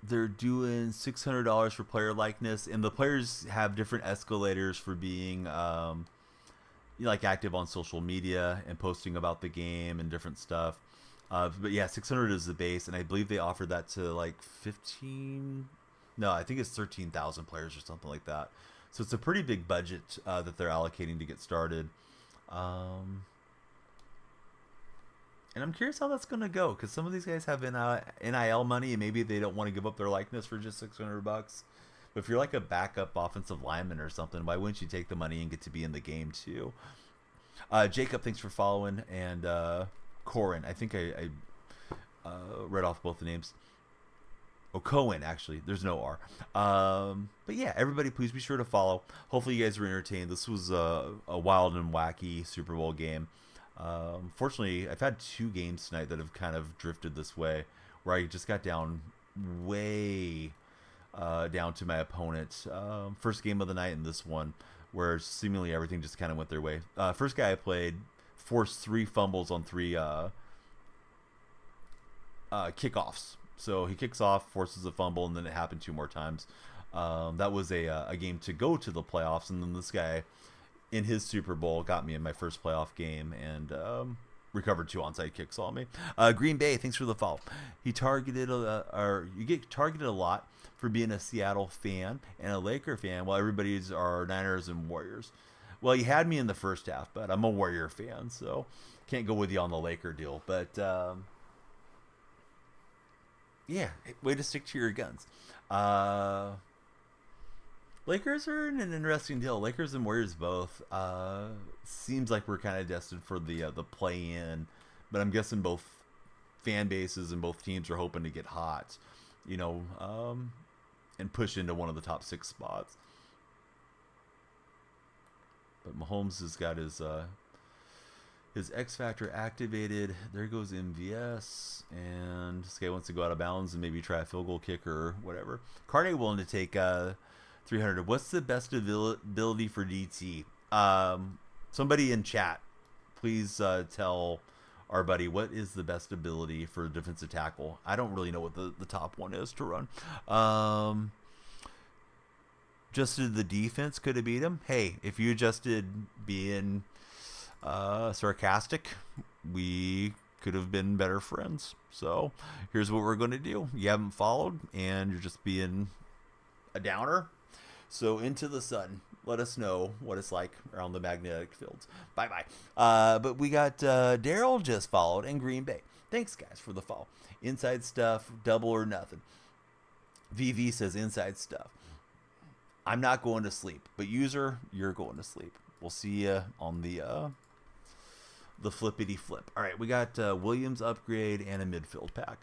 They're doing $600 for player likeness, and the players have different escalators for being like active on social media and posting about the game and different stuff. But yeah, 600 is the base, and I believe they offered that to like 15. No, I think it's 13,000 players or something like that. So it's a pretty big budget that they're allocating to get started. And I'm curious how that's going to go, because some of these guys have NIL money, and maybe they don't want to give up their likeness for just $600. But if you're like a backup offensive lineman or something, why wouldn't you take the money and get to be in the game too? Jacob, thanks for following, and Corin, I think I read off both the names. Oh, Cohen, actually. There's no R. But yeah, everybody, please be sure to follow. Hopefully you guys were entertained. This was a wild and wacky Super Bowl game. Fortunately, I've had 2 games tonight that have kind of drifted this way, where I just got down way down to my opponent. First game of the night and this one, where seemingly everything just kind of went their way. First guy I played forced 3 fumbles on 3 kickoffs. So he kicks off, forces a fumble, and then it happened 2 more times. That was a game to go to the playoffs, and then this guy in his Super Bowl got me in my first playoff game, and recovered 2 onside kicks on me. Green Bay, thanks for the follow. He targeted, or you get targeted a lot for being a Seattle fan and a Laker fan, while everybody's are Niners and Warriors. Well, you had me in the first half, but I'm a Warrior fan, so can't go with you on the Laker deal. But yeah, way to stick to your guns. Lakers are in an interesting deal. Lakers and Warriors both. Seems like we're kind of destined for the play-in, but I'm guessing both fan bases and both teams are hoping to get hot, and push into one of the top 6 spots. But Mahomes has got his X Factor activated. There goes MVS, and this guy wants to go out of bounds and maybe try a field goal kick or whatever. Carney willing to take 300. What's the best ability for DT? Somebody in chat, please tell our buddy what is the best ability for defensive tackle. I don't really know what the top one is to run. Adjusted the defense could have beat him. Hey, if you adjusted being sarcastic, we could have been better friends. So here's what we're going to do. You haven't followed and you're just being a downer. So into the sun. Let us know what it's like around the magnetic fields. Bye-bye. But we got Daryl just followed and Green Bay. Thanks, guys, for the follow. Inside stuff, double or nothing. VV says inside stuff. I'm not going to sleep, but user, you're going to sleep. We'll see you on the flippity flip. All right, we got Williams upgrade and a midfield pack.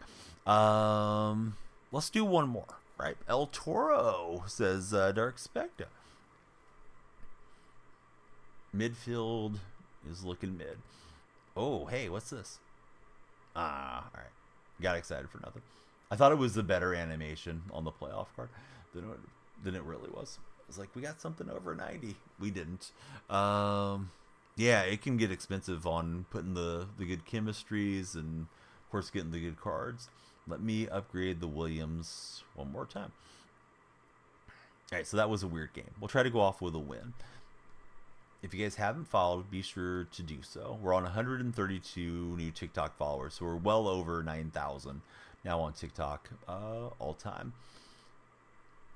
Let's do one more, right? El Toro says Dark Spectre. Midfield is looking mid. Oh, hey, what's this? All right. Got excited for nothing. I thought it was the better animation on the playoff card than it really was. It was like, we got something over 90. We didn't. Yeah, it can get expensive on putting the good chemistries and, of course, getting the good cards. Let me upgrade the Williams one more time. All right, so that was a weird game. We'll try to go off with a win. If you guys haven't followed, be sure to do so. We're on 132 new TikTok followers, so we're well over 9,000 now on TikTok all time.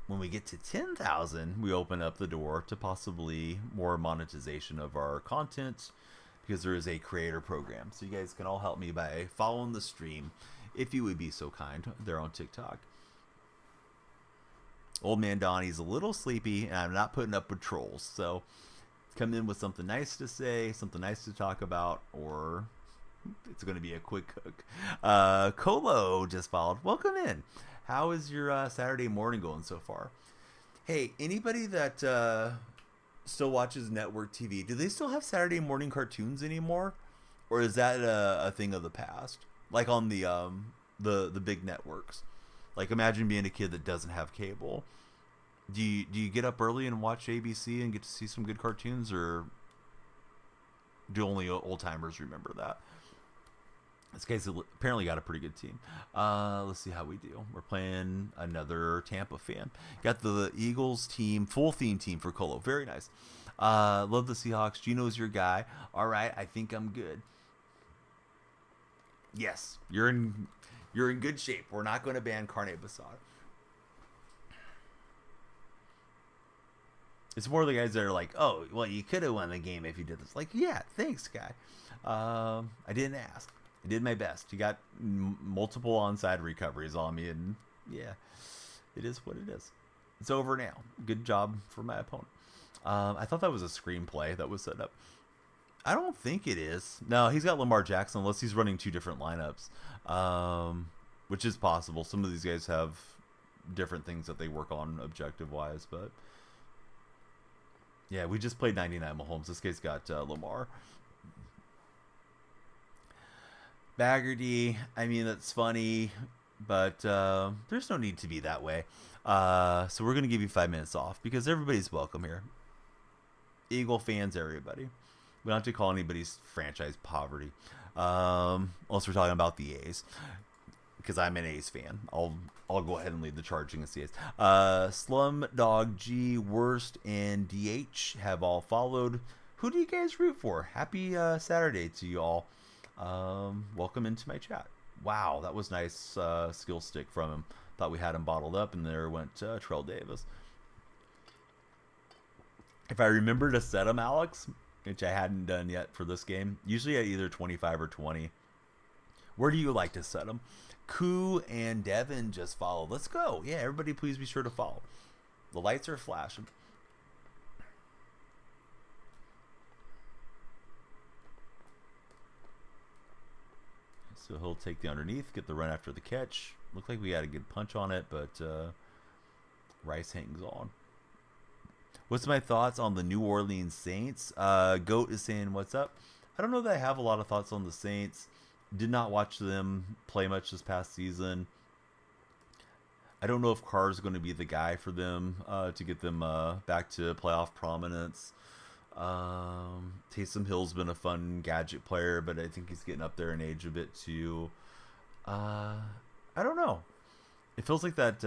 When we get to 10,000, we open up the door to possibly more monetization of our content because there is a creator program. So you guys can all help me by following the stream if you would be so kind. They're on TikTok. Old man Donnie's a little sleepy, and I'm not putting up with trolls, so come in with something nice to say, something nice to talk about, or it's going to be a quick cook. Colo just followed. Welcome in. How is your Saturday morning going so far? Hey, anybody that still watches network TV, do they still have Saturday morning cartoons anymore? Or is that a thing of the past? Like on the big networks. Like imagine being a kid that doesn't have cable. Do you get up early and watch ABC and get to see some good cartoons, or do only old timers remember that? This guy's apparently got a pretty good team. Let's see how we do. We're playing another Tampa fan. Got the Eagles team, full theme team for Colo. Very nice. Love the Seahawks. Gino's your guy. All right, I think I'm good. Yes, you're in good shape. We're not going to ban Carne Basada. It's more the guys that are like, oh, well, you could have won the game if you did this. Like, yeah, thanks, guy. I didn't ask. I did my best. You got multiple onside recoveries on me, and yeah, it is what it is. It's over now. Good job for my opponent. I thought that was a screenplay that was set up. I don't think it is. No, he's got Lamar Jackson, unless he's running 2 different lineups, which is possible. Some of these guys have different things that they work on objective-wise, but yeah, we just played 99 Mahomes. This guy's got Lamar. Baggerty, I mean, that's funny, but there's no need to be that way. So we're going to give you 5 minutes off because everybody's welcome here. Eagle fans, everybody. We don't have to call anybody's franchise poverty. Unless we're talking about the A's. Because I'm an A's fan. I'll go ahead and lead the charge against the A's. Slum Dog G, Worst, and DH have all followed. Who do you guys root for? Happy Saturday to you all. Welcome into my chat. Wow, that was nice skill stick from him. Thought we had him bottled up, and there went Trell Davis. If I remember to set him, Alex, which I hadn't done yet for this game, usually at either 25 or 20. Where do you like to set him? Koo and Devin just follow. Let's go. Yeah, everybody please be sure to follow. The lights are flashing. So he'll take the underneath, get the run after the catch. Looked like we had a good punch on it, but Rice hangs on. What's my thoughts on the New Orleans Saints? Goat is saying, what's up? I don't know that I have a lot of thoughts on the Saints. Did not watch them play much this past season. I don't know if Carr is going to be the guy for them to get them back to playoff prominence. Taysom Hill's been a fun gadget player, but I think he's getting up there in age a bit too. I don't know. It feels like that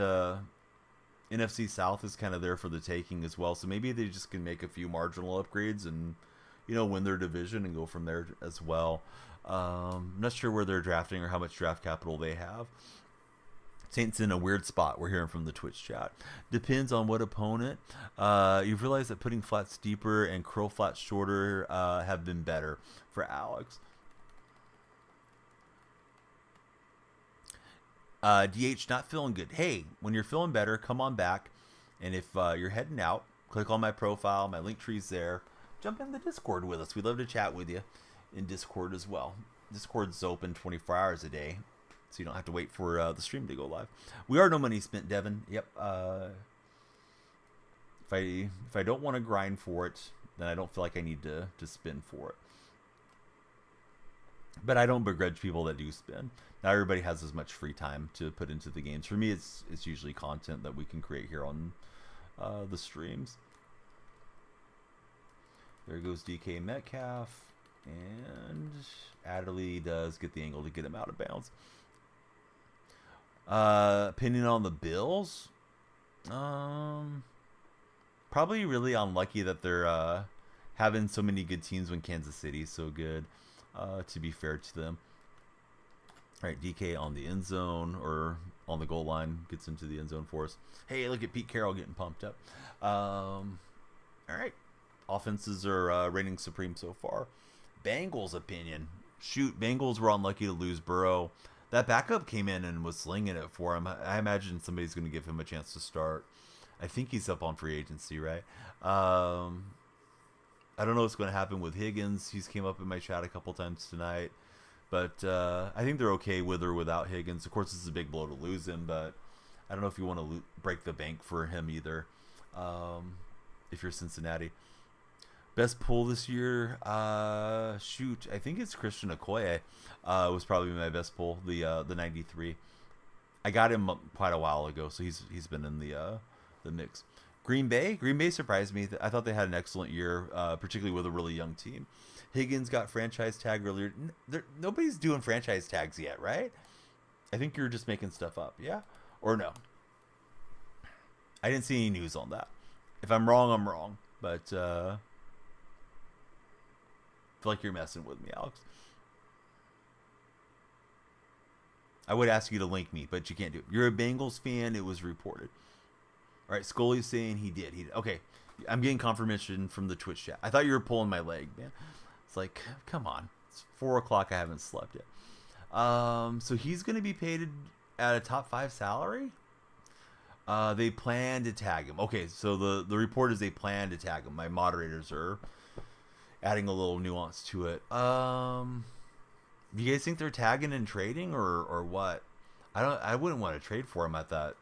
NFC South is kind of there for the taking as well. So maybe they just can make a few marginal upgrades and, win their division and go from there as well. I'm not sure where they're drafting or how much draft capital they have. Saints in a weird spot. We're hearing from the Twitch chat. Depends on what opponent. You've realized that putting flats deeper and curl flats shorter have been better for Alex. DH not feeling good. Hey, when you're feeling better, come on back. And if you're heading out, click on my profile. My link tree's there. Jump in the Discord with us. We'd love to chat with you in Discord as well. Discord's open 24 hours a day, so you don't have to wait for the stream to go live. We are no money spent, Devin. Yep. If I don't want to grind for it, then I don't feel like I need to spin for it. But I don't begrudge people that do spin. Not everybody has as much free time to put into the games. For me, it's usually content that we can create here on the streams. There goes DK Metcalf. And Adderley does get the angle to get him out of bounds. Opinion on the Bills? Probably really unlucky that they're having so many good teams when Kansas City's so good, to be fair to them. All right, DK on the end zone or on the goal line gets into the end zone for us. Hey, look at Pete Carroll getting pumped up. All right. Offenses are reigning supreme so far. Bengals opinion. Shoot, Bengals were unlucky to lose Burrow. That backup came in and was slinging it for him. I imagine somebody's going to give him a chance to start. I think he's up on free agency, right? I don't know what's going to happen with Higgins. He's came up in my chat a couple times tonight. But I think they're okay with or without Higgins. Of course, it's a big blow to lose him, but I don't know if you want to break the bank for him either, if you're Cincinnati. Best pull this year, shoot, I think it's Christian Okoye. Was probably my best pull, the 93. I got him quite a while ago, so he's been in the mix. Green Bay surprised me. I thought they had an excellent year, particularly with a really young team. Higgins got franchise tag earlier. Nobody's doing franchise tags yet, right? I think you're just making stuff up, yeah? Or no? I didn't see any news on that. If I'm wrong, I'm wrong. But I feel like you're messing with me, Alex. I would ask you to link me, but you can't do it. You're a Bengals fan. It was reported. All right, Scully's saying he did. Okay, I'm getting confirmation from the Twitch chat. I thought you were pulling my leg, man. It's like, come on. It's 4 o'clock. I haven't slept yet. So he's going to be paid at a top 5 salary? They plan to tag him. Okay, so the report is they plan to tag him. My moderators are adding a little nuance to it. You guys think they're tagging and trading or what? I wouldn't want to trade for him at that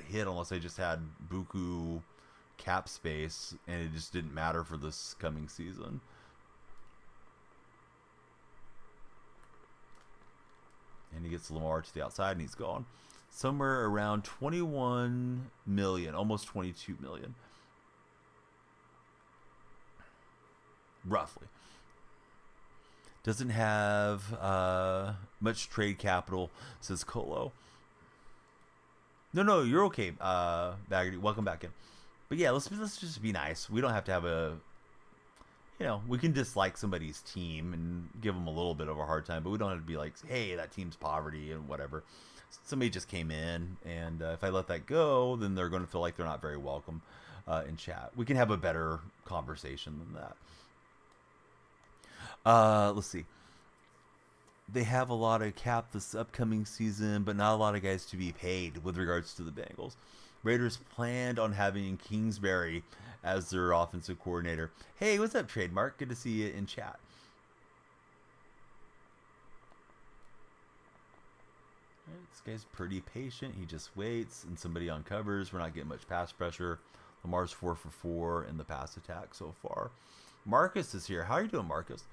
hit unless I just had buku cap space and it just didn't matter for this coming season. And he gets Lamar to the outside and he's gone. Somewhere around 21 million, almost 22 million. Roughly. Doesn't have much trade capital, says Colo. No, you're okay, Baggerty. Welcome back in. But yeah, let's just be nice. We don't have to have a... we can dislike somebody's team and give them a little bit of a hard time, but we don't have to be like, hey, that team's poverty and whatever. Somebody just came in, and if I let that go, then they're going to feel like they're not very welcome in chat. We can have a better conversation than that. Let's see. They have a lot of cap this upcoming season, but not a lot of guys to be paid with regards to the Bengals. Raiders planned on having Kingsbury as their offensive coordinator. Hey, what's up, Trademark? Good to see you in chat. This guy's pretty patient. He just waits, and somebody uncovers. We're not getting much pass pressure. Lamar's 4 for 4 in the pass attack so far. Marcus is here. How are you doing, Marcus?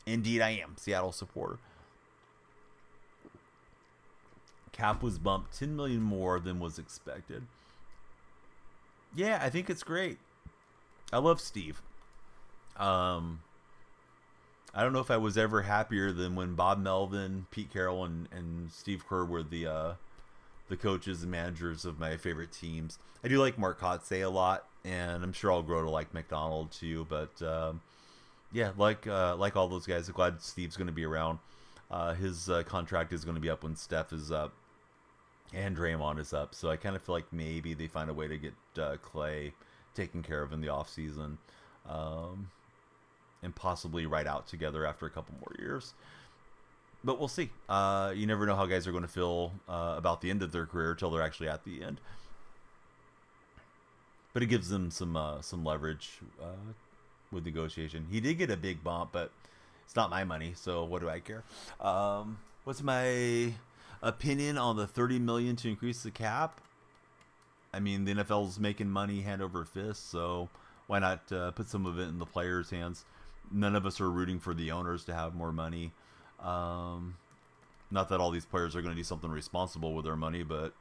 Indeed, I am. Seattle supporter. Cap was bumped $10 million more than was expected. Yeah, I think it's great. I love Steve. I don't know if I was ever happier than when Bob Melvin, Pete Carroll, and Steve Kerr were the coaches and managers of my favorite teams. I do like Mark Kotze a lot, and I'm sure I'll grow to like McDonald too. But yeah, like all those guys, I'm glad Steve's going to be around. His contract is going to be up when Steph is up and Draymond is up. So I kind of feel like maybe they find a way to get Clay taken care of in the offseason. And possibly ride out together after a couple more years. But we'll see. You never know how guys are going to feel about the end of their career until they're actually at the end. But it gives them some leverage with negotiation. He did get a big bump, but it's not my money, so what do I care? What's my opinion on the $30 million to increase the cap? I mean, the NFL's making money hand over fist, so why not put some of it in the players' hands? None of us are rooting for the owners to have more money. Not that all these players are going to do something responsible with their money, but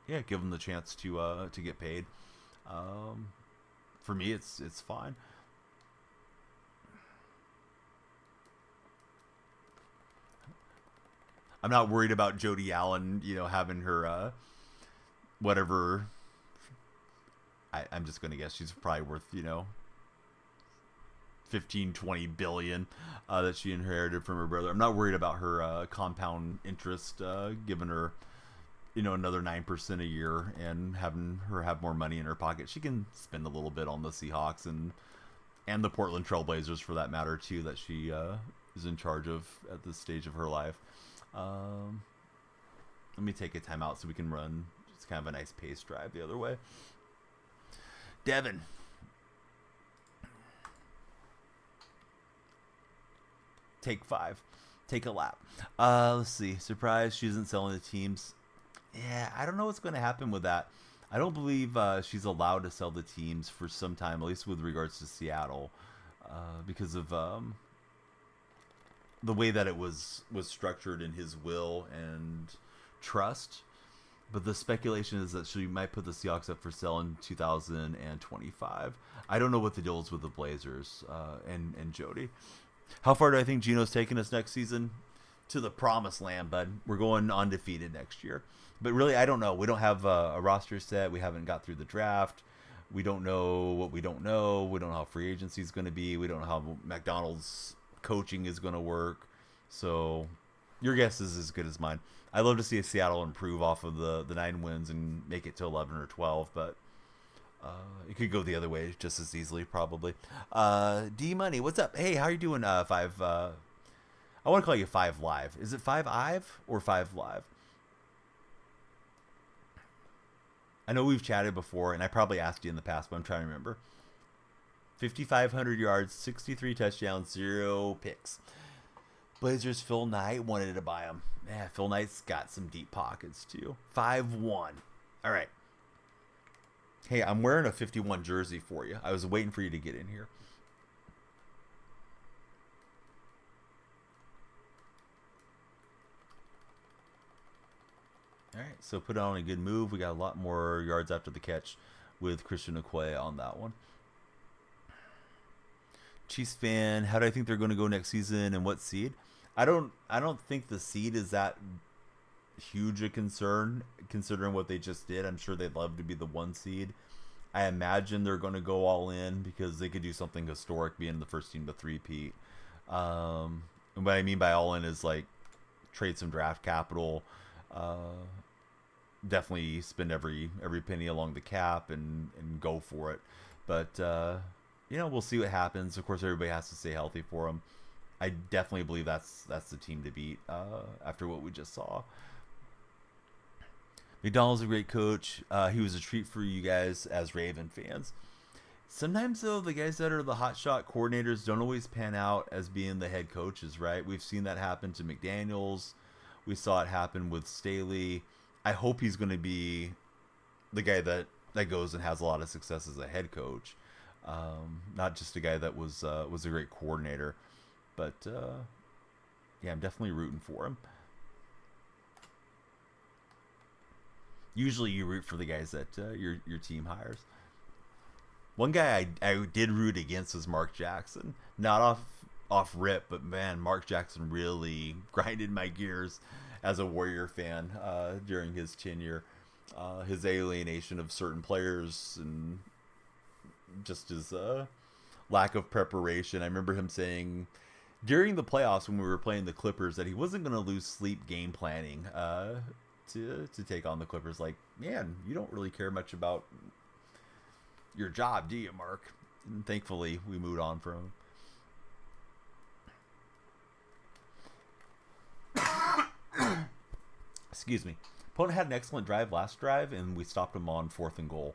yeah, give them the chance to get paid. For me, it's fine. I'm not worried about Jody Allen, having her whatever. I'm just going to guess she's probably worth, 15-20 billion that she inherited from her brother. I'm not worried about her compound interest, giving her another 9% a year and having her have more money in her pocket. She can spend a little bit on the Seahawks and the Portland Trailblazers for that matter too, that she is in charge of at this stage of her life. Let me take a timeout so we can run just kind of a nice pace drive the other way. Devin. Take 5. Take a lap. Let's see. Surprise, she isn't selling the teams. Yeah, I don't know what's going to happen with that. I don't believe she's allowed to sell the teams for some time, at least with regards to Seattle, because of the way that it was structured in his will and trust. But the speculation is that she might put the Seahawks up for sale in 2025. I don't know what the deal is with the Blazers and Jody. How far do I think Gino's taking us next season? To the promised land, bud. We're going undefeated next year. But really, I don't know. We don't have a roster set. We haven't got through the draft. We don't know what we don't know. We don't know how free agency is going to be. We don't know how McDonald's coaching is going to work. So your guess is as good as mine. I'd love to see Seattle improve off of the 9 wins and make it to 11 or 12, but it could go the other way just as easily, probably. D-Money, what's up? Hey, how are you doing, 5? I want to call you 5 Live. Is it 5 Ive or 5 Live? I know we've chatted before, and I probably asked you in the past, but I'm trying to remember. 5,500 yards, 63 touchdowns, 0 picks. Blazers, Phil Knight wanted to buy him. Yeah, Phil Knight's got some deep pockets, too. 5-1. All right. Hey, I'm wearing a 51 jersey for you. I was waiting for you to get in here. All right, so put on a good move. We got a lot more yards after the catch with Christian Okoye on that one. Chiefs fan, how do I think they're going to go next season and what seed? I don't think the seed is that huge a concern considering what they just did. I'm sure they'd love to be the 1 seed. I imagine they're going to go all in because they could do something historic, being the first team to three-peat. And what I mean by all in is like trade some draft capital, definitely spend every penny along the cap and go for it. But we'll see what happens. Of course, everybody has to stay healthy for them. I definitely believe that's the team to beat after what we just saw. McDonald's a great coach. He was a treat for you guys as Raven fans. Sometimes, though, the guys that are the hotshot coordinators don't always pan out as being the head coaches, right? We've seen that happen to McDaniels. We saw it happen with Staley. I hope he's going to be the guy that goes and has a lot of success as a head coach, not just a guy that was a great coordinator. But yeah, I'm definitely rooting for him. Usually, you root for the guys that your team hires. One guy I did root against was Mark Jackson. Not off rip, but man, Mark Jackson really grinded my gears as a Warrior fan during his tenure. His alienation of certain players and just his lack of preparation. I remember him saying during the playoffs when we were playing the Clippers that he wasn't going to lose sleep game planning to take on the Clippers. Like, man, you don't really care much about your job, do you, Mark? And thankfully, we moved on from him. Excuse me. Opponent had an excellent drive last drive, and we stopped him on 4th and goal.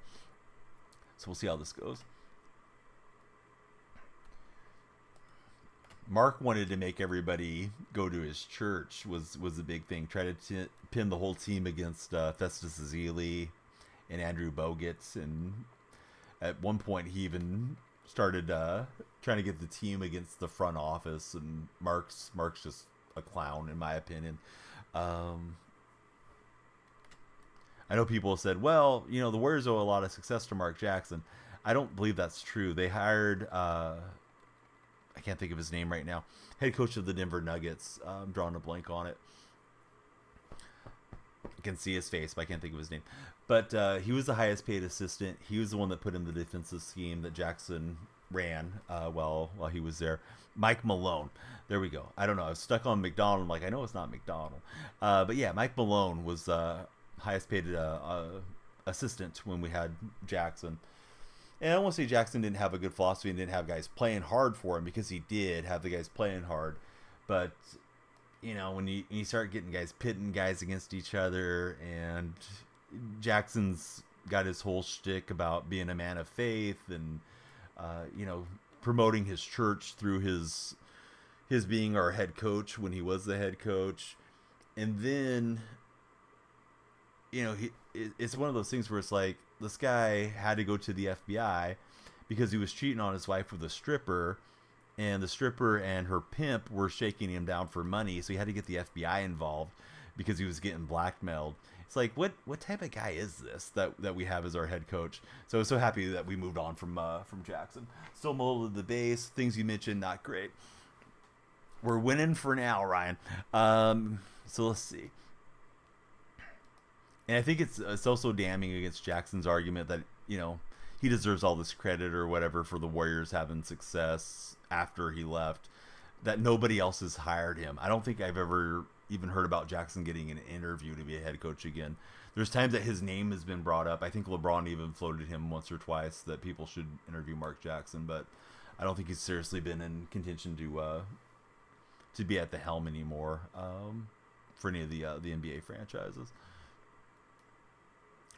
So we'll see how this goes. Mark wanted to make everybody go to his church, was a big thing. Try to pin the whole team against Festus Ezeli and Andrew Bogut. And at one point, he even started trying to get the team against the front office. And Mark's just a clown, in my opinion. I know people have said, well, the Warriors owe a lot of success to Mark Jackson. I don't believe that's true. They hired, I can't think of his name right now, head coach of the Denver Nuggets. I'm drawing a blank on it. I can see his face, but I can't think of his name. But he was the highest paid assistant. He was the one that put in the defensive scheme that Jackson ran while he was there. Mike Malone. There we go. I don't know. I was stuck on McDonald. I'm like, I know it's not McDonald. But yeah, Mike Malone was highest paid assistant when we had Jackson. And I don't want to say Jackson didn't have a good philosophy and didn't have guys playing hard for him, because he did have the guys playing hard. But, when you start getting guys pitting guys against each other, and Jackson's got his whole shtick about being a man of faith and, promoting his church through his being our head coach when he was the head coach. And then, it's one of those things where it's like, this guy had to go to the FBI because he was cheating on his wife with a stripper, and the stripper and her pimp were shaking him down for money, so he had to get the FBI involved because he was getting blackmailed. It's like, what type of guy is this that we have as our head coach? So I was so happy that we moved on from Jackson. Still molded the base. Things you mentioned, not great. We're winning for now, Ryan. So let's see. And I think it's also damning against Jackson's argument that, he deserves all this credit or whatever for the Warriors having success after he left, that nobody else has hired him. I don't think I've ever even heard about Jackson getting an interview to be a head coach again. There's times that his name has been brought up. I think LeBron even floated him once or twice that people should interview Mark Jackson, but I don't think he's seriously been in contention to be at the helm anymore for any of the NBA franchises.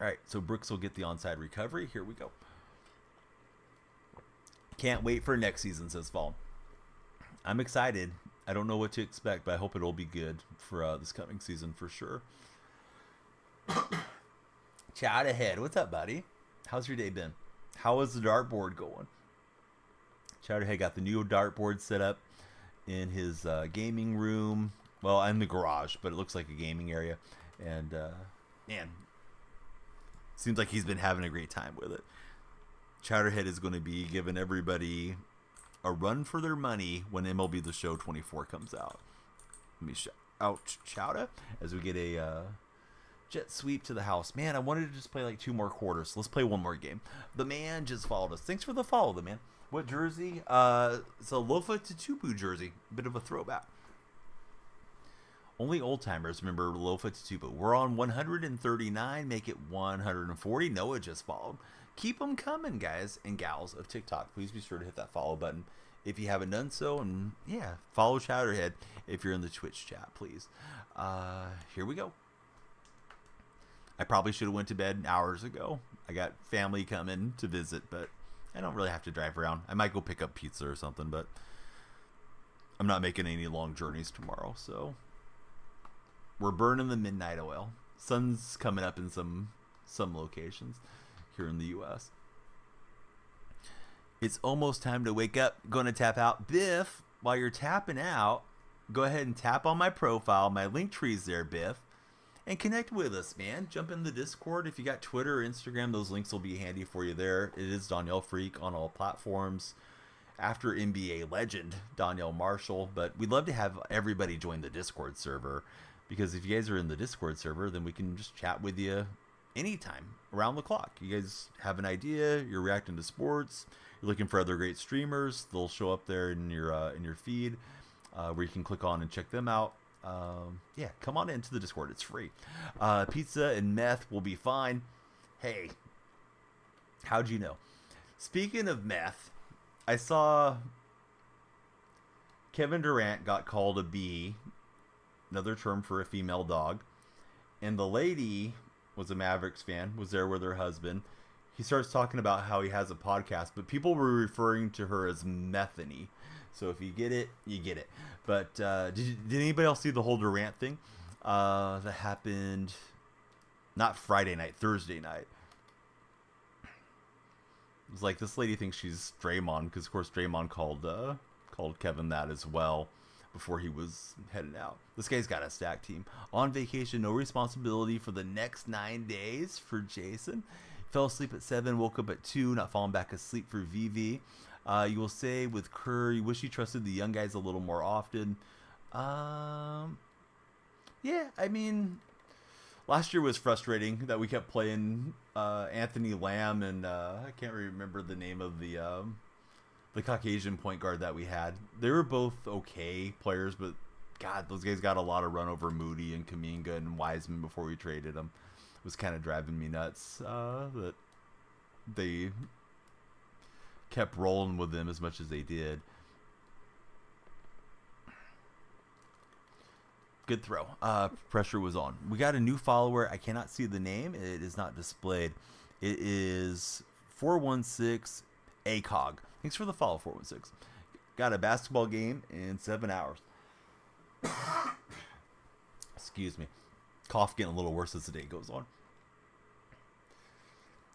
All right, so Brooks will get the onside recovery. Here we go. Can't wait for next season, says Fall. I'm excited. I don't know what to expect, but I hope it'll be good for this coming season for sure. Chat ahead. What's up, buddy? How's your day been? How is the dartboard going? Chowderhead got the new dartboard set up in his gaming room. Well, in the garage, but it looks like a gaming area. And, man, seems like he's been having a great time with it. Chowderhead is going to be giving everybody a run for their money when MLB The Show 24 comes out. Let me shout out Chowder as we get a Jet sweep to the house. Man, I wanted to just play like 2 more quarters. Let's play one more game. The man just followed us. Thanks for the follow, the man. What jersey? It's a Lofa Tatupu jersey. Bit of a throwback. Only old timers remember Lofa Tatupu. We're on 139. Make it 140. Noah just followed. Keep them coming, guys and gals of TikTok. Please be sure to hit that follow button if you haven't done so. And yeah, follow Chowderhead if you're in the Twitch chat, please. Here we go. I probably should have went to bed hours ago. I got family coming to visit, but I don't really have to drive around. I might go pick up pizza or something, but I'm not making any long journeys tomorrow, so we're burning the midnight oil. Sun's coming up in some locations here in the U.S. It's almost time to wake up. Going to tap out. Biff, while you're tapping out, go ahead and tap on my profile. My link tree's there, Biff. And connect with us, man. Jump in the Discord. If you got Twitter or Instagram, those links will be handy for you there. It is Danielle Freak on all platforms. After NBA legend, Danielle Marshall. But we'd love to have everybody join the Discord server. Because if you guys are in the Discord server, then we can just chat with you anytime, around the clock. You guys have an idea, you're reacting to sports, you're looking for other great streamers, they'll show up there in your feed where you can click on and check them out. Yeah, come on into the Discord. It's free. Pizza and meth will be fine. Hey, how'd you know? Speaking of meth, I saw Kevin Durant got called a bee, another term for a female dog, and the lady was a Mavericks fan, was there with her husband. He starts talking about how he has a podcast, but people were referring to her as Methany. So if you get it, you get it. But did anybody else see the whole Durant thing? That happened not Friday night, Thursday night. It was like this lady thinks she's Draymond because, of course, Draymond called Kevin that as well before he was heading out. This guy's got a stacked team. On vacation, no responsibility for the next 9 days for Jason. Fell asleep at 7, woke up at 2, not falling back asleep for VV. You will say with Kerr, you wish you trusted the young guys a little more often. Yeah, I mean, last year was frustrating that we kept playing Anthony Lamb and I can't remember the name of the Caucasian point guard that we had. They were both okay players, but God, those guys got a lot of run over Moody and Kuminga and Wiseman before we traded them. It was kind of driving me nuts that they kept rolling with them as much as they did. Good throw. Pressure was on. We got a new follower. I cannot see the name. It is not displayed. It is 416 ACOG. Thanks for the follow, 416. Got a basketball game in 7 hours. Excuse me. Cough getting a little worse as the day goes on.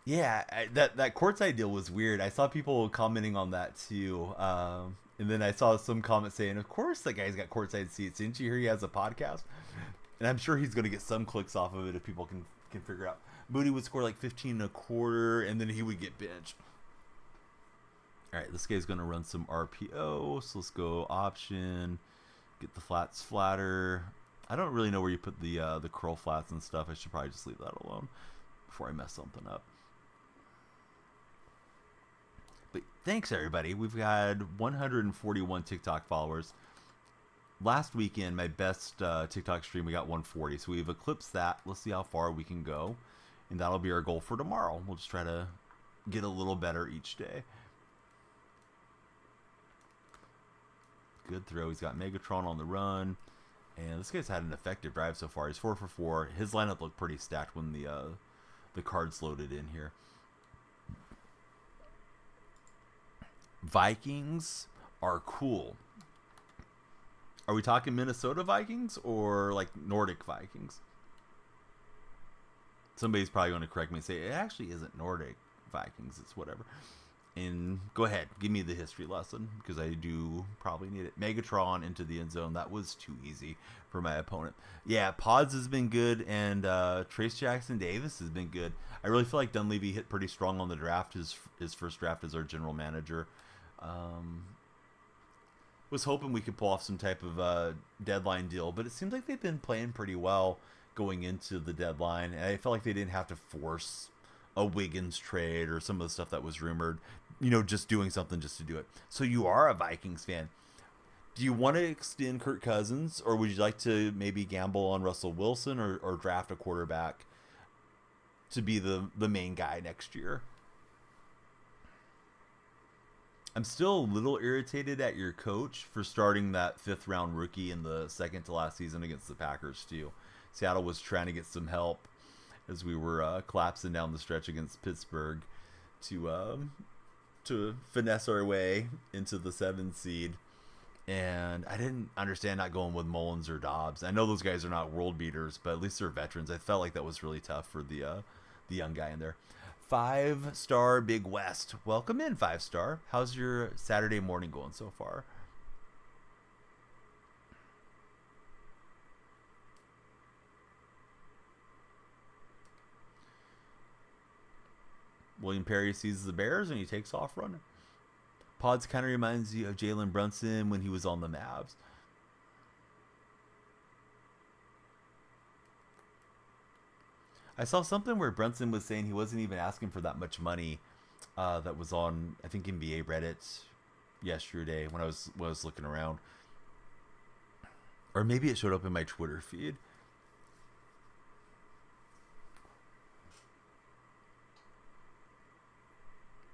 Yeah, that courtside deal was weird. I saw people commenting on that too. And then I saw some comment saying, of course that guy's got courtside seats. Didn't you hear he has a podcast? And I'm sure he's going to get some clicks off of it if people can figure it out. Moody would score like 15 and a quarter, and then he would get benched. All right, this guy's going to run some RPO. So let's go option, get the flats flatter. I don't really know where you put the curl flats and stuff. I should probably just leave that alone before I mess something up. But thanks, everybody. We've had 141 TikTok followers. Last weekend, my best TikTok stream, we got 140. So we've eclipsed that. Let's see how far we can go. And that'll be our goal for tomorrow. We'll just try to get a little better each day. Good throw. He's got Megatron on the run. And this guy's had an effective drive so far. He's 4 for 4. His lineup looked pretty stacked when the cards loaded in here. Vikings are cool. Are we talking Minnesota Vikings or like Nordic Vikings? Somebody's probably going to correct me and say it actually isn't Nordic Vikings. It's whatever. And go ahead, give me the history lesson because I do probably need it. Megatron into the end zone. That was too easy for my opponent. Yeah, Pods has been good, and Trace Jackson Davis has been good. I really feel like Dunleavy hit pretty strong on the draft. His first draft as our general manager. Was hoping we could pull off some type of deadline deal, but it seems like they've been playing pretty well. going into the deadline. And I felt like they didn't have to force a Wiggins trade or some of the stuff that was rumored, just doing something just to do it. So you are a Vikings fan. Do you want to extend Kirk Cousins, or would you like to maybe gamble on Russell Wilson or draft a quarterback to be the main guy next year? I'm still a little irritated at your coach for starting that 5th round rookie in the second to last season against the Packers too. Seattle was trying to get some help as we were collapsing down the stretch against Pittsburgh to finesse our way into the 7th seed. And I didn't understand not going with Mullins or Dobbs. I know those guys are not world beaters, but at least they're veterans. I felt like that was really tough for the young guy in there. 5-star Big West. Welcome in, 5-star. How's your Saturday morning going so far? William Perry sees the Bears and he takes off running. Pods kind of reminds you of Jalen Brunson when he was on the Mavs. I saw something where Brunson was saying he wasn't even asking for that much money. That was on, I think, NBA Reddit yesterday when I was looking around, or maybe it showed up in my Twitter feed.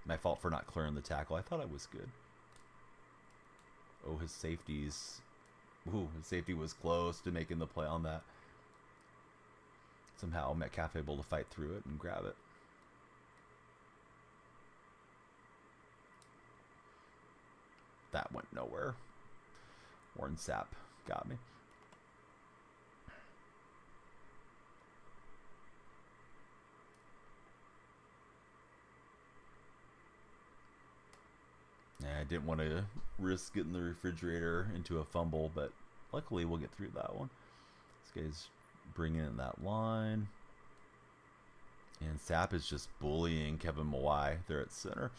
My fault for not clearing the tackle. I thought I was good. Oh, his safety was close to making the play on that. Somehow Metcalf able to fight through it and grab it. That went nowhere. Warren Sapp got me. I didn't want to risk getting the refrigerator into a fumble, but luckily we'll get through that one. This guy's bringing in that line. And Sapp is just bullying Kevin Mawai there at center.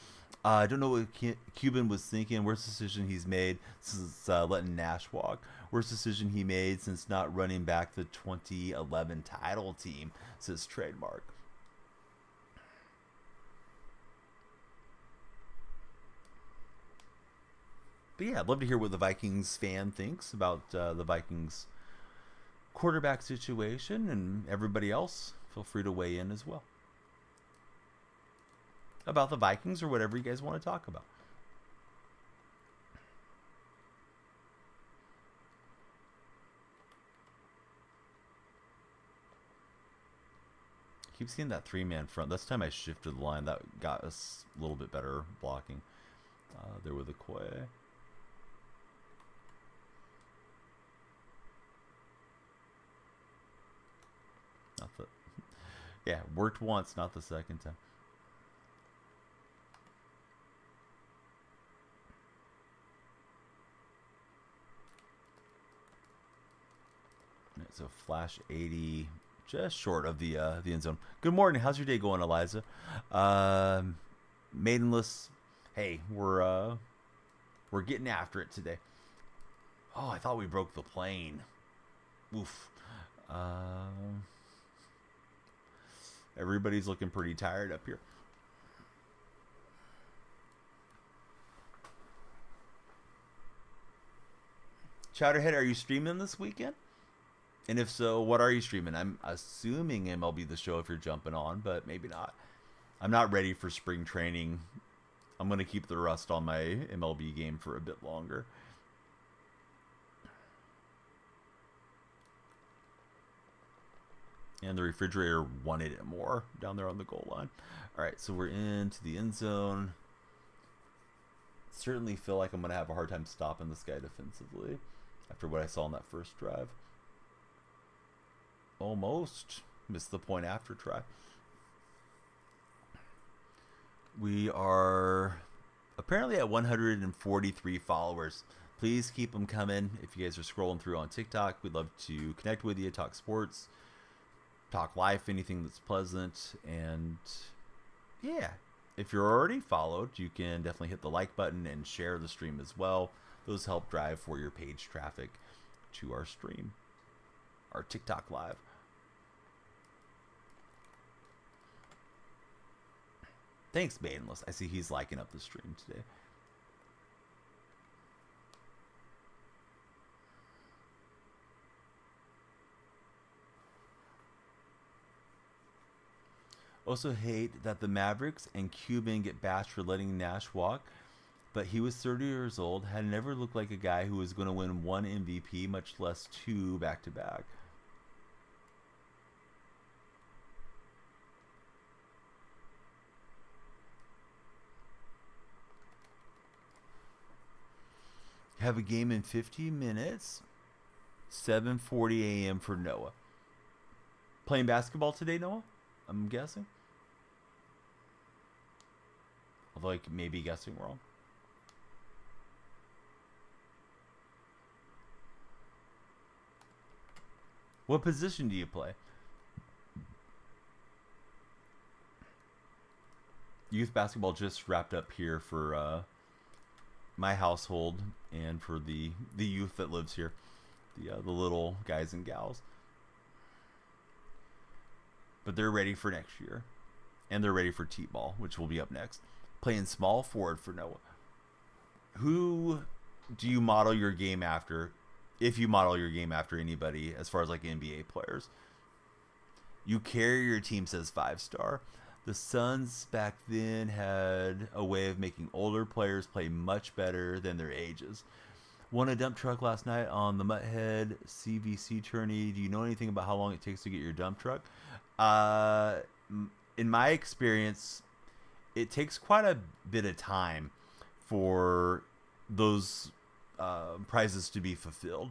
I don't know what Cuban was thinking. Worst decision he's made since letting Nash walk. Worst decision he made since not running back the 2011 title team, says Trademark. But yeah, I'd love to hear what the Vikings fan thinks about the Vikings quarterback situation, and everybody else, feel free to weigh in as well about the Vikings or whatever you guys want to talk about. I keep seeing that 3-man front. This time I shifted the line. That got us a little bit better blocking there with Okoye. Yeah, worked once, not the second time. Right, so flash 80, just short of the end zone. Good morning. How's your day going, Eliza? Maidenless. Hey, we're getting after it today. Oh, I thought we broke the plane. Oof. Everybody's looking pretty tired up here. Chowderhead, are you streaming this weekend? And if so, what are you streaming? I'm assuming MLB The Show if you're jumping on, but maybe not. I'm not ready for spring training. I'm going to keep the rust on my MLB game for a bit longer. And the refrigerator wanted it more down there on the goal line. All right, so we're into the end zone. Certainly feel like I'm going to have a hard time stopping this guy defensively after what I saw on that first drive. Almost missed the point after try. We are apparently at 143 followers. Please keep them coming. If you guys are scrolling through on TikTok, we'd love to connect with you, talk sports, talk life, anything that's pleasant. And yeah, if you're already followed, you can definitely hit the like button and share the stream as well. Those help drive for your page traffic to our stream, our TikTok live. Thanks, Baneless. I see he's liking up the stream today. Also hate that the Mavericks and Cuban get bashed for letting Nash walk, but he was 30 years old, had never looked like a guy who was going to win one MVP, much less two back-to-back. Have a game in 15 minutes. 7:40 a.m. for Noah. Playing basketball today, Noah? I'm guessing. Although I may be guessing wrong. What position do you play? Youth basketball just wrapped up here for my household and for the youth that lives here, the little guys and gals. But they're ready for next year, and they're ready for T-ball, which will be up next. Playing small forward for Noah. Who do you model your game after? If you model your game after anybody, as far as like NBA players, you carry your team, says 5-star. The Suns back then had a way of making older players play much better than their ages. Won a dump truck last night on the Mutthead CVC tourney. Do you know anything about how long it takes to get your dump truck? In my experience, it takes quite a bit of time for those prizes to be fulfilled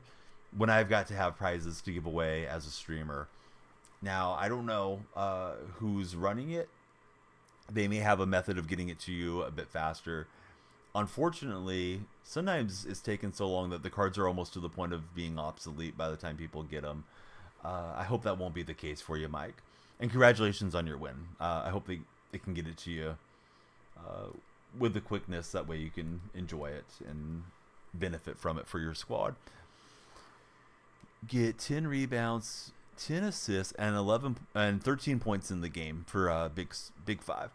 when I've got to have prizes to give away as a streamer. Now, I don't know who's running it. They may have a method of getting it to you a bit faster. Unfortunately, sometimes it's taken so long that the cards are almost to the point of being obsolete by the time people get them. I hope that won't be the case for you, Mike. And congratulations on your win. I hope they can get it to you with the quickness. That way you can enjoy it and benefit from it for your squad. Get 10 rebounds, 10 assists, and 13 points in the game for Big Five.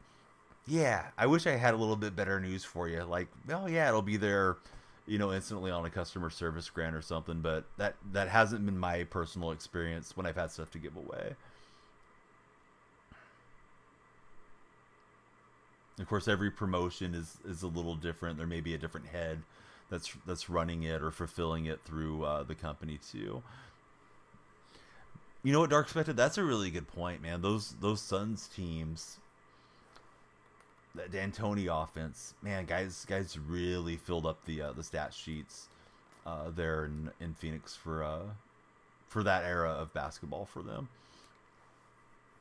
Yeah, I wish I had a little bit better news for you. Like, well, yeah, it'll be there, instantly on a customer service grant or something. But that hasn't been my personal experience when I've had stuff to give away. Of course, every promotion is a little different. There may be a different head that's running it or fulfilling it through the company too. You know what, Dark Spectre? That's a really good point, man. Those Suns teams, that D'Antoni offense, man, guys really filled up the stat sheets there in Phoenix for that era of basketball for them.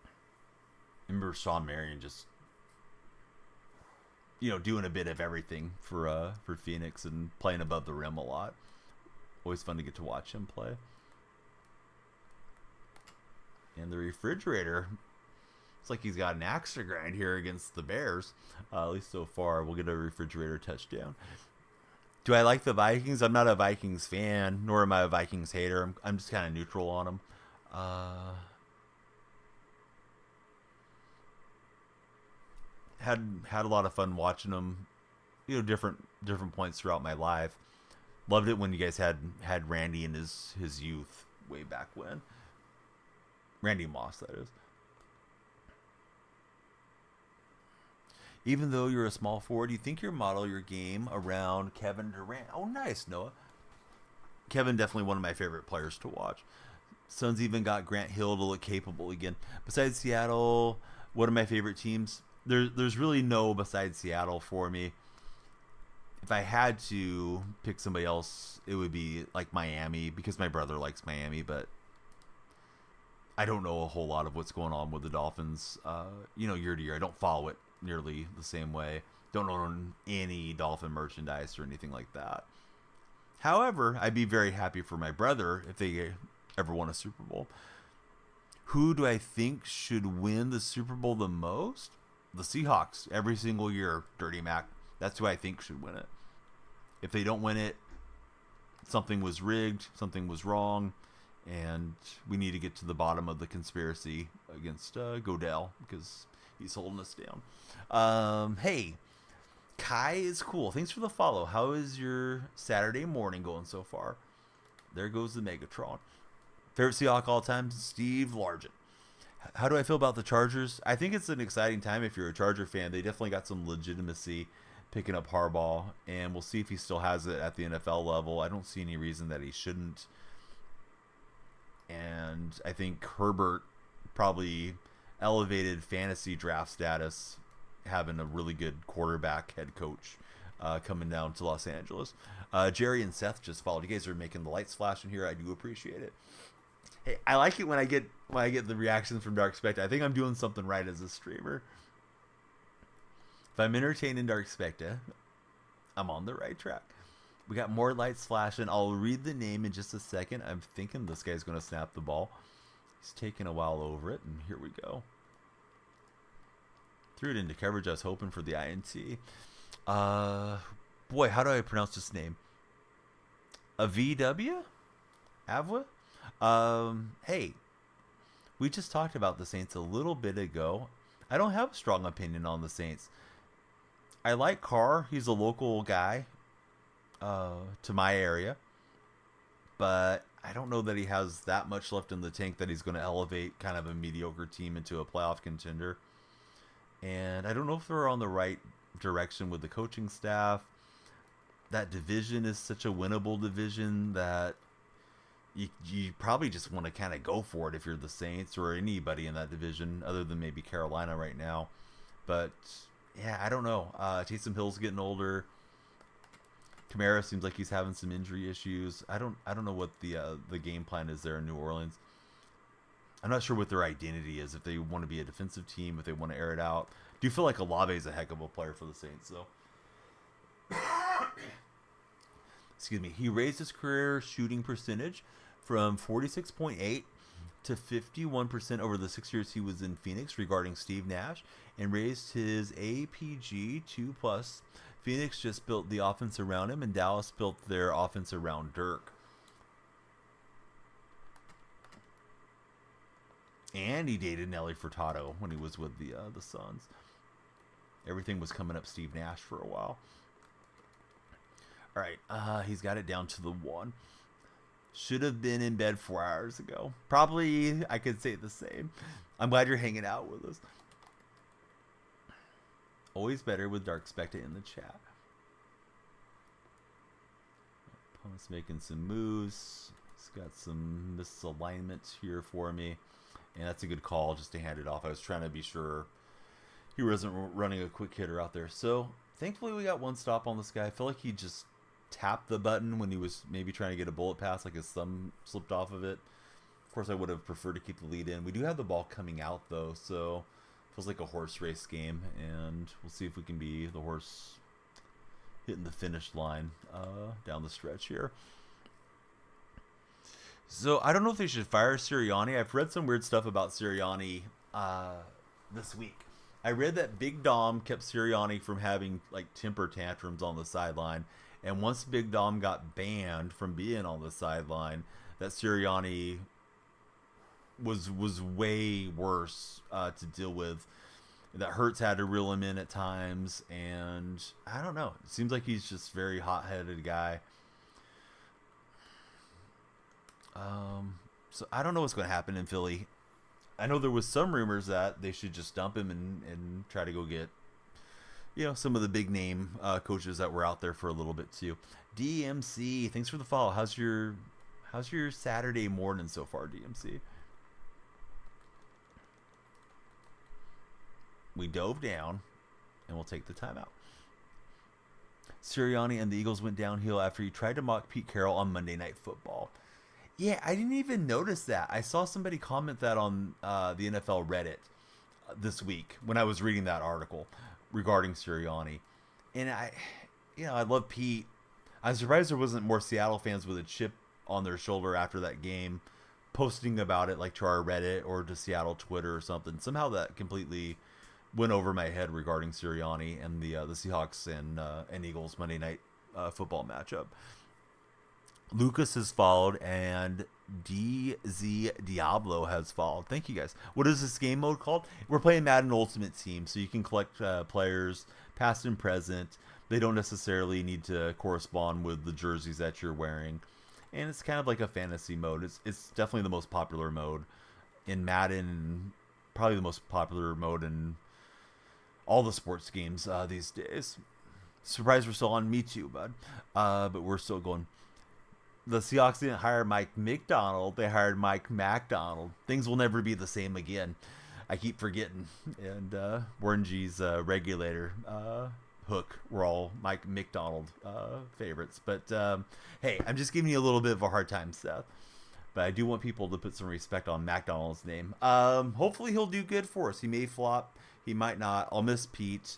I remember Sean Marion just doing a bit of everything for Phoenix and playing above the rim a lot. Always fun to get to watch him play. And the refrigerator, it's like he's got an axe to grind here against the Bears. At least so far. We'll get a refrigerator touchdown. Do I like the Vikings? I'm not a Vikings fan, nor am I a Vikings hater. I'm just kind of neutral on them. Had a lot of fun watching them, different points throughout my life. Loved it when you guys had Randy in his youth way back when. Randy Moss, that is. Even though you're a small forward, you think you model your game around Kevin Durant. Oh, nice, Noah. Kevin, definitely one of my favorite players to watch. Suns even got Grant Hill to look capable again. Besides Seattle, one of my favorite teams. There's really no besides Seattle for me. If I had to pick somebody else, it would be like Miami, because my brother likes Miami, but I don't know a whole lot of what's going on with the Dolphins, year to year. I don't follow it nearly the same way. Don't own any Dolphin merchandise or anything like that. However, I'd be very happy for my brother if they ever won a Super Bowl. Who do I think should win the Super Bowl the most? The Seahawks. Every single year, Dirty Mac. That's who I think should win it. If they don't win it, something was rigged, something was wrong, and we need to get to the bottom of the conspiracy against Godell, because He's holding us down. Hey, Kai is cool. Thanks for the follow. How is your Saturday morning going so far? There goes the Megatron. Favorite Seahawk all time, Steve Largent. How do I feel about the Chargers? I think it's an exciting time if you're a Charger fan. They definitely got some legitimacy picking up Harbaugh, and we'll see if he still has it at the NFL level. I don't see any reason that he shouldn't. And I think Herbert probably elevated fantasy draft status, having a really good quarterback head coach coming down to Los Angeles. Jerry and Seth just followed. You guys are making the lights flash in here. I do appreciate it. Hey, I like it when I get the reactions from Dark Spectre. I think I'm doing something right as a streamer. If I'm entertaining Dark Spectre, I'm on the right track. We got more lights flashing. I'll read the name in just a second. I'm thinking this guy's going to snap the ball. He's taking a while over it, and here we go. Threw it into coverage. I was hoping for the INT. Boy, how do I pronounce this name? AVW? Avwa? Hey, we just talked about the Saints a little bit ago. I don't have a strong opinion on the Saints. I like Carr. He's a local guy to my area. But I don't know that he has that much left in the tank that he's going to elevate kind of a mediocre team into a playoff contender. And I don't know if they're on the right direction with the coaching staff. That division is such a winnable division that you probably just want to kind of go for it if you're the Saints or anybody in that division other than maybe Carolina right now. But yeah, I don't know. Taysom Hill's getting older. Kamara seems like he's having some injury issues. I don't know what the game plan is there in New Orleans. I'm not sure what their identity is. If they want to be a defensive team, if they want to air it out. Do you feel like Olave is a heck of a player for the Saints, though? Excuse me. He raised his career shooting percentage from 46.8 to 51% over the 6 years he was in Phoenix regarding Steve Nash, and raised his APG 2+. Phoenix just built the offense around him, and Dallas built their offense around Dirk. And he dated Nelly Furtado when he was with the Suns. Everything was coming up Steve Nash for a while. All right, he's got it down to the 1. Should have been in bed 4 hours ago. Probably, I could say the same. I'm glad you're hanging out with us. Always better with Dark Spectre in the chat. Opponent's making some moves. He's got some misalignments here for me. And that's a good call just to hand it off. I was trying to be sure he wasn't running a quick hitter out there. So, thankfully we got one stop on this guy. I feel like he just tapped the button when he was maybe trying to get a bullet pass, like his thumb slipped off of it. Of course, I would have preferred to keep the lead in. We do have the ball coming out, though, so it feels like a horse race game, and we'll see if we can be the horse hitting the finish line down the stretch here. So, I don't know if they should fire Sirianni. I've read some weird stuff about Sirianni this week. I read that Big Dom kept Sirianni from having like temper tantrums on the sideline, and once Big Dom got banned from being on the sideline, that Sirianni was way worse to deal with. That Hurts had to reel him in at times, and I don't know. It seems like he's just very hot-headed guy. So I don't know what's going to happen in Philly. I know there was some rumors that they should just dump him and try to go get, some of the big name coaches that were out there for a little bit too. DMC, thanks for the follow. How's your Saturday morning so far, DMC? We dove down, and we'll take the timeout. Sirianni and the Eagles went downhill after he tried to mock Pete Carroll on Monday Night Football. Yeah, I didn't even notice that. I saw somebody comment that on the NFL Reddit this week when I was reading that article regarding Sirianni. And I love Pete. I'm surprised there wasn't more Seattle fans with a chip on their shoulder after that game posting about it, like to our Reddit or to Seattle Twitter or something. Somehow that completely went over my head regarding Sirianni and the Seahawks and Eagles Monday Night Football matchup. Lucas has followed, and DZ Diablo has followed. Thank you guys. What is this game mode called? We're playing Madden Ultimate Team, so you can collect players past and present. They don't necessarily need to correspond with the jerseys that you're wearing, and it's kind of like a fantasy mode. It's definitely the most popular mode in Madden, probably the most popular mode in all the sports games these days. Surprised we're still on. Me too, bud. But we're still going. The Seahawks didn't hire Mike McDonald. They hired Mike MacDonald. Things will never be the same again. I keep forgetting. And Warren G's regulator hook were all Mike McDonald favorites. But hey, I'm just giving you a little bit of a hard time, Seth. But I do want people to put some respect on MacDonald's name. Hopefully he'll do good for us. He may flop. He might not. I'll miss Pete.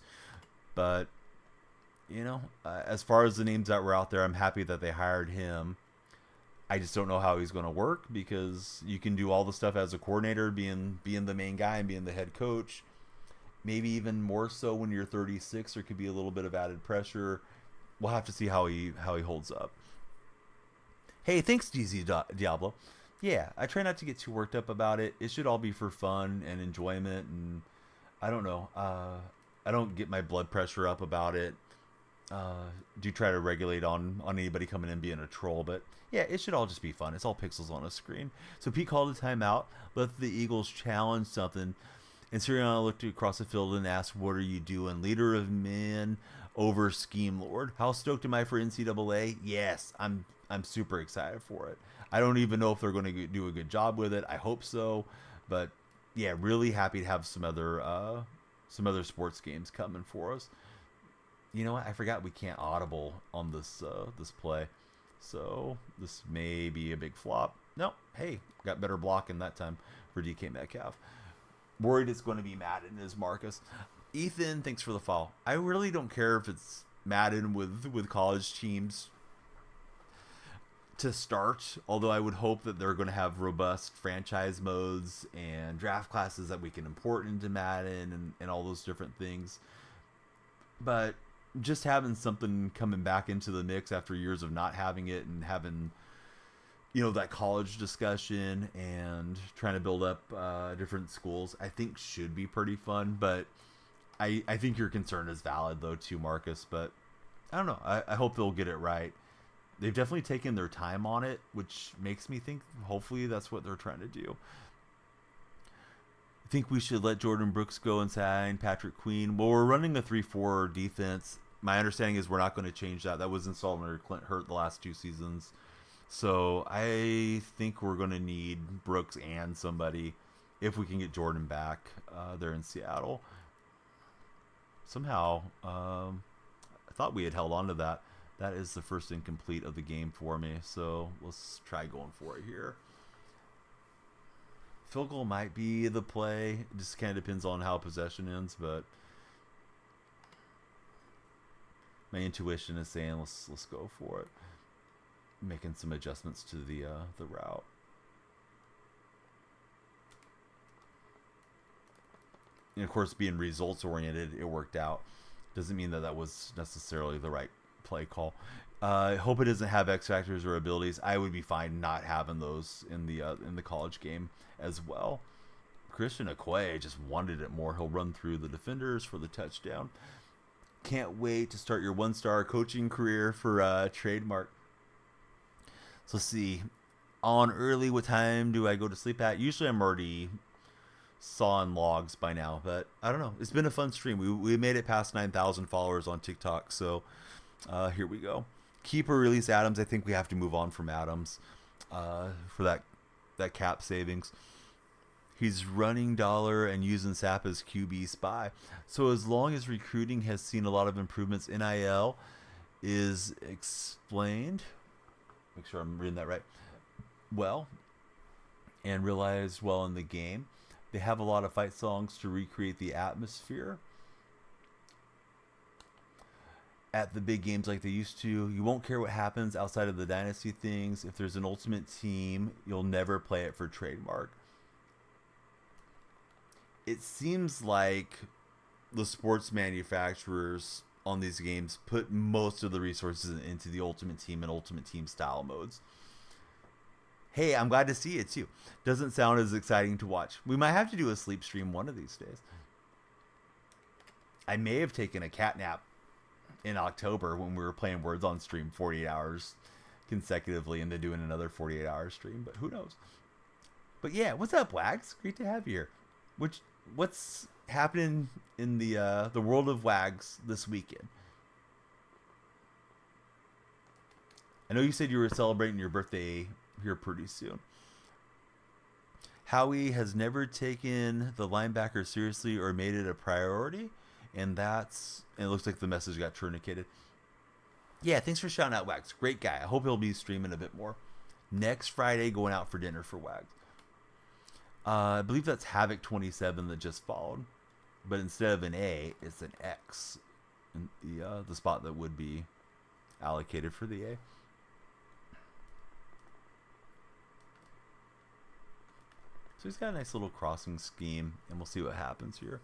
But, you know, as far as the names that were out there, I'm happy that they hired him. I just don't know how he's going to work, because you can do all the stuff as a coordinator, being the main guy and being the head coach. Maybe even more so when you're 36. There could be a little bit of added pressure. We'll have to see how he holds up. Hey, thanks, DZ Diablo. Yeah, I try not to get too worked up about it. It should all be for fun and enjoyment, and I don't know. I don't get my blood pressure up about it. Do try to regulate on anybody coming in being a troll, but yeah, it should all just be fun. It's all pixels on a screen. So Pete called a timeout, let the Eagles challenge something, and Sirianni looked across the field and asked, "What are you doing, leader of men over scheme lord? How stoked am I for NCAA? Yes, I'm super excited for it. I don't even know if they're going to do a good job with it. I hope so, but yeah, really happy to have some other sports games coming for us. You know what? I forgot we can't audible on this play, so this may be a big flop. No, hey, got better blocking that time for DK Metcalf. Worried it's going to be Madden is Marcus. Ethan, thanks for the follow. I really don't care if it's Madden with college teams to start, although I would hope that they're going to have robust franchise modes and draft classes that we can import into Madden and all those different things. But just having something coming back into the mix after years of not having it, and having, you know, that college discussion and trying to build up different schools, I think should be pretty fun. But I think your concern is valid though too, Marcus. But I don't know. I hope they'll get it right. They've definitely taken their time on it, which makes me think hopefully that's what they're trying to do. I think we should let Jordan Brooks go and sign Patrick Queen. Well, we're running a 3-4 defense. My understanding is we're not going to change that. That was installed under Clint Hurt the last 2 seasons. So I think we're going to need Brooks and somebody if we can get Jordan back there in Seattle. Somehow, I thought we had held on to that. That is the first incomplete of the game for me. So let's try going for it here. Field goal might be the play. It just kind of depends on how possession ends, but my intuition is saying let's go for it. Making some adjustments to the route. And of course, being results oriented, it worked out. Doesn't mean that was necessarily the right play call. I hope it doesn't have X factors or abilities. I would be fine not having those in the college game as well. Christian Okoye just wanted it more. He'll run through the defenders for the touchdown. Can't wait to start your 1-star coaching career for Trademark. So let's see. On early, what time do I go to sleep at? Usually I'm already sawing logs by now, but I don't know. It's been a fun stream. We made it past 9,000 followers on TikTok, so here we go. Keep or release Adams. I think we have to move on from Adams for that cap savings. He's running dollar and using SAP as QB spy. So as long as recruiting has seen a lot of improvements, NIL is explained. Make sure I'm reading that right. Well, and realized well in the game. They have a lot of fight songs to recreate the atmosphere at the big games like they used to. You won't care what happens outside of the dynasty things. If there's an ultimate team, you'll never play it for Trademark. It seems like the sports manufacturers on these games put most of the resources into the Ultimate Team and Ultimate Team style modes. Hey, I'm glad to see it too. Doesn't sound as exciting to watch. We might have to do a sleep stream one of these days. I may have taken a cat nap in October when we were playing Words on stream 48 hours consecutively and then doing another 48-hour stream, but who knows? But yeah, what's up, Wags? Great to have you here. What's happening in the world of Wags this weekend? I know you said you were celebrating your birthday here pretty soon. Howie has never taken the linebacker seriously or made it a priority, and it looks like the message got tourniqueted. Yeah, thanks for shouting out Wags. Great guy. I hope he'll be streaming a bit more. Next Friday, going out for dinner for Wags. I believe that's Havoc 27 that just followed, but instead of an A, it's an X in the spot that would be allocated for the A. So he's got a nice little crossing scheme, and we'll see what happens here.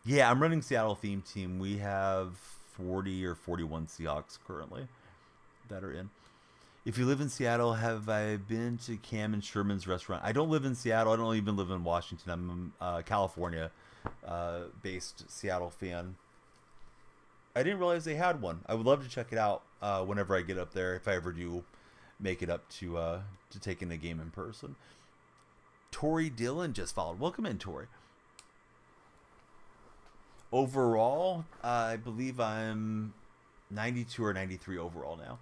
Yeah, I'm running Seattle theme team. We have 40 or 41 Seahawks currently that are in. If you live in Seattle, have I been to Cam and Sherman's restaurant? I don't live in Seattle. I don't even live in Washington. I'm a California-based Seattle fan. I didn't realize they had one. I would love to check it out whenever I get up there, if I ever do make it up to taking a game in person. Tori Dillon just followed. Welcome in, Tori. Overall, I believe I'm 92 or 93 overall now.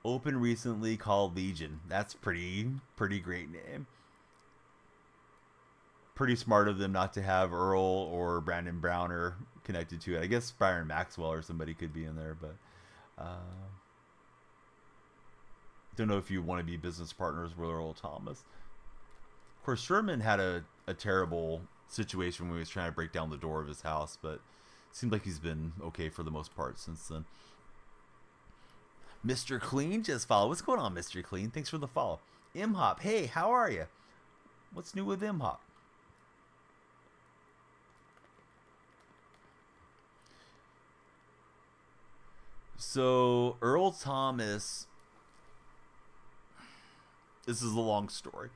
Open recently called Legion. That's pretty great name. Pretty smart of them not to have Earl or Brandon Browner connected to it. I guess Byron Maxwell or somebody could be in there, but don't know if you want to be business partners with Earl Thomas. Of course, Sherman had a terrible situation when he was trying to break down the door of his house, but it seemed like he's been okay for the most part since then. Mr. Clean just followed. What's going on, Mr. Clean? Thanks for the follow. M-Hop, hey, how are you? What's new with M-Hop? So, Earl Thomas, this is a long story.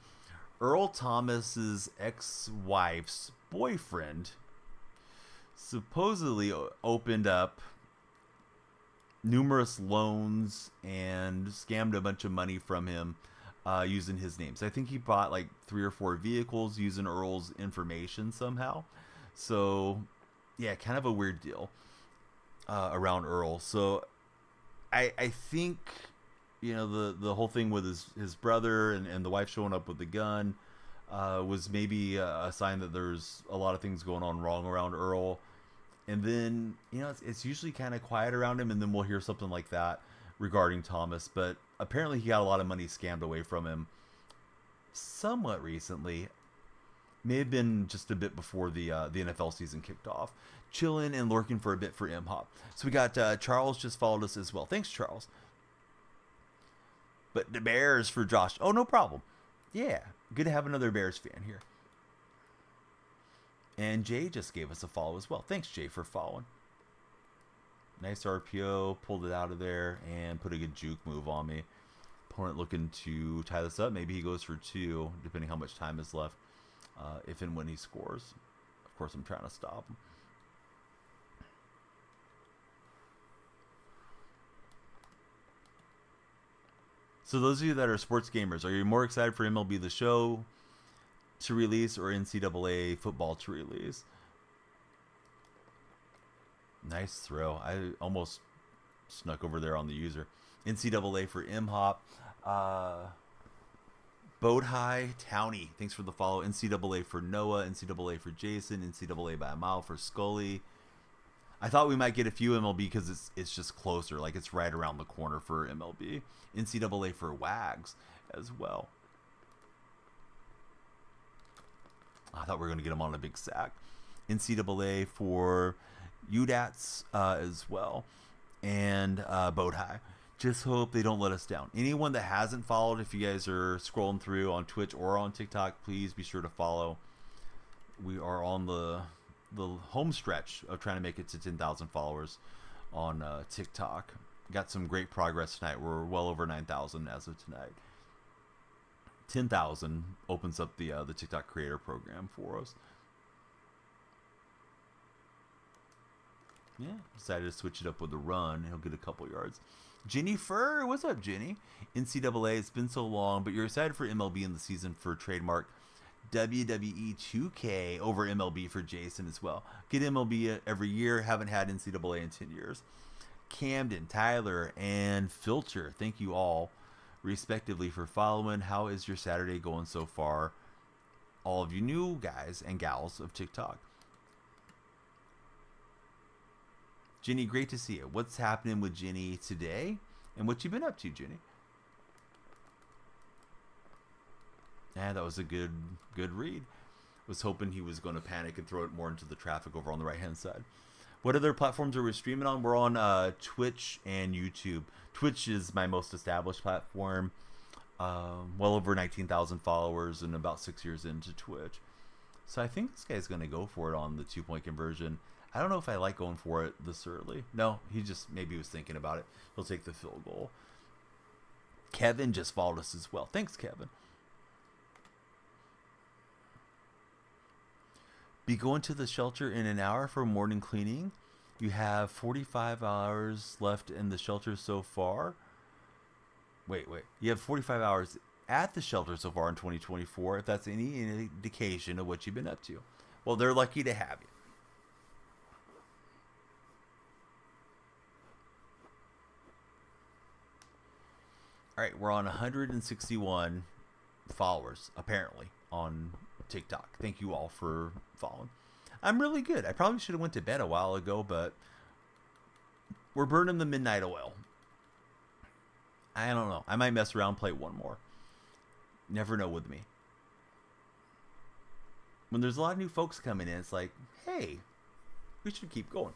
Earl Thomas's ex-wife's boyfriend supposedly opened up numerous loans and scammed a bunch of money from him using his name. So I think he bought like 3 or 4 vehicles using Earl's information somehow. So yeah, kind of a weird deal around Earl. So I think, you know, the whole thing with his brother and the wife showing up with the gun was maybe a sign that there's a lot of things going on wrong around Earl. And then, you know, it's usually kind of quiet around him, and then we'll hear something like that regarding Thomas. But apparently he got a lot of money scammed away from him somewhat recently. May have been just a bit before the NFL season kicked off. Chilling and lurking for a bit for M-Hop. So we got Charles just followed us as well. Thanks, Charles. But the Bears for Josh. Oh, no problem. Yeah, good to have another Bears fan here. And Jay just gave us a follow as well. Thanks, Jay, for following. Nice RPO. Pulled it out of there and put a good juke move on me. Opponent looking to tie this up. Maybe he goes for 2, depending how much time is left. If and when he scores. Of course, I'm trying to stop him. So those of you that are sports gamers, are you more excited for MLB The Show to release or NCAA football to release? Nice throw. I almost snuck over there on the user. NCAA for M-Hop. Boat High Townie, thanks for the follow. NCAA for Noah. NCAA for Jason. NCAA by a mile for Scully. I thought we might get a few MLB because it's just closer. Like, it's right around the corner for MLB. NCAA for Wags as well. I thought we were going to get him on a big sack. NCAA for UDATS as well. And Boat High. Just hope they don't let us down. Anyone that hasn't followed, if you guys are scrolling through on Twitch or on TikTok, please be sure to follow. We are on the the home stretch of trying to make it to 10,000 followers on TikTok. Got some great progress tonight. We're well over 9,000 as of tonight. 10,000 opens up the TikTok creator program for us. Yeah, decided to switch it up with a run. He'll get a couple yards. Jenny Fur, what's up, Jenny? NCAA, it's been so long, but you're excited for MLB in the season for trademark WWE 2K over MLB for Jason as well. Get MLB every year. Haven't had NCAA in 10 years. Camden, Tyler, and Filter, thank you all, respectively, for following. How is your Saturday going so far? All of you new guys and gals of TikTok. Jenny, great to see you. What's happening with Jenny today? And what you been up to, Jenny? Yeah, that was a good read. Was hoping he was going to panic and throw it more into the traffic over on the right-hand side. What other platforms are we streaming on? We're on Twitch and YouTube. Twitch is my most established platform. Well over 19,000 followers and about 6 years into Twitch. So I think this guy's going to go for it on the 2-point conversion. I don't know if I like going for it this early. No, he just maybe was thinking about it. He'll take the field goal. Kevin just followed us as well. Thanks, Kevin. Be going to the shelter in an hour for morning cleaning. You have 45 hours left in the shelter so far. Wait. You have 45 hours at the shelter so far in 2024, if that's any indication of what you've been up to. Well, they're lucky to have you. All right, we're on 161 followers, apparently, on TikTok. Thank you all for following. I'm really good. I probably should have went to bed a while ago, but we're burning the midnight oil. I don't know. I might mess around, play one more. Never know with me. When there's a lot of new folks coming in, it's like, hey, we should keep going.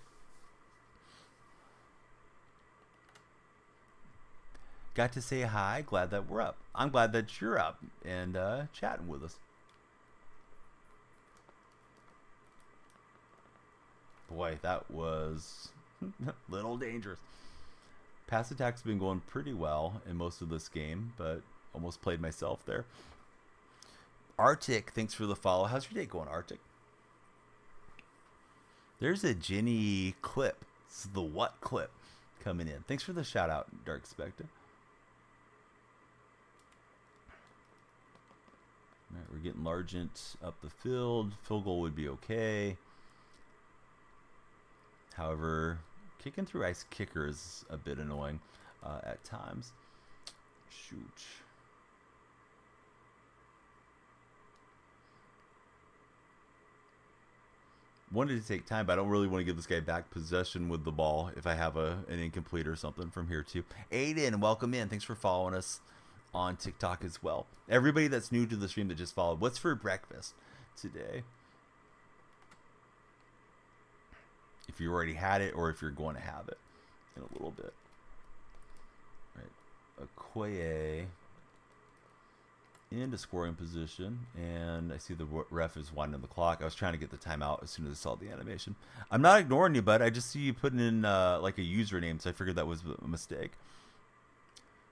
Got to say hi. Glad that we're up. I'm glad that you're up and chatting with us. Boy, that was a little dangerous. Pass attack's been going pretty well in most of this game, but almost played myself there. Arctic, thanks for the follow. How's your day going, Arctic? There's a Jenny clip. This is the what clip coming in. Thanks for the shout out, Dark Spectre. All right, we're getting Largent up the field. Field goal would be okay. However, kicking through ice kicker is a bit annoying at times. Shoot. Wanted to take time, but I don't really want to give this guy back possession with the ball if I have an incomplete or something from here too. Aiden, welcome in. Thanks for following us on TikTok as well. Everybody that's new to the stream that just followed, what's for breakfast today? If you already had it or if you're going to have it in a little bit. Right. Okoye into scoring position, and I see the ref is winding the clock. I was trying to get the timeout as soon as I saw the animation. I'm not ignoring you, bud. I just see you putting in like a username, so I figured that was a mistake.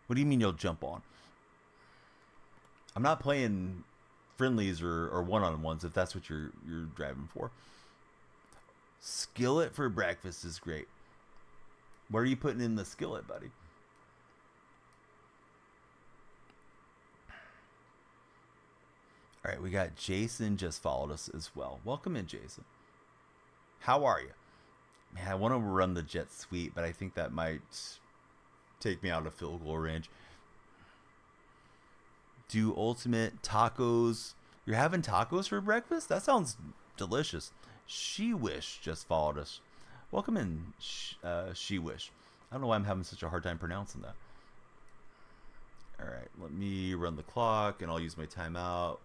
What do you mean you'll jump on? I'm not playing friendlies or one-on-ones if that's what you're driving for. Skillet for breakfast is great. What are you putting in the skillet, buddy? All right, we got Jason just followed us as well. Welcome in, Jason. How are you? Man, I want to run the jet sweep, but I think that might take me out of field goal range. Do ultimate tacos. You're having tacos for breakfast? That sounds delicious. She Wish just followed us. Welcome in, She Wish. I don't know why I'm having such a hard time pronouncing that. All right, let me run the clock, and I'll use my timeout.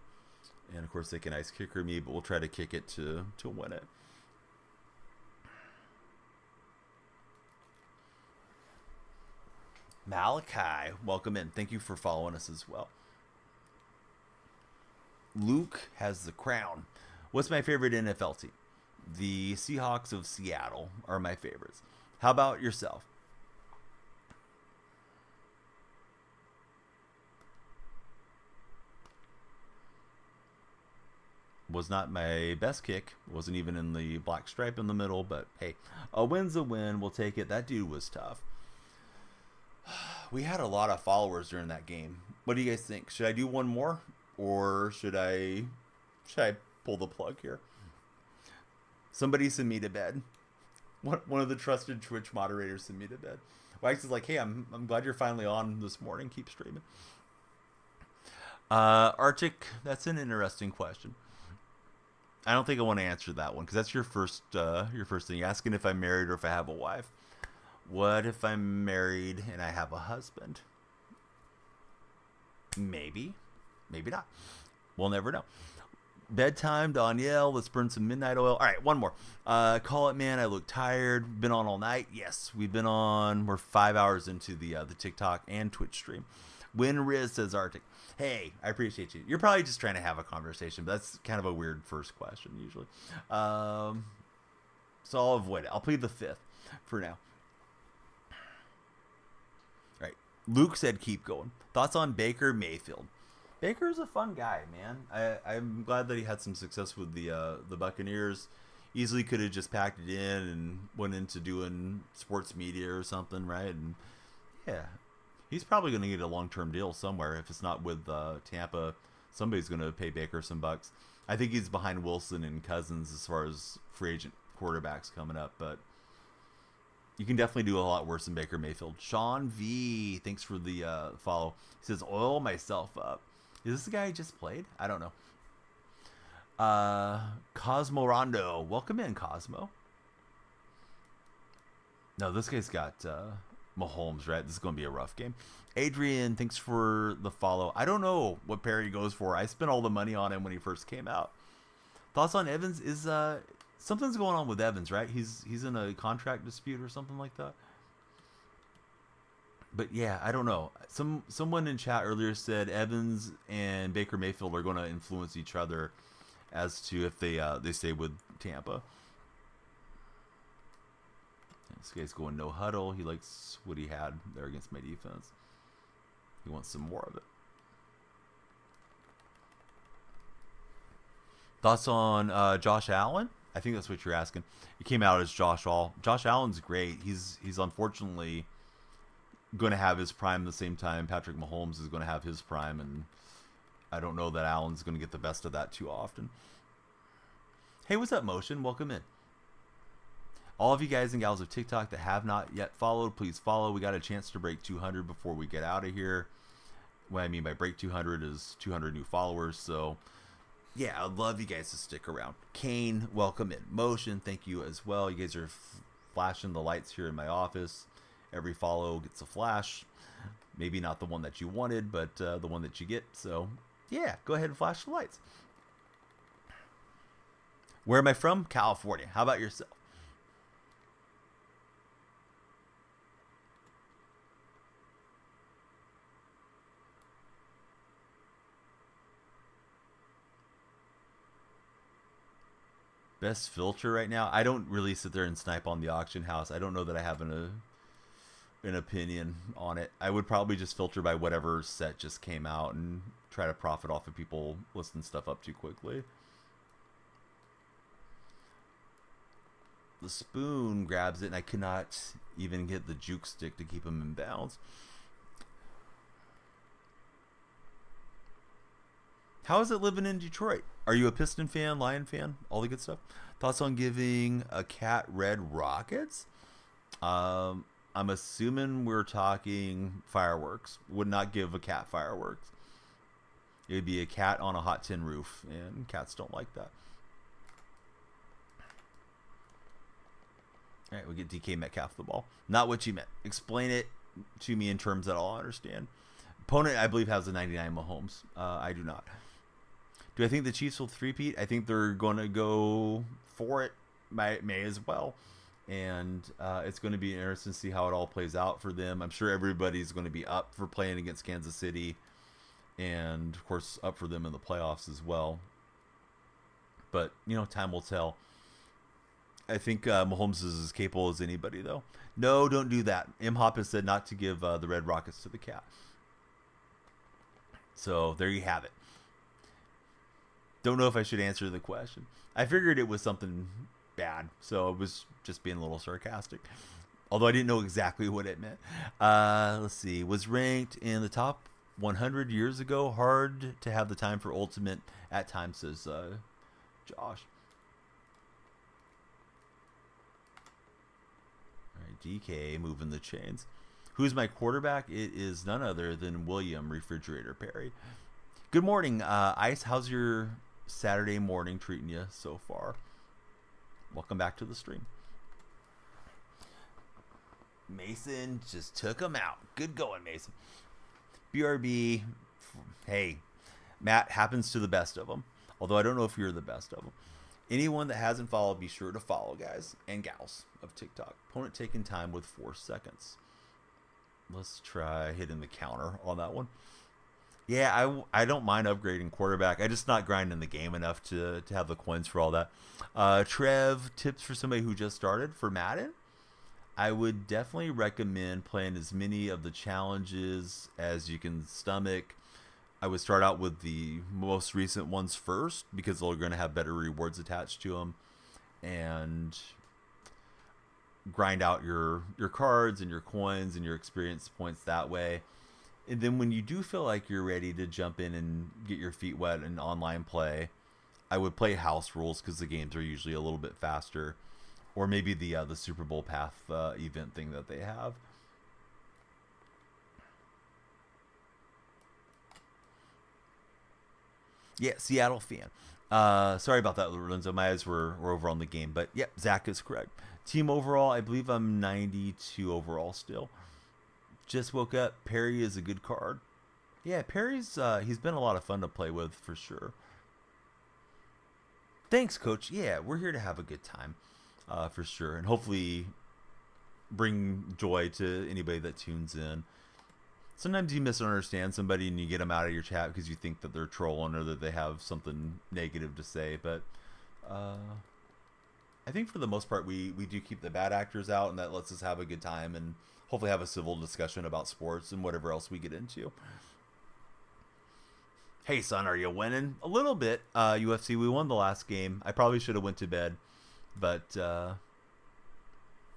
And, of course, they can ice kicker me, but we'll try to kick it to win it. Malachi, welcome in. Thank you for following us as well. Luke has the crown. What's my favorite NFL team? The Seahawks of Seattle are my favorites. How about yourself? Was not my best kick. Wasn't even in the black stripe in the middle, but hey, a win's a win. We'll take it. That dude was tough. We had a lot of followers during that game. What do you guys think? Should I do one more, or should I pull the plug here? Somebody send me to bed. One of the trusted Twitch moderators send me to bed. Wax is like, hey, I'm glad you're finally on this morning. Keep streaming. Arctic, that's an interesting question. I don't think I want to answer that one because that's your first thing. You're asking if I'm married or if I have a wife. What if I'm married and I have a husband? Maybe. Maybe not. We'll never know. Bedtime, Danielle. Let's burn some midnight oil. All right, one more. Call it, man. I look tired. Been on all night. Yes, we've been on. We're 5 hours into the TikTok and Twitch stream. Win Riz says Arctic. Hey, I appreciate you. You're probably just trying to have a conversation, but that's kind of a weird first question usually. So I'll avoid it. I'll plead the fifth for now. All right. Luke said keep going. Thoughts on Baker Mayfield? Baker's a fun guy, man. I'm glad that he had some success with the Buccaneers. Easily could have just packed it in and went into doing sports media or something, right? And yeah, he's probably going to get a long-term deal somewhere. If it's not with Tampa, somebody's going to pay Baker some bucks. I think he's behind Wilson and Cousins as far as free agent quarterbacks coming up, but you can definitely do a lot worse than Baker Mayfield. Sean V, thanks for the follow. He says, oil myself up. Is this the guy I just played? I don't know. Cosmo Rondo. Welcome in, Cosmo. No, this guy's got Mahomes, right? This is going to be a rough game. Adrian, thanks for the follow. I don't know what Perry goes for. I spent all the money on him when he first came out. Thoughts on Evans? Is something's going on with Evans, right? He's in a contract dispute or something like that. But yeah, I don't know. Someone in chat earlier said Evans and Baker Mayfield are going to influence each other as to if they stay with Tampa. This guy's going no huddle. He likes what he had there against my defense. He wants some more of it. Thoughts on Josh Allen? I think that's what you're asking. He came out as Josh All. Josh Allen's great. He's unfortunately going to have his prime the same time Patrick Mahomes is going to have his prime, and I don't know that Allen's going to get the best of that too often. Hey, what's up, Motion? Welcome in. All of you guys and gals of TikTok that have not yet followed, please follow. We got a chance to break 200 before we get out of here. What I mean by break 200 is 200 new followers. So, yeah, I'd love you guys to stick around. Kane, welcome in. Motion, thank you as well. You guys are flashing the lights here in my office. Every follow gets a flash. Maybe not the one that you wanted, but the one that you get. So, yeah, go ahead and flash the lights. Where am I from? California. How about yourself? Best filter right now? I don't really sit there and snipe on the auction house. I don't know that I have an opinion on it. I would probably just filter by whatever set just came out and try to profit off of people listing stuff up too quickly. The spoon grabs it, and I cannot even get the juke stick to keep him in bounds. How is it living in Detroit? Are you a Piston fan, Lion fan, all the good stuff? Thoughts on giving a cat red rockets? I'm assuming we're talking fireworks. Would not give a cat fireworks. It would be a cat on a hot tin roof, and cats don't like that. All right, we get DK Metcalf the ball. Not what you meant. Explain it to me in terms that I'll understand. Opponent, I believe, has a 99 Mahomes. I do not. Do I think the Chiefs will three-peat? I think they're going to go for it. May as well. And it's going to be interesting to see how it all plays out for them. I'm sure everybody's going to be up for playing against Kansas City. And, of course, up for them in the playoffs as well. But, time will tell. I think Mahomes is as capable as anybody, though. No, don't do that. M. Hop has said not to give the red rockets to the cat. So there you have it. Don't know if I should answer the question. I figured it was something bad, so I was just being a little sarcastic. Although I didn't know exactly what it meant. Let's see. Was ranked in the top 100 years ago. Hard to have the time for Ultimate at times, says Josh. All right, DK moving the chains. Who's my quarterback? It is none other than William Refrigerator Perry. Good morning, Ice. How's your Saturday morning treating you so far? Welcome back to the stream. Mason just took him out. Good going, Mason. BRB, hey, Matt, happens to the best of them. Although I don't know if you're the best of them. Anyone that hasn't followed, be sure to follow, guys and gals of TikTok. Opponent taking time with 4 seconds. Let's try hitting the counter on that one. Yeah, I don't mind upgrading quarterback. I just not grinding the game enough to have the coins for all that. Trev, tips for somebody who just started for Madden? I would definitely recommend playing as many of the challenges as you can stomach. I would start out with the most recent ones first because they're going to have better rewards attached to them. And grind out your cards and your coins and your experience points that way. And then when you do feel like you're ready to jump in and get your feet wet in online play, I would play house rules because the games are usually a little bit faster. Or maybe the Super Bowl Path event thing that they have. Yeah, Seattle fan. Sorry about that, Lorenzo. My eyes were over on the game. But, yeah, Zach is correct. Team overall, I believe I'm 92 overall still. Just woke up. Perry is a good card. Yeah, Perry's he's been a lot of fun to play with for sure. Thanks, Coach. Yeah, we're here to have a good time for sure. And hopefully bring joy to anybody that tunes in. Sometimes you misunderstand somebody and you get them out of your chat because you think that they're trolling or that they have something negative to say. But I think for the most part, we do keep the bad actors out, and that lets us have a good time and hopefully have a civil discussion about sports and whatever else we get into. Hey, son, are you winning? A little bit. UFC, we won the last game. I probably should have went to bed, but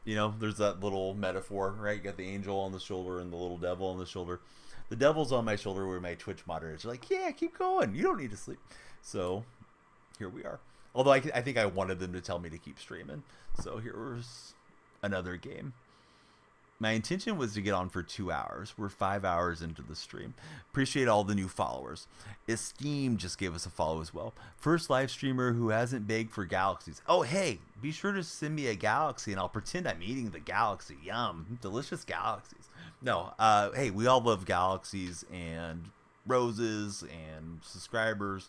you know, there's that little metaphor, right? You got the angel on the shoulder and the little devil on the shoulder. The devil's on my shoulder where my Twitch moderators are like, yeah, keep going. You don't need to sleep. So here we are. Although I think I wanted them to tell me to keep streaming. So here's another game. My intention was to get on for 2 hours. We're 5 hours into the stream. Appreciate all the new followers. Esteem just gave us a follow as well. First live streamer who hasn't begged for galaxies. Oh, hey, be sure to send me a galaxy and I'll pretend I'm eating the galaxy. Yum, delicious galaxies. No, hey, we all love galaxies and roses and subscribers.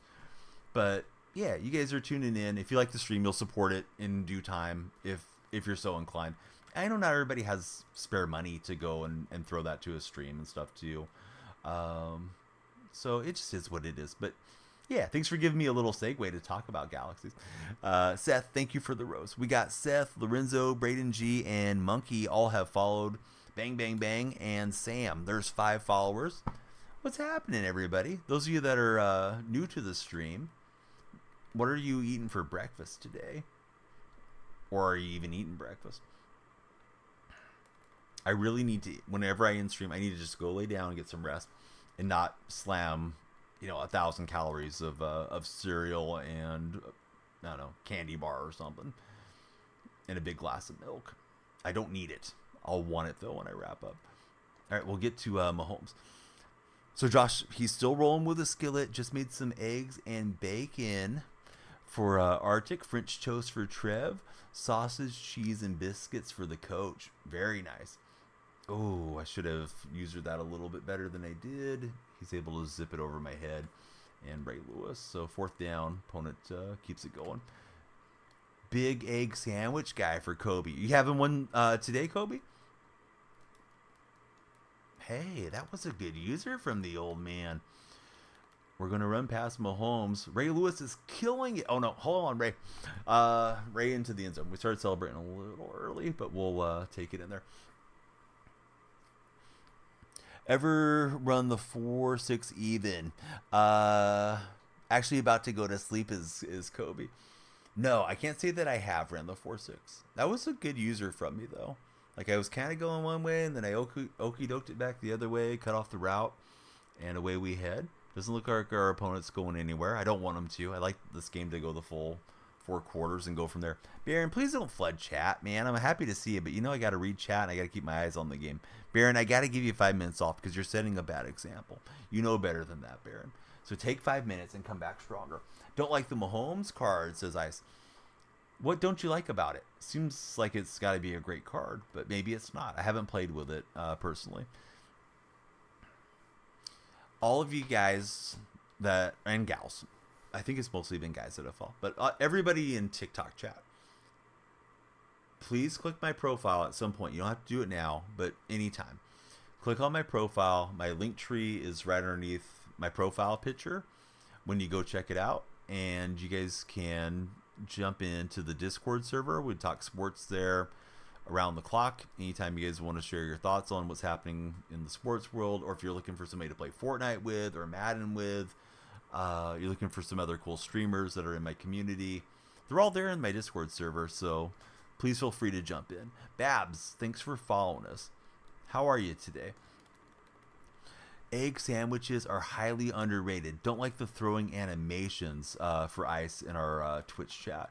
But yeah, you guys are tuning in. If you like the stream, you'll support it in due time if you're so inclined. I know not everybody has spare money to go and throw that to a stream and stuff too. So it just is what it is. But yeah, thanks for giving me a little segue to talk about galaxies. Seth, thank you for the rose. We got Seth, Lorenzo, Braden G, and Monkey all have followed. Bang, bang, bang, and Sam. There's 5 followers. What's happening, everybody? Those of you that are new to the stream, what are you eating for breakfast today? Or are you even eating breakfast? I really need to, whenever I end stream, I need to just go lay down and get some rest and not slam, 1,000 calories of cereal and, I don't know, candy bar or something and a big glass of milk. I don't need it. I'll want it, though, when I wrap up. All right, we'll get to Mahomes. So, Josh, he's still rolling with a skillet. Just made some eggs and bacon for Arctic. French toast for Trev. Sausage, cheese, and biscuits for the coach. Very nice. Oh, I should have used that a little bit better than I did. He's able to zip it over my head. And Ray Lewis. So 4th down. Opponent keeps it going. Big egg sandwich guy for Kobe. You having one today, Kobe? Hey, that was a good user from the old man. We're going to run past Mahomes. Ray Lewis is killing it. Oh, no. Hold on, Ray. Ray into the end zone. We started celebrating a little early, but we'll take it in there. Ever run the 4-6 even? Actually about to go to sleep is Kobe. No, I can't say that I have ran the 4-6. That was a good user from me, though. Like, I was kind of going one way, and then I okey-doked it back the other way, cut off the route, and away we head. Doesn't look like our opponent's going anywhere. I don't want them to. I like this game to go the full 4 quarters and go from there. Baron, please don't flood chat, man. I'm happy to see it, but you know I got to read chat, and I got to keep my eyes on the game. Baron, I got to give you 5 minutes off because you're setting a bad example. You know better than that, Baron. So take 5 minutes and come back stronger. Don't like the Mahomes card, says Ice. What don't you like about it? Seems like it's got to be a great card, but maybe it's not. I haven't played with it personally. All of you guys and gals, I think it's mostly been guys that have followed, but everybody in TikTok chat, please click my profile at some point. You don't have to do it now, but anytime. Click on my profile. My link tree is right underneath my profile picture when you go check it out, and you guys can jump into the Discord server. We talk sports there around the clock. Anytime you guys want to share your thoughts on what's happening in the sports world, or if you're looking for somebody to play Fortnite with or Madden with, you're looking for some other cool streamers that are in my community, they're all there in my Discord server, so please feel free to jump in. Babs, thanks for following us. How are you today? Egg sandwiches are highly underrated. Don't like the throwing animations for Ice in our Twitch chat.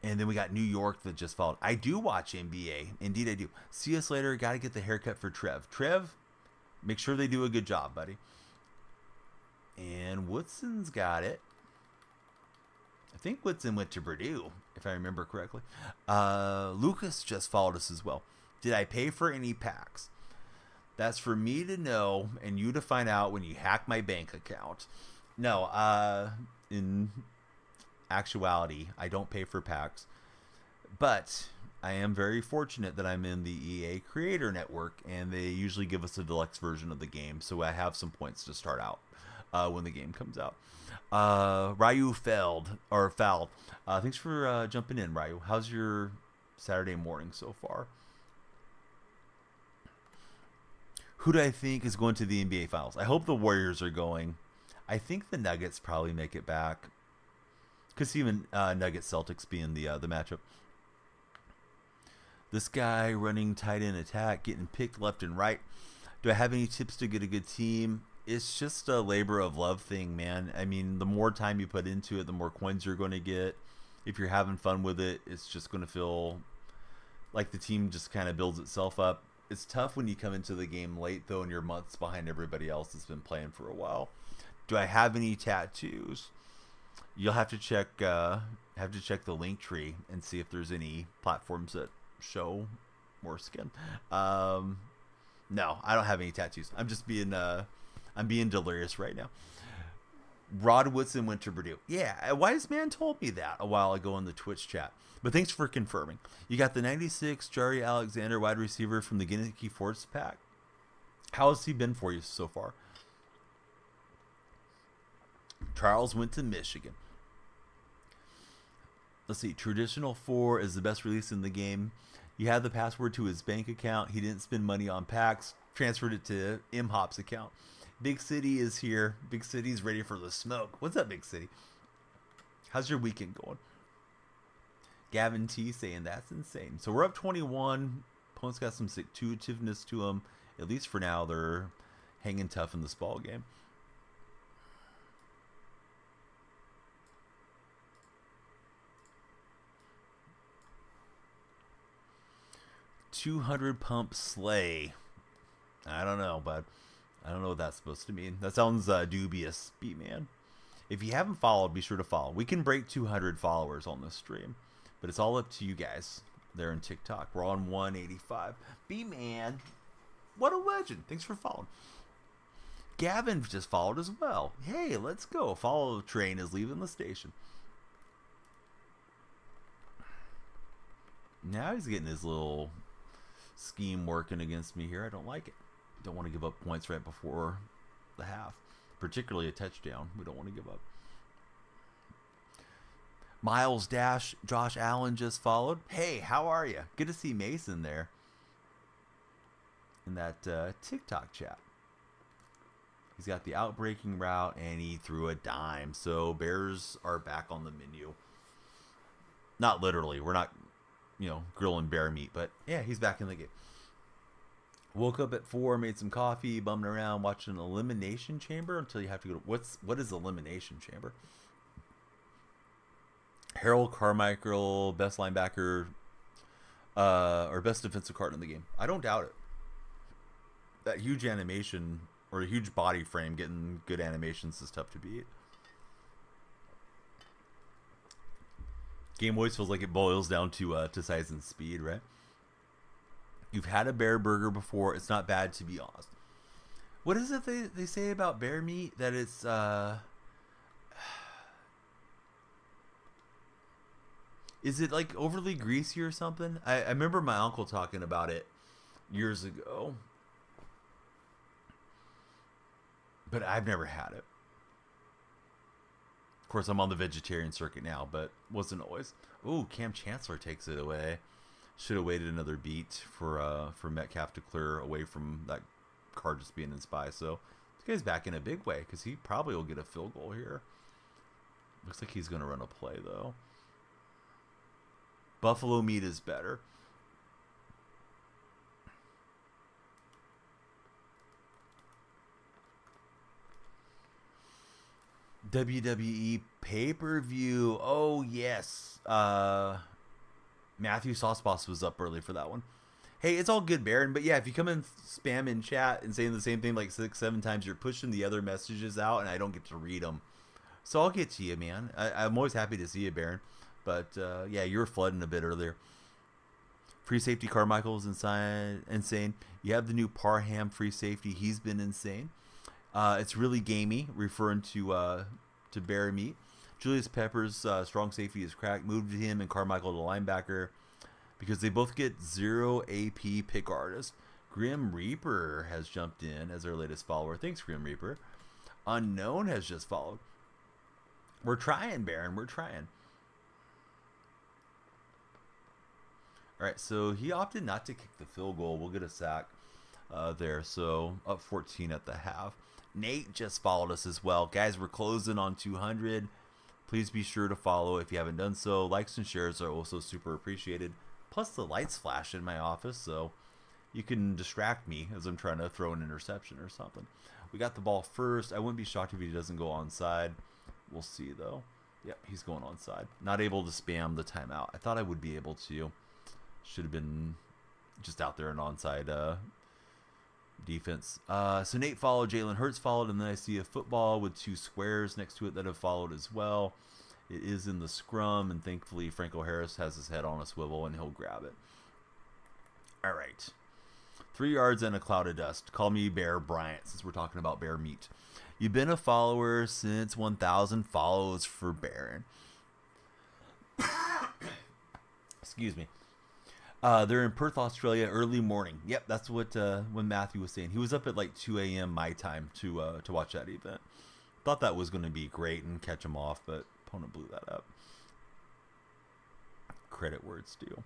And then we got New York that just followed. I do watch NBA. Indeed, I do. See us later. Got to get the haircut for Trev. Trev, make sure they do a good job, buddy. And Woodson's got it. I think Woodson went to Purdue, if I remember correctly. Lucas just followed us as well. Did I pay for any packs? That's for me to know and you to find out when you hack my bank account. No, in actuality, I don't pay for packs, but I am very fortunate that I'm in the EA Creator Network, and they usually give us a deluxe version of the game, so I have some points to start out when the game comes out. Ryu Fouled. Thanks for jumping in, Ryu. How's your Saturday morning so far? Who do I think is going to the NBA Finals? I hope the Warriors are going. I think the Nuggets probably make it back. Could see even Nuggets Celtics being the matchup. This guy running tight end attack, getting picked left and right. Do I have any tips to get a good team? It's just a labor of love thing, man. I mean, the more time you put into it, the more coins you're going to get. If you're having fun with it, it's just going to feel like the team just kind of builds itself up. It's tough when you come into the game late, though, and you're months behind everybody else that's been playing for a while. Do I have any tattoos? You'll have to check the link tree and see if there's any platforms that show more skin. No, I don't have any tattoos. I'm just being delirious right now. Rod Woodson went to Purdue. Yeah, a wise man told me that a while ago in the Twitch chat. But thanks for confirming. You got the 96 Jari Alexander wide receiver from the Gennady Force pack. How has he been for you so far? Charles went to Michigan. Let's see. Traditional 4 is the best release in the game. You have the password to his bank account. He didn't spend money on packs. Transferred it to MHOP's account. Big City is here. Big City's ready for the smoke. What's up, Big City? How's your weekend going? Gavin T saying that's insane. So we're up 21. Opponent's got some situativeness to them. At least for now, they're hanging tough in this ball game. $200 pump sleigh. I don't know, but I don't know what that's supposed to mean. That sounds dubious, B-Man. If you haven't followed, be sure to follow. We can break 200 followers on this stream, but it's all up to you guys there in TikTok. We're on 185. B-Man, what a legend. Thanks for following. Gavin just followed as well. Hey, let's go. Follow train is leaving the station. Now he's getting his little scheme working against me here. I don't like it. Don't want to give up points right before the half. particularly a touchdown. We don't want to give up. Miles Dash, Josh Allen just followed. Hey, how are you? Good to see Mason there in that TikTok chat. He's got the outbreaking route, and he threw a dime. So Bears are back on the menu. Not literally. We're not, grilling bear meat. But, yeah, he's back in the game. Woke up at 4, made some coffee, bumming around, watching Elimination Chamber until you have to go to... What is Elimination Chamber? Harold Carmichael, best linebacker, or best defensive card in the game. I don't doubt it. That huge animation... or a huge body frame, getting good animations is tough to beat. Game always feels like it boils down to size and speed, right? You've had a bear burger before. It's not bad, to be honest. What is it they say about bear meat? That it's... is it like overly greasy or something? I remember my uncle talking about it years ago. But I've never had it. Of course, I'm on the vegetarian circuit now, but wasn't always. Ooh, Cam Chancellor takes it away. Should have waited another beat for Metcalf to clear away from that card just being in spy. So this guy's back in a big way because he probably will get a field goal here. Looks like he's going to run a play, though. Buffalo meat is better. WWE pay-per-view. Oh, yes. Matthew Sauceboss was up early for that one. Hey, it's all good, Baron. But yeah, if you come and spam in chat and saying the same thing like 6-7 times, you're pushing the other messages out, and I don't get to read them. So I'll get to you, man. I'm always happy to see you, Baron. But yeah, you were flooding a bit earlier. Free safety Carmichael is insane. You have the new Parham free safety. He's been insane. It's really gamey, referring to Bear Meat. Julius Peppers' strong safety is cracked. Moved him and Carmichael to linebacker because they both get 0 AP pick artist. Grim Reaper has jumped in as our latest follower. Thanks, Grim Reaper. Unknown has just followed. We're trying, Baron. We're trying. All right, so he opted not to kick the field goal. We'll get a sack there. So up 14 at the half. Nate just followed us as well. Guys, we're closing on 200. Please be sure to follow if you haven't done so. Likes and shares are also super appreciated. Plus, the lights flash in my office, so you can distract me as I'm trying to throw an interception or something. We got the ball first. I wouldn't be shocked if he doesn't go onside. We'll see, though. Yep, he's going onside. Not able to spam the timeout. I thought I would be able to. Should have been just out there an onside defense. So Nate followed, Jalen Hurts followed, and then I see a football with 2 squares next to it that have followed as well. It is in the scrum, and thankfully Franco Harris has his head on a swivel, and he'll grab it. All right. 3 yards and a cloud of dust. Call me Bear Bryant, since we're talking about bear meat. You've been a follower since 1,000 follows for Baron. Excuse me. They're in Perth, Australia, early morning. Yep, that's what when Matthew was saying. He was up at like 2 a.m. my time to watch that event. Thought that was going to be great and catch him off, but opponent blew that up. Credit where it's due.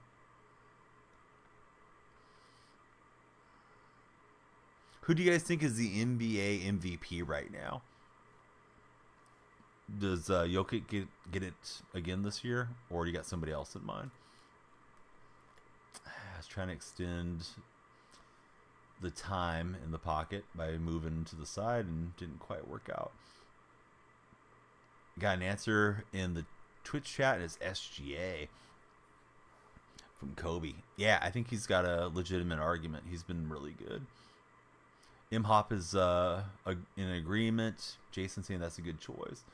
Who do you guys think is the NBA MVP right now? Does Jokic get it again this year, or do you got somebody else in mind? I was trying to extend the time in the pocket by moving to the side and didn't quite work out. Got an answer in the Twitch chat, and it's SGA from Kobe. Yeah, I think he's got a legitimate argument. He's been really good. M-Hop is in agreement. Jason saying that's a good choice.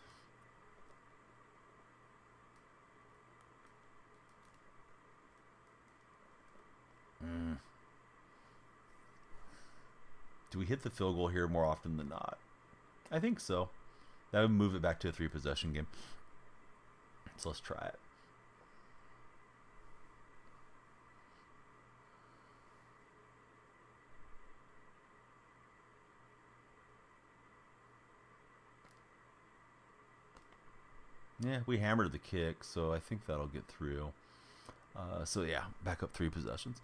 Do we hit the field goal here more often than not? I think so. That would move it back to a 3-possession game. So let's try it. Yeah, we hammered the kick, so I think that'll get through. So yeah, back up 3 possessions.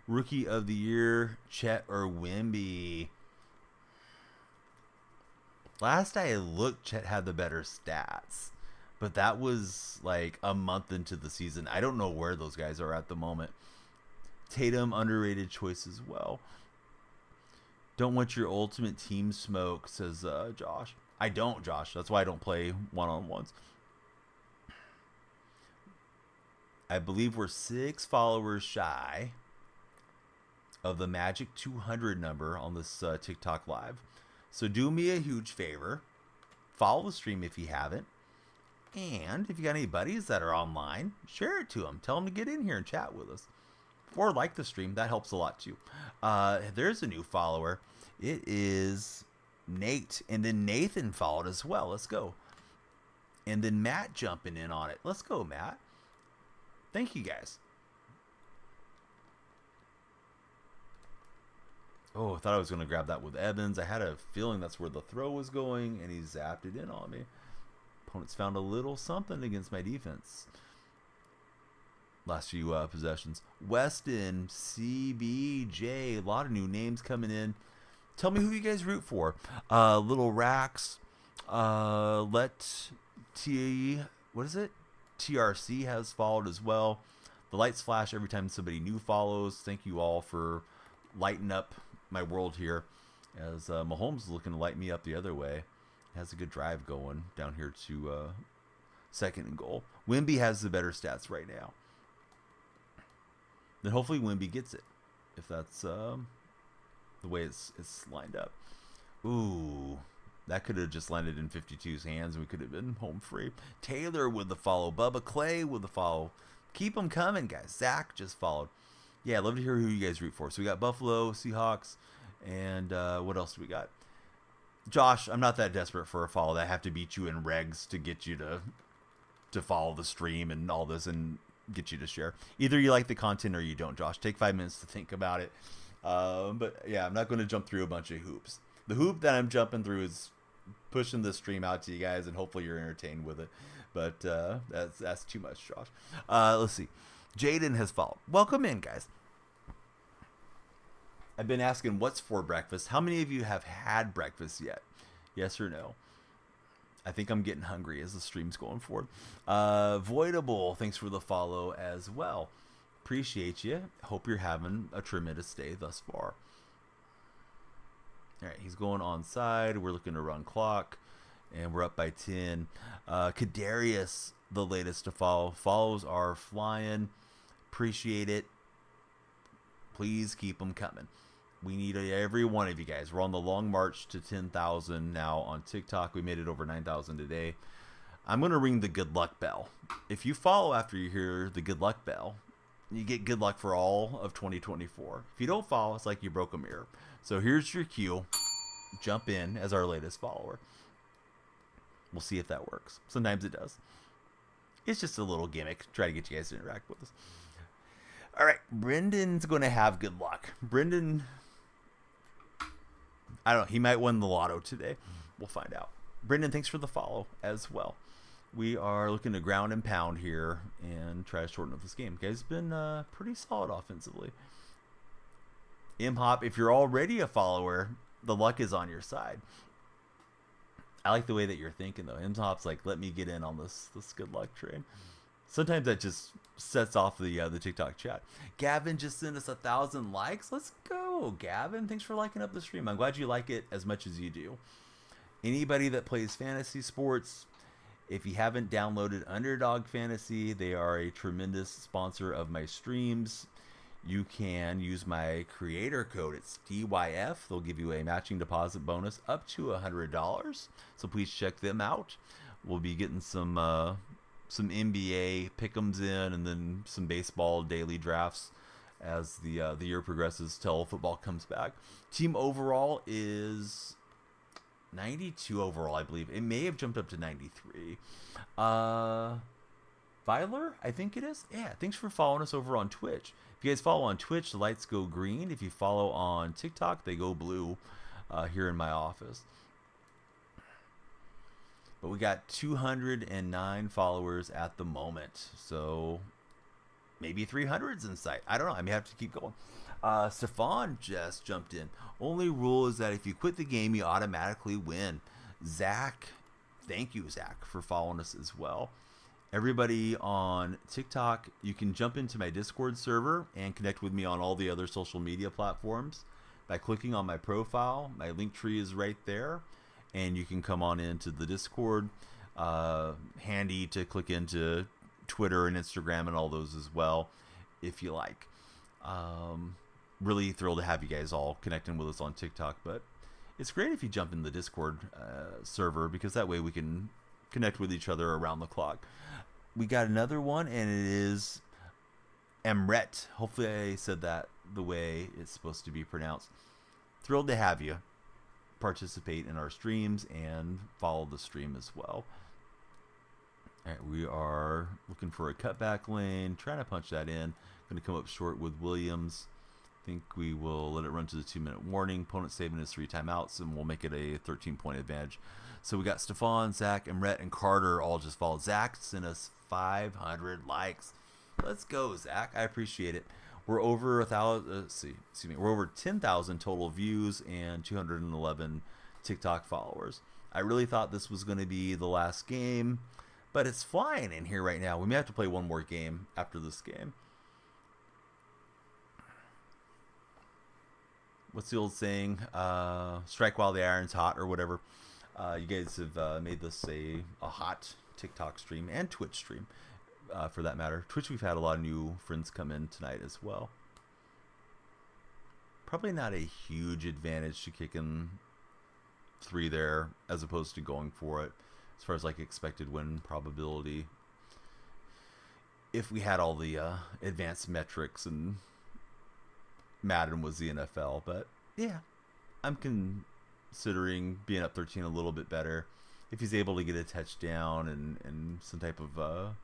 Rookie of the year, Chet or Wemby. Last I looked, Chet had the better stats, but that was like a month into the season. I don't know where those guys are at the moment. Tatum, underrated choice as well. Don't want your ultimate team smoke, says Josh. I don't, Josh. That's why I don't play one-on-ones. I believe we're 6 followers shy of the magic 200 number on this TikTok live. So do me a huge favor. Follow the stream if you haven't. And if you got any buddies that are online, share it to them. Tell them to get in here and chat with us. Or like the stream. That helps a lot too. There's a new follower. It is Nate. And then Nathan followed as well. Let's go. And then Matt jumping in on it. Let's go, Matt. Thank you, guys. Oh, I thought I was going to grab that with Evans. I had a feeling that's where the throw was going, and he zapped it in on me. Opponents found a little something against my defense. Last few possessions. Weston, CBJ, a lot of new names coming in. Tell me who you guys root for. Little Rax, TRC has followed as well. The lights flash every time somebody new follows. Thank you all for lighting up my world here, as Mahomes is looking to light me up the other way. Has a good drive going down here to 2nd and goal. Wemby has the better stats right now. Then hopefully Wemby gets it, if that's the way it's lined up. Ooh, that could have just landed in 52's hands and we could have been home free. Taylor with the follow. Bubba Clay with the follow. Keep them coming, guys. Zach just followed. Yeah, I'd love to hear who you guys root for. So we got Buffalo, Seahawks, and what else do we got? Josh, I'm not that desperate for a follow. I have to beat you in regs to get you to follow the stream and all this and get you to share. Either you like the content or you don't, Josh. Take 5 minutes to think about it. But yeah, I'm not going to jump through a bunch of hoops. The hoop that I'm jumping through is pushing the stream out to you guys, and hopefully you're entertained with it. But that's too much, Josh. Let's see. Jaden has followed. Welcome in, guys. I've been asking what's for breakfast. How many of you have had breakfast yet? Yes or no? I think I'm getting hungry as the stream's going forward. Voidable, thanks for the follow as well. Appreciate you. Hope you're having a tremendous day thus far. All right, he's going onside. We're looking to run clock, and we're up by 10. Kadarius, the latest to follow. Follows are flying. Appreciate it. Please keep them coming. We need every one of you guys. We're on the long march to 10,000 now on TikTok. We made it over 9,000 today. I'm going to ring the good luck bell. If you follow after you hear the good luck bell, you get good luck for all of 2024. If you don't follow, it's like you broke a mirror. So here's your cue. Jump in as our latest follower. We'll see if that works. Sometimes it does. It's just a little gimmick. Try to get you guys to interact with us. All right, Brendan's going to have good luck. Brendan, I don't know. He might win the lotto today. We'll find out. Brendan, thanks for the follow as well. We are looking to ground and pound here and try to shorten up this game. You guys have been pretty solid offensively. M-Hop, if you're already a follower, the luck is on your side. I like the way that you're thinking, though. M-Hop's like, let me get in on this good luck train. Sometimes that just sets off the TikTok chat. Gavin just sent us 1,000 likes. Let's go, Gavin. Thanks for liking up the stream. I'm glad you like it as much as you do. Anybody that plays fantasy sports, if you haven't downloaded Underdog Fantasy, they are a tremendous sponsor of my streams. You can use my creator code. It's DYF. They'll give you a matching deposit bonus up to $100. So please check them out. We'll be getting some NBA pick'ems in, and then some baseball daily drafts as the year progresses till football comes back. Team overall is 92 overall, I believe. It may have jumped up to 93. Viler, I think it is. Yeah, thanks for following us over on Twitch. If you guys follow on Twitch, the lights go green. If you follow on TikTok, they go blue here in my office. But we got 209 followers at the moment. So maybe 300's in sight. I don't know. I may have to keep going. Stefan just jumped in. Only rule is that if you quit the game, you automatically win. Zach, thank you, Zach, for following us as well. Everybody on TikTok, you can jump into my Discord server and connect with me on all the other social media platforms by clicking on my profile. My link tree is right there, and you can come on into the Discord. Handy to click into Twitter and Instagram and all those as well, if you like. Really thrilled to have you guys all connecting with us on TikTok, but it's great if you jump in the Discord server, because that way we can connect with each other around the clock. We got another one, and it is Emret. Hopefully I said that the way it's supposed to be pronounced. Thrilled to have you participate in our streams and follow the stream as well. All right, we are looking for a cutback lane, trying to punch that in. Going to come up short with Williams. I think we will let it run to the 2-minute warning. Opponent saving his 3 timeouts, and we'll make it a 13-point advantage. So we got Stefan, Zach, Emret, and Carter all just followed. Zach sent us 500 likes. Let's go, Zach. I appreciate it. We're over 1,000. We're over 10,000 total views and 211 TikTok followers. I really thought this was going to be the last game, but it's flying in here right now. We may have to play one more game after this game. What's the old saying? Strike while the iron's hot, or whatever. You guys have made this a hot TikTok stream and Twitch stream, for that matter. Twitch, we've had a lot of new friends come in tonight as well. Probably not a huge advantage to kicking 3 there as opposed to going for it as far as like expected win probability, if we had all the advanced metrics and Madden was the NFL. But yeah, I'm considering being up 13 a little bit better. If he's able to get a touchdown and some type of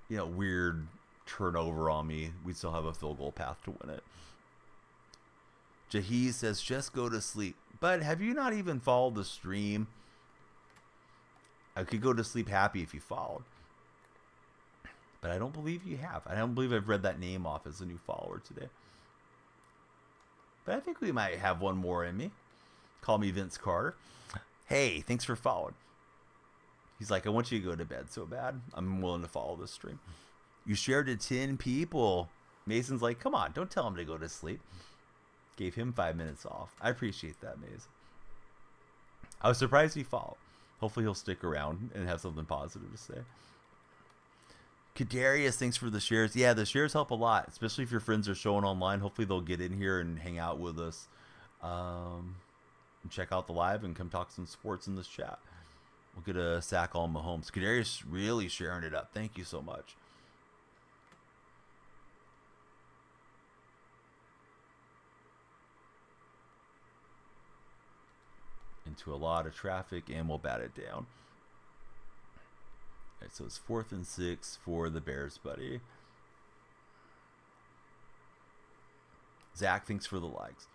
weird turnover on me, we'd still have a field goal path to win it. Jahiz says, just go to sleep. But have you not even followed the stream? I could go to sleep happy if you followed. But I don't believe you have. I don't believe I've read that name off as a new follower today. But I think we might have one more in me. Call me Vince Carter. Hey, thanks for following. He's like, I want you to go to bed so bad. I'm willing to follow this stream. You shared to 10 people. Mason's like, come on, don't tell him to go to sleep. Gave him 5 minutes off. I appreciate that, Mason. I was surprised he followed. Hopefully he'll stick around and have something positive to say. Kadarius, thanks for the shares. Yeah, the shares help a lot, especially if your friends are showing online. Hopefully they'll get in here and hang out with us. And check out the live and come talk some sports in this chat. We'll get a sack on Mahomes. Kadarius really sharing it up. Thank you so much. Into a lot of traffic, and we'll bat it down. All right, so it's 4th and 6 for the Bears, buddy. Zach, thanks for the likes.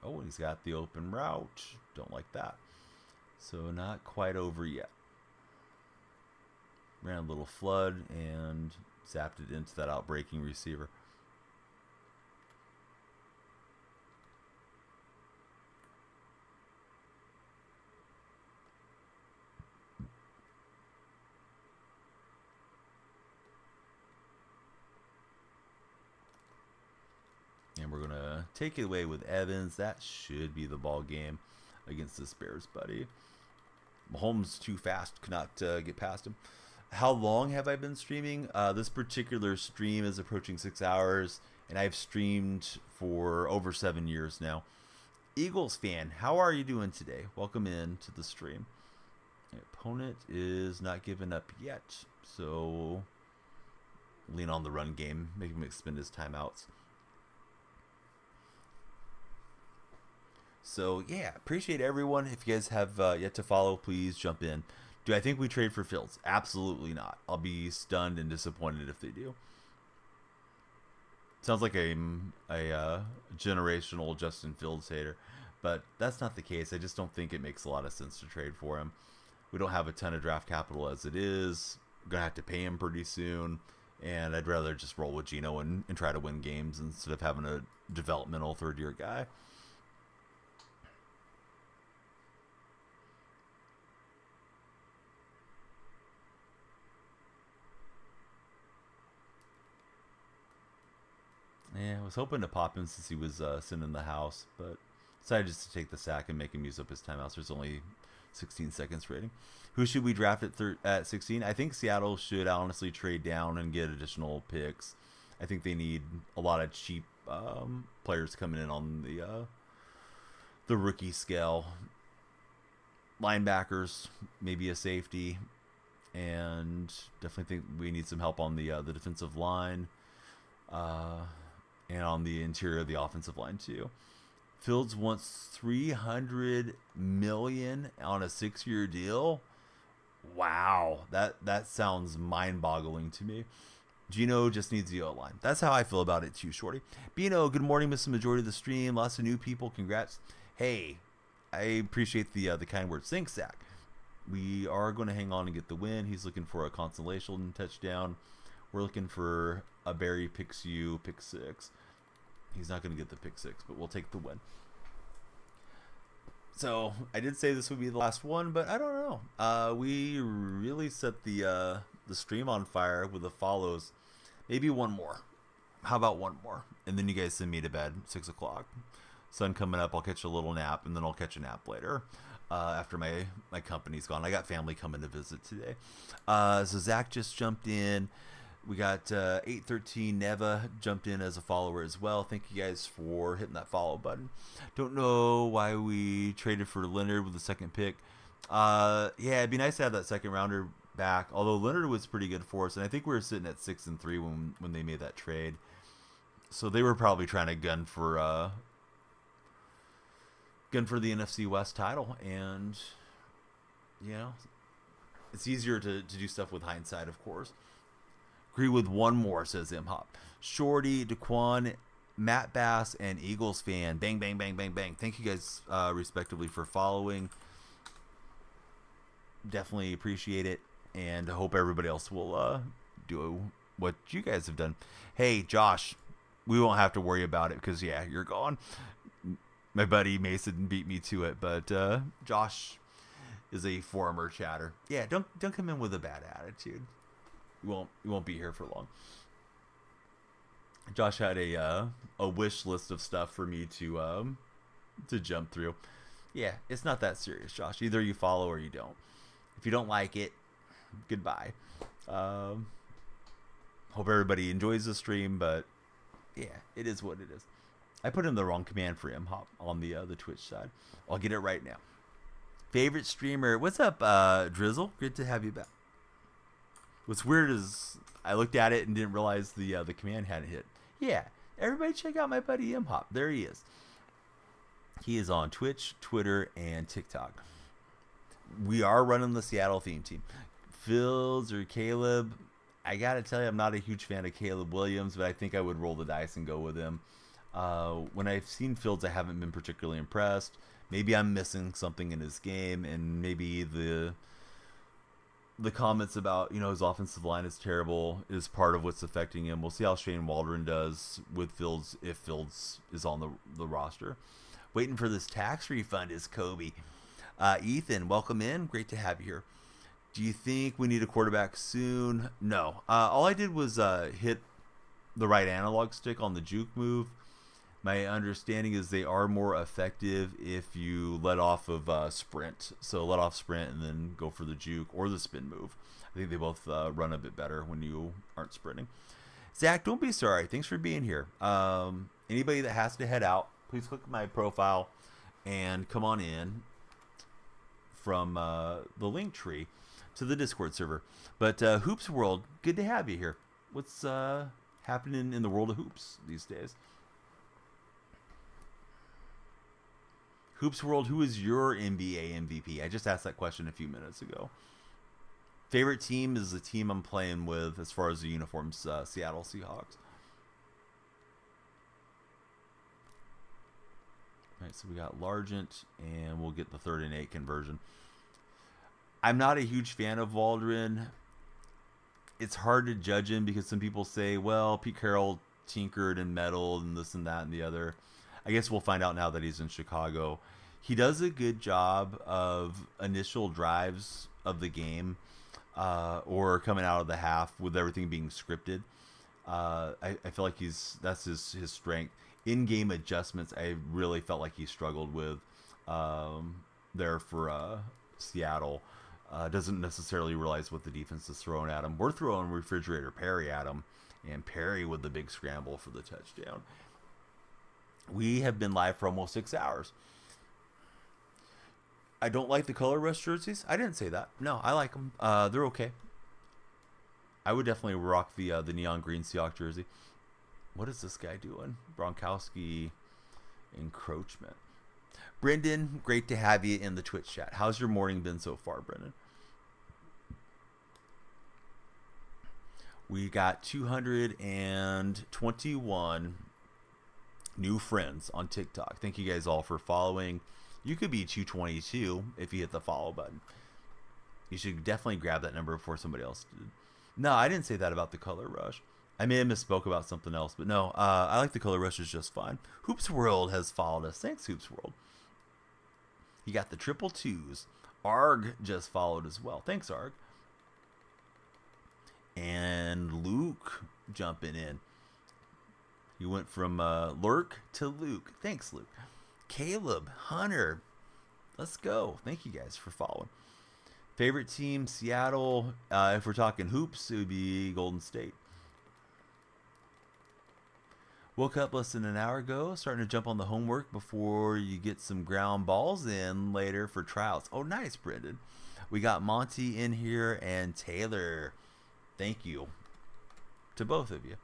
Oh, he's got the open route. Don't like that. So not quite over yet. Ran a little flood and zapped it into that outbreaking receiver. And we're going to take it away with Evans. That should be the ball game against this Bears, buddy. Mahomes too fast. Could not get past him. How long have I been streaming? This particular stream is approaching 6 hours, and I've streamed for over 7 years now. Eagles fan, how are you doing today? Welcome in to the stream. The opponent is not giving up yet, so lean on the run game. Make him expend his timeouts. So, yeah, appreciate everyone. If you guys have yet to follow, please jump in. Do I think we trade for Fields? Absolutely not. I'll be stunned and disappointed if they do. Sounds like a generational Justin Fields hater, but that's not the case. I just don't think it makes a lot of sense to trade for him. We don't have a ton of draft capital as it is. We're gonna have to pay him pretty soon, and I'd rather just roll with Geno and try to win games instead of having a developmental third-year guy. Yeah, I was hoping to pop him since he was sitting in the house, but decided just to take the sack and make him use up his timeouts. There's only 16 seconds rating. Who should we draft at 16? I think Seattle should honestly trade down and get additional picks. I think they need a lot of cheap players coming in on the rookie scale. Linebackers, maybe a safety, and definitely think we need some help on the defensive line. And on the interior of the offensive line too. Fields wants $300 million on a 6-year deal. Wow, that sounds mind-boggling to me. Geno just needs the O-line. That's how I feel about it too, Shorty. Bino, good morning. Missed the majority of the stream. Lots of new people. Congrats. Hey, I appreciate the kind words. Thanks, Zach. We are going to hang on and get the win. He's looking for a consolation touchdown. We're looking for a Barry picks you pick 6. He's not going to get the pick 6, but we'll take the win. So I did say this would be the last one, but I don't know. We really set the stream on fire with the follows. Maybe one more. How about one more? And then you guys send me to bed. 6 o'clock. Sun coming up. I'll catch a little nap, and then I'll catch a nap later. After my company's gone. I got family coming to visit today. So Zach just jumped in. We got 813 Neva jumped in as a follower as well. Thank you guys for hitting that follow button. Don't know why we traded for Leonard with the second pick. Yeah, it'd be nice to have that second rounder back. Although Leonard was pretty good for us, and I think we were sitting at 6-3 when they made that trade. So they were probably trying to gun for the NFC West title, and you know, it's easier to do stuff with hindsight, of course. Agree with one more, says Imhop. Shorty, Daquan, Matt Bass, and Eagles fan. Bang, bang, bang, bang, bang. Thank you guys respectively for following. Definitely appreciate it, and I hope everybody else will do what you guys have done. Hey, Josh, we won't have to worry about it because, yeah, you're gone. My buddy Mason beat me to it, but Josh is a former chatter. Yeah, don't come in with a bad attitude. You won't be here for long. Josh had a wish list of stuff for me to jump through. Yeah, it's not that serious, Josh. Either you follow or you don't. If you don't like it, goodbye. Hope everybody enjoys the stream, but yeah, it is what it is. I put in the wrong command for Imhop on the Twitch side. I'll get it right now. Favorite streamer? What's up, Drizzle? Good to have you back. What's weird is I looked at it and didn't realize the command hadn't hit. Yeah, everybody check out my buddy Imhop. There he is. He is on Twitch, Twitter, and TikTok. We are running the Seattle theme team. Fields or Caleb? I gotta tell you, I'm not a huge fan of Caleb Williams, but I think I would roll the dice and go with him. When I've seen Fields, I haven't been particularly impressed. Maybe I'm missing something in his game, and maybe the comments about, his offensive line is terrible is part of what's affecting him. We'll see how Shane Waldron does with Fields if Fields is on the roster. Waiting for this tax refund is Kobe. Ethan, welcome in. Great to have you here. Do you think we need a quarterback soon? No. All I did was hit the right analog stick on the juke move. My understanding is they are more effective if you let off of sprint. So let off sprint and then go for the juke or the spin move. I think they both run a bit better when you aren't sprinting. Zach, don't be sorry. Thanks for being here. Anybody that has to head out, please click my profile and come on in from the link tree to the Discord server. But Hoops World, good to have you here. What's happening in the world of hoops these days? Hoops World, who is your NBA MVP? I just asked that question a few minutes ago. Favorite team is the team I'm playing with as far as the uniforms, Seattle Seahawks. All right, so we got Largent, and we'll get the 3rd and 8 conversion. I'm not a huge fan of Waldron. It's hard to judge him because some people say, well, Pete Carroll tinkered and meddled and this and that and the other. I guess we'll find out now that he's in Chicago. He does a good job of initial drives of the game or coming out of the half with everything being scripted. I feel like that's his strength. In-game adjustments, I really felt like he struggled with there for Seattle. Doesn't necessarily realize what the defense is throwing at him. We're throwing Refrigerator Perry at him, and Perry with the big scramble for the touchdown. We have been live for almost 6 hours. I don't like the color rush jerseys. I didn't say that. No, I like them. They're okay. I would definitely rock the neon green Seahawks jersey. What is this guy doing? Gronkowski encroachment. Brendan, great to have you in the Twitch chat. How's your morning been so far, Brendan? We got 221 new friends on TikTok. Thank you guys all for following. You could be 222 if you hit the follow button. You should definitely grab that number before somebody else did. No, I didn't say that about the color rush. I may have misspoke about something else, but no, I like the color rush is just fine. Hoops World has followed us. Thanks, Hoops World. You got the 222s. Arg just followed as well. Thanks, Arg. And Luke jumping in. He went from Lurk to Luke. Thanks, Luke. Caleb, Hunter. Let's go. Thank you guys for following. Favorite team, Seattle. If we're talking hoops, it would be Golden State. Woke up less than an hour ago, starting to jump on the homework before you get some ground balls in later for tryouts. Oh, nice, Brendan. We got Monty in here and Taylor. Thank you to both of you.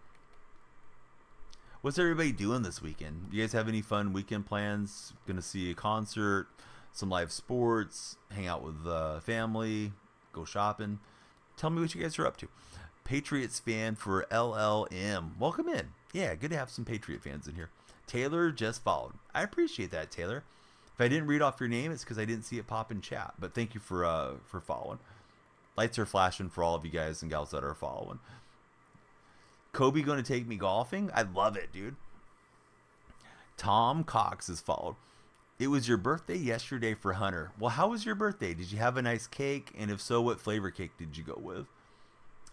What's everybody doing this weekend? You guys have any fun weekend plans? Gonna see a concert, some live sports, hang out with family, go shopping? Tell me what you guys are up to. Patriots fan for LLM. Welcome in. Yeah, good to have some Patriot fans in here. Taylor just followed. I appreciate that, Taylor. If I didn't read off your name, it's because I didn't see it pop in chat. But thank you for following. Lights are flashing for all of you guys and gals that are following. Kobe going to take me golfing? I love it, dude. Tom Cox has followed. It was your birthday yesterday for Hunter. Well, how was your birthday? Did you have a nice cake? And if so, what flavor cake did you go with?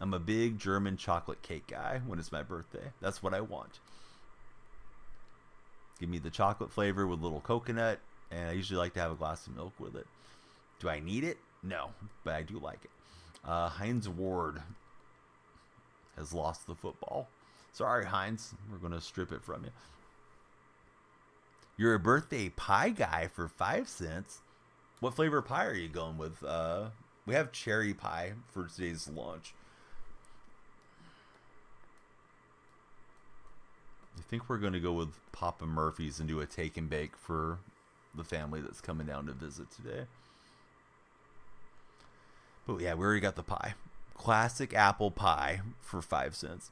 I'm a big German chocolate cake guy when it's my birthday. That's what I want. Give me the chocolate flavor with a little coconut, and I usually like to have a glass of milk with it. Do I need it? No, but I do like it. Heinz Ward has lost the football. Sorry, Heinz. We're going to strip it from you. You're a birthday pie guy for 5 cents. What flavor pie are you going with? We have cherry pie for today's lunch. I think we're going to go with Papa Murphy's and do a take and bake for the family that's coming down to visit today. But yeah, we already got the pie. Classic apple pie for 5 cents.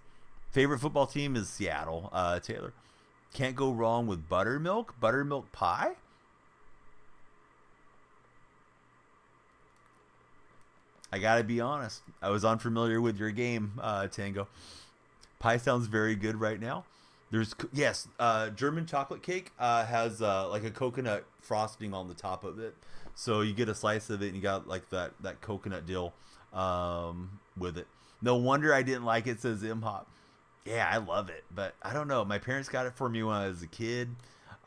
Favorite football team is Seattle. Taylor. Can't go wrong with buttermilk. Buttermilk pie? I gotta be honest. I was unfamiliar with your game, Tango. Pie sounds very good right now. There's German chocolate cake has like a coconut frosting on the top of it, so you get a slice of it and you got like that coconut deal with it. No wonder I didn't like it. Says Imhop. Yeah, I love it, but I don't know. My parents got it for me when I was a kid.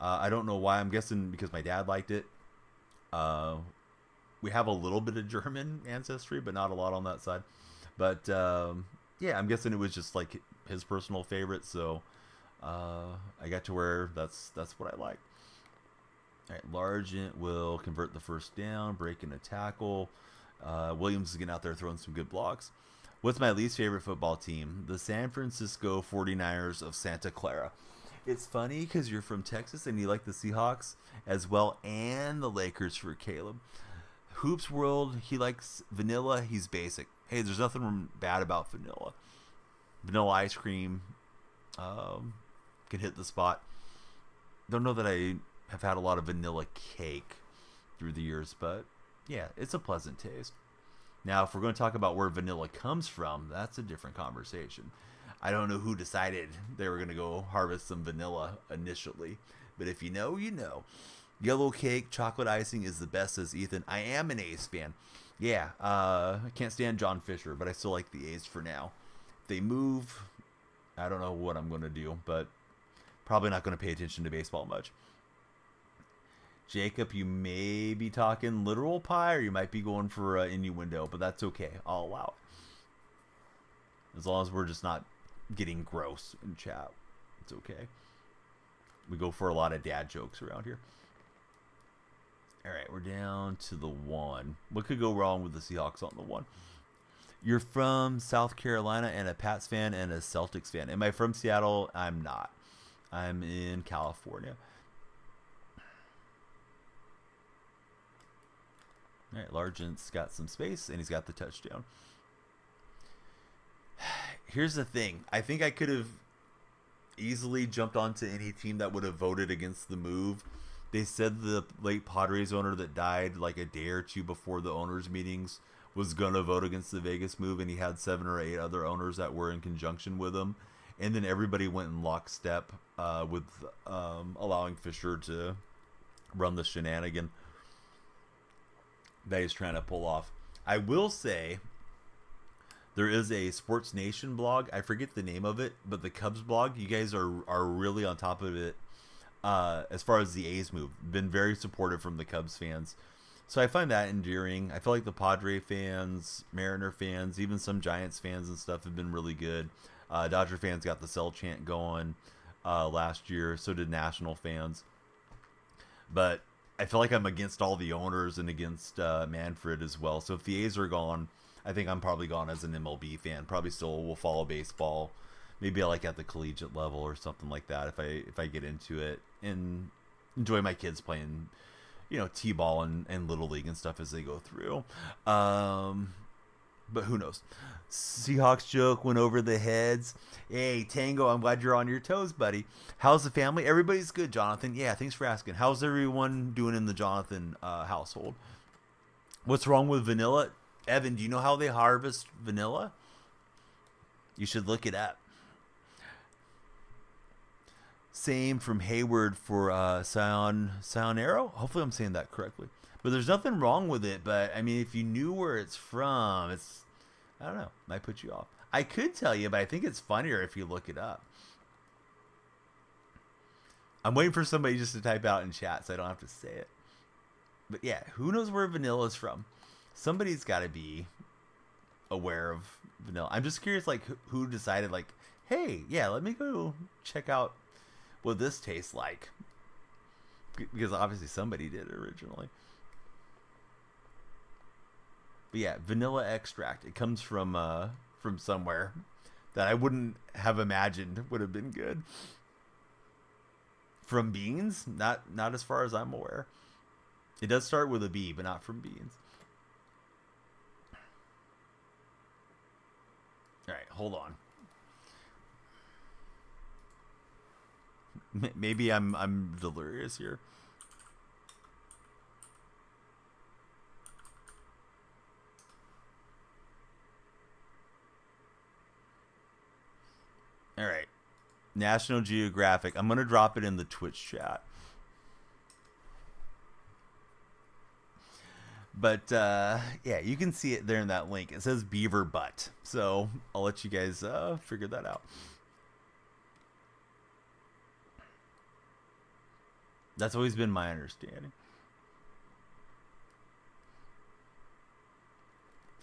I don't know why. I'm guessing because my dad liked it. We have a little bit of German ancestry, but not a lot on that side. But yeah, I'm guessing it was just like his personal favorite. So I got to where that's what I like. All right, Largent will convert the first down, breaking a tackle. Williams is getting out there throwing some good blocks. What's my least favorite football team? The San Francisco 49ers of Santa Clara. It's funny because you're from Texas and you like the Seahawks as well, and the Lakers for Caleb. Hoops World, he likes vanilla. He's basic. Hey, there's nothing bad about vanilla. Vanilla ice cream can hit the spot. Don't know that I have had a lot of vanilla cake through the years, but yeah, it's a pleasant taste. Now, if we're going to talk about where vanilla comes from, that's a different conversation. I don't know who decided they were going to go harvest some vanilla initially, but if you know, you know. Yellow cake, chocolate icing is the best, says Ethan. I am an A's fan. Yeah, I can't stand John Fisher, but I still like the A's for now. If they move, I don't know what I'm going to do, but probably not going to pay attention to baseball much. Jacob, you may be talking literal pie, or you might be going for innuendo, but that's okay. I'll allow it. As long as we're just not getting gross in chat, it's okay. We go for a lot of dad jokes around here. All right, we're down to the 1. What could go wrong with the Seahawks on the 1? You're from South Carolina and a Pats fan and a Celtics fan. Am I from Seattle? I'm not. I'm in California. All right, Largent's got some space, and he's got the touchdown. Here's the thing. I think I could have easily jumped onto any team that would have voted against the move. They said the late Padres owner that died like a day or two before the owners' meetings was going to vote against the Vegas move, and he had 7 or 8 other owners that were in conjunction with him. And then everybody went in lockstep with allowing Fisher to run the shenanigan that he's trying to pull off. I will say there is a Sports Nation blog. I forget the name of it, but the Cubs blog, you guys are really on top of it as far as the A's move. Been very supportive from the Cubs fans. So I find that endearing. I feel like the Padre fans, Mariner fans, even some Giants fans and stuff have been really good. Dodger fans got the sell chant going last year. So did National fans. But I feel like I'm against all the owners and against Manfred as well. So if the A's are gone, I think I'm probably gone as an MLB fan. Probably still will follow baseball. Maybe like at the collegiate level or something like that if I get into it and enjoy my kids playing, t-ball and little league and stuff as they go through. But who knows? Seahawks joke went over the heads. Hey, Tango, I'm glad you're on your toes, buddy. How's the family? Everybody's good, Jonathan. Yeah, thanks for asking. How's everyone doing in the Jonathan household? What's wrong with vanilla? Evan, do you know how they harvest vanilla? You should look it up. Same from Hayward for Sayonara. Hopefully I'm saying that correctly. But there's nothing wrong with it. But, I mean, if you knew where it's from, I don't know, might put you off. I could tell you, but I think it's funnier if you look it up. I'm waiting for somebody just to type out in chat so I don't have to say it. But, yeah, who knows where vanilla is from? Somebody's got to be aware of vanilla. I'm just curious, like, who decided, like, hey, yeah, let me go check out what this tastes like. Because obviously somebody did originally. But yeah, vanilla extract. It comes from somewhere that I wouldn't have imagined would have been good. From beans? Not as far as I'm aware. It does start with a B, but not from beans. All right, hold on. Maybe I'm delirious here. All right. National Geographic. I'm going to drop it in the Twitch chat. But, yeah, you can see it there in that link. It says beaver butt. So I'll let you guys figure that out. That's always been my understanding.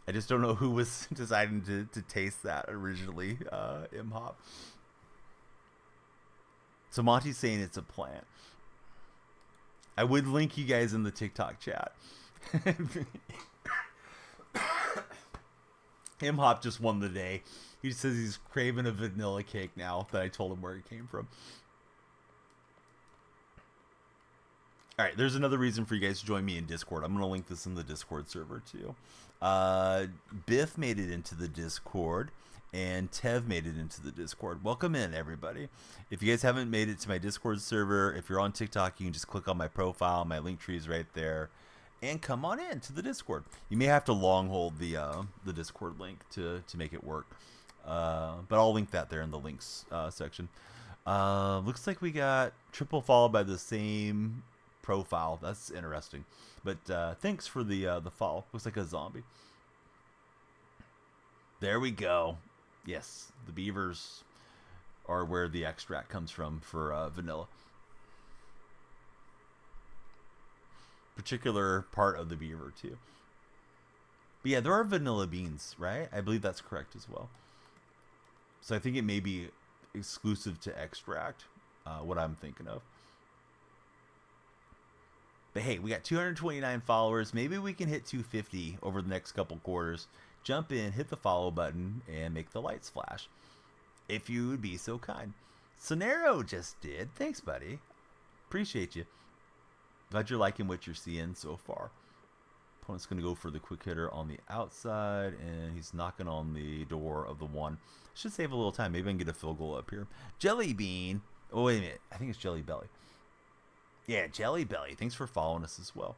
I just don't know who was deciding to taste that originally, M-Hop. So Monty's saying it's a plant. I would link you guys in the TikTok chat. M-Hop just won the day. He says he's craving a vanilla cake now that I told him where it came from. All right, there's another reason for you guys to join me in Discord. I'm going to link this in the Discord server too. Biff made it into the Discord, And Tev made it into the Discord. Welcome in, everybody. If you guys haven't made it to my Discord server, if you're on TikTok, you can just click on my profile. My link tree is right there. And come on in to the Discord. You may have to long hold the Discord link to make it work. But I'll link that there in the links section. Looks like we got triple followed by the same profile. That's interesting. But thanks for the follow. Looks like a zombie. There we go. Yes, the beavers are where the extract comes from for vanilla. Particular part of the beaver too. But yeah, there are vanilla beans, right? I believe that's correct as well. So I think it may be exclusive to extract, what I'm thinking of. But hey, we got 229 followers. Maybe we can hit 250 over the next couple quarters. Jump in, hit the follow button, and make the lights flash. If you would be so kind. Sonero just did. Thanks, buddy. Appreciate you. Glad you're liking what you're seeing so far. Opponent's going to go for the quick hitter on the outside, and he's knocking on the door of the one. Should save a little time. Maybe I can get a field goal up here. Jelly Bean. Oh, wait a minute. I think it's Jelly Belly. Yeah, Jelly Belly. Thanks for following us as well.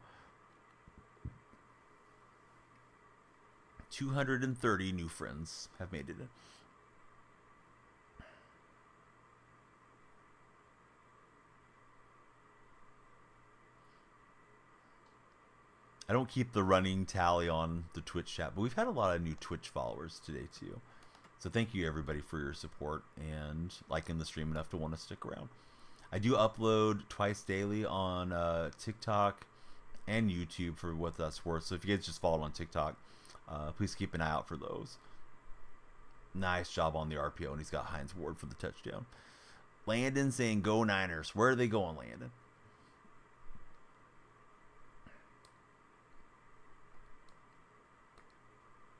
230 new friends have made it in. I don't keep the running tally on the Twitch chat, but we've had a lot of new Twitch followers today too. So thank you everybody for your support and liking the stream enough to want to stick around. I do upload twice daily on TikTok and YouTube for what that's worth. So if you guys just follow on TikTok, please keep an eye out for those. Nice job on the RPO, and he's got Hines Ward for the touchdown. Landon saying go Niners. Where are they going, Landon?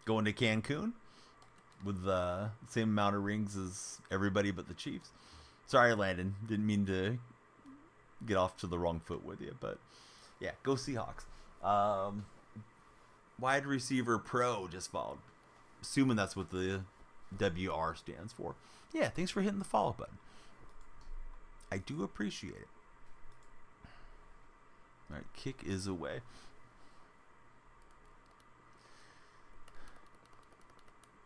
Going to Cancun with the same amount of rings as everybody but the Chiefs. Sorry, Landon. Didn't mean to get off to the wrong foot with you, but yeah, go Seahawks. Wide receiver pro just followed. Assuming that's what the WR stands for. Yeah, thanks for hitting the follow button. I do appreciate it. All right, kick is away.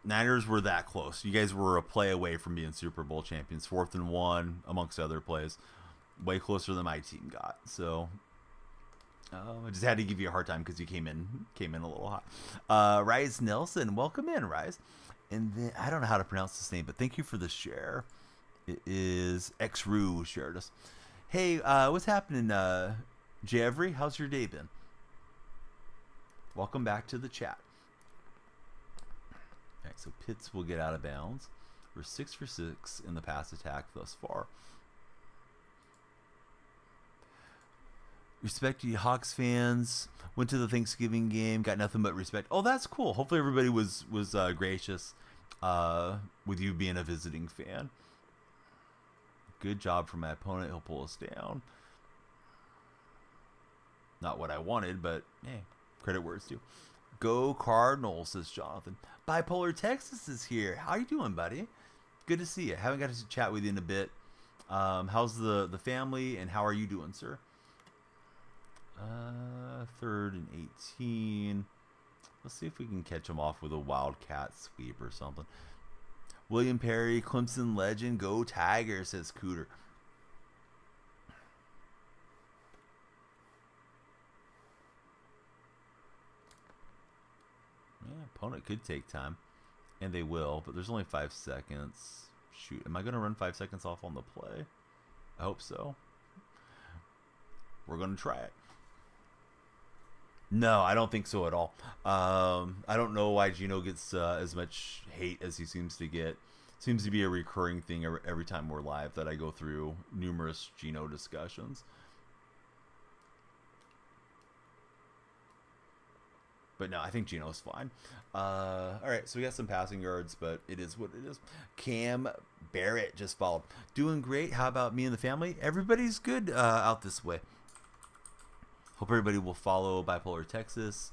Niners were that close. You guys were a play away from being Super Bowl champions. 4th and 1, amongst other plays. Way closer than my team got. So I just had to give you a hard time because you came in a little hot. Rise Nelson, welcome in, Rise. And then I don't know how to pronounce this name, but thank you for the share. It is Xru who shared us. Hey, what's happening, Jeffrey? How's your day been? Welcome back to the chat. All right, so Pitts will get out of bounds. We're 6 for 6 in the pass attack thus far. Respect to you Hawks fans. Went to the Thanksgiving game. Got nothing but respect. Oh, that's cool. Hopefully everybody was gracious with you being a visiting fan. Good job from my opponent. He'll pull us down. Not what I wanted, but hey, credit where it's due. Go Cardinals, says Jonathan. Bipolar Texas is here. How you doing, buddy? Good to see you. Haven't got to chat with you in a bit. How's the family, and how are you doing, sir? 3rd and 18. Let's see if we can catch him off with a Wildcat sweep or something. William Perry, Clemson legend. Go Tigers, says Cooter. Yeah, opponent could take time, and they will, but there's only 5 seconds. Shoot, am I going to run 5 seconds off on the play? I hope so. We're going to try it. No, I don't think so at all. I don't know why Gino gets as much hate as he seems to get. Seems to be a recurring thing every time we're live that I go through numerous Gino discussions. But no, I think Gino's fine. All right, so we got some passing yards, but it is what it is. Cam Barrett just followed. Doing great. How about me and the family? Everybody's good out this way. Hope everybody will follow Bipolar Texas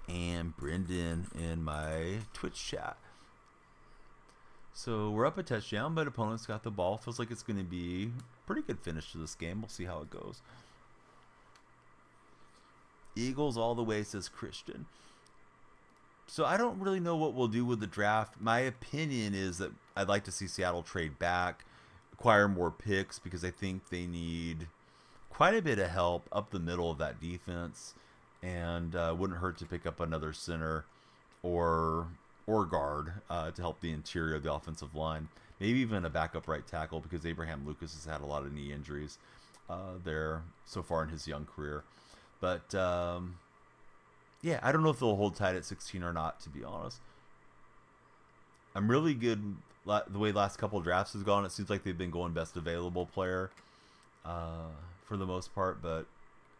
and Brendan in my Twitch chat. So we're up a touchdown, but opponent's got the ball. Feels like it's going to be a pretty good finish to this game. We'll see how it goes. Eagles all the way, says Christian. So I don't really know what we'll do with the draft. My opinion is that I'd like to see Seattle trade back, acquire more picks, because I think they need quite a bit of help up the middle of that defense, and wouldn't hurt to pick up another center or guard to help the interior of the offensive line. Maybe even a backup right tackle, because Abraham Lucas has had a lot of knee injuries there so far in his young career. But yeah, I don't know if they'll hold tight at 16 or not, to be honest. I'm really good the way the last couple of drafts has gone. It seems like they've been going best available player for the most part, but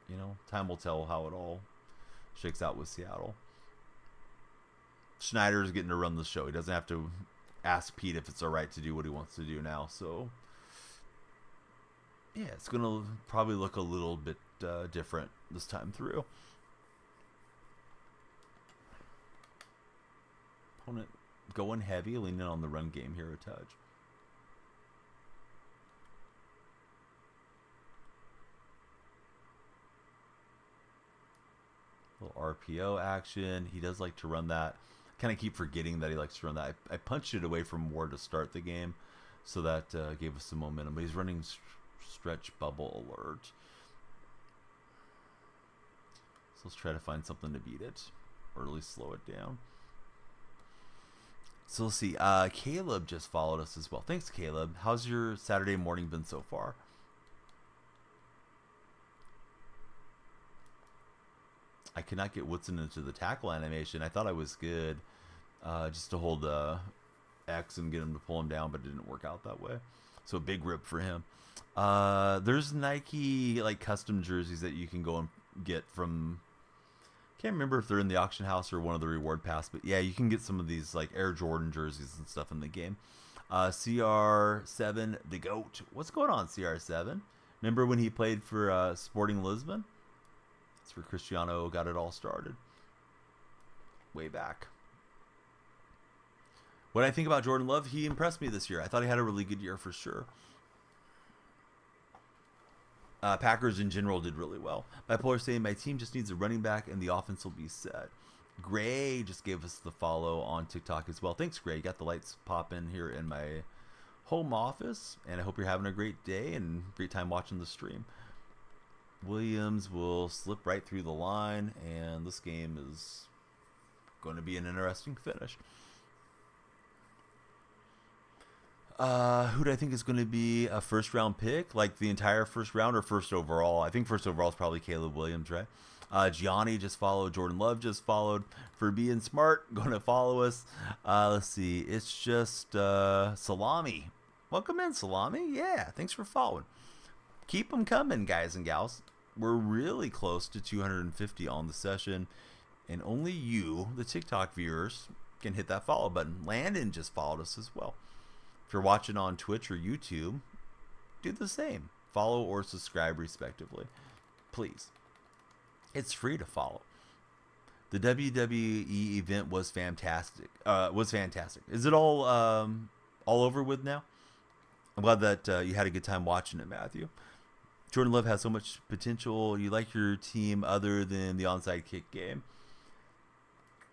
you know, time will tell how it all shakes out with Seattle. Schneider's getting to run the show. He doesn't have to ask Pete if it's all right to do what he wants to do now. So yeah, it's going to probably look a little bit different this time through. Opponent going heavy, leaning on the run game here a touch. Little RPO action. He does like to run that. Kind of keep forgetting that he likes to run that. I punched it away from Ward to start the game, so that gave us some momentum. But he's running stretch bubble alert. So let's try to find something to beat it, or at least slow it down. So let's see. Caleb just followed us as well. Thanks, Caleb. How's your Saturday morning been so far? I could not get Woodson into the tackle animation. I thought I was good, just to hold X and get him to pull him down, but it didn't work out that way. So a big rip for him. There's Nike like custom jerseys that you can go and get from. Can't remember if they're in the auction house or one of the reward pass, but yeah, you can get some of these like Air Jordan jerseys and stuff in the game. CR7, the GOAT. What's going on, CR7? Remember when he played for Sporting Lisbon? That's where Cristiano got it all started. Way back. What I think about Jordan Love, he impressed me this year. I thought he had a really good year for sure. Packers in general did really well. Bipolar saying, my team just needs a running back and the offense will be set. Gray just gave us the follow on TikTok as well. Thanks, Gray. Got the lights popping here in my home office, and I hope you're having a great day and great time watching the stream. Williams will slip right through the line, and this game is going to be an interesting finish. Who do I think is going to be a first-round pick? Like the entire first round or first overall? I think first overall is probably Caleb Williams, right? Gianni just followed. Jordan Love just followed. For being smart, going to follow us. Let's see. It's just Salami. Welcome in, Salami. Yeah, thanks for following. Keep them coming, guys and gals. We're really close to 250 on the session, and only you, the TikTok viewers, can hit that follow button. Landon just followed us as well. If you're watching on Twitch or YouTube, do the same. Follow or subscribe respectively. Please. It's free to follow. The WWE event was fantastic. Is it all over with now? I'm glad that you had a good time watching it, Matthew. Jordan Love has so much potential. You like your team other than the onside kick game.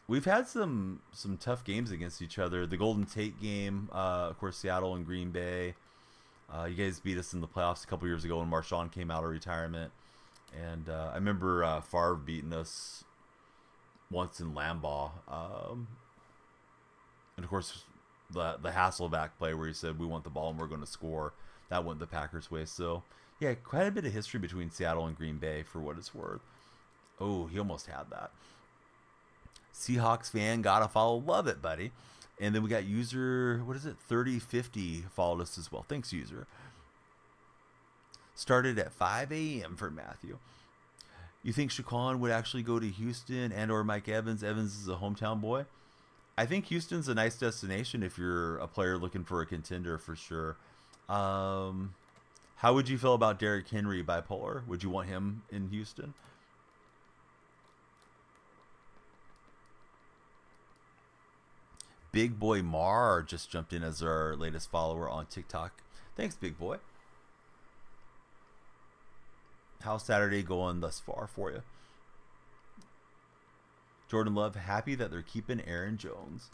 We've had some tough games against each other. The Golden Tate game, of course, Seattle and Green Bay. You guys beat us in the playoffs a couple years ago when Marshawn came out of retirement. And I remember Favre beating us once in Lambeau. And, of course, the Hasselback play where he said, we want the ball and we're going to score. That went the Packers' way. So, yeah, quite a bit of history between Seattle and Green Bay for what it's worth. Oh, he almost had that. Seahawks fan, gotta follow. Love it, buddy. And then we got user, 3050 followed us as well. Thanks, user. Started at 5 a.m. for Matthew. You think Shaquan would actually go to Houston and or Mike Evans? Evans is a hometown boy. I think Houston's a nice destination if you're a player looking for a contender for sure. How would you feel about Derrick Henry bipolar? Would you want him in Houston? Big Boy Mar just jumped in as our latest follower on TikTok. Thanks, Big Boy. How's Saturday going thus far for you? Jordan Love, happy that they're keeping Aaron Jones.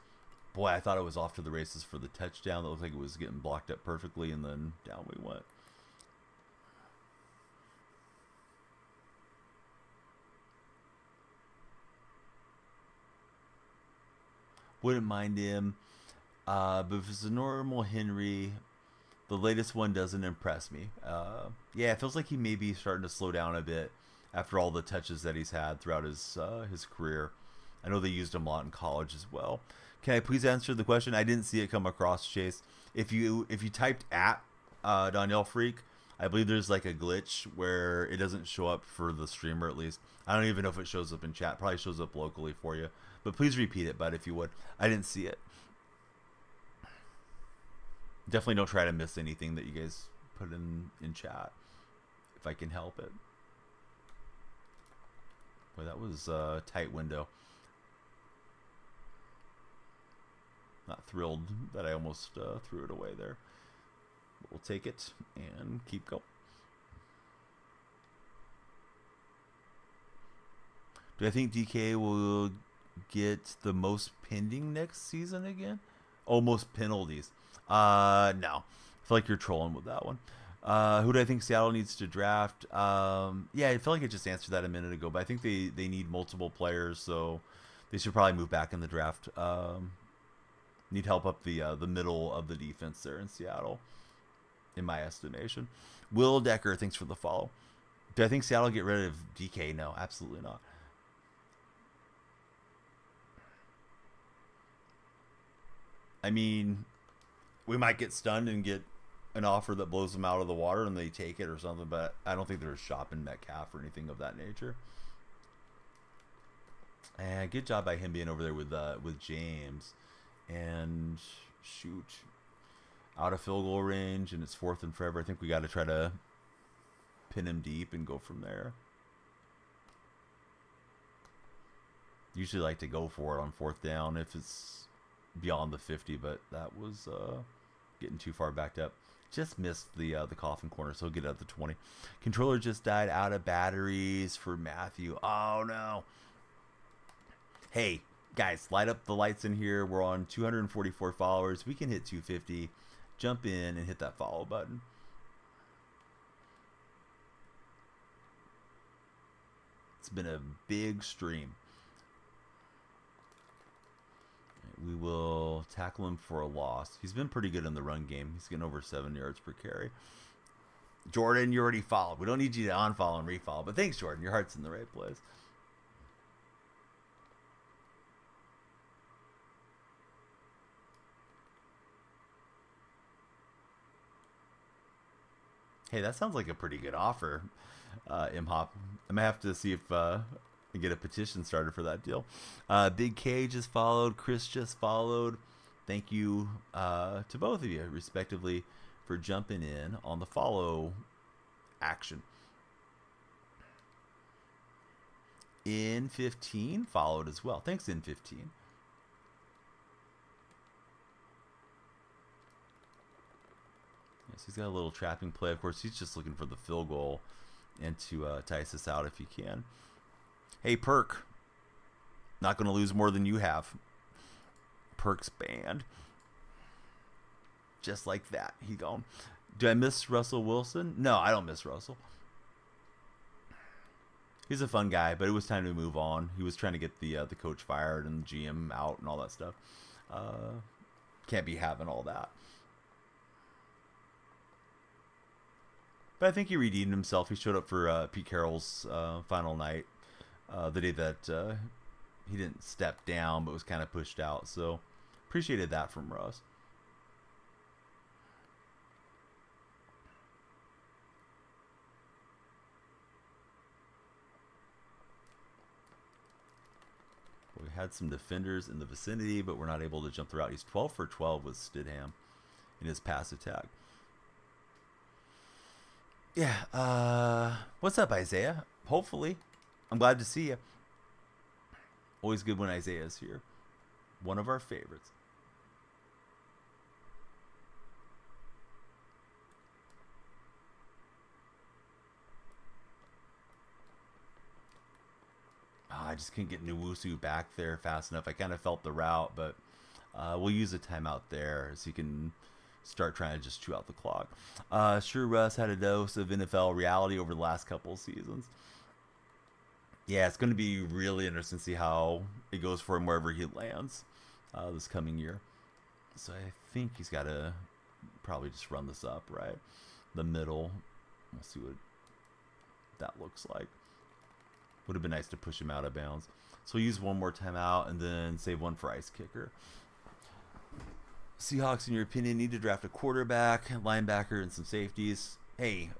Boy, I thought it was off to the races for the touchdown. That looked like it was getting blocked up perfectly, and then down we went. Wouldn't mind him. But if it's a normal Henry, the latest one doesn't impress me. Yeah, it feels like he may be starting to slow down a bit after all the touches that he's had throughout his career. I know they used him a lot in college as well. Can I please answer the question? I didn't see it come across, Chase. If you typed at Danielle Freak, I believe there's like a glitch where it doesn't show up for the streamer at least. I don't even know if it shows up in chat. Probably shows up locally for you. But please repeat it, bud, if you would. I didn't see it. Definitely don't try to miss anything that you guys put in chat, if I can help it. Boy, that was a tight window. Not thrilled that I almost threw it away there. But we'll take it and keep going. Do I think DK will get the most pending next season again? Oh, most penalties. No. I feel like you're trolling with that one. Who do I think Seattle needs to draft? Yeah, I feel like I just answered that a minute ago, but I think they need multiple players, so they should probably move back in the draft. Need help up the middle of the defense there in Seattle, in my estimation. Will Decker, thanks for the follow. Do I think Seattle get rid of DK? No, absolutely not. I mean, we might get stunned and get an offer that blows them out of the water and they take it or something, but I don't think they're shopping Metcalf or anything of that nature. And good job by him being over there with James. And shoot, out of field goal range, and it's 4th and forever. I think we got to try to pin him deep and go from there. Usually like to go for it on 4th down if it's beyond the 50, but that was getting too far backed up. Just missed the coffin corner, so he'll get it at the 20. Controller just died out of batteries for Matthew. Oh no. Hey guys, light up the lights in here. We're on 244 followers. We can hit 250. Jump in and hit that follow button. It's been a big stream. We will tackle him for a loss. He's been pretty good in the run game. He's getting over 7 yards per carry. Jordan, you already followed. We don't need you to unfollow and refollow. But thanks, Jordan. Your heart's in the right place. Hey, that sounds like a pretty good offer, Imhop. I might have to see if I get a petition started for that deal. Big K just followed. Chris just followed. Thank you to both of you, respectively, for jumping in on the follow action. In15 followed as well. Thanks, In15. Yes, he's got a little trapping play. Of course, he's just looking for the field goal and to tice us out if he can. Hey, Perk. Not going to lose more than you have. Perk's banned. Just like that. He gone. Do I miss Russell Wilson? No, I don't miss Russell. He's a fun guy, but it was time to move on. He was trying to get the coach fired and the GM out and all that stuff. Can't be having all that. But I think he redeemed himself. He showed up for Pete Carroll's final night, the day that he didn't step down but was kind of pushed out. So appreciated that from Russ. We had some defenders in the vicinity, but we're not able to jump the route. He's 12 for 12 with Stidham in his pass attack. Yeah, what's up, Isaiah? Hopefully. I'm glad to see you. Always good when Isaiah's here. One of our favorites. I just couldn't get Nwosu back there fast enough. I kind of felt the route, but we'll use a timeout there so you can start trying to just chew out the clock. Sure, Russ had a dose of NFL reality over the last couple of seasons. Yeah, it's going to be really interesting to see how it goes for him wherever he lands this coming year. So I think he's got to probably just run this up, right? The middle. We'll see what that looks like. Would have been nice to push him out of bounds. So we'll use one more timeout and then save one for ice kicker. Seahawks, in your opinion, need to draft a quarterback, linebacker, and some safeties. Hey,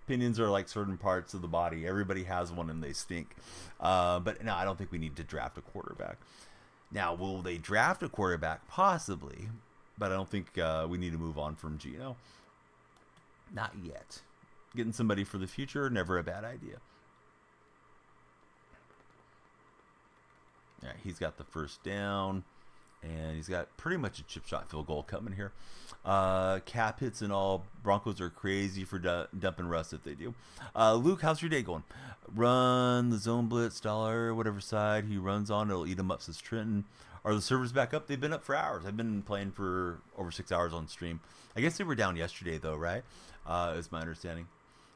opinions are like certain parts of the body. Everybody has one and they stink. But no, I don't think we need to draft a quarterback. Now, will they draft a quarterback? Possibly. But I don't think we need to move on from Geno. Not yet. Getting somebody for the future, never a bad idea. All right, he's got the first down. And he's got pretty much a chip shot field goal coming here. Cap hits and all. Broncos are crazy for dumping Russ if they do. Luke, how's your day going? Run the zone blitz, dollar, whatever side he runs on. It'll eat him up, says Trenton. Are the servers back up? They've been up for hours. I've been playing for over 6 hours on stream. I guess they were down yesterday, though, right? Is my understanding.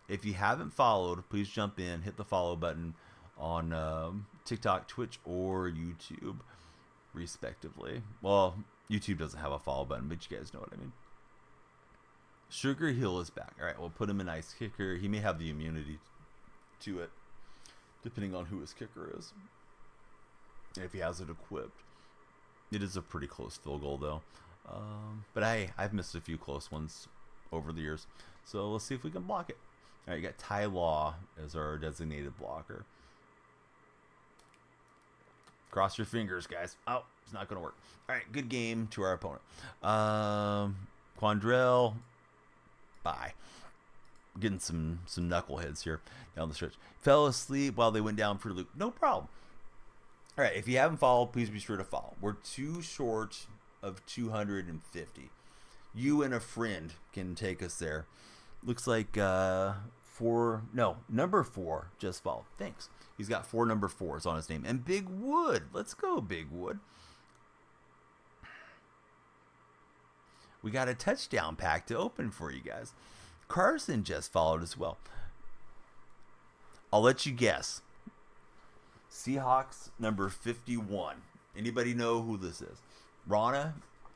If you haven't followed, please jump in. Hit the follow button on TikTok, Twitch, or YouTube, respectively. Well, YouTube doesn't have a follow button, but you guys know what I mean. Sugar Hill is back. All right, we'll put him in ice kicker. He may have the immunity to it, depending on who his kicker is, and if he has it equipped. It is a pretty close field goal, though. But I've missed a few close ones over the years, so let's see if we can block it. All right, you got Ty Law as our designated blocker. Cross your fingers, guys. Oh, it's not going to work. All right, good game to our opponent. Quandrell, bye. Getting some knuckleheads here down the stretch. Fell asleep while they went down for Luke. No problem. All right, if you haven't followed, please be sure to follow. We're too short of 250. You and a friend can take us there. Looks like number 4 just followed. Thanks. He's got 4 number 4s on his name. And Big Wood. Let's go, Big Wood. We got a touchdown pack to open for you guys. Carson just followed as well. I'll let you guess. Seahawks number 51. Anybody know who this is? Rana,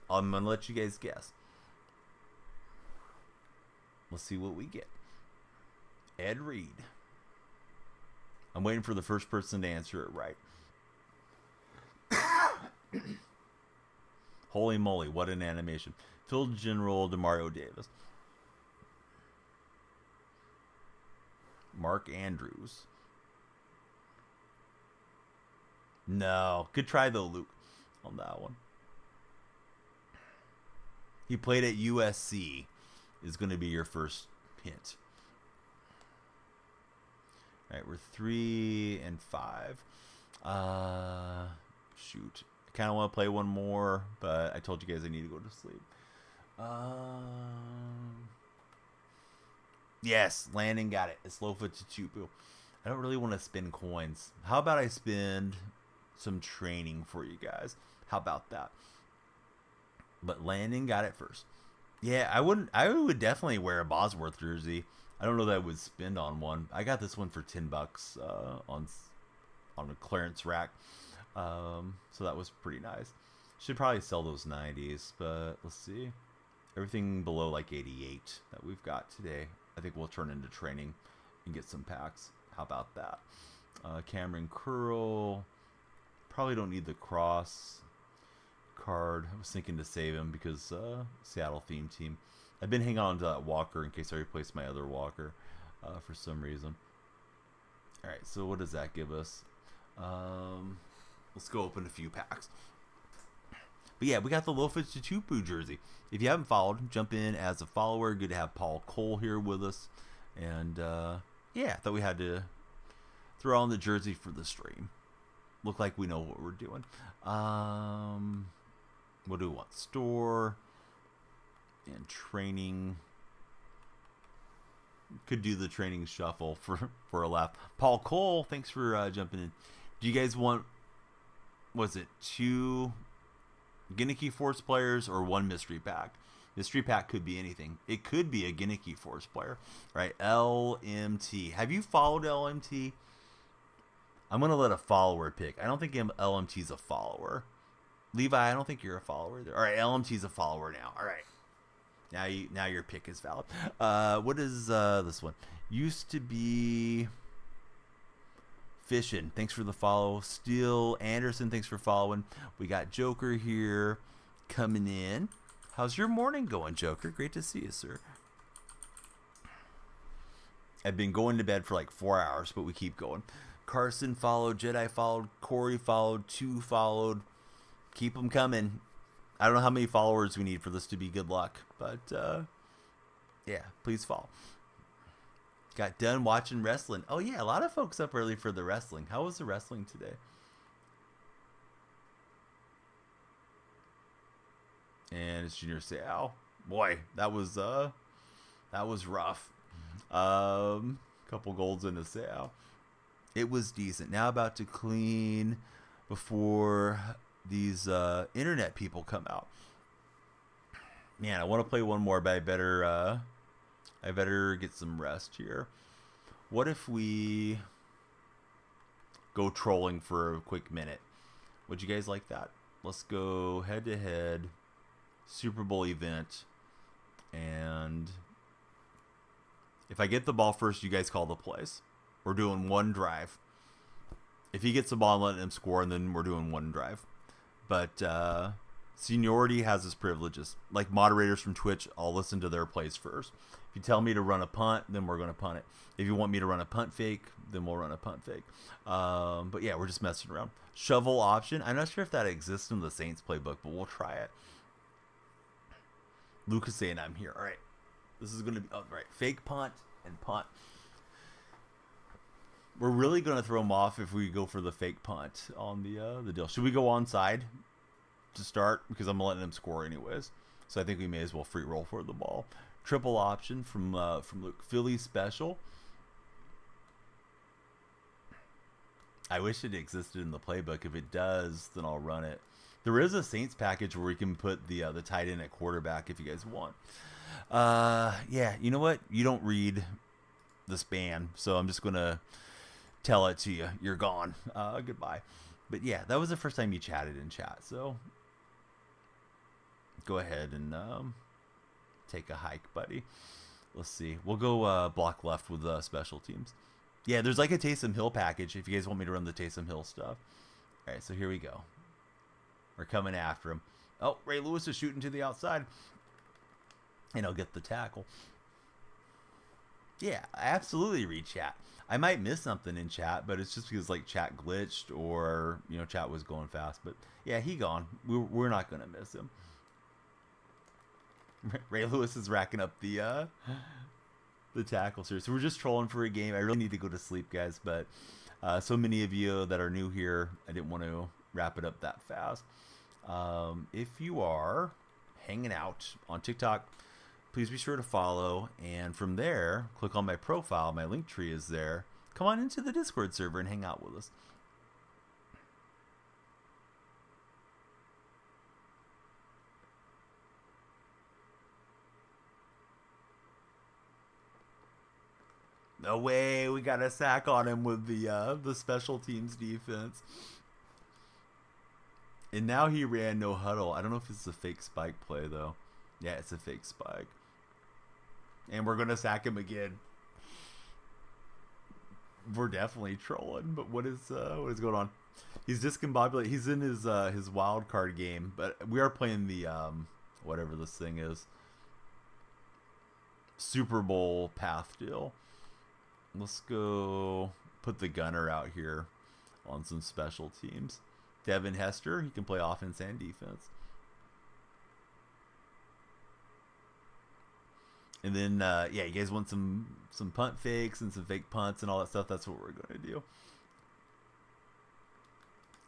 I'm going to let you guys guess. Let's see what we get. Ed Reed. I'm waiting for the first person to answer it right. Holy moly, what an animation. Field General Demario Davis. Mark Andrews. No. Good try, though, Luke, on that one. He played at USC is going to be your first hint. All right, we're 3 and 5. Shoot. I kind of want to play one more, but I told you guys I need to go to sleep. Yes, Landon got it. It's Lofa Tutupu. I don't really want to spend coins. How about I spend some training for you guys? How about that? But Landon got it first. Yeah, I would definitely wear a Bosworth jersey. I don't know that I would spend on one. I got this one for $10 on a clearance rack. So that was pretty nice. Should probably sell those 90s, but let's see. Everything below like 88 that we've got today, I think we'll turn into training and get some packs. How about that? Cameron Curl. Probably don't need the cross card. I was thinking to save him because Seattle theme team. I've been hanging on to that Walker in case I replace my other Walker for some reason. All right, so what does that give us? Let's go open a few packs. But yeah, we got the Lofa Tutupu jersey. If you haven't followed, jump in as a follower. Good to have Paul Cole here with us. And yeah, I thought we had to throw on the jersey for the stream. Look like we know what we're doing. What do we want? Store and training. Could do the training shuffle for a laugh. Paul Cole, thanks for jumping in. Do you guys want, was it 2 Gimmicky Force players or 1 mystery pack? Mystery pack could be anything. It could be a Gimmicky Force player, right? LMT. Have you followed LMT? I'm going to let a follower pick. I don't think LMT's a follower. Levi, I don't think you're a follower there. All right, LMT's a follower now. All right. Now your pick is valid. What is this one? Used to be Fishin'. Thanks for the follow. Steel Anderson, thanks for following. We got Joker here coming in. How's your morning going, Joker? Great to see you, sir. I've been going to bed for like 4 hours, but we keep going. Carson followed. Jedi followed. Corey followed. 2 followed. Keep them coming. I don't know how many followers we need for this to be good luck, but yeah, please follow. Got done watching wrestling. Oh yeah, a lot of folks up early for the wrestling. How was the wrestling today? And it's Junior Seau. Boy, that was rough. Couple golds in the Seau. It was decent. Now about to clean before these internet people come out. Man, I want to play one more, but I better get some rest here. What if we go trolling for a quick minute? Would you guys like that? Let's go head to head Super Bowl event, and if I get the ball first, you guys call the plays. We're doing 1 drive. If he gets the ball, I'm letting him score, and then we're doing 1 drive. But seniority has its privileges. Like moderators from Twitch, I'll listen to their plays first. If you tell me to run a punt, then we're going to punt it. If you want me to run a punt fake, then we'll run a punt fake. But yeah, we're just messing around. Shovel option. I'm not sure if that exists in the Saints playbook, but we'll try it. Lucas saying I'm here. All right. This is going to be, all right, fake punt and punt. We're really going to throw him off if we go for the fake punt on the deal. Should we go onside to start? Because I'm letting him score anyways. So I think we may as well free roll for the ball. Triple option from Luke. Philly special. I wish it existed in the playbook. If it does, then I'll run it. There is a Saints package where we can put the tight end at quarterback if you guys want. Yeah, you know what? You don't read the spam, so I'm just going to tell it to you. You're gone. Goodbye. But yeah, that was the first time you chatted in chat, so go ahead and take a hike, buddy. Let's see. We'll go block left with special teams. Yeah, there's like a Taysom Hill package if you guys want me to run the Taysom Hill stuff. All right, so here we go. We're coming after him. Oh, Ray Lewis is shooting to the outside. And I'll get the tackle. Yeah, I absolutely read chat. I might miss something in chat, but it's just because like chat glitched or, you know, chat was going fast. But yeah, he gone. We're not going to miss him. Ray Lewis is racking up the tackles here. So we're just trolling for a game. I really need to go to sleep, guys. But so many of you that are new here, I didn't want to wrap it up that fast. If you are hanging out on TikTok, please be sure to follow. And from there, click on my profile. My link tree is there. Come on into the Discord server and hang out with us. No way, we got a sack on him with the special teams defense. And now he ran no huddle. I don't know if it's a fake spike play though. Yeah, it's a fake spike. And we're gonna sack him again. We're definitely trolling, but what is going on? He's discombobulated. He's in his wild card game, but we are playing the whatever this thing is. Super Bowl path deal. Let's go put the gunner out here on some special teams. Devin Hester, he can play offense and defense. And then, yeah, you guys want some punt fakes and some fake punts and all that stuff. That's what we're going to do.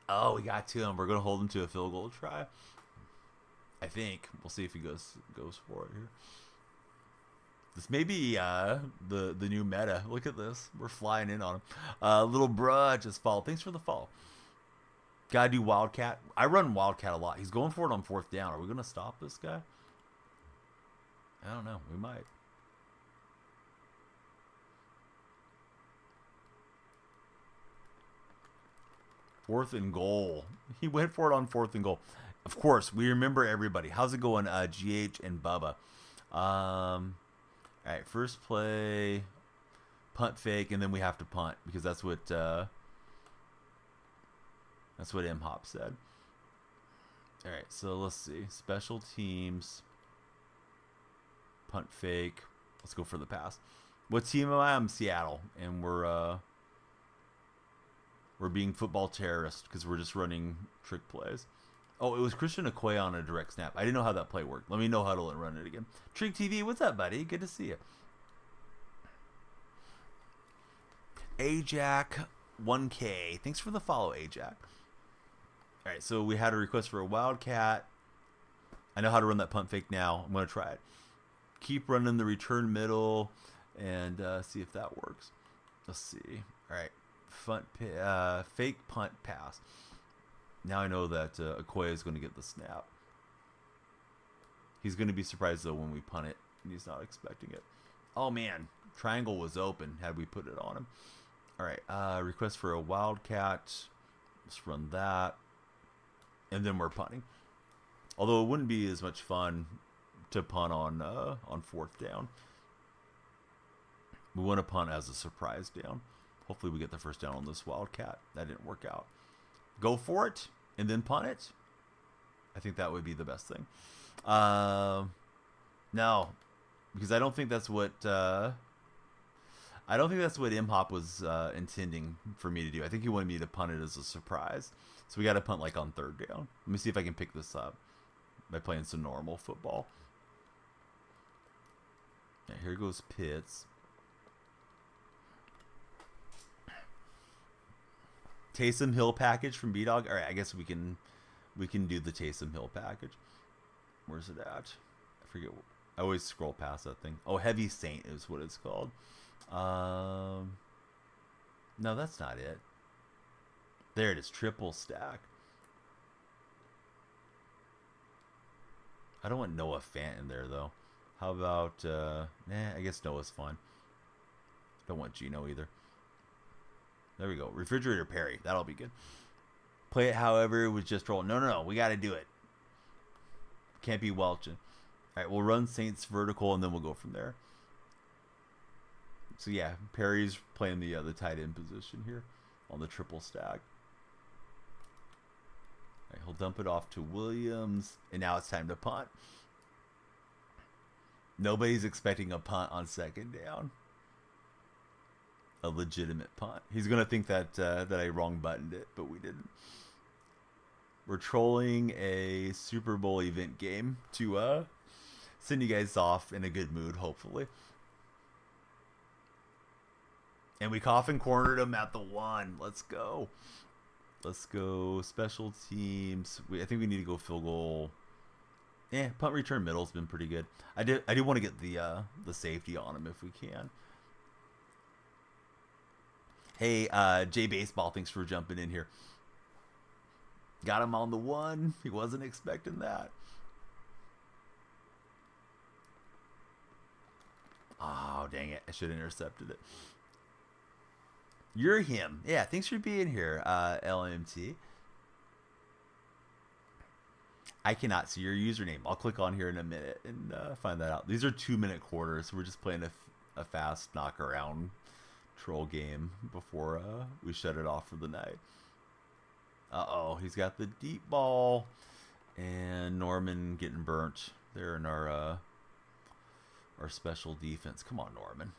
Oh, we got to him. We're going to hold him to a field goal try. I think. We'll see if he goes for it here. This may be the new meta. Look at this. We're flying in on him. Little bruh just followed. Thanks for the follow. Gotta do Wildcat. I run Wildcat a lot. He's going for it on 4th down. Are we going to stop this guy? I don't know. We might. Fourth and goal. He went for it on 4th and goal. Of course, we remember everybody. How's it going, GH and Bubba? All right, first play, punt fake, and then we have to punt because that's what M-Hop said. All right, so let's see. Special teams, punt fake. Let's go for the pass. What team am I? I'm Seattle, and we're being football terrorists because we're just running trick plays. Oh, it was Christian Okoye on a direct snap. I didn't know how that play worked. Let me know huddle and run it again. Trig TV, what's up, buddy? Good to see you. Ajax 1K. Thanks for the follow, Ajax. All right, so we had a request for a Wildcat. I know how to run that punt fake now. I'm going to try it. Keep running the return middle and see if that works. Let's see. All right. Fake punt pass. Now I know that Okoye is going to get the snap. He's going to be surprised, though, when we punt it, and he's not expecting it. Oh, man. Triangle was open had we put it on him. All right. Request for a Wildcat. Let's run that. And then we're punting. Although it wouldn't be as much fun to punt on 4th down. We want to punt as a surprise down. Hopefully we get the first down on this Wildcat. That didn't work out. Go for it and then punt it. I think that would be the best thing. No, because I don't think that's what M-Hop was intending for me to do. I think he wanted me to punt it as a surprise. So we got to punt like on 3rd down. Let me see if I can pick this up by playing some normal football. Yeah, here goes Pitts. Taysom Hill package from B-Dog. All right, I guess we can do the Taysom Hill package. Where's it at? I forget. I always scroll past that thing. Oh, Heavy Saint is what it's called. No, that's not it. There it is. Triple stack. I don't want Noah Fant in there, though. How about... I guess Noah's fine. Don't want Geno either. There we go. Refrigerator Perry. That'll be good. Play it however it was just roll. No. We got to do it. Can't be welching. All right, we'll run Saints vertical, and then we'll go from there. So, yeah, Perry's playing the tight end position here on the triple stack. All right, he'll dump it off to Williams, and now it's time to punt. Nobody's expecting a punt on 2nd down. A legitimate punt. He's going to think that I wrong buttoned it, but we didn't. We're trolling a Super Bowl event game to send you guys off in a good mood, hopefully. And we coffin cornered him at the 1. Let's go. Let's go. Special teams. I think we need to go field goal. Punt return middle's been pretty good. I do want to get the safety on him if we can. Hey, Jay Baseball, thanks for jumping in here. Got him on the 1. He wasn't expecting that. Oh, dang it. I should have intercepted it. You're him. Yeah, thanks for being here, LMT. I cannot see your username. I'll click on here in a minute and find that out. These are 2-minute quarters. So we're just playing a fast knock around troll game before we shut it off for the night. Uh-oh, he's got the deep ball. And Norman getting burnt there in our special defense. Come on, Norman.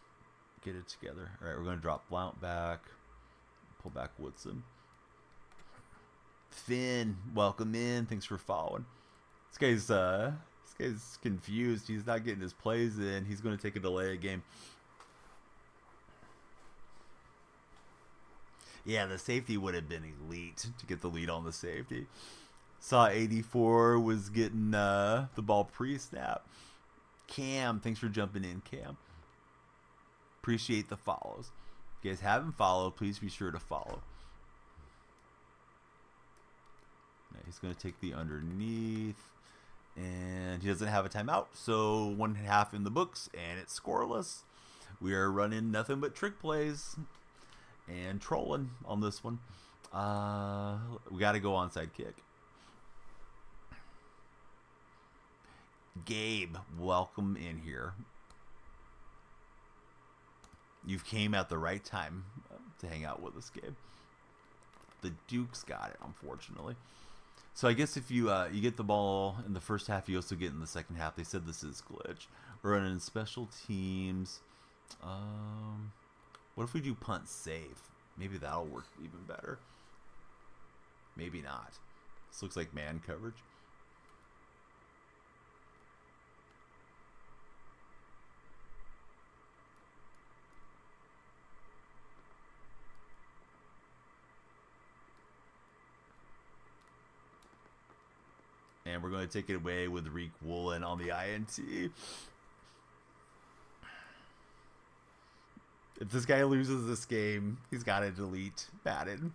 Get it together. All right, we're going to drop Blount back. Pull back Woodson. Finn, welcome in. Thanks for following. This guy's confused. He's not getting his plays in. He's going to take a delay of game. Yeah, the safety would have been elite to get the lead on the safety. Saw 84 was getting the ball pre-snap. Cam, thanks for jumping in, Cam. Appreciate the follows. If you guys haven't followed, please be sure to follow. Now he's going to take the underneath. And he doesn't have a timeout, so 1.5 in the books, and it's scoreless. We are running nothing but trick plays and trolling on this one. We got to go onside kick. Gabe, welcome in here. You've came at the right time to hang out with us, Gabe. The Dukes got it, unfortunately. So I guess if you you get the ball in the first half, you also get in the second half. They said this is glitch. We're running special teams. What if we do punt safe? Maybe that'll work even better. Maybe not. This looks like man coverage. And we're going to take it away with Reek Woolen on the INT. If this guy loses this game, he's got to delete Madden.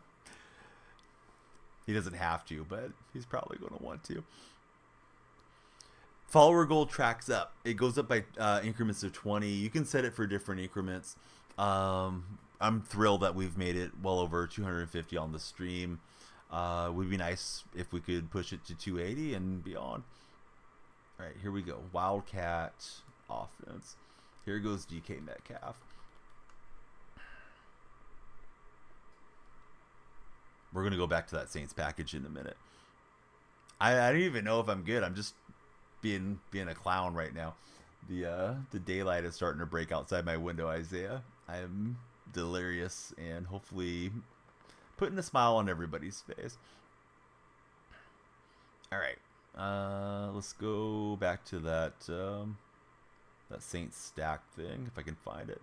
He doesn't have to, but he's probably going to want to. Follower goal tracks up. It goes up by increments of 20. You can set it for different increments. I'm thrilled that we've made it well over 250 on the stream. Would be nice if we could push it to 280 and beyond. All right, here we go. Wildcat offense. Here goes DK Metcalf. We're going to go back to that Saints package in a minute. I don't even know if I'm good. I'm just being a clown right now. The daylight is starting to break outside my window, Isaiah. I am delirious and hopefully putting a smile on everybody's face. All right, let's go back to that that Saints stack thing if I can find it.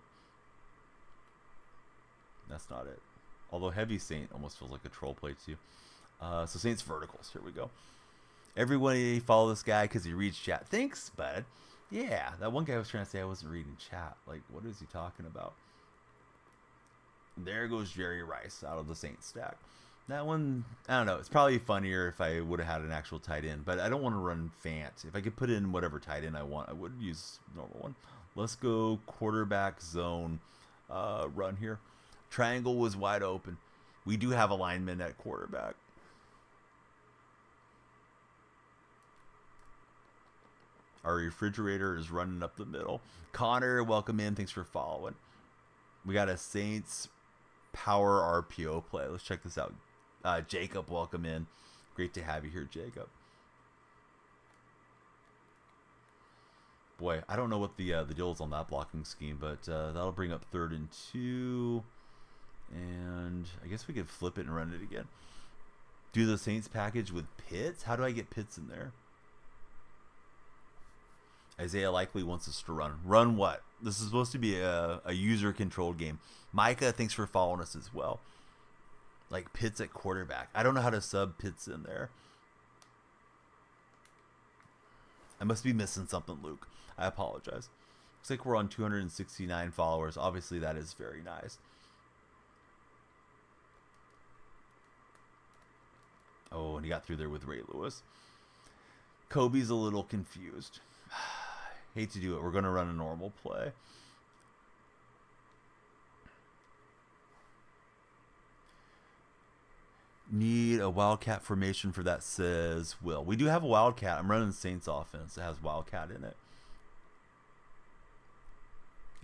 That's not it. Although Heavy Saint almost feels like a troll play too. So Saints verticals. Here we go. Everybody follow this guy because he reads chat. Thanks, bud. Yeah, that one guy was trying to say I wasn't reading chat. Like, what is he talking about? There goes Jerry Rice out of the Saints stack. That one, I don't know. It's probably funnier if I would have had an actual tight end, but I don't want to run Fant. If I could put in whatever tight end I want, I would use normal one. Let's go quarterback zone run here. Triangle was wide open. We do have a lineman at quarterback. Our refrigerator is running up the middle. Connor, welcome in. Thanks for following. We got a Saints power RPO play. Let's check this out. Jacob, welcome in. Great to have you here, Jacob. Boy, I don't know what the deal is on that blocking scheme, but that'll bring up 3rd and 2. And I guess we could flip it and run it again. Do the Saints package with Pitts? How do I get Pitts in there? Isaiah likely wants us to run. Run what? This is supposed to be a user-controlled game. Micah, thanks for following us as well. Like Pitts at quarterback. I don't know how to sub Pitts in there. I must be missing something, Luke. I apologize. Looks like we're on 269 followers. Obviously, that is very nice. Oh, and he got through there with Ray Lewis. Kobe's a little confused. Hate to do it. We're going to run a normal play. Need a Wildcat formation for that, says Will. We do have a Wildcat. I'm running Saints offense. It has Wildcat in it.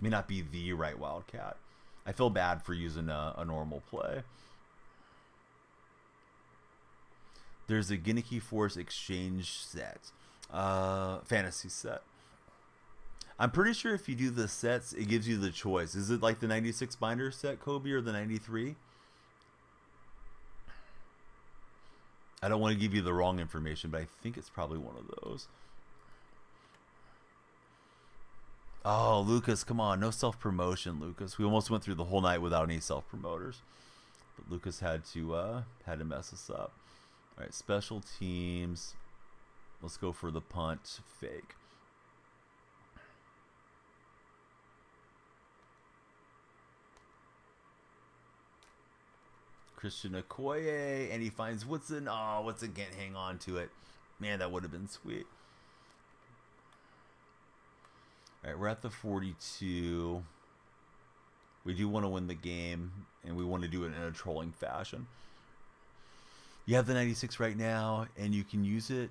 May not be the right Wildcat. I feel bad for using a normal play. There's a Gimmicky Force exchange set. Fantasy set. I'm pretty sure if you do the sets, it gives you the choice. Is it like the 96 binder set, Kobe, or the 93? I don't want to give you the wrong information, but I think it's probably one of those. Oh, Lucas, come on. No self-promotion, Lucas. We almost went through the whole night without any self-promoters. But Lucas had to mess us up. All right, special teams. Let's go for the punt fake. Christian Okoye, and he finds Woodson. Oh, Woodson can't hang on to it. Man, that would have been sweet. All right, we're at the 42. We do want to win the game, and we want to do it in a trolling fashion. You have the 96 right now, and you can use it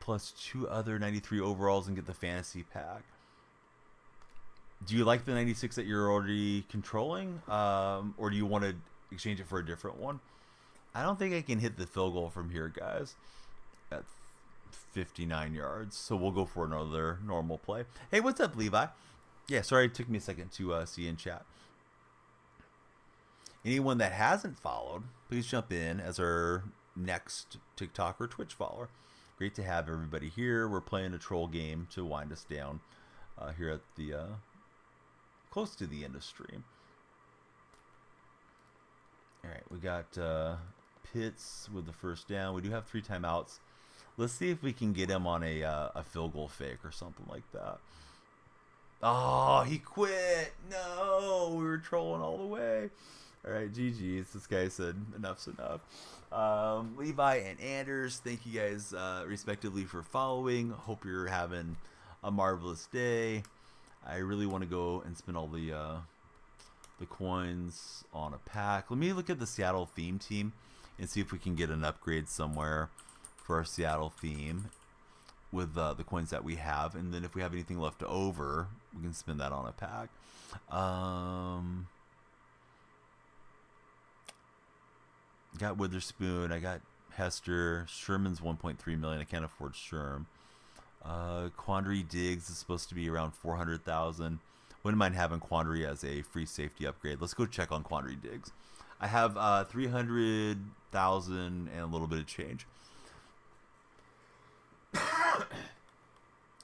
plus 2 other 93 overalls and get the fantasy pack. Do you like the 96 that you're already controlling, or do you want to exchange it for a different one? I don't think I can hit the field goal from here, guys, at 59 yards. So we'll go for another normal play. Hey, what's up, Levi? Yeah, sorry it took me a second to see in chat. Anyone that hasn't followed, please jump in as our next TikTok or Twitch follower. Great to have everybody here. We're playing a troll game to wind us down here at the close to the end of stream. All right, we got Pitts with the first down. We do have 3 timeouts. Let's see if we can get him on a field goal fake or something like that. Oh, he quit. No, we were trolling all the way. All right, GG's. This guy said enough's enough. Levi and Anders, thank you guys respectively for following. Hope you're having a marvelous day. I really want to go and spend all the coins on a pack. Let me look at the Seattle theme team and see if we can get an upgrade somewhere for our Seattle theme with the coins that we have. And then if we have anything left over, we can spend that on a pack. Got Witherspoon. I got Hester. Sherman's 1.3 million. I can't afford Sherm. Quandary Diggs is supposed to be around 400,000. Wouldn't mind having Quandary as a free safety upgrade. Let's go check on Quandary Diggs. I have 300,000 and a little bit of change.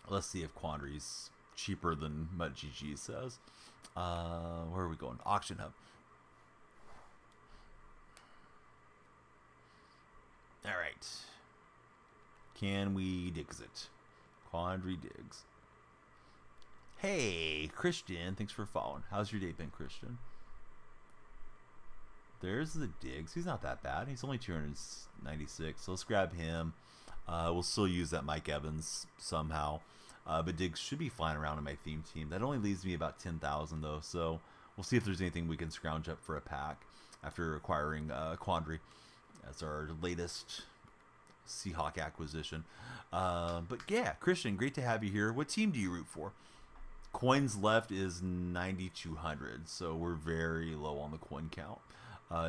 Let's see if Quandary's cheaper than MutGG says. Where are we going? Auction Hub. All right. Can we Diggs it? Quandary Diggs. Hey, Christian. Thanks for following. How's your day been, Christian? There's the Diggs. He's not that bad. He's only 296. So let's grab him. We'll still use that Mike Evans somehow. But Diggs should be flying around in my theme team. That only leaves me about 10,000 though. So we'll see if there's anything we can scrounge up for a pack after acquiring Quandary as our latest Seahawk acquisition. But yeah, Christian, great to have you here. What team do you root for? Coins left is 9,200, so we're very low on the coin count.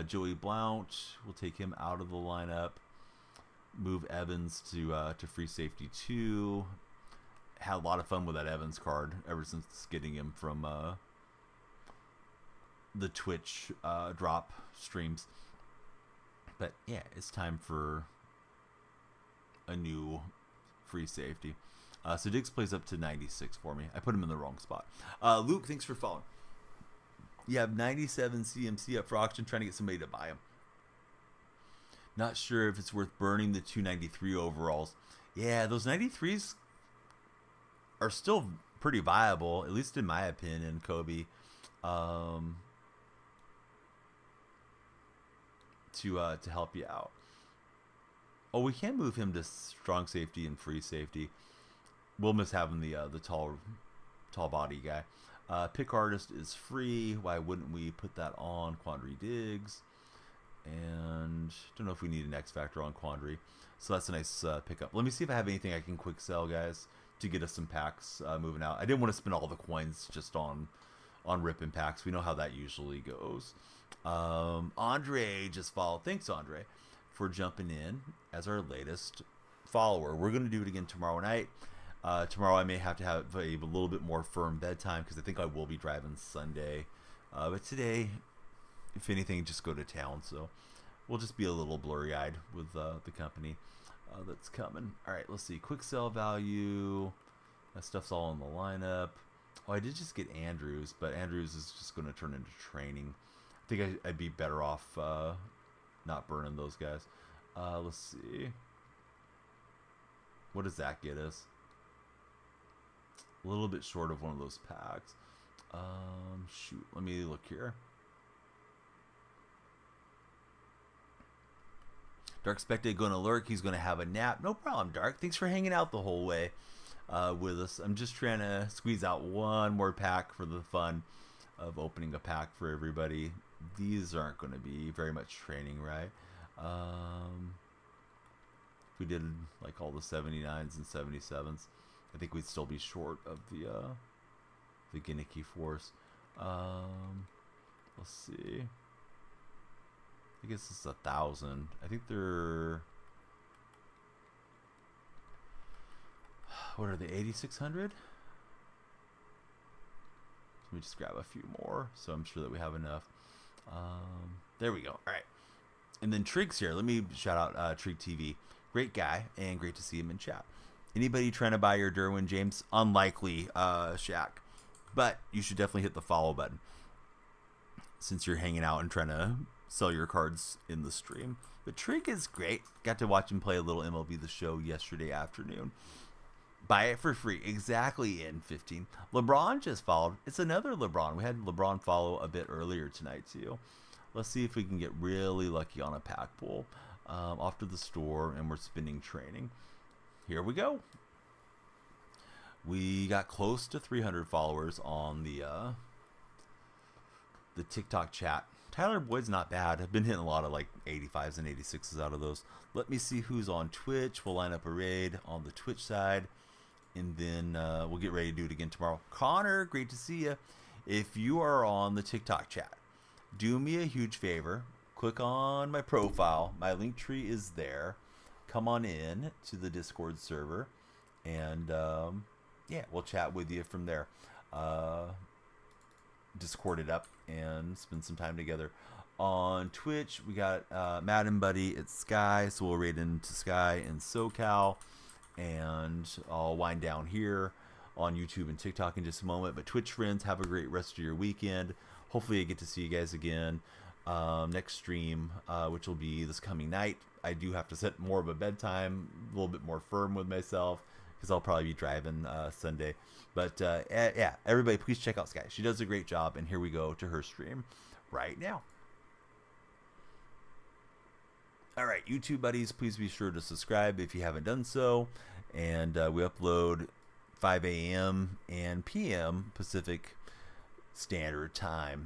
Joey Blount, we'll take him out of the lineup. Move Evans to free safety 2. Had a lot of fun with that Evans card ever since getting him from the Twitch drop streams. But yeah, it's time for a new free safety. So Diggs plays up to 96 for me. I put him in the wrong spot. Luke, thanks for following. You have 97 CMC up for auction, trying to get somebody to buy him. Not sure if it's worth burning the 293 overalls. Yeah, those 93s are still pretty viable, at least in my opinion, Kobe. To help you out. Oh, we can move him to strong safety and free safety. We'll miss having the tall body guy. Pick artist is free. Why wouldn't we put that on Quandary Diggs? And don't know if we need an X factor on Quandary. So that's a nice pickup. Let me see if I have anything I can quick sell, guys, to get us some packs moving out. I didn't want to spend all the coins just on ripping packs. We know how that usually goes. Andre just followed. Thanks, Andre, for jumping in as our latest follower. We're going to do it again tomorrow night. Tomorrow I may have to have a little bit more firm bedtime because I think I will be driving Sunday. But today, if anything, just go to town. So we'll just be a little blurry-eyed with the company that's coming. All right, let's see. Quick sell value. That stuff's all in the lineup. Oh, I did just get Andrews, but Andrews is just going to turn into training. I think I'd be better off not burning those guys. Let's see. What does that get us? A little bit short of one of those packs. Shoot, let me look here. Dark Spectate going to lurk. He's going to have a nap. No problem, Dark. Thanks for hanging out the whole way with us. I'm just trying to squeeze out one more pack for the fun of opening a pack for everybody. These aren't going to be very much training, right? If we did like all the 79s and 77s, I think we'd still be short of the Gimmicky Force. Let's see. I guess it's 1,000. I think they're... What are they, 8,600? Let me just grab a few more, so I'm sure that we have enough. There we go. All right. And then Trig's here. Let me shout out Trig TV. Great guy, and great to see him in chat. Anybody trying to buy your Derwin James? Unlikely, Shaq. But you should definitely hit the follow button since you're hanging out and trying to sell your cards in the stream. But Trig is great. Got to watch him play a little MLB The Show yesterday afternoon. Buy it for free. Exactly in 15. LeBron just followed. It's another LeBron. We had LeBron follow a bit earlier tonight too. Let's see if we can get really lucky on a pack pull. Off to the store, and we're spinning training. Here we go. We got close to 300 followers on the TikTok chat. Tyler Boyd's not bad. I've been hitting a lot of like 85s and 86s out of those. Let me see who's on Twitch. We'll line up a raid on the Twitch side, and then we'll get ready to do it again tomorrow. Connor, great to see you. If you are on the TikTok chat, do me a huge favor. Click on my profile. My link tree is there. Come on in to the Discord server, and yeah, we'll chat with you from there. Discord it up and spend some time together. On Twitch, we got Madden Buddy. It's Sky, so we'll raid into Sky and SoCal, and I'll wind down here on YouTube and TikTok in just a moment. But Twitch friends, have a great rest of your weekend. Hopefully I get to see you guys again next stream, which will be this coming night. I do have to set more of a bedtime, a little bit more firm with myself, because I'll probably be driving Sunday. But yeah, everybody, please check out Sky. She does a great job, and here we go to her stream right now. All right, YouTube buddies, please be sure to subscribe if you haven't done so. And we upload 5 a.m. and p.m. Pacific Standard Time.